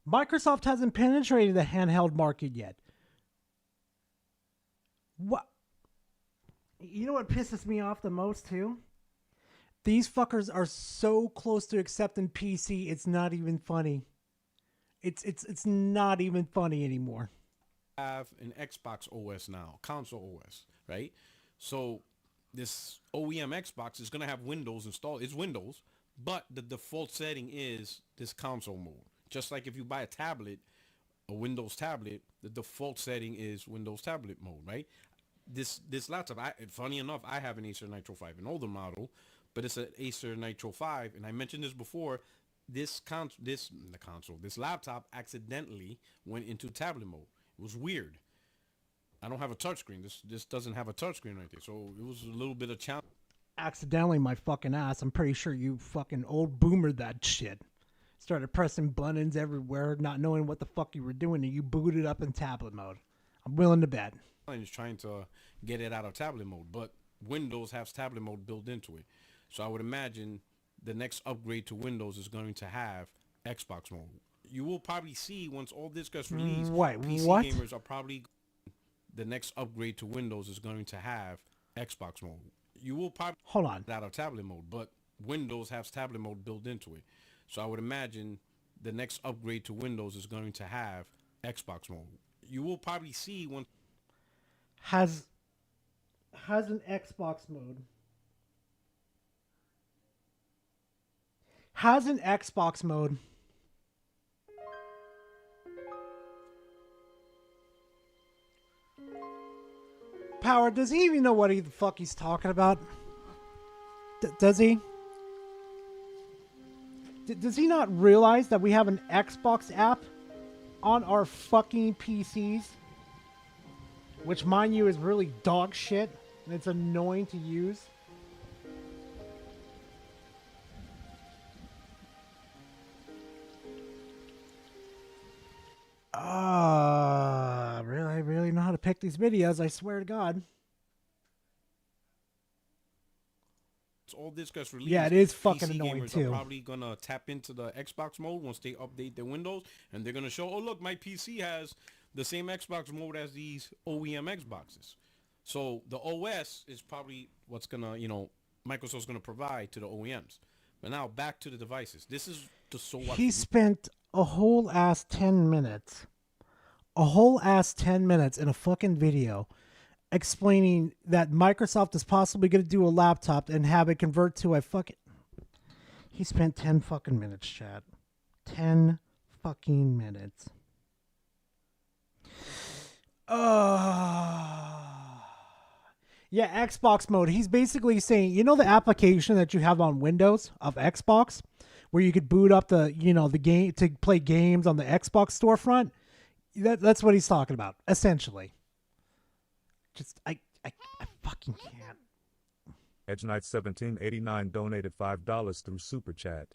S5: Microsoft hasn't penetrated the handheld market yet. What? You know what pisses me off the most too? These fuckers are so close to accepting PC, it's not even funny. It's not even funny anymore.
S22: Have an Xbox OS now, console OS, right? So this OEM Xbox is going to have Windows installed. It's Windows, but the default setting is this console mode. Just like if you buy a tablet, a Windows tablet, the default setting is Windows tablet mode, right? This laptop, funny enough, I have an Acer Nitro 5, an older model, but it's an Acer Nitro 5, and I mentioned this before. This laptop accidentally went into tablet mode. It was weird. I don't have a touchscreen. This doesn't have a touchscreen right there, so it was a little bit of challenge.
S5: Accidentally, my fucking ass. I'm pretty sure you fucking old boomered that shit. Started pressing buttons everywhere, not knowing what the fuck you were doing, and you booted up in tablet mode. I'm willing to bet.
S22: Is trying to get it out of tablet mode, but Windows has tablet mode built into it. So I would imagine the next upgrade to Windows is going to have Xbox mode. You will probably see once all this gets released.
S5: Wait,
S22: PC
S5: what?
S22: gamers are probably the next upgrade to Windows is going to have Xbox mode. You will probably
S5: hold on
S22: out of tablet mode, but Windows has tablet mode built into it. So I would imagine the next upgrade to Windows is going to have Xbox mode. You will probably see once
S5: has an Xbox mode. Has an Xbox mode. Power, does he even know what the fuck he's talking about? Does he? Does he not realize that we have an Xbox app on our fucking PCs? Which, mind you, is really dog shit, and it's annoying to use. I really know how to pick these videos, I swear to God.
S22: all this gets released,
S5: yeah, it is fucking
S22: PC
S5: annoying
S22: gamers
S5: too.
S22: are probably gonna tap into the Xbox mode once they update their Windows, and they're gonna show, oh look, my PC has the same Xbox mode as these OEM Xboxes. So the OS is probably what's gonna, Microsoft's gonna provide to the OEMs. But now back to the devices. This is the so what.
S5: He spent a whole ass 10 minutes. A whole ass 10 minutes in a fucking video explaining that Microsoft is possibly going to do a laptop and have it convert to a fucking... He spent 10 fucking minutes, chat. 10 fucking minutes. Yeah, Xbox mode. He's basically saying, the application that you have on Windows of Xbox, where you could boot up the the game to play games on the Xbox storefront. That's what he's talking about, essentially. Just I fucking can't.
S6: Edge Knight 1789 donated $5 through Super Chat.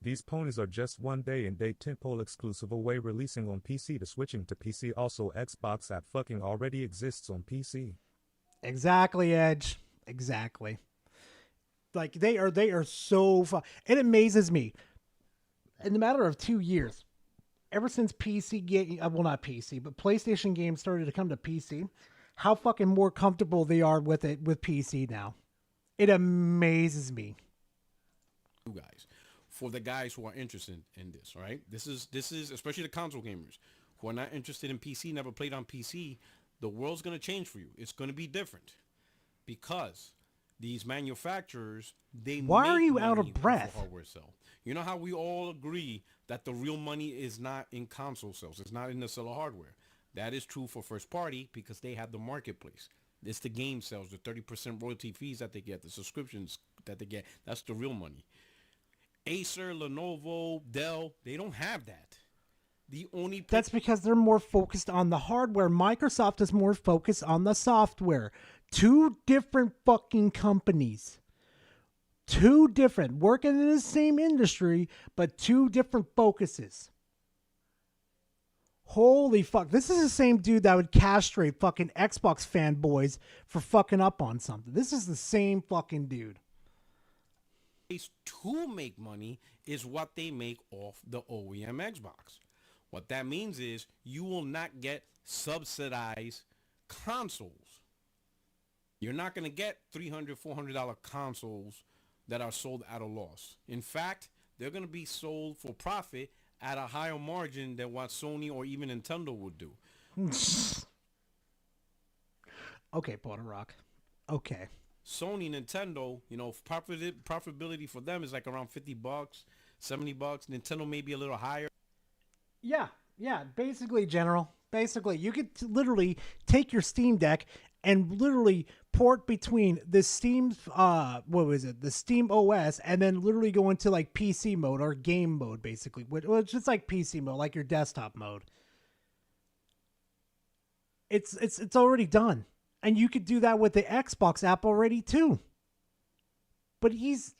S6: These ponies are just one day and date tentpole exclusive away releasing on PC to switching to PC. Also, Xbox app fucking already exists on PC.
S5: Exactly, Edge. Exactly. Like they are so fun. It amazes me. In the matter of 2 years, ever since PC game, well not PC, but PlayStation games started to come to PC, how fucking more comfortable they are with it with PC now. It amazes me.
S22: You guys, for the guys who are interested in this, right? This is especially the console gamers who are not interested in PC, never played on PC. The world's gonna change for you. It's gonna be different because these manufacturers,
S5: Why are you out of breath?
S22: Hardware sell. You know how we all agree that the real money is not in console sales. It's not in the sale of hardware. That is true for first party because they have the marketplace. It's the game sales, the 30% royalty fees that they get, the subscriptions that they get. That's the real money. Acer, Lenovo, Dell, they don't have that. The only
S5: That's because they're more focused on the hardware. Microsoft is more focused on the software. Two different fucking companies. Two different, working in the same industry, but two different focuses. Holy fuck. This is the same dude that would castrate fucking Xbox fanboys for fucking up on something. This is the same fucking dude.
S22: To make money is what they make off the OEM Xbox. What that means is you will not get subsidized consoles. You're not going to get $300, $400 consoles that are sold at a loss. In fact, they're going to be sold for profit at a higher margin than what Sony or even Nintendo would do.
S5: Okay, Porter Rock. Okay.
S22: Sony, Nintendo, profitability for them is like around $50, $70. Nintendo may be a little higher.
S5: Yeah, basically, General. Basically, you could literally take your Steam Deck and literally port between the Steam, the Steam OS, and then literally go into like PC mode or game mode, basically, which is like PC mode, like your desktop mode. It's already done, and you could do that with the Xbox app already too. But he's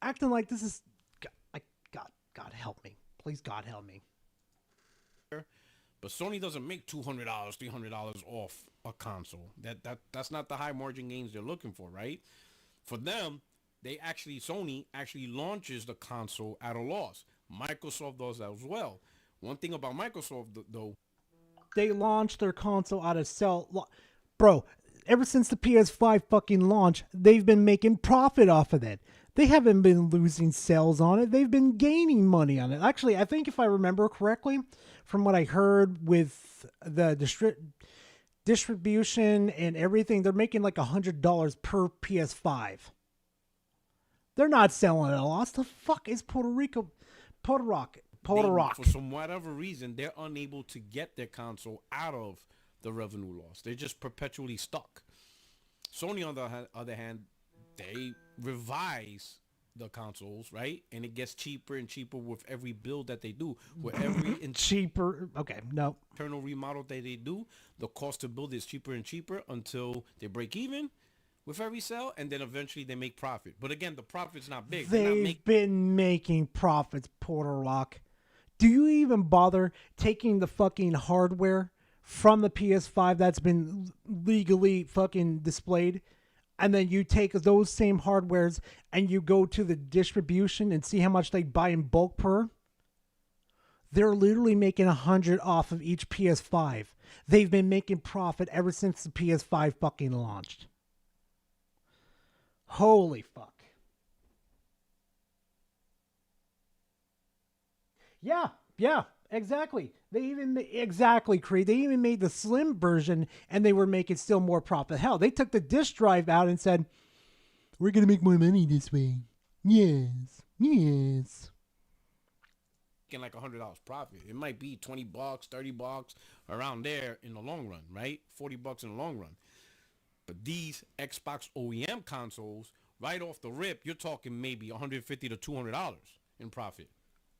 S5: acting like this is, God help me, please, God help me.
S22: But Sony doesn't make $200, $300 off a console. That's not the high margin gains they're looking for, right? For them, Sony actually launches the console at a loss. Microsoft does that as well. One thing about Microsoft, though,
S5: they launched their console out of bro. Ever since the PS5 fucking launch, they've been making profit off of it. They haven't been losing sales on it. They've been gaining money on it. Actually, I think if I remember correctly, from what I heard with the distribution and everything, they're making like $100 per PS5. They're not selling at a loss. The fuck is Puerto Rock?
S22: For some whatever reason, they're unable to get their console out of the revenue loss. They're just perpetually stuck. Sony, on the other hand, they revise the consoles, right? And it gets cheaper and cheaper with every build that they do. With every
S5: cheaper. Okay, no.
S22: Internal remodel that they do, the cost to build is cheaper and cheaper until they break even with every sale, and then eventually they make profit. But again, the profit's not big.
S5: They've been making profits, Porter Rock. Do you even bother taking the fucking hardware from the PS5 that's been legally fucking displayed, and then you take those same hardwares and you go to the distribution and see how much they buy in bulk per? They're literally making $100 off of each PS5. They've been making profit ever since the PS5 fucking launched. Holy fuck. Yeah, exactly. Creed. They even made the slim version, and they were making still more profit. Hell, they took the disc drive out and said, "We're gonna make more money this way." Yes.
S22: Getting like $100 profit. It might be $20, $30 around there in the long run, right? $40 in the long run. But these Xbox OEM consoles, right off the rip, you're talking maybe $150 to $200. in profit,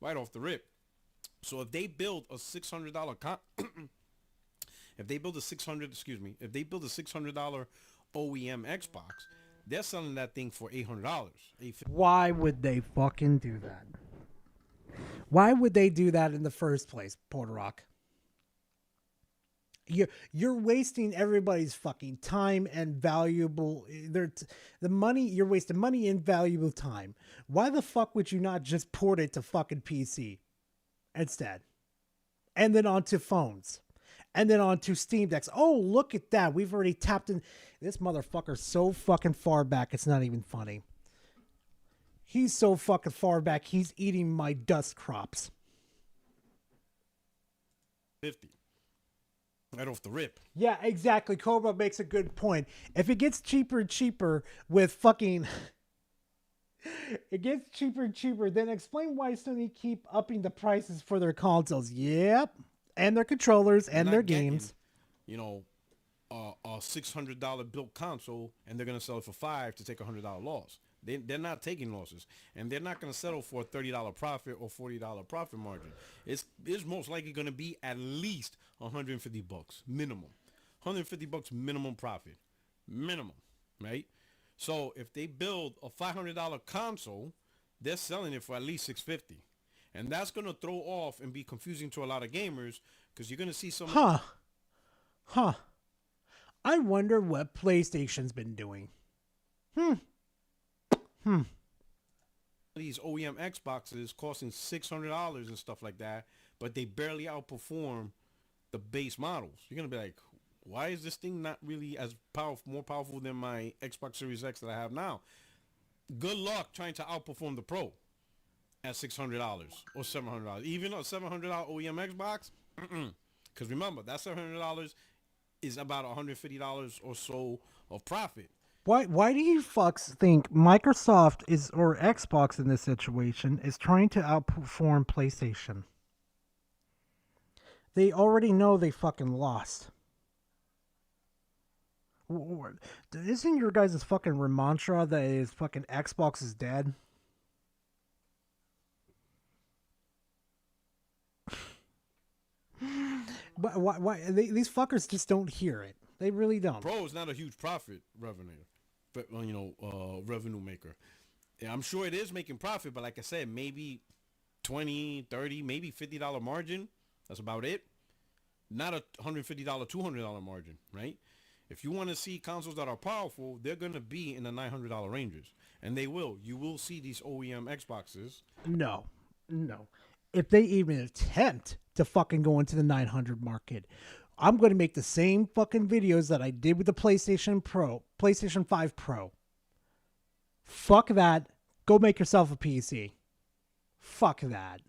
S22: right off the rip. So if they build a $600 if they build a $600 OEM Xbox, they're selling that thing for $800.
S5: Why would they fucking do that? Why would they do that in the first place, Porter Rock? You're wasting everybody's fucking time and valuable the money. You're wasting money and valuable time. Why the fuck would you not just port it to fucking PC instead, and then onto phones, and then onto Steam Decks? Oh, look at that! We've already tapped in. This motherfucker's so fucking far back. It's not even funny. He's so fucking far back. He's eating my dust crops.
S22: 50. Right off the rip.
S5: Yeah, exactly. Cobra makes a good point. If it gets cheaper and cheaper with fucking... it gets cheaper and cheaper, then explain why Sony keep upping the prices for their consoles. Yep. And their controllers and their games.
S22: You know, a $600 built console, and they're going to sell it for $5 to take a $100 loss. They're not taking losses, and they're not going to settle for a $30 profit or $40 profit margin. It's most likely going to be at least $150 minimum, $150 minimum profit, minimum, right? So if they build a $500 console, they're selling it for at least $650, and that's going to throw off and be confusing to a lot of gamers because you're going to see some.
S5: I wonder what PlayStation's been doing.
S22: These OEM Xboxes costing $600 and stuff like that, but they barely outperform the base models. You're gonna be like, why is this thing not really as more powerful than my Xbox Series X that I have now? Good luck trying to outperform the Pro at $600 or $700. Even a $700 OEM Xbox, because remember that $700 is about $150 or so of profit.
S5: Why do you fucks think Microsoft or Xbox in this situation is trying to outperform PlayStation? They already know they fucking lost. Isn't your guys' fucking mantra that is fucking Xbox is dead? But why these fuckers just don't hear it. They really don't.
S22: Pro is not a huge profit revenue, but revenue maker. Yeah, I'm sure it is making profit, but like I said, maybe 20, 30, maybe $50 margin. That's about it. Not a $150, $200 margin, right? If you want to see consoles that are powerful, they're going to be in the $900 ranges, and they will. You will see these OEM Xboxes.
S5: No. If they even attempt to fucking go into the 900 market, I'm going to make the same fucking videos that I did with the PlayStation 5 Pro. Fuck that. Go make yourself a PC. Fuck that.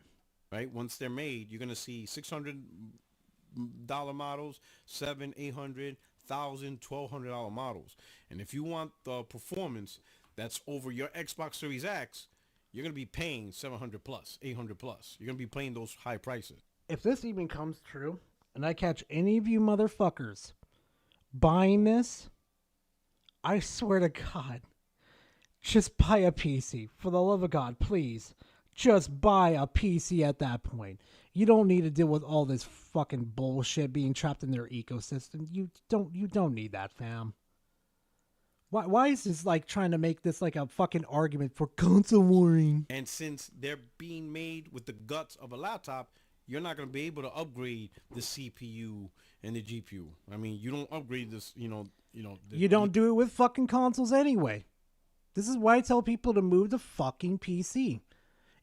S22: Right? Once they're made, you're going to see $600 models, $700, $800, $1,000, $1,200 models. And if you want the performance that's over your Xbox Series X, you're going to be paying $700 plus, $800 plus. You're going to be paying those high prices.
S5: If this even comes true, and I catch any of you motherfuckers buying this, I swear to God, just buy a PC. For the love of God, please. Just buy a PC at that point. You don't need to deal with all this fucking bullshit being trapped in their ecosystem. You don't need that, fam. Why is this like trying to make this like a fucking argument for console warring?
S22: And since they're being made with the guts of a laptop, you're not going to be able to upgrade the CPU and the GPU. I mean, you don't upgrade this, you don't
S5: do it with fucking consoles anyway. This is why I tell people to move to fucking PC.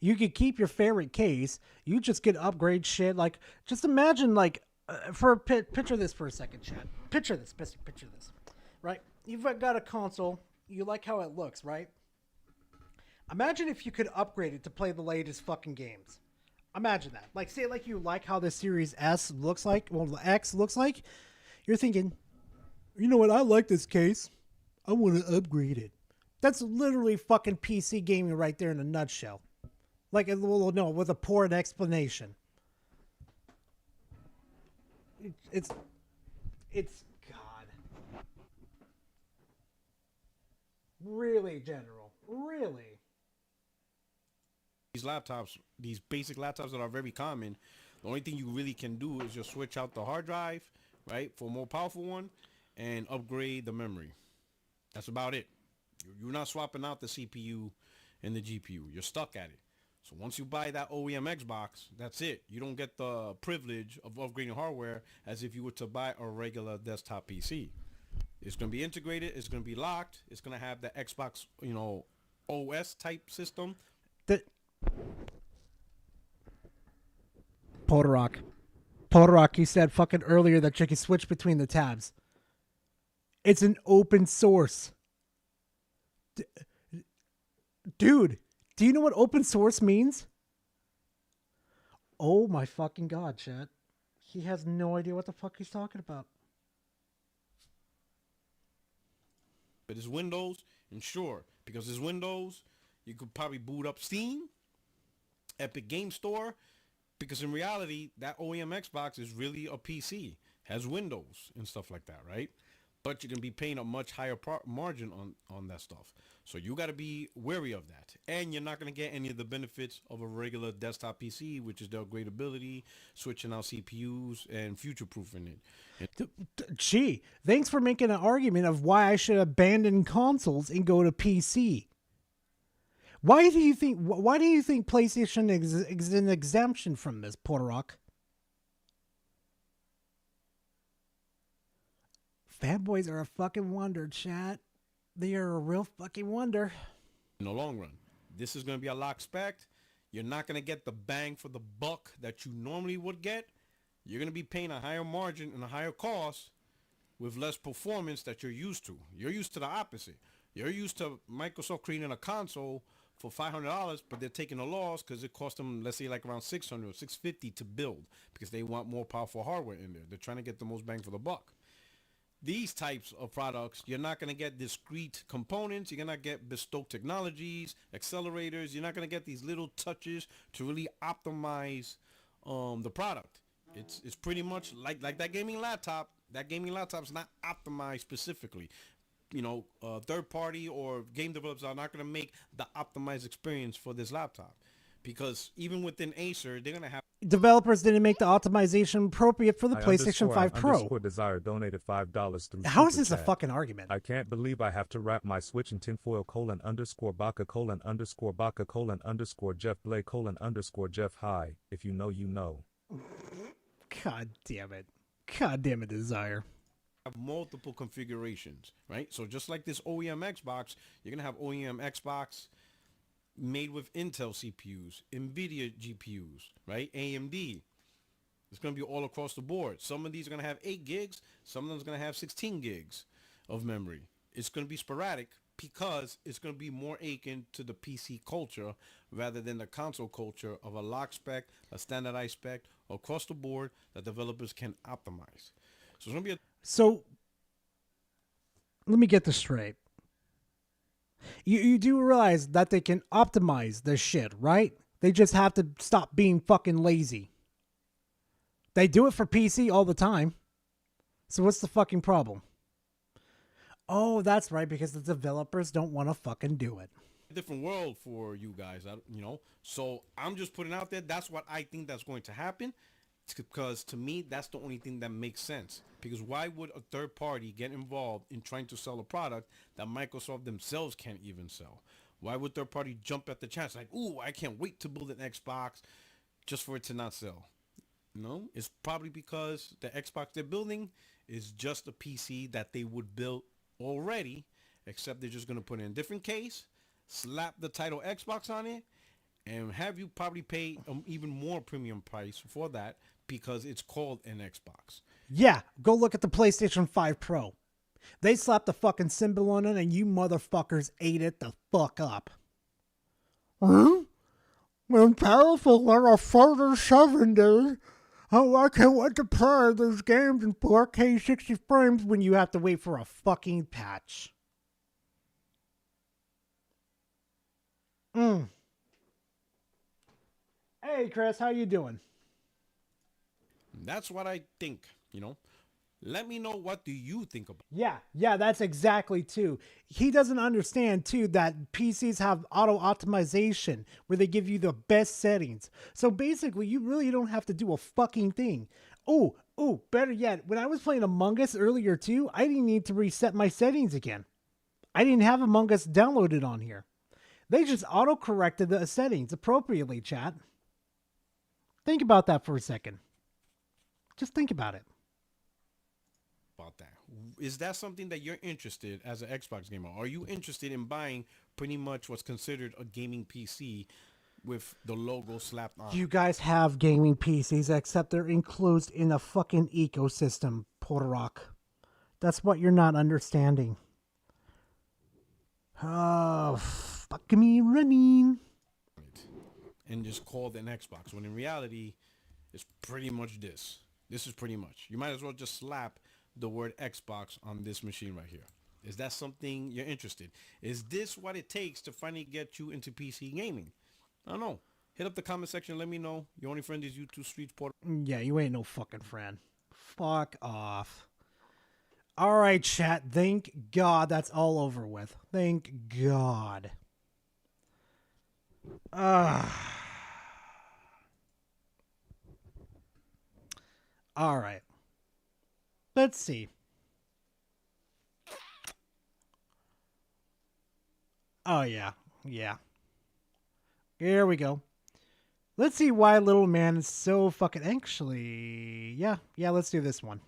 S5: You could keep your favorite case. You just get upgrade shit. Like, just imagine, like, picture this for a second, chat. Picture this, right? You've got a console. You like how it looks, right? Imagine if you could upgrade it to play the latest fucking games. Imagine that. Like, say, like, you like how the Series S looks like, well, the X looks like. You're thinking, you know what? I like this case. I want to upgrade it. That's literally fucking PC gaming right there in a nutshell. Like, well, no, with a poor explanation. It's God. Really, General. Really.
S22: these laptops, these basic laptops that are very common, the only thing you really can do is just switch out the hard drive, right, for a more powerful one, and upgrade the memory. That's about it. You're not swapping out the CPU and the GPU. You're stuck at it. So once you buy that OEM Xbox, that's it. You don't get the privilege of upgrading hardware as if you were to buy a regular desktop PC. It's going to be integrated. It's going to be locked. It's going to have the Xbox, OS type system.
S5: Podrock, you said fucking earlier that you can switch between the tabs. It's an open source. Dude, do you know what open source means? Oh my fucking god, chat. He has no idea what the fuck he's talking about.
S22: But it's Windows, and sure, because it's Windows, you could probably boot up Steam, Epic Game Store, because in reality, that OEM Xbox is really a PC, has Windows and stuff like that, right? But you're going to be paying a much higher margin on that stuff. So you got to be wary of that. And you're not going to get any of the benefits of a regular desktop PC, which is the upgradability, switching out CPUs, and future-proofing it.
S5: Gee, thanks for making an argument of why I should abandon consoles and go to PC. Why do you think PlayStation is an exemption from this, Podrock? Fanboys are a fucking wonder, chat. They are a real fucking wonder.
S22: In the long run, this is going to be a lock spec. You're not going to get the bang for the buck that you normally would get. You're going to be paying a higher margin and a higher cost with less performance that you're used to. You're used to the opposite. You're used to Microsoft creating a console for $500, but they're taking a loss because it cost them, let's say, like around $600 or $650 to build because they want more powerful hardware in there. They're trying to get the most bang for the buck. These types of products, you're not going to get discrete components. You're going to get bespoke technologies, accelerators. You're not going to get these little touches to really optimize the product. It's pretty much like that gaming laptop. That gaming laptop is not optimized specifically. Third party or game developers are not going to make the optimized experience for this laptop. Because even within Acer, they're going to have...
S5: Developers didn't make the optimization appropriate for the PlayStation 5 Pro.
S6: Desire donated $5 through
S5: How is this
S6: Super
S5: a
S6: Chat.
S5: fucking argument?
S6: I can't believe I have to wrap my Switch in tinfoil : _Baka : Baka : Jeff Blake : Jeff High. If you know, you know.
S5: God damn it. God damn it, Desire.
S22: Have multiple configurations, right? So just like this OEM Xbox, you're going to have OEM Xbox made with Intel CPUs, NVIDIA GPUs, right? AMD. It's going to be all across the board. Some of these are going to have 8 gigs. Some of them are going to have 16 gigs of memory. It's going to be sporadic because it's going to be more akin to the PC culture rather than the console culture of a lock spec, a standardized spec, across the board that developers can optimize. So it's going to be a...
S5: So, let me get this straight. You do realize that they can optimize this shit, right? They just have to stop being fucking lazy. They do it for PC all the time. So what's the fucking problem? Oh, that's right, because the developers don't want to fucking do it.
S22: Different world for you guys, So I'm just putting out there, that's what I think that's going to happen. Because to me, that's the only thing that makes sense. Because why would a third party get involved in trying to sell a product that Microsoft themselves can't even sell? Why would third party jump at the chance? Like, ooh, I can't wait to build an Xbox just for it to not sell. No, it's probably because the Xbox they're building is just a PC that they would build already, except they're just going to put in a different case, slap the title Xbox on it, and have you probably pay even more premium price for that because it's called an Xbox.
S5: Yeah, go look at the PlayStation 5 Pro. They slapped the fucking symbol on it and you motherfuckers ate it the fuck up. Huh? When powerful like a 47, oh, I can't wait to play these games in 4K 60 frames when you have to wait for a fucking patch. Hey, Chris, how you doing?
S22: That's what I think, Let me know, what do you think about
S5: Yeah, that's exactly too. He doesn't understand too that PCs have auto optimization where they give you the best settings. So basically, you really don't have to do a fucking thing. Oh, better yet, when I was playing Among Us earlier too, I didn't need to reset my settings again. I didn't have Among Us downloaded on here. They just auto corrected the settings appropriately, chat. Think about that for a second. Just think about it.
S22: that? Is that something that you're interested as an Xbox gamer? Are you interested in buying pretty much what's considered a gaming PC with the logo slapped on?
S5: You guys have gaming PCs, except they're enclosed in a fucking ecosystem, Porrock. That's what you're not understanding. Oh, fuck me running.
S22: And just called an Xbox, when in reality, it's pretty much this. This is pretty much. You might as well just slap the word Xbox on this machine right here. Is that something you're interested? Is this what it takes to finally get you into PC gaming? I don't know. Hit up the comment section. Let me know. Your only friend is YouTube Streets Porter.
S5: Yeah, you ain't no fucking friend. Fuck off. All right, chat. Thank God that's all over with. Thank God. All right. Let's see. Oh, yeah. Yeah. Here we go. Let's see why little man is so fucking... Actually, yeah, let's do this one.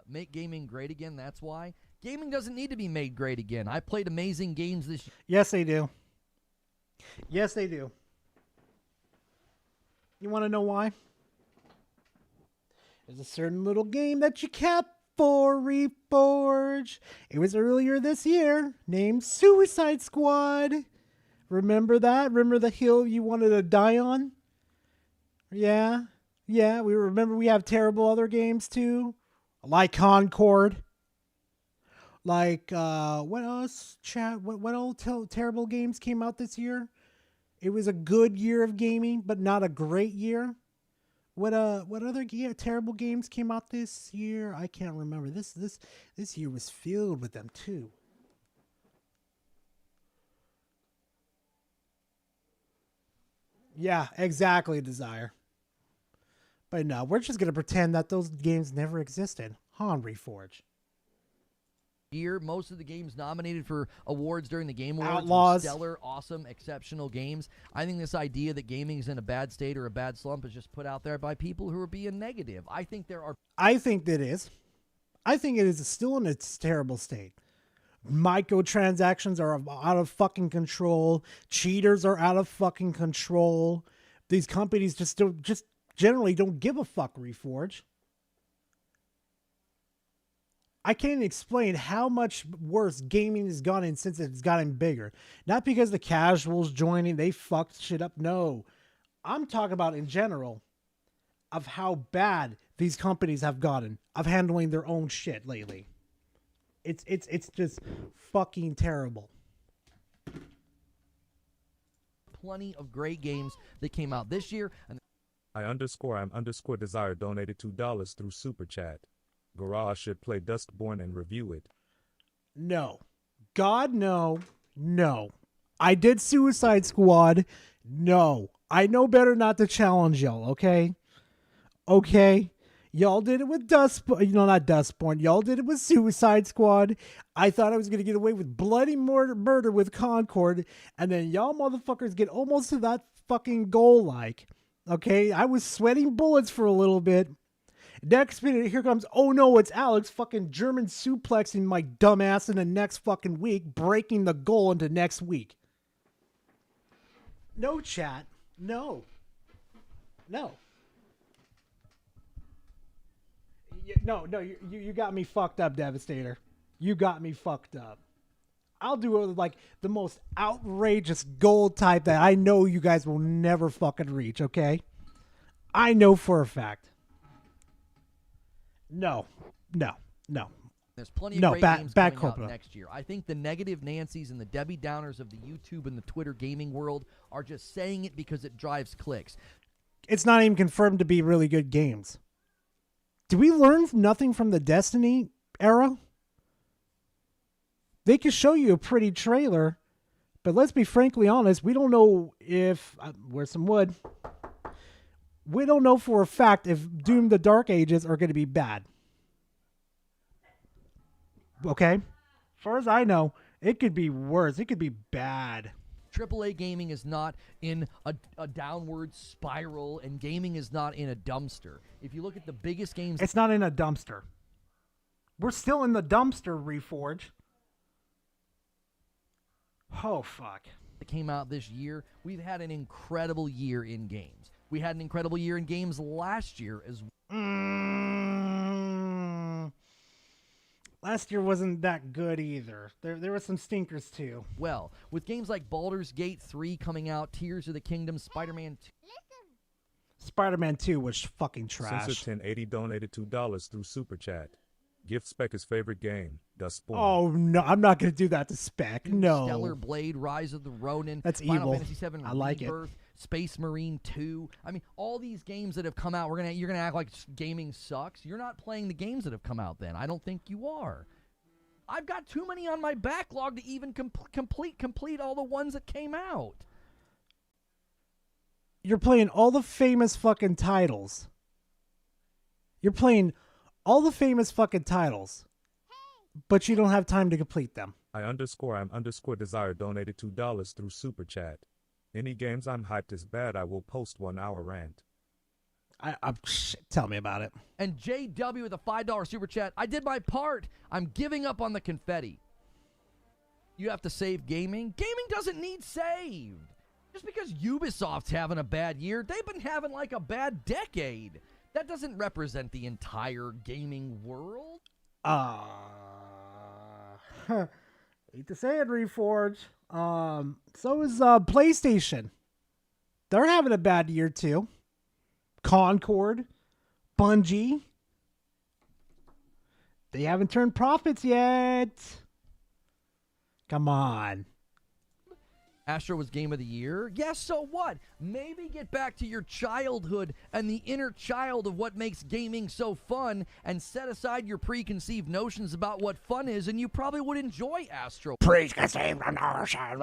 S3: Make gaming great again, that's why. Gaming doesn't need to be made great again. I played amazing games this year.
S5: Yes, they do. Yes, they do. You want to know why? There's a certain little game that you kept for Reforge. It was earlier this year, named Suicide Squad. Remember that? Remember the hill you wanted to die on? Yeah. Yeah, we remember we have terrible other games too. Like Concord. Like, what else, chat? What old terrible games came out this year? It was a good year of gaming, but not a great year. What other terrible games came out this year? I can't remember. This year was filled with them too. Yeah, exactly, Desire. But no, we're just gonna pretend that those games never existed. On Reforge.
S3: Year, most of the games nominated for awards during the Game Awards
S5: Outlaws.
S3: were stellar, awesome, exceptional games. I think this idea that gaming is in a bad state or a bad slump is just put out there by people who are being negative. I think there are...
S5: I think that is. I think it is still in its terrible state. Microtransactions are out of fucking control. Cheaters are out of fucking control. These companies just generally don't give a fuck, Reforge. I can't explain how much worse gaming has gotten since it's gotten bigger. Not because the casuals joining, they fucked shit up. No. I'm talking about in general of how bad these companies have gotten of handling their own shit lately. It's just fucking terrible.
S3: Plenty of great games that came out this year. And
S6: I_am_desire donated $2 through Super Chat. Garage should play Duskborn and review it.
S5: No. God, no. No. I did Suicide Squad. No. I know better not to challenge y'all, okay? Okay? Y'all did it with Dustborn. No, not Dustborn. Y'all did it with Suicide Squad. I thought I was going to get away with bloody murder with Concord. And then y'all motherfuckers get almost to that fucking goal like. Okay? I was sweating bullets for a little bit. Next minute, here comes, oh no, it's Alex fucking German suplexing my dumbass in the next fucking week, breaking the goal into next week. No, chat. No. No. No, you got me fucked up, Devastator. You got me fucked up. I'll do it with like the most outrageous goal type that I know you guys will never fucking reach, okay? I know for a fact. No.
S3: There's plenty of great games coming out next year. I think the negative Nancys and the Debbie Downers of the YouTube and the Twitter gaming world are just saying it because it drives clicks.
S5: It's not even confirmed to be really good games. Do we learn nothing from the Destiny era? They could show you a pretty trailer, but let's be frankly honest, we don't know if... where's some wood? We don't know for a fact if Doom the Dark Ages are going to be bad. Okay? As far as I know, it could be worse. It could be bad.
S3: AAA gaming is not in a downward spiral, and gaming is not in a dumpster. If you look at the biggest games...
S5: It's not in a dumpster. We're still in the dumpster, Reforge. Oh, fuck.
S3: That came out this year, we've had an incredible year in games. We had an incredible year in games last year as well.
S5: Last year wasn't that good either. There were some stinkers too.
S3: Well, with games like Baldur's Gate 3 coming out, Tears of the Kingdom, Spider-Man 2.
S5: Spider-Man 2 was fucking trash.
S6: Sensor 1080 donated $2 through Super Chat. Gift Spec his favorite game, Dustborn.
S5: Oh, no. I'm not going to do that to Spec. No.
S3: Stellar Blade, Rise of the Ronin.
S5: That's
S3: Final
S5: evil.
S3: Fantasy VII
S5: I like
S3: Rebirth, Space Marine 2. I mean, all these games that have come out, you're gonna act like gaming sucks. You're not playing the games that have come out then. I don't think you are. I've got too many on my backlog to even complete all the ones that came out.
S5: You're playing all the famous fucking titles. You're playing all the famous fucking titles, but you don't have time to complete them.
S6: I'm_desire donated $2 through Super Chat. Any games I'm hyped is bad, I will post 1 hour rant.
S5: Tell me about it.
S3: And JW with a $5 Super Chat. I did my part. I'm giving up on the confetti. You have to save gaming. Gaming doesn't need saved. Just because Ubisoft's having a bad year, they've been having like a bad decade. That doesn't represent the entire gaming world.
S5: Hate to say it, Reforge. So is PlayStation. They're having a bad year too. Concord, Bungie. They haven't turned profits yet. Come on.
S3: Astro was Game of the Year. Yes, so what? Maybe get back to your childhood and the inner child of what makes gaming so fun and set aside your preconceived notions about what fun is, and you probably would enjoy Astro.
S5: Preconceived notions.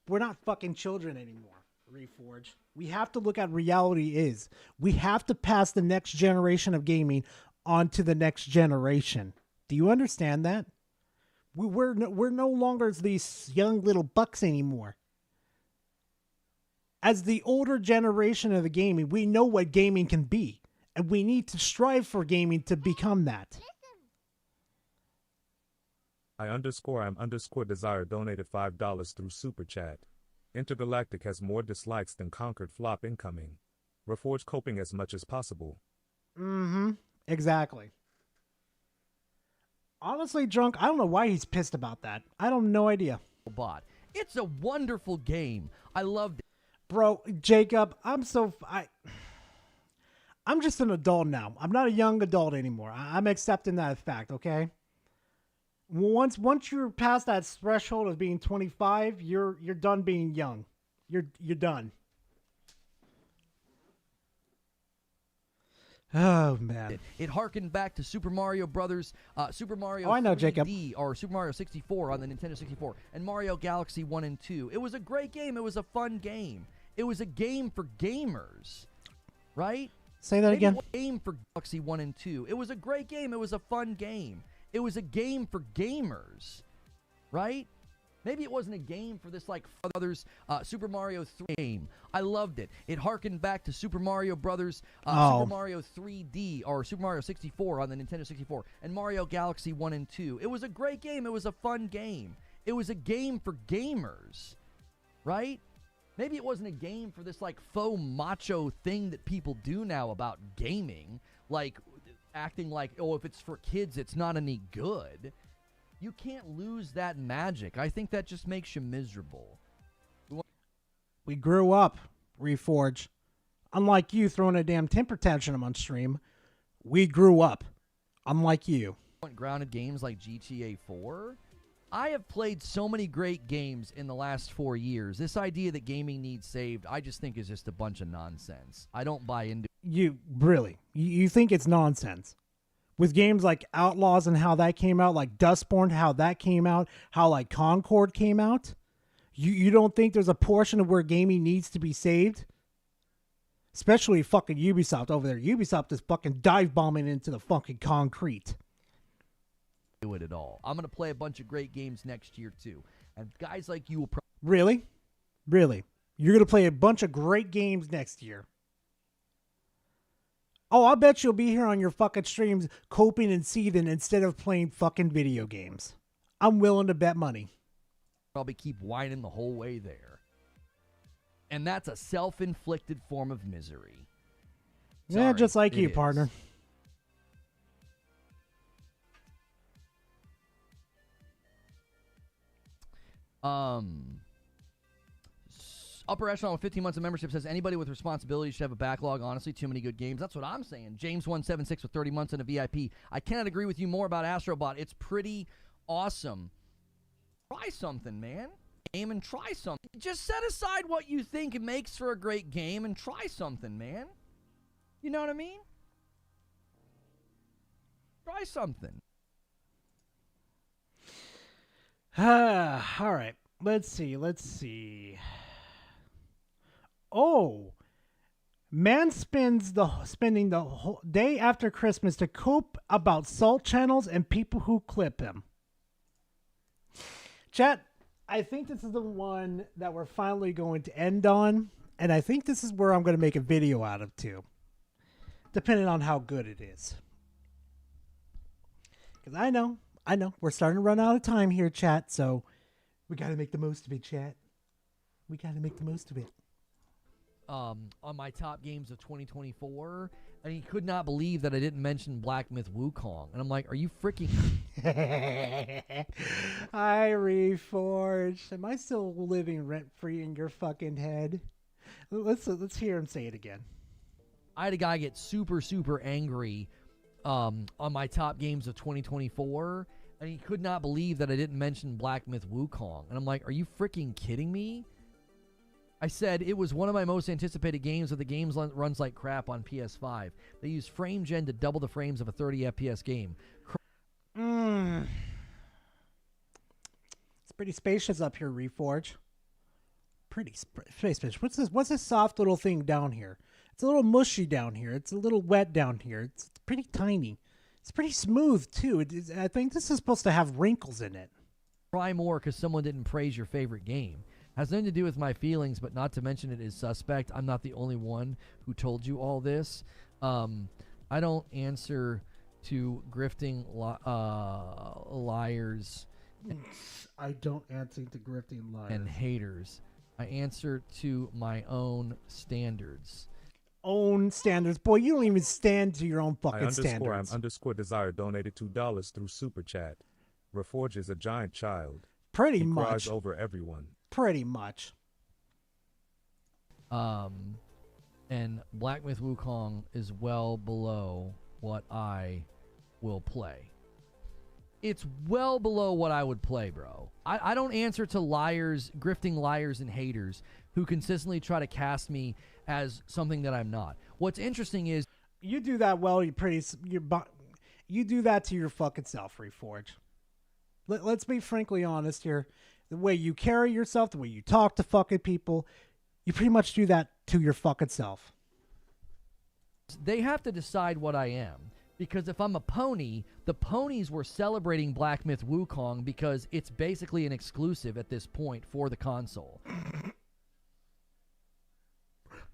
S5: We're not fucking children anymore, Reforge. We have to look at reality is. We have to pass the next generation of gaming on to the next generation. Do you understand that? We're no longer these young little bucks anymore. As the older generation of the gaming, we know what gaming can be, and we need to strive for gaming to become that.
S6: I'm_desire donated $5 through Super Chat. Intergalactic has more dislikes than Conquered flop incoming. Reforge coping as much as possible.
S5: Mm-hmm. Exactly. Honestly, Drunk, I don't know why he's pissed about that. I don't have no idea.
S3: It's a wonderful game. I loved it.
S5: Bro, Jacob, I'm just an adult now. I'm not a young adult anymore. I'm accepting that fact, okay? Once you're past that threshold of being 25, you're done being young. You're done. Oh man!
S3: It harkened back to Super Mario Brothers, Super Mario 3D,
S5: I know, Jacob.
S3: Or Super Mario 64 on the Nintendo 64, and Mario Galaxy 1 and 2. It was a great game. It was a fun game. It was a game for gamers, right?
S5: Say that again.
S3: A game for Galaxy 1 and 2. It was a great game. It was a fun game. It was a game for gamers, right? Maybe it wasn't a game for this like others Super Mario 3 game. I loved it. It harkened back to Super Mario Brothers, Super Mario 3D, or Super Mario 64 on the Nintendo 64, and Mario Galaxy 1 and 2. It was a great game. It was a fun game. It was a game for gamers, right? Maybe it wasn't a game for this like faux macho thing that people do now about gaming, like acting like, oh, if it's for kids, it's not any good. You can't lose that magic. I think that just makes you miserable.
S5: We grew up, Reforge. Unlike you throwing a damn temper tantrum on stream, we grew up. Unlike you.
S3: Grounded games like GTA 4? I have played so many great games in the last 4 years. This idea that gaming needs saved, I just think is just a bunch of nonsense. I don't buy into it.
S5: You think it's nonsense? With games like Outlaws and how that came out, like Dustborn, how that came out, how like Concord came out, you don't think there's a portion of where gaming needs to be saved? Especially fucking Ubisoft over there. Ubisoft is fucking dive bombing into the fucking concrete.
S3: Do it at all. I'm gonna play a bunch of great games next year too, and guys like you will.
S5: Really? You're gonna play a bunch of great games next year. Oh, I bet you'll be here on your fucking streams coping and seething instead of playing fucking video games. I'm willing to bet money.
S3: Probably keep whining the whole way there. And that's a self-inflicted form of misery.
S5: Yeah, just like you,
S3: is.
S5: partner.
S3: Upper Echelon with 15 months of membership says anybody with responsibility should have a backlog. Honestly, too many good games. That's what I'm saying. James176 with 30 months and a VIP. I cannot agree with you more about Astrobot. It's pretty awesome. Try something, man. Game and try something. Just set aside what you think makes for a great game and try something, man. You know what I mean? Try something.
S5: All right. Let's see. Oh, man spending the whole day after Christmas to cope about salt channels and people who clip him. Chat, I think this is the one that we're finally going to end on, and I think this is where I'm going to make a video out of too, depending on how good it is. Because I know, we're starting to run out of time here, chat, so we got to make the most of it, chat. We got to make the most of it.
S3: On my top games of 2024, and he could not believe that I didn't mention Black Myth Wukong. And I'm like, are you freaking...
S5: I Reforged. Am I still living rent-free in your fucking head? Let's hear him say it again.
S3: I had a guy get super, super angry on my top games of 2024, and he could not believe that I didn't mention Black Myth Wukong. And I'm like, are you freaking kidding me? I said it was one of my most anticipated games, but the game runs like crap on PS5. They use frame gen to double the frames of a 30 FPS game.
S5: It's pretty spacious up here, Reforge. Pretty spacious. What's this soft little thing down here? It's a little mushy down here. It's a little wet down here. It's pretty tiny. It's pretty smooth, too. I think this is supposed to have wrinkles in it.
S3: Try more because someone didn't praise your favorite game. Has nothing to do with my feelings, but not to mention it is suspect. I'm not the only one who told you all this. I don't answer to grifting liars.
S5: I don't answer to grifting liars.
S3: And haters. I answer to my own standards.
S5: Own standards? Boy, you don't even stand to your own fucking standards.
S6: _desire donated $2 through Super Chat. Reforge is a giant child.
S5: Pretty
S6: he
S5: much.
S6: Cries over everyone.
S5: Pretty much.
S3: And Black Myth Wukong is well below what I will play. It's well below what I would play, bro. I don't answer to liars, grifting liars and haters who consistently try to cast me as something that I'm not. What's interesting is
S5: you do that well. You do that to your fucking self, Reforge. Let's be frankly honest here. The way you carry yourself, the way you talk to fucking people, you pretty much do that to your fucking self.
S3: They have to decide what I am. Because if I'm a pony, the ponies were celebrating Black Myth Wukong because it's basically an exclusive at this point for the console.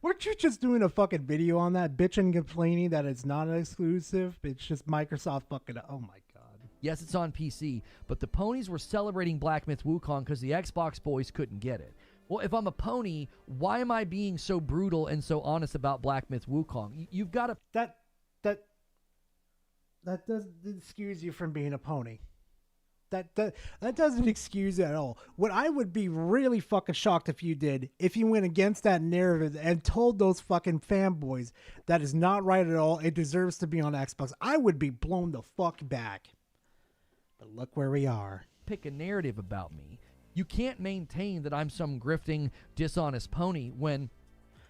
S5: Weren't you just doing a fucking video on that, bitching and complaining that it's not an exclusive? It's just Microsoft fucking... Oh my god.
S3: Yes, it's on PC, but the ponies were celebrating Black Myth Wukong because the Xbox boys couldn't get it. Well, if I'm a pony, why am I being so brutal and so honest about Black Myth Wukong? You've got to...
S5: That doesn't excuse you from being a pony. That doesn't excuse it at all. What I would be really fucking shocked if you did, if you went against that narrative and told those fucking fanboys that is not right at all, it deserves to be on Xbox, I would be blown the fuck back. But look where we are.
S3: Pick a narrative about me. You can't maintain that I'm some grifting, dishonest pony when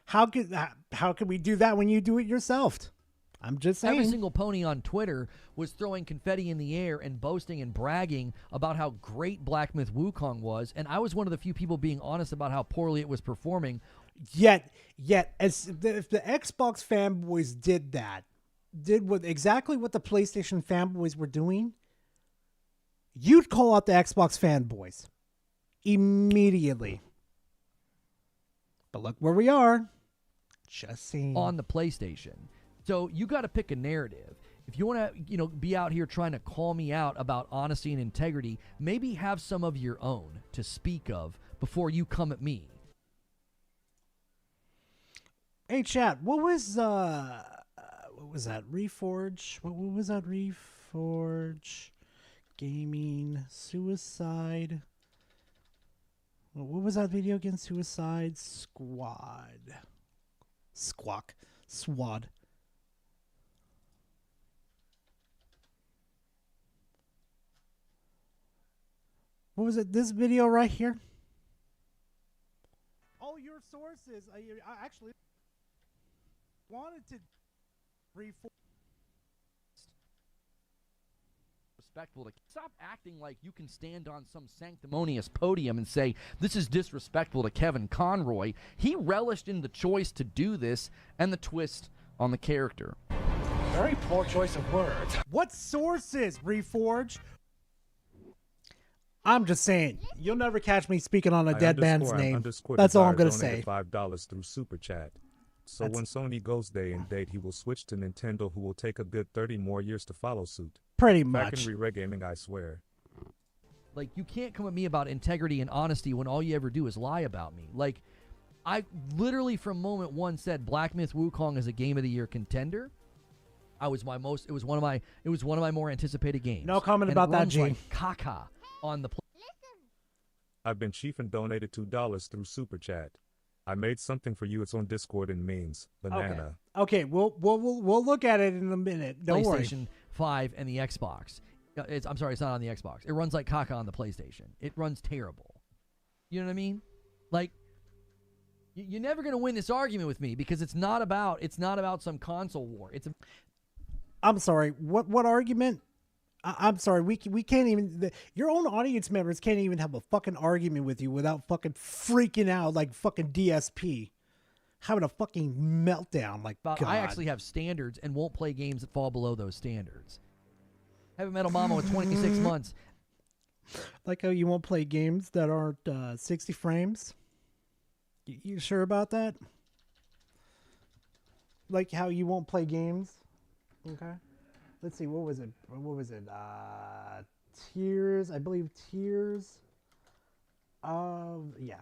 S5: How could we do that when you do it yourself? I'm just saying.
S3: Every single pony on Twitter was throwing confetti in the air and boasting and bragging about how great Black Myth Wukong was, and I was one of the few people being honest about how poorly it was performing.
S5: Yet, if the Xbox fanboys did exactly what the PlayStation fanboys were doing, you'd call out the Xbox fanboys immediately. But look where we are. Just saying.
S3: On the PlayStation. So you got to pick a narrative. If you want to, be out here trying to call me out about honesty and integrity, maybe have some of your own to speak of before you come at me.
S5: Hey, chat, what was that? Reforge? What was that? Reforge Gaming Suicide. What was that video again? Suicide Squad. Swad. What was it? This video right here? All your sources. I actually wanted to
S3: respectful to stop acting like you can stand on some sanctimonious podium and say this is disrespectful to Kevin Conroy. He relished in the choice to do this and the twist on the character.
S5: Very poor choice of words. What sources, Reforge? I'm just saying, you'll never catch me speaking on a dead man's name. That's all I'm going to say.
S6: $5 through Super Chat. So when Sony goes day and date, he will switch to Nintendo, who will take a good 30 more years to follow suit.
S5: Pretty
S6: Back
S5: much.
S6: in Re-Red Gaming, I swear.
S3: Like, you can't come at me about integrity and honesty when all you ever do is lie about me. Like, I literally from moment one said Black Myth Wukong is a Game of the Year contender. It was one of my more anticipated games.
S5: No comment
S3: and
S5: about
S3: it
S5: that,
S3: runs
S5: G.
S3: like caca on the
S6: I've been chief and donated $2 through Super Chat. I made something for you. It's on Discord and memes. Banana.
S5: Okay, we'll look at it in a minute. Don't worry.
S3: PlayStation 5 and the Xbox. I'm sorry, it's not on the Xbox. It runs like caca on the PlayStation. It runs terrible. You know what I mean? Like, you're never going to win this argument with me because it's not about some console war.
S5: I'm sorry. What argument? I'm sorry. We can't even. Your own audience members can't even have a fucking argument with you without fucking freaking out like fucking DSP, having a fucking meltdown. Like, God.
S3: I actually have standards and won't play games that fall below those standards. Heavy Metal Mama with 26 months.
S5: Like how you won't play games that aren't 60 frames. You sure about that? Like how you won't play games. Okay. Let's see, what was it? Tears, I believe Tears of, yeah.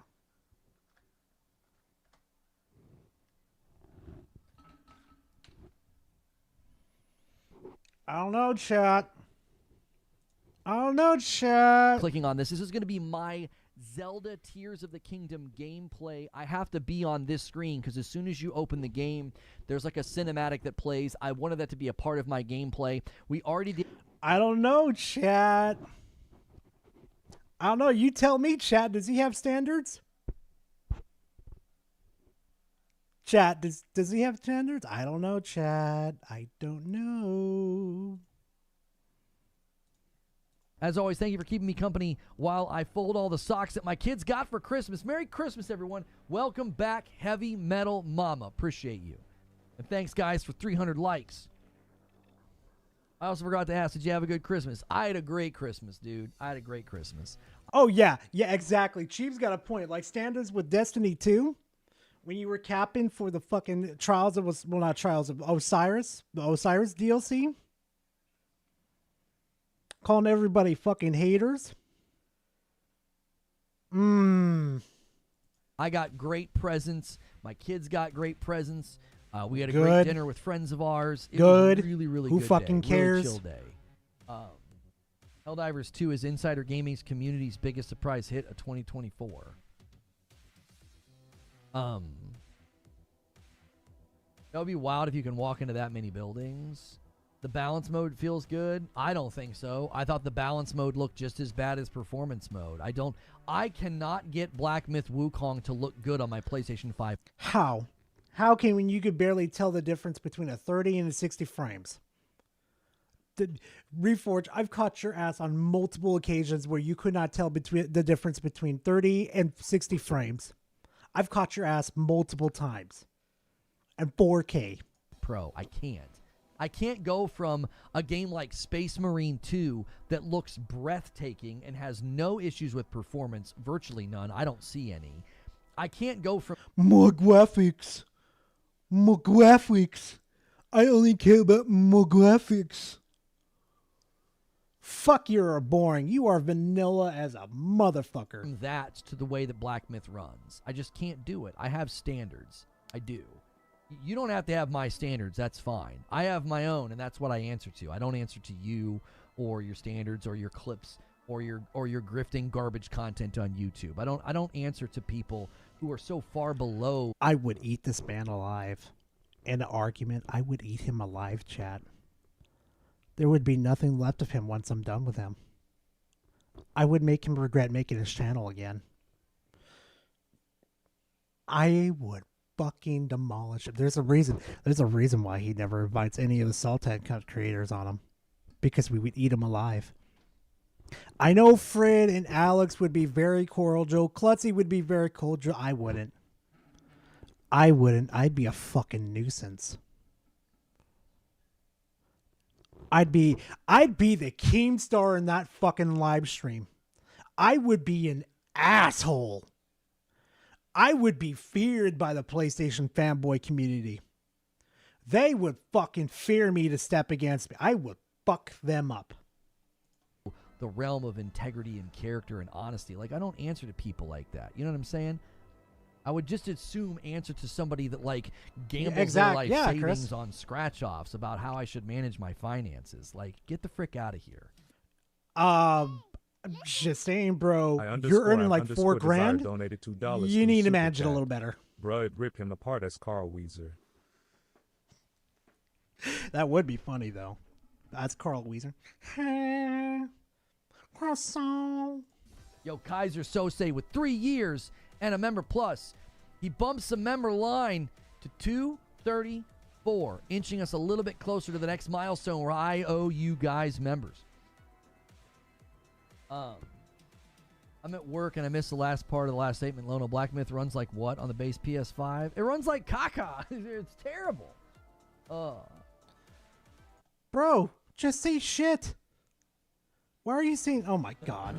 S5: I don't know, chat.
S3: Clicking on this is going to be my Zelda Tears of the Kingdom gameplay. I have to be on this screen because as soon as you open the game, there's like a cinematic that plays. I wanted that to be a part of my gameplay. We already did.
S5: I don't know, chat. I don't know. You tell me, chat. Does he have standards? Chat, does he have standards? I don't know, chat. I don't know.
S3: As always, thank you for keeping me company while I fold all the socks that my kids got for Christmas. Merry Christmas, everyone. Welcome back, Heavy Metal Mama. Appreciate you. And thanks, guys, for 300 likes. I also forgot to ask, did you have a good Christmas? I had a great Christmas, dude. I had a great Christmas.
S5: Oh, yeah. Yeah, exactly. Chief's got a point. Like standards with Destiny 2, when you were capping for the fucking Trials of, well, not Trials of Osiris, the Osiris DLC. Calling everybody fucking haters.
S3: I got great presents. My kids got great presents. We had a great dinner with friends of ours. It was a really, really
S5: Who
S3: good
S5: fucking
S3: day.
S5: cares?
S3: Really chill day. Helldivers 2 is Insider Gaming's community's biggest surprise hit of 2024. That would be wild if you can walk into that many buildings. The balance mode feels good. I don't think so. I thought the balance mode looked just as bad as performance mode. I cannot get Black Myth Wukong to look good on my PlayStation 5.
S5: How? How can when you could barely tell the difference between a 30 and a 60 frames? Reforge, I've caught your ass on multiple occasions where you could not tell between the difference between 30 and 60 frames. I've caught your ass multiple times. And 4K.
S3: Pro, I can't go from a game like Space Marine 2 that looks breathtaking and has no issues with performance, virtually none. I don't see any. I can't go from
S5: More graphics. More graphics. I only care about more graphics. Fuck, you're boring. You are vanilla as a motherfucker.
S3: that to the way that Black Myth runs. I just can't do it. I have standards. I do. You don't have to have my standards. That's fine. I have my own, and that's what I answer to. I don't answer to you or your standards or your clips or your grifting garbage content on YouTube. I don't answer to people who are so far below.
S5: I would eat this man alive. In an argument, I would eat him alive, chat. There would be nothing left of him once I'm done with him. I would make him regret making his channel again. I would fucking demolish him. There's a reason why he never invites any of the Sultan creators on him. Because we would eat him alive. I know Fred and Alex would be very cordial. Klutzy would be very cordial. I wouldn't. I'd be a fucking nuisance. I'd be the Keemstar in that fucking live stream. I would be an asshole. I would be feared by the PlayStation fanboy community. They would fucking fear me to step against me. I would fuck them up.
S3: The realm of integrity and character and honesty. Like, I don't answer to people like that. You know what I'm saying? I would just assume answer to somebody that, like, gambles their life savings
S5: Chris.
S3: on scratch-offs about how I should manage my finances. Like, get the frick out of here.
S5: I'm just saying, bro. You're earning like $4,000.
S6: Donated $2
S5: You
S6: through
S5: need to
S6: Super
S5: manage it a
S6: Chat.
S5: little better.
S6: Bro, it'd rip him apart as Carl Weezer.
S5: That would be funny, though. That's Carl Weezer. Croissant.
S3: Yo, Kaiser Sose with 3 years and a member plus. He bumps the member line to 234, inching us a little bit closer to the next milestone where I owe you guys members. I'm at work and I missed the last part of the last statement. Lono, Black Myth runs like what on the base PS5? It runs like caca. It's terrible.
S5: Bro, just say shit. Why are you saying? Oh my god.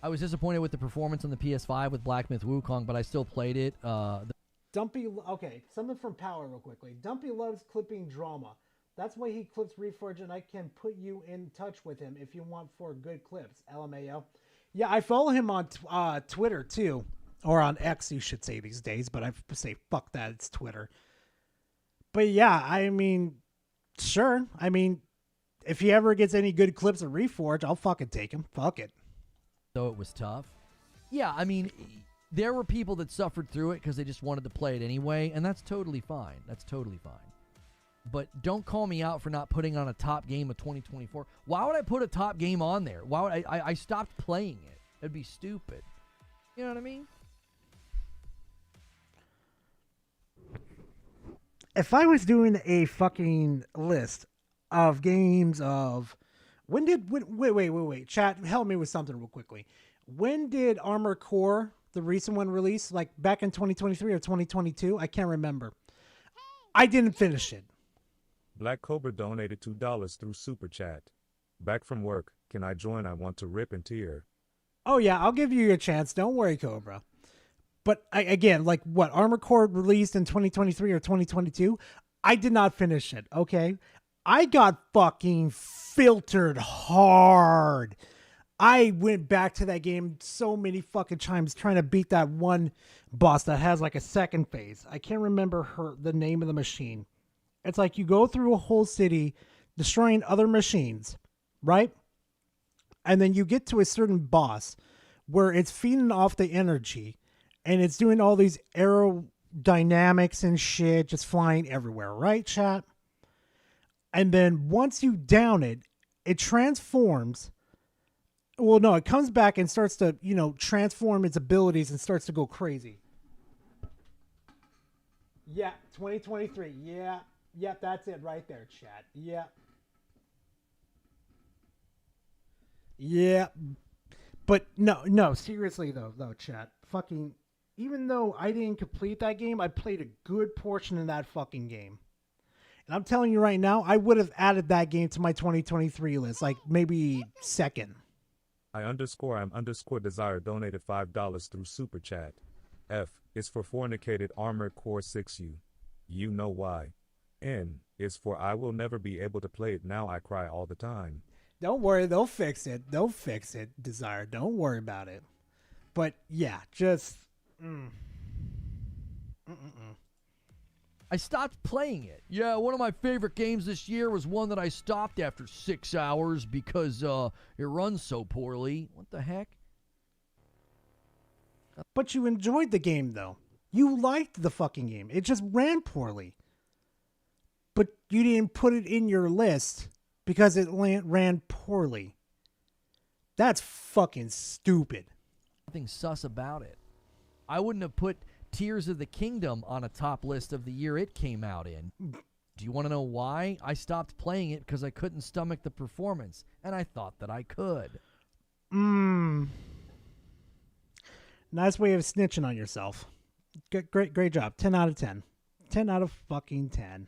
S3: I was disappointed with the performance on the PS5 with Black Myth Wukong, but I still played it.
S5: Dumpy, okay, something from Power real quickly. Dumpy loves clipping drama. That's why he clips Reforge, and I can put you in touch with him if you want for good clips. LMAO. Yeah, I follow him on Twitter too, or on X, you should say these days. But I say fuck that, it's Twitter. But yeah, I mean, sure. I mean, if he ever gets any good clips of Reforge, I'll fucking take him. Fuck it.
S3: So it was tough. Yeah, I mean, there were people that suffered through it because they just wanted to play it anyway, and that's totally fine. That's totally fine. But don't call me out for not putting on a top game of 2024. Why would I put a top game on there? Why would I stopped playing it. It'd be stupid. You know what I mean?
S5: If I was doing a fucking list of games of wait, chat, help me with something real quickly. When did Armored Core, the recent one, release? Like back in 2023 or 2022? I can't remember. I didn't finish it.
S6: Black Cobra donated $2 through Super Chat. Back from work. Can I join? I want to rip and tear.
S5: Oh yeah, I'll give you a chance. Don't worry, Cobra. But again, like what, Armored Core released in 2023 or 2022? I did not finish it, okay? I got fucking filtered hard. I went back to that game so many fucking times trying to beat that one boss that has like a second phase. I can't remember the name of the machine. It's like you go through a whole city destroying other machines, right? And then you get to a certain boss where it's feeding off the energy and it's doing all these aerodynamics and shit just flying everywhere, right, chat? And then once you down it, it transforms. Well, no, it comes back and starts to, transform its abilities and starts to go crazy. Yeah, 2023. Yeah. Yep, that's it right there, chat. Yep. Yeah. But no, seriously though, chat. Fucking, even though I didn't complete that game, I played a good portion of that fucking game. And I'm telling you right now, I would have added that game to my 2023 list, like maybe second.
S6: I_am_desire donated $5 through Super Chat. F is for Fornicated Armored Core 6U. You know why. N is for I will never be able to play it now, I cry all the time.
S5: Don't worry, they'll fix it. They'll fix it, Desire. Don't worry about it. But yeah, just...
S3: I stopped playing it. Yeah, one of my favorite games this year was one that I stopped after 6 hours because it runs so poorly. What the heck?
S5: But you enjoyed the game, though. You liked the fucking game. It just ran poorly. But you didn't put it in your list because it ran poorly. That's fucking stupid.
S3: Nothing sus about it. I wouldn't have put Tears of the Kingdom on a top list of the year it came out in. Do you want to know why? I stopped playing it because I couldn't stomach the performance, and I thought that I could.
S5: Nice way of snitching on yourself. Great job. 10 out of 10. 10 out of fucking 10.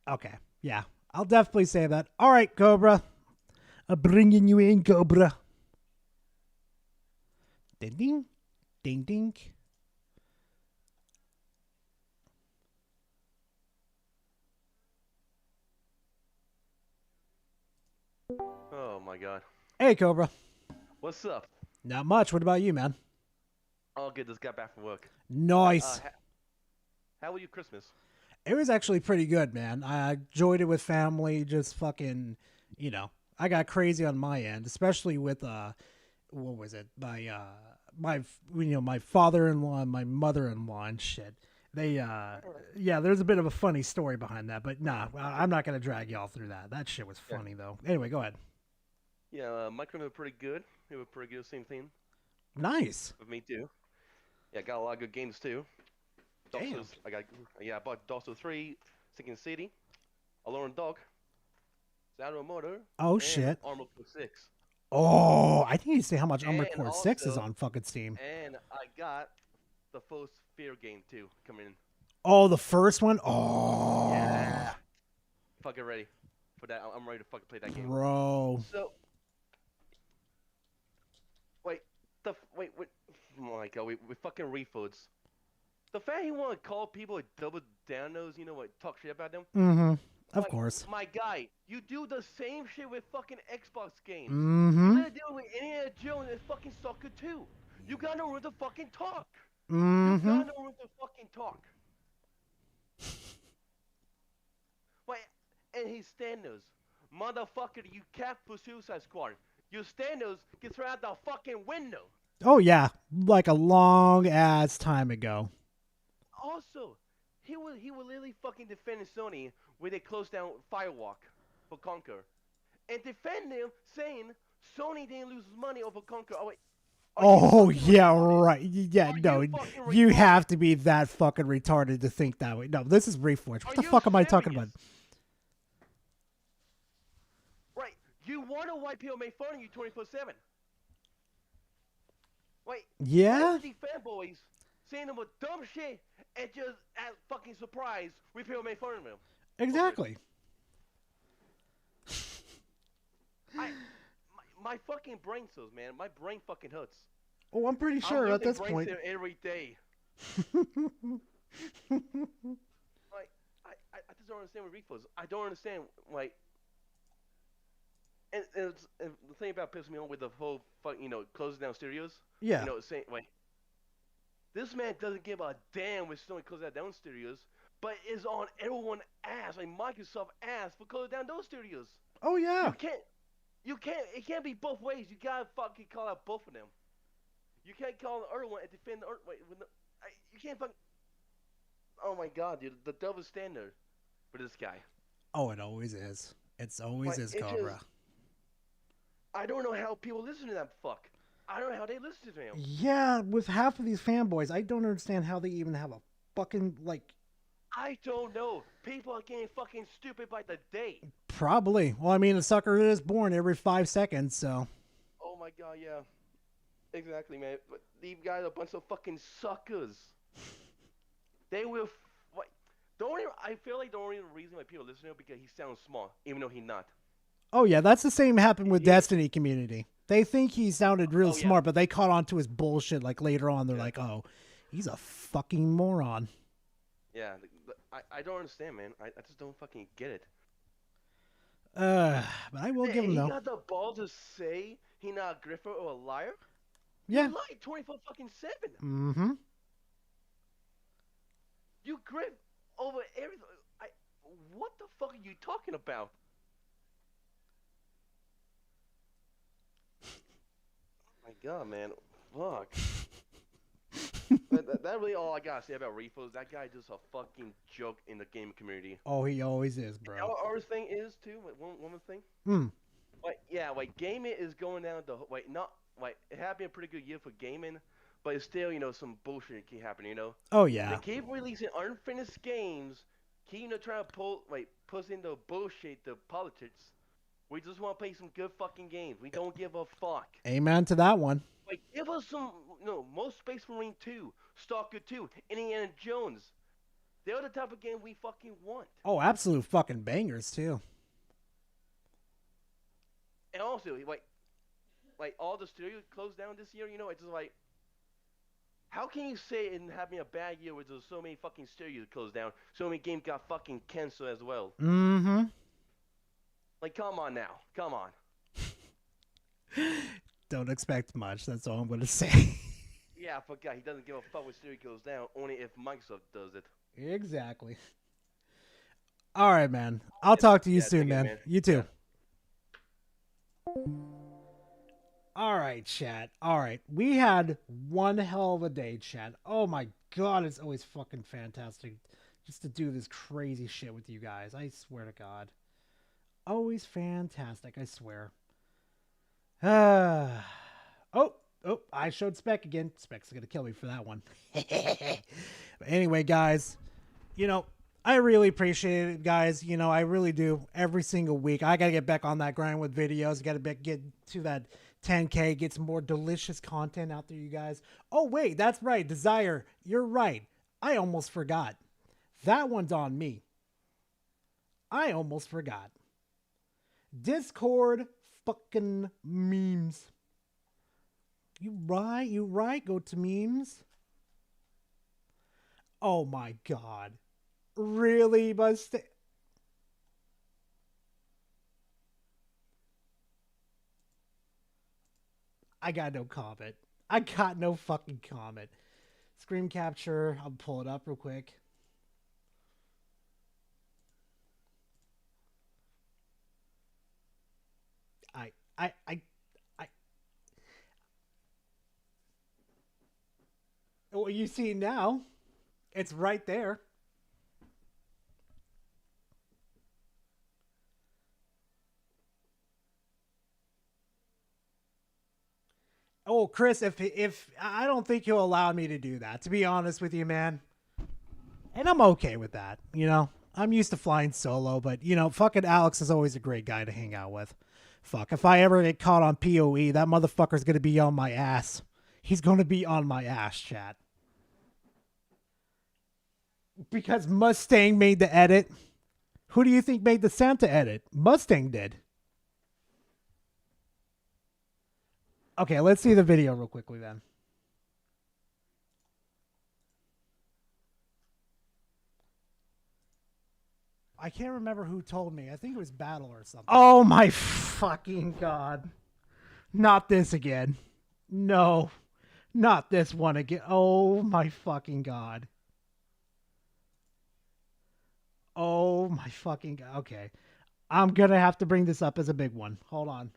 S5: Okay, yeah. I'll definitely say that. All right, Cobra. I'm bringing you in, Cobra. Ding, ding. Ding, ding.
S4: Oh my god.
S5: Hey, Cobra.
S4: What's up?
S5: Not much. What about you, man?
S4: All good. Just got back from work.
S5: Nice.
S4: How was your Christmas?
S5: It was actually pretty good, man. I enjoyed it with family. Just fucking, I got crazy on my end, especially with what was it? My father-in-law and my mother-in-law and shit. They there's a bit of a funny story behind that, but nah, I'm not gonna drag y'all through that. That shit was funny though. Anyway, go ahead.
S4: Yeah, my Christmas was pretty good. It was pretty good, same thing.
S5: Nice.
S4: With me too. Yeah, got a lot of good games too.
S5: Damn.
S4: I bought Dawson 3, Sinking City, Alone Dog, Shadow Motor.
S5: Oh,
S4: and
S5: shit.
S4: Armored Core 6.
S5: Oh, I think you say how much Armored
S4: And
S5: Core 6 is
S4: also-
S5: on fucking Steam.
S4: And I got the first Fear game too coming in.
S5: Oh, the first one? Oh.
S4: Yeah. Fucking ready for that. I'm ready to fucking play that game.
S5: Bro.
S4: So, wait. Oh my god, we fucking refoads. The fact he want to call people a double down nose, talk shit about them.
S5: Mm-hmm. Of course.
S4: My guy, you do the same shit with fucking Xbox games.
S5: Mm-hmm.
S4: You gotta do it with Indiana Jones and fucking Soccer too. You gotta know where to fucking talk.
S5: Mm-hmm.
S4: You gotta know where to fucking talk. Wait, and he's Thanos. Motherfucker, you can't put Suicide Squad. Your Thanos gets thrown out the fucking window.
S5: Oh, yeah. Like a long-ass time ago.
S4: Also, he was literally fucking defending Sony when they closed down Firewalk for Conquer. And defend them saying Sony didn't lose money over Conquer. Oh, wait.
S5: Oh, yeah, right. Yeah, no. You have to be that fucking retarded to think that way. No, this is Reforged. What the fuck am I talking about?
S4: Right. You wonder why people make fun of you 24/7. Wait.
S5: Yeah?
S4: The fanboys saying them with dumb shit and just as fucking surprised when people make fun of them.
S5: Exactly.
S4: My fucking brain cells, man. My brain fucking hurts.
S5: Oh, I'm pretty sure
S4: I'm
S5: at this
S4: brain
S5: point.
S4: cell every day. Like, I just don't understand with refunds. I don't understand, like, and the thing about pissing me off with the whole closing down studios.
S5: Yeah.
S4: Saying, wait, this man doesn't give a damn when Sony closes down studios, but is on everyone's ass, like Microsoft ass, for closing down those studios.
S5: Oh yeah.
S4: It can't be both ways. You gotta fucking call out both of them. You can't call the other one and defend the other. You can't fucking. Oh my god, dude, the double standard for this guy.
S5: Oh, it always is. It's always is, Cobra.
S4: I don't know how people listen to that fuck. I don't know how they listen to him.
S5: Yeah, with half of these fanboys, I don't understand how they even have a fucking, like...
S4: I don't know. People are getting fucking stupid by the day.
S5: Probably. Well, I mean, a sucker is born every 5 seconds, so...
S4: Oh my god, yeah. Exactly, man. But these guys are a bunch of fucking suckers. They will... I feel like the only reason why people listen to him because he sounds smart, even though he's not.
S5: Oh, yeah, that's the same happened with Destiny community. They think he sounded real smart, but they caught on to his bullshit, like, later on. They're like, oh, he's a fucking moron.
S4: Yeah, I don't understand, man. I just don't fucking get it.
S5: But I will give him,
S4: he
S5: though.
S4: got the ball to say he not a griffer or a liar?
S5: Yeah.
S4: You lied 24 fucking 7.
S5: Mm-hmm.
S4: You griff over everything. What the fuck are you talking about? Oh my god, man. Fuck. that really all I gotta say about Refos. That guy just a fucking joke in the game community.
S5: Oh, he always is, bro.
S4: Our thing is too. One more thing. Gaming is going down the it had been a pretty good year for gaming, but it's still some bullshit keep happening.
S5: Oh yeah.
S4: They keep releasing unfinished games. Keep trying to push in the bullshit, the politics. We just want to play some good fucking games. We don't give a fuck.
S5: Amen to that one.
S4: Give us some, most Space Marine 2, Stalker 2, Indiana Jones. They're the type of game we fucking want.
S5: Oh, absolute fucking bangers, too.
S4: And also, all the studios closed down this year, it's just how can you say in having a bad year where there's so many fucking studios closed down, so many games got fucking canceled as well?
S5: Mm-hmm.
S4: Come on now. Come on.
S5: Don't expect much. That's all I'm going to say.
S4: Yeah, I forgot. He doesn't give a fuck when studio goes down, only if Microsoft does it.
S5: Exactly. All right, man. I'll talk to you soon, man.
S4: Man.
S5: You too. All right, chat. All right. We had one hell of a day, chat. Oh my god, it's always fucking fantastic just to do this crazy shit with you guys. I swear to God. Always fantastic, I swear. Oh, I showed Spec again. Spec's gonna kill me for that one. But anyway, guys, I really appreciate it, guys. I really do. Every single week, I gotta get back on that grind with videos. Gotta get to that 10K, get some more delicious content out there, you guys. Oh wait, that's right, Desire. You're right. I almost forgot. That one's on me. I almost forgot. Discord fucking memes. You right, go to memes. Oh my god. Really, Bust? I got no comment. I got no fucking comment. Screen capture. I'll pull it up real quick. What you see now, it's right there. Oh, Chris, if I don't think he'll allow me to do that, to be honest with you, man. And I'm okay with that, I'm used to flying solo, but, fucking Alex is always a great guy to hang out with. Fuck, if I ever get caught on PoE, that motherfucker's gonna be on my ass. He's gonna be on my ass, chat. Because Mustang made the edit. Who do you think made the Santa edit? Mustang did. Okay, let's see the video real quickly then. I can't remember who told me. I think it was Battle or something. Oh my fucking god. Not this again. No. Not this one again. Oh my fucking god. Oh my fucking god. Okay. I'm gonna have to bring this up as a big one. Hold on.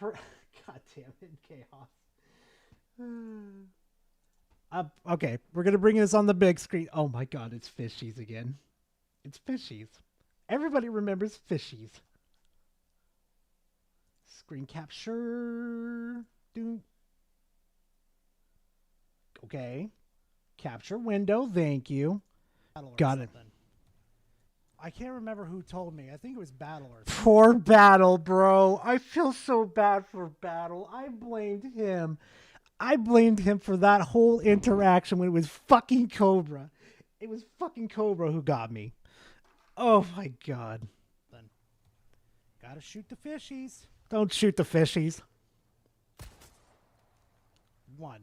S5: God damn it, chaos. Okay, we're gonna bring this on the big screen. Oh my god, it's Fishies again. It's Fishies. Everybody remembers Fishies. Screen capture. Okay. Capture window. Thank you. Got it. I can't remember who told me. I think it was Battle or something. Poor Battle, bro. I feel so bad for Battle. I blamed him. I blamed him for that whole interaction when it was fucking Cobra. It was fucking Cobra who got me. Oh my god. Gotta shoot the fishies. Don't shoot the fishies. 1,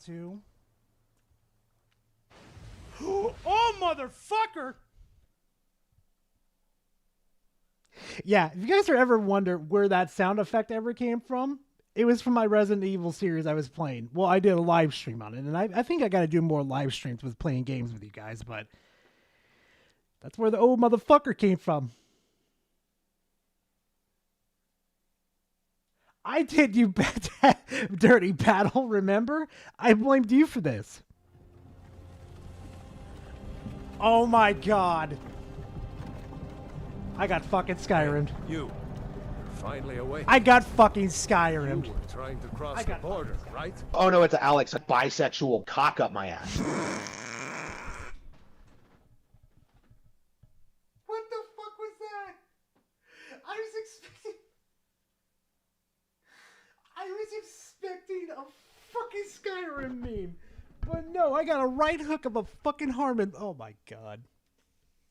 S5: 2. Oh, motherfucker! Yeah, if you guys are ever wonder where that sound effect ever came from, it was from my Resident Evil series I was playing. Well, I did a live stream on it, and I think I gotta do more live streams with playing games with you guys, but that's where the old motherfucker came from. I did, you dirty Battle, remember? I blamed you for this. Oh my god. I got fucking Skyrim'd.
S7: You're finally awake.
S5: I got fucking Skyrim'd.
S7: You were trying to cross the border, right?
S21: Oh no, it's Alex, a bisexual cock up my ass.
S5: What the fuck was that? I was expecting a fucking Skyrim meme. But no, I got a right hook of a fucking Harmon. Oh my god.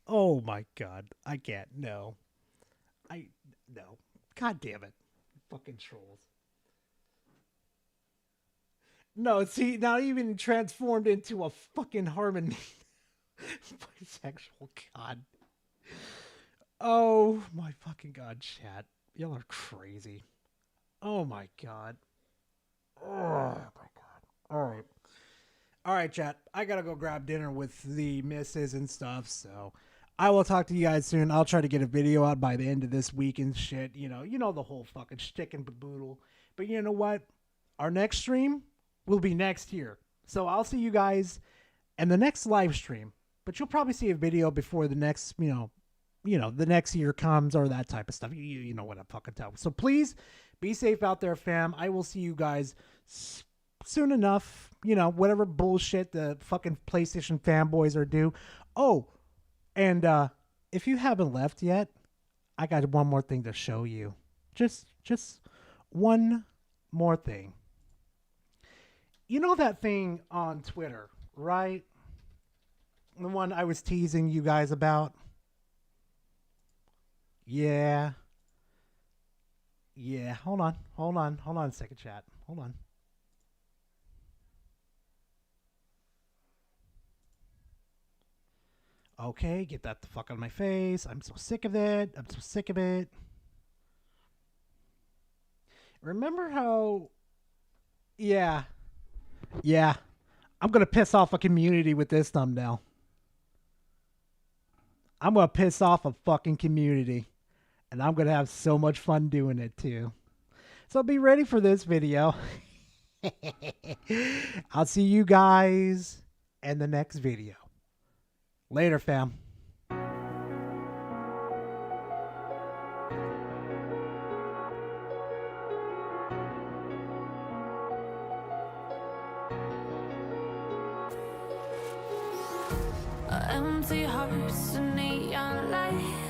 S5: Oh my god. I can't. No. No. God damn it. Fucking trolls. No, see, now even transformed into a fucking Harmon. Bisexual. God. Oh my fucking god, chat. Y'all are crazy. Oh my god. Oh my god. Alright. Alright, chat. I gotta go grab dinner with the missus and stuff, so I will talk to you guys soon. I'll try to get a video out by the end of this week and shit. You know the whole fucking shtick and baboodle. But you know what? Our next stream will be next year. So I'll see you guys in the next live stream. But you'll probably see a video before the next, the next year comes or that type of stuff. You know what I'm fucking telling. So please be safe out there, fam. I will see you guys soon enough. Whatever bullshit the fucking PlayStation fanboys are due. Oh, and if you haven't left yet, I got one more thing to show you. Just one more thing. You know that thing on Twitter, right? The one I was teasing you guys about? Yeah. Yeah, hold on a second, chat. Hold on. Okay, get that the fuck out of my face. I'm so sick of it. Remember how... Yeah. I'm gonna piss off a community with this thumbnail. I'm gonna piss off a fucking community. And I'm gonna have so much fun doing it too. So be ready for this video. I'll see you guys in the next video. Later, fam.
S8: Empty hearts and neon lights.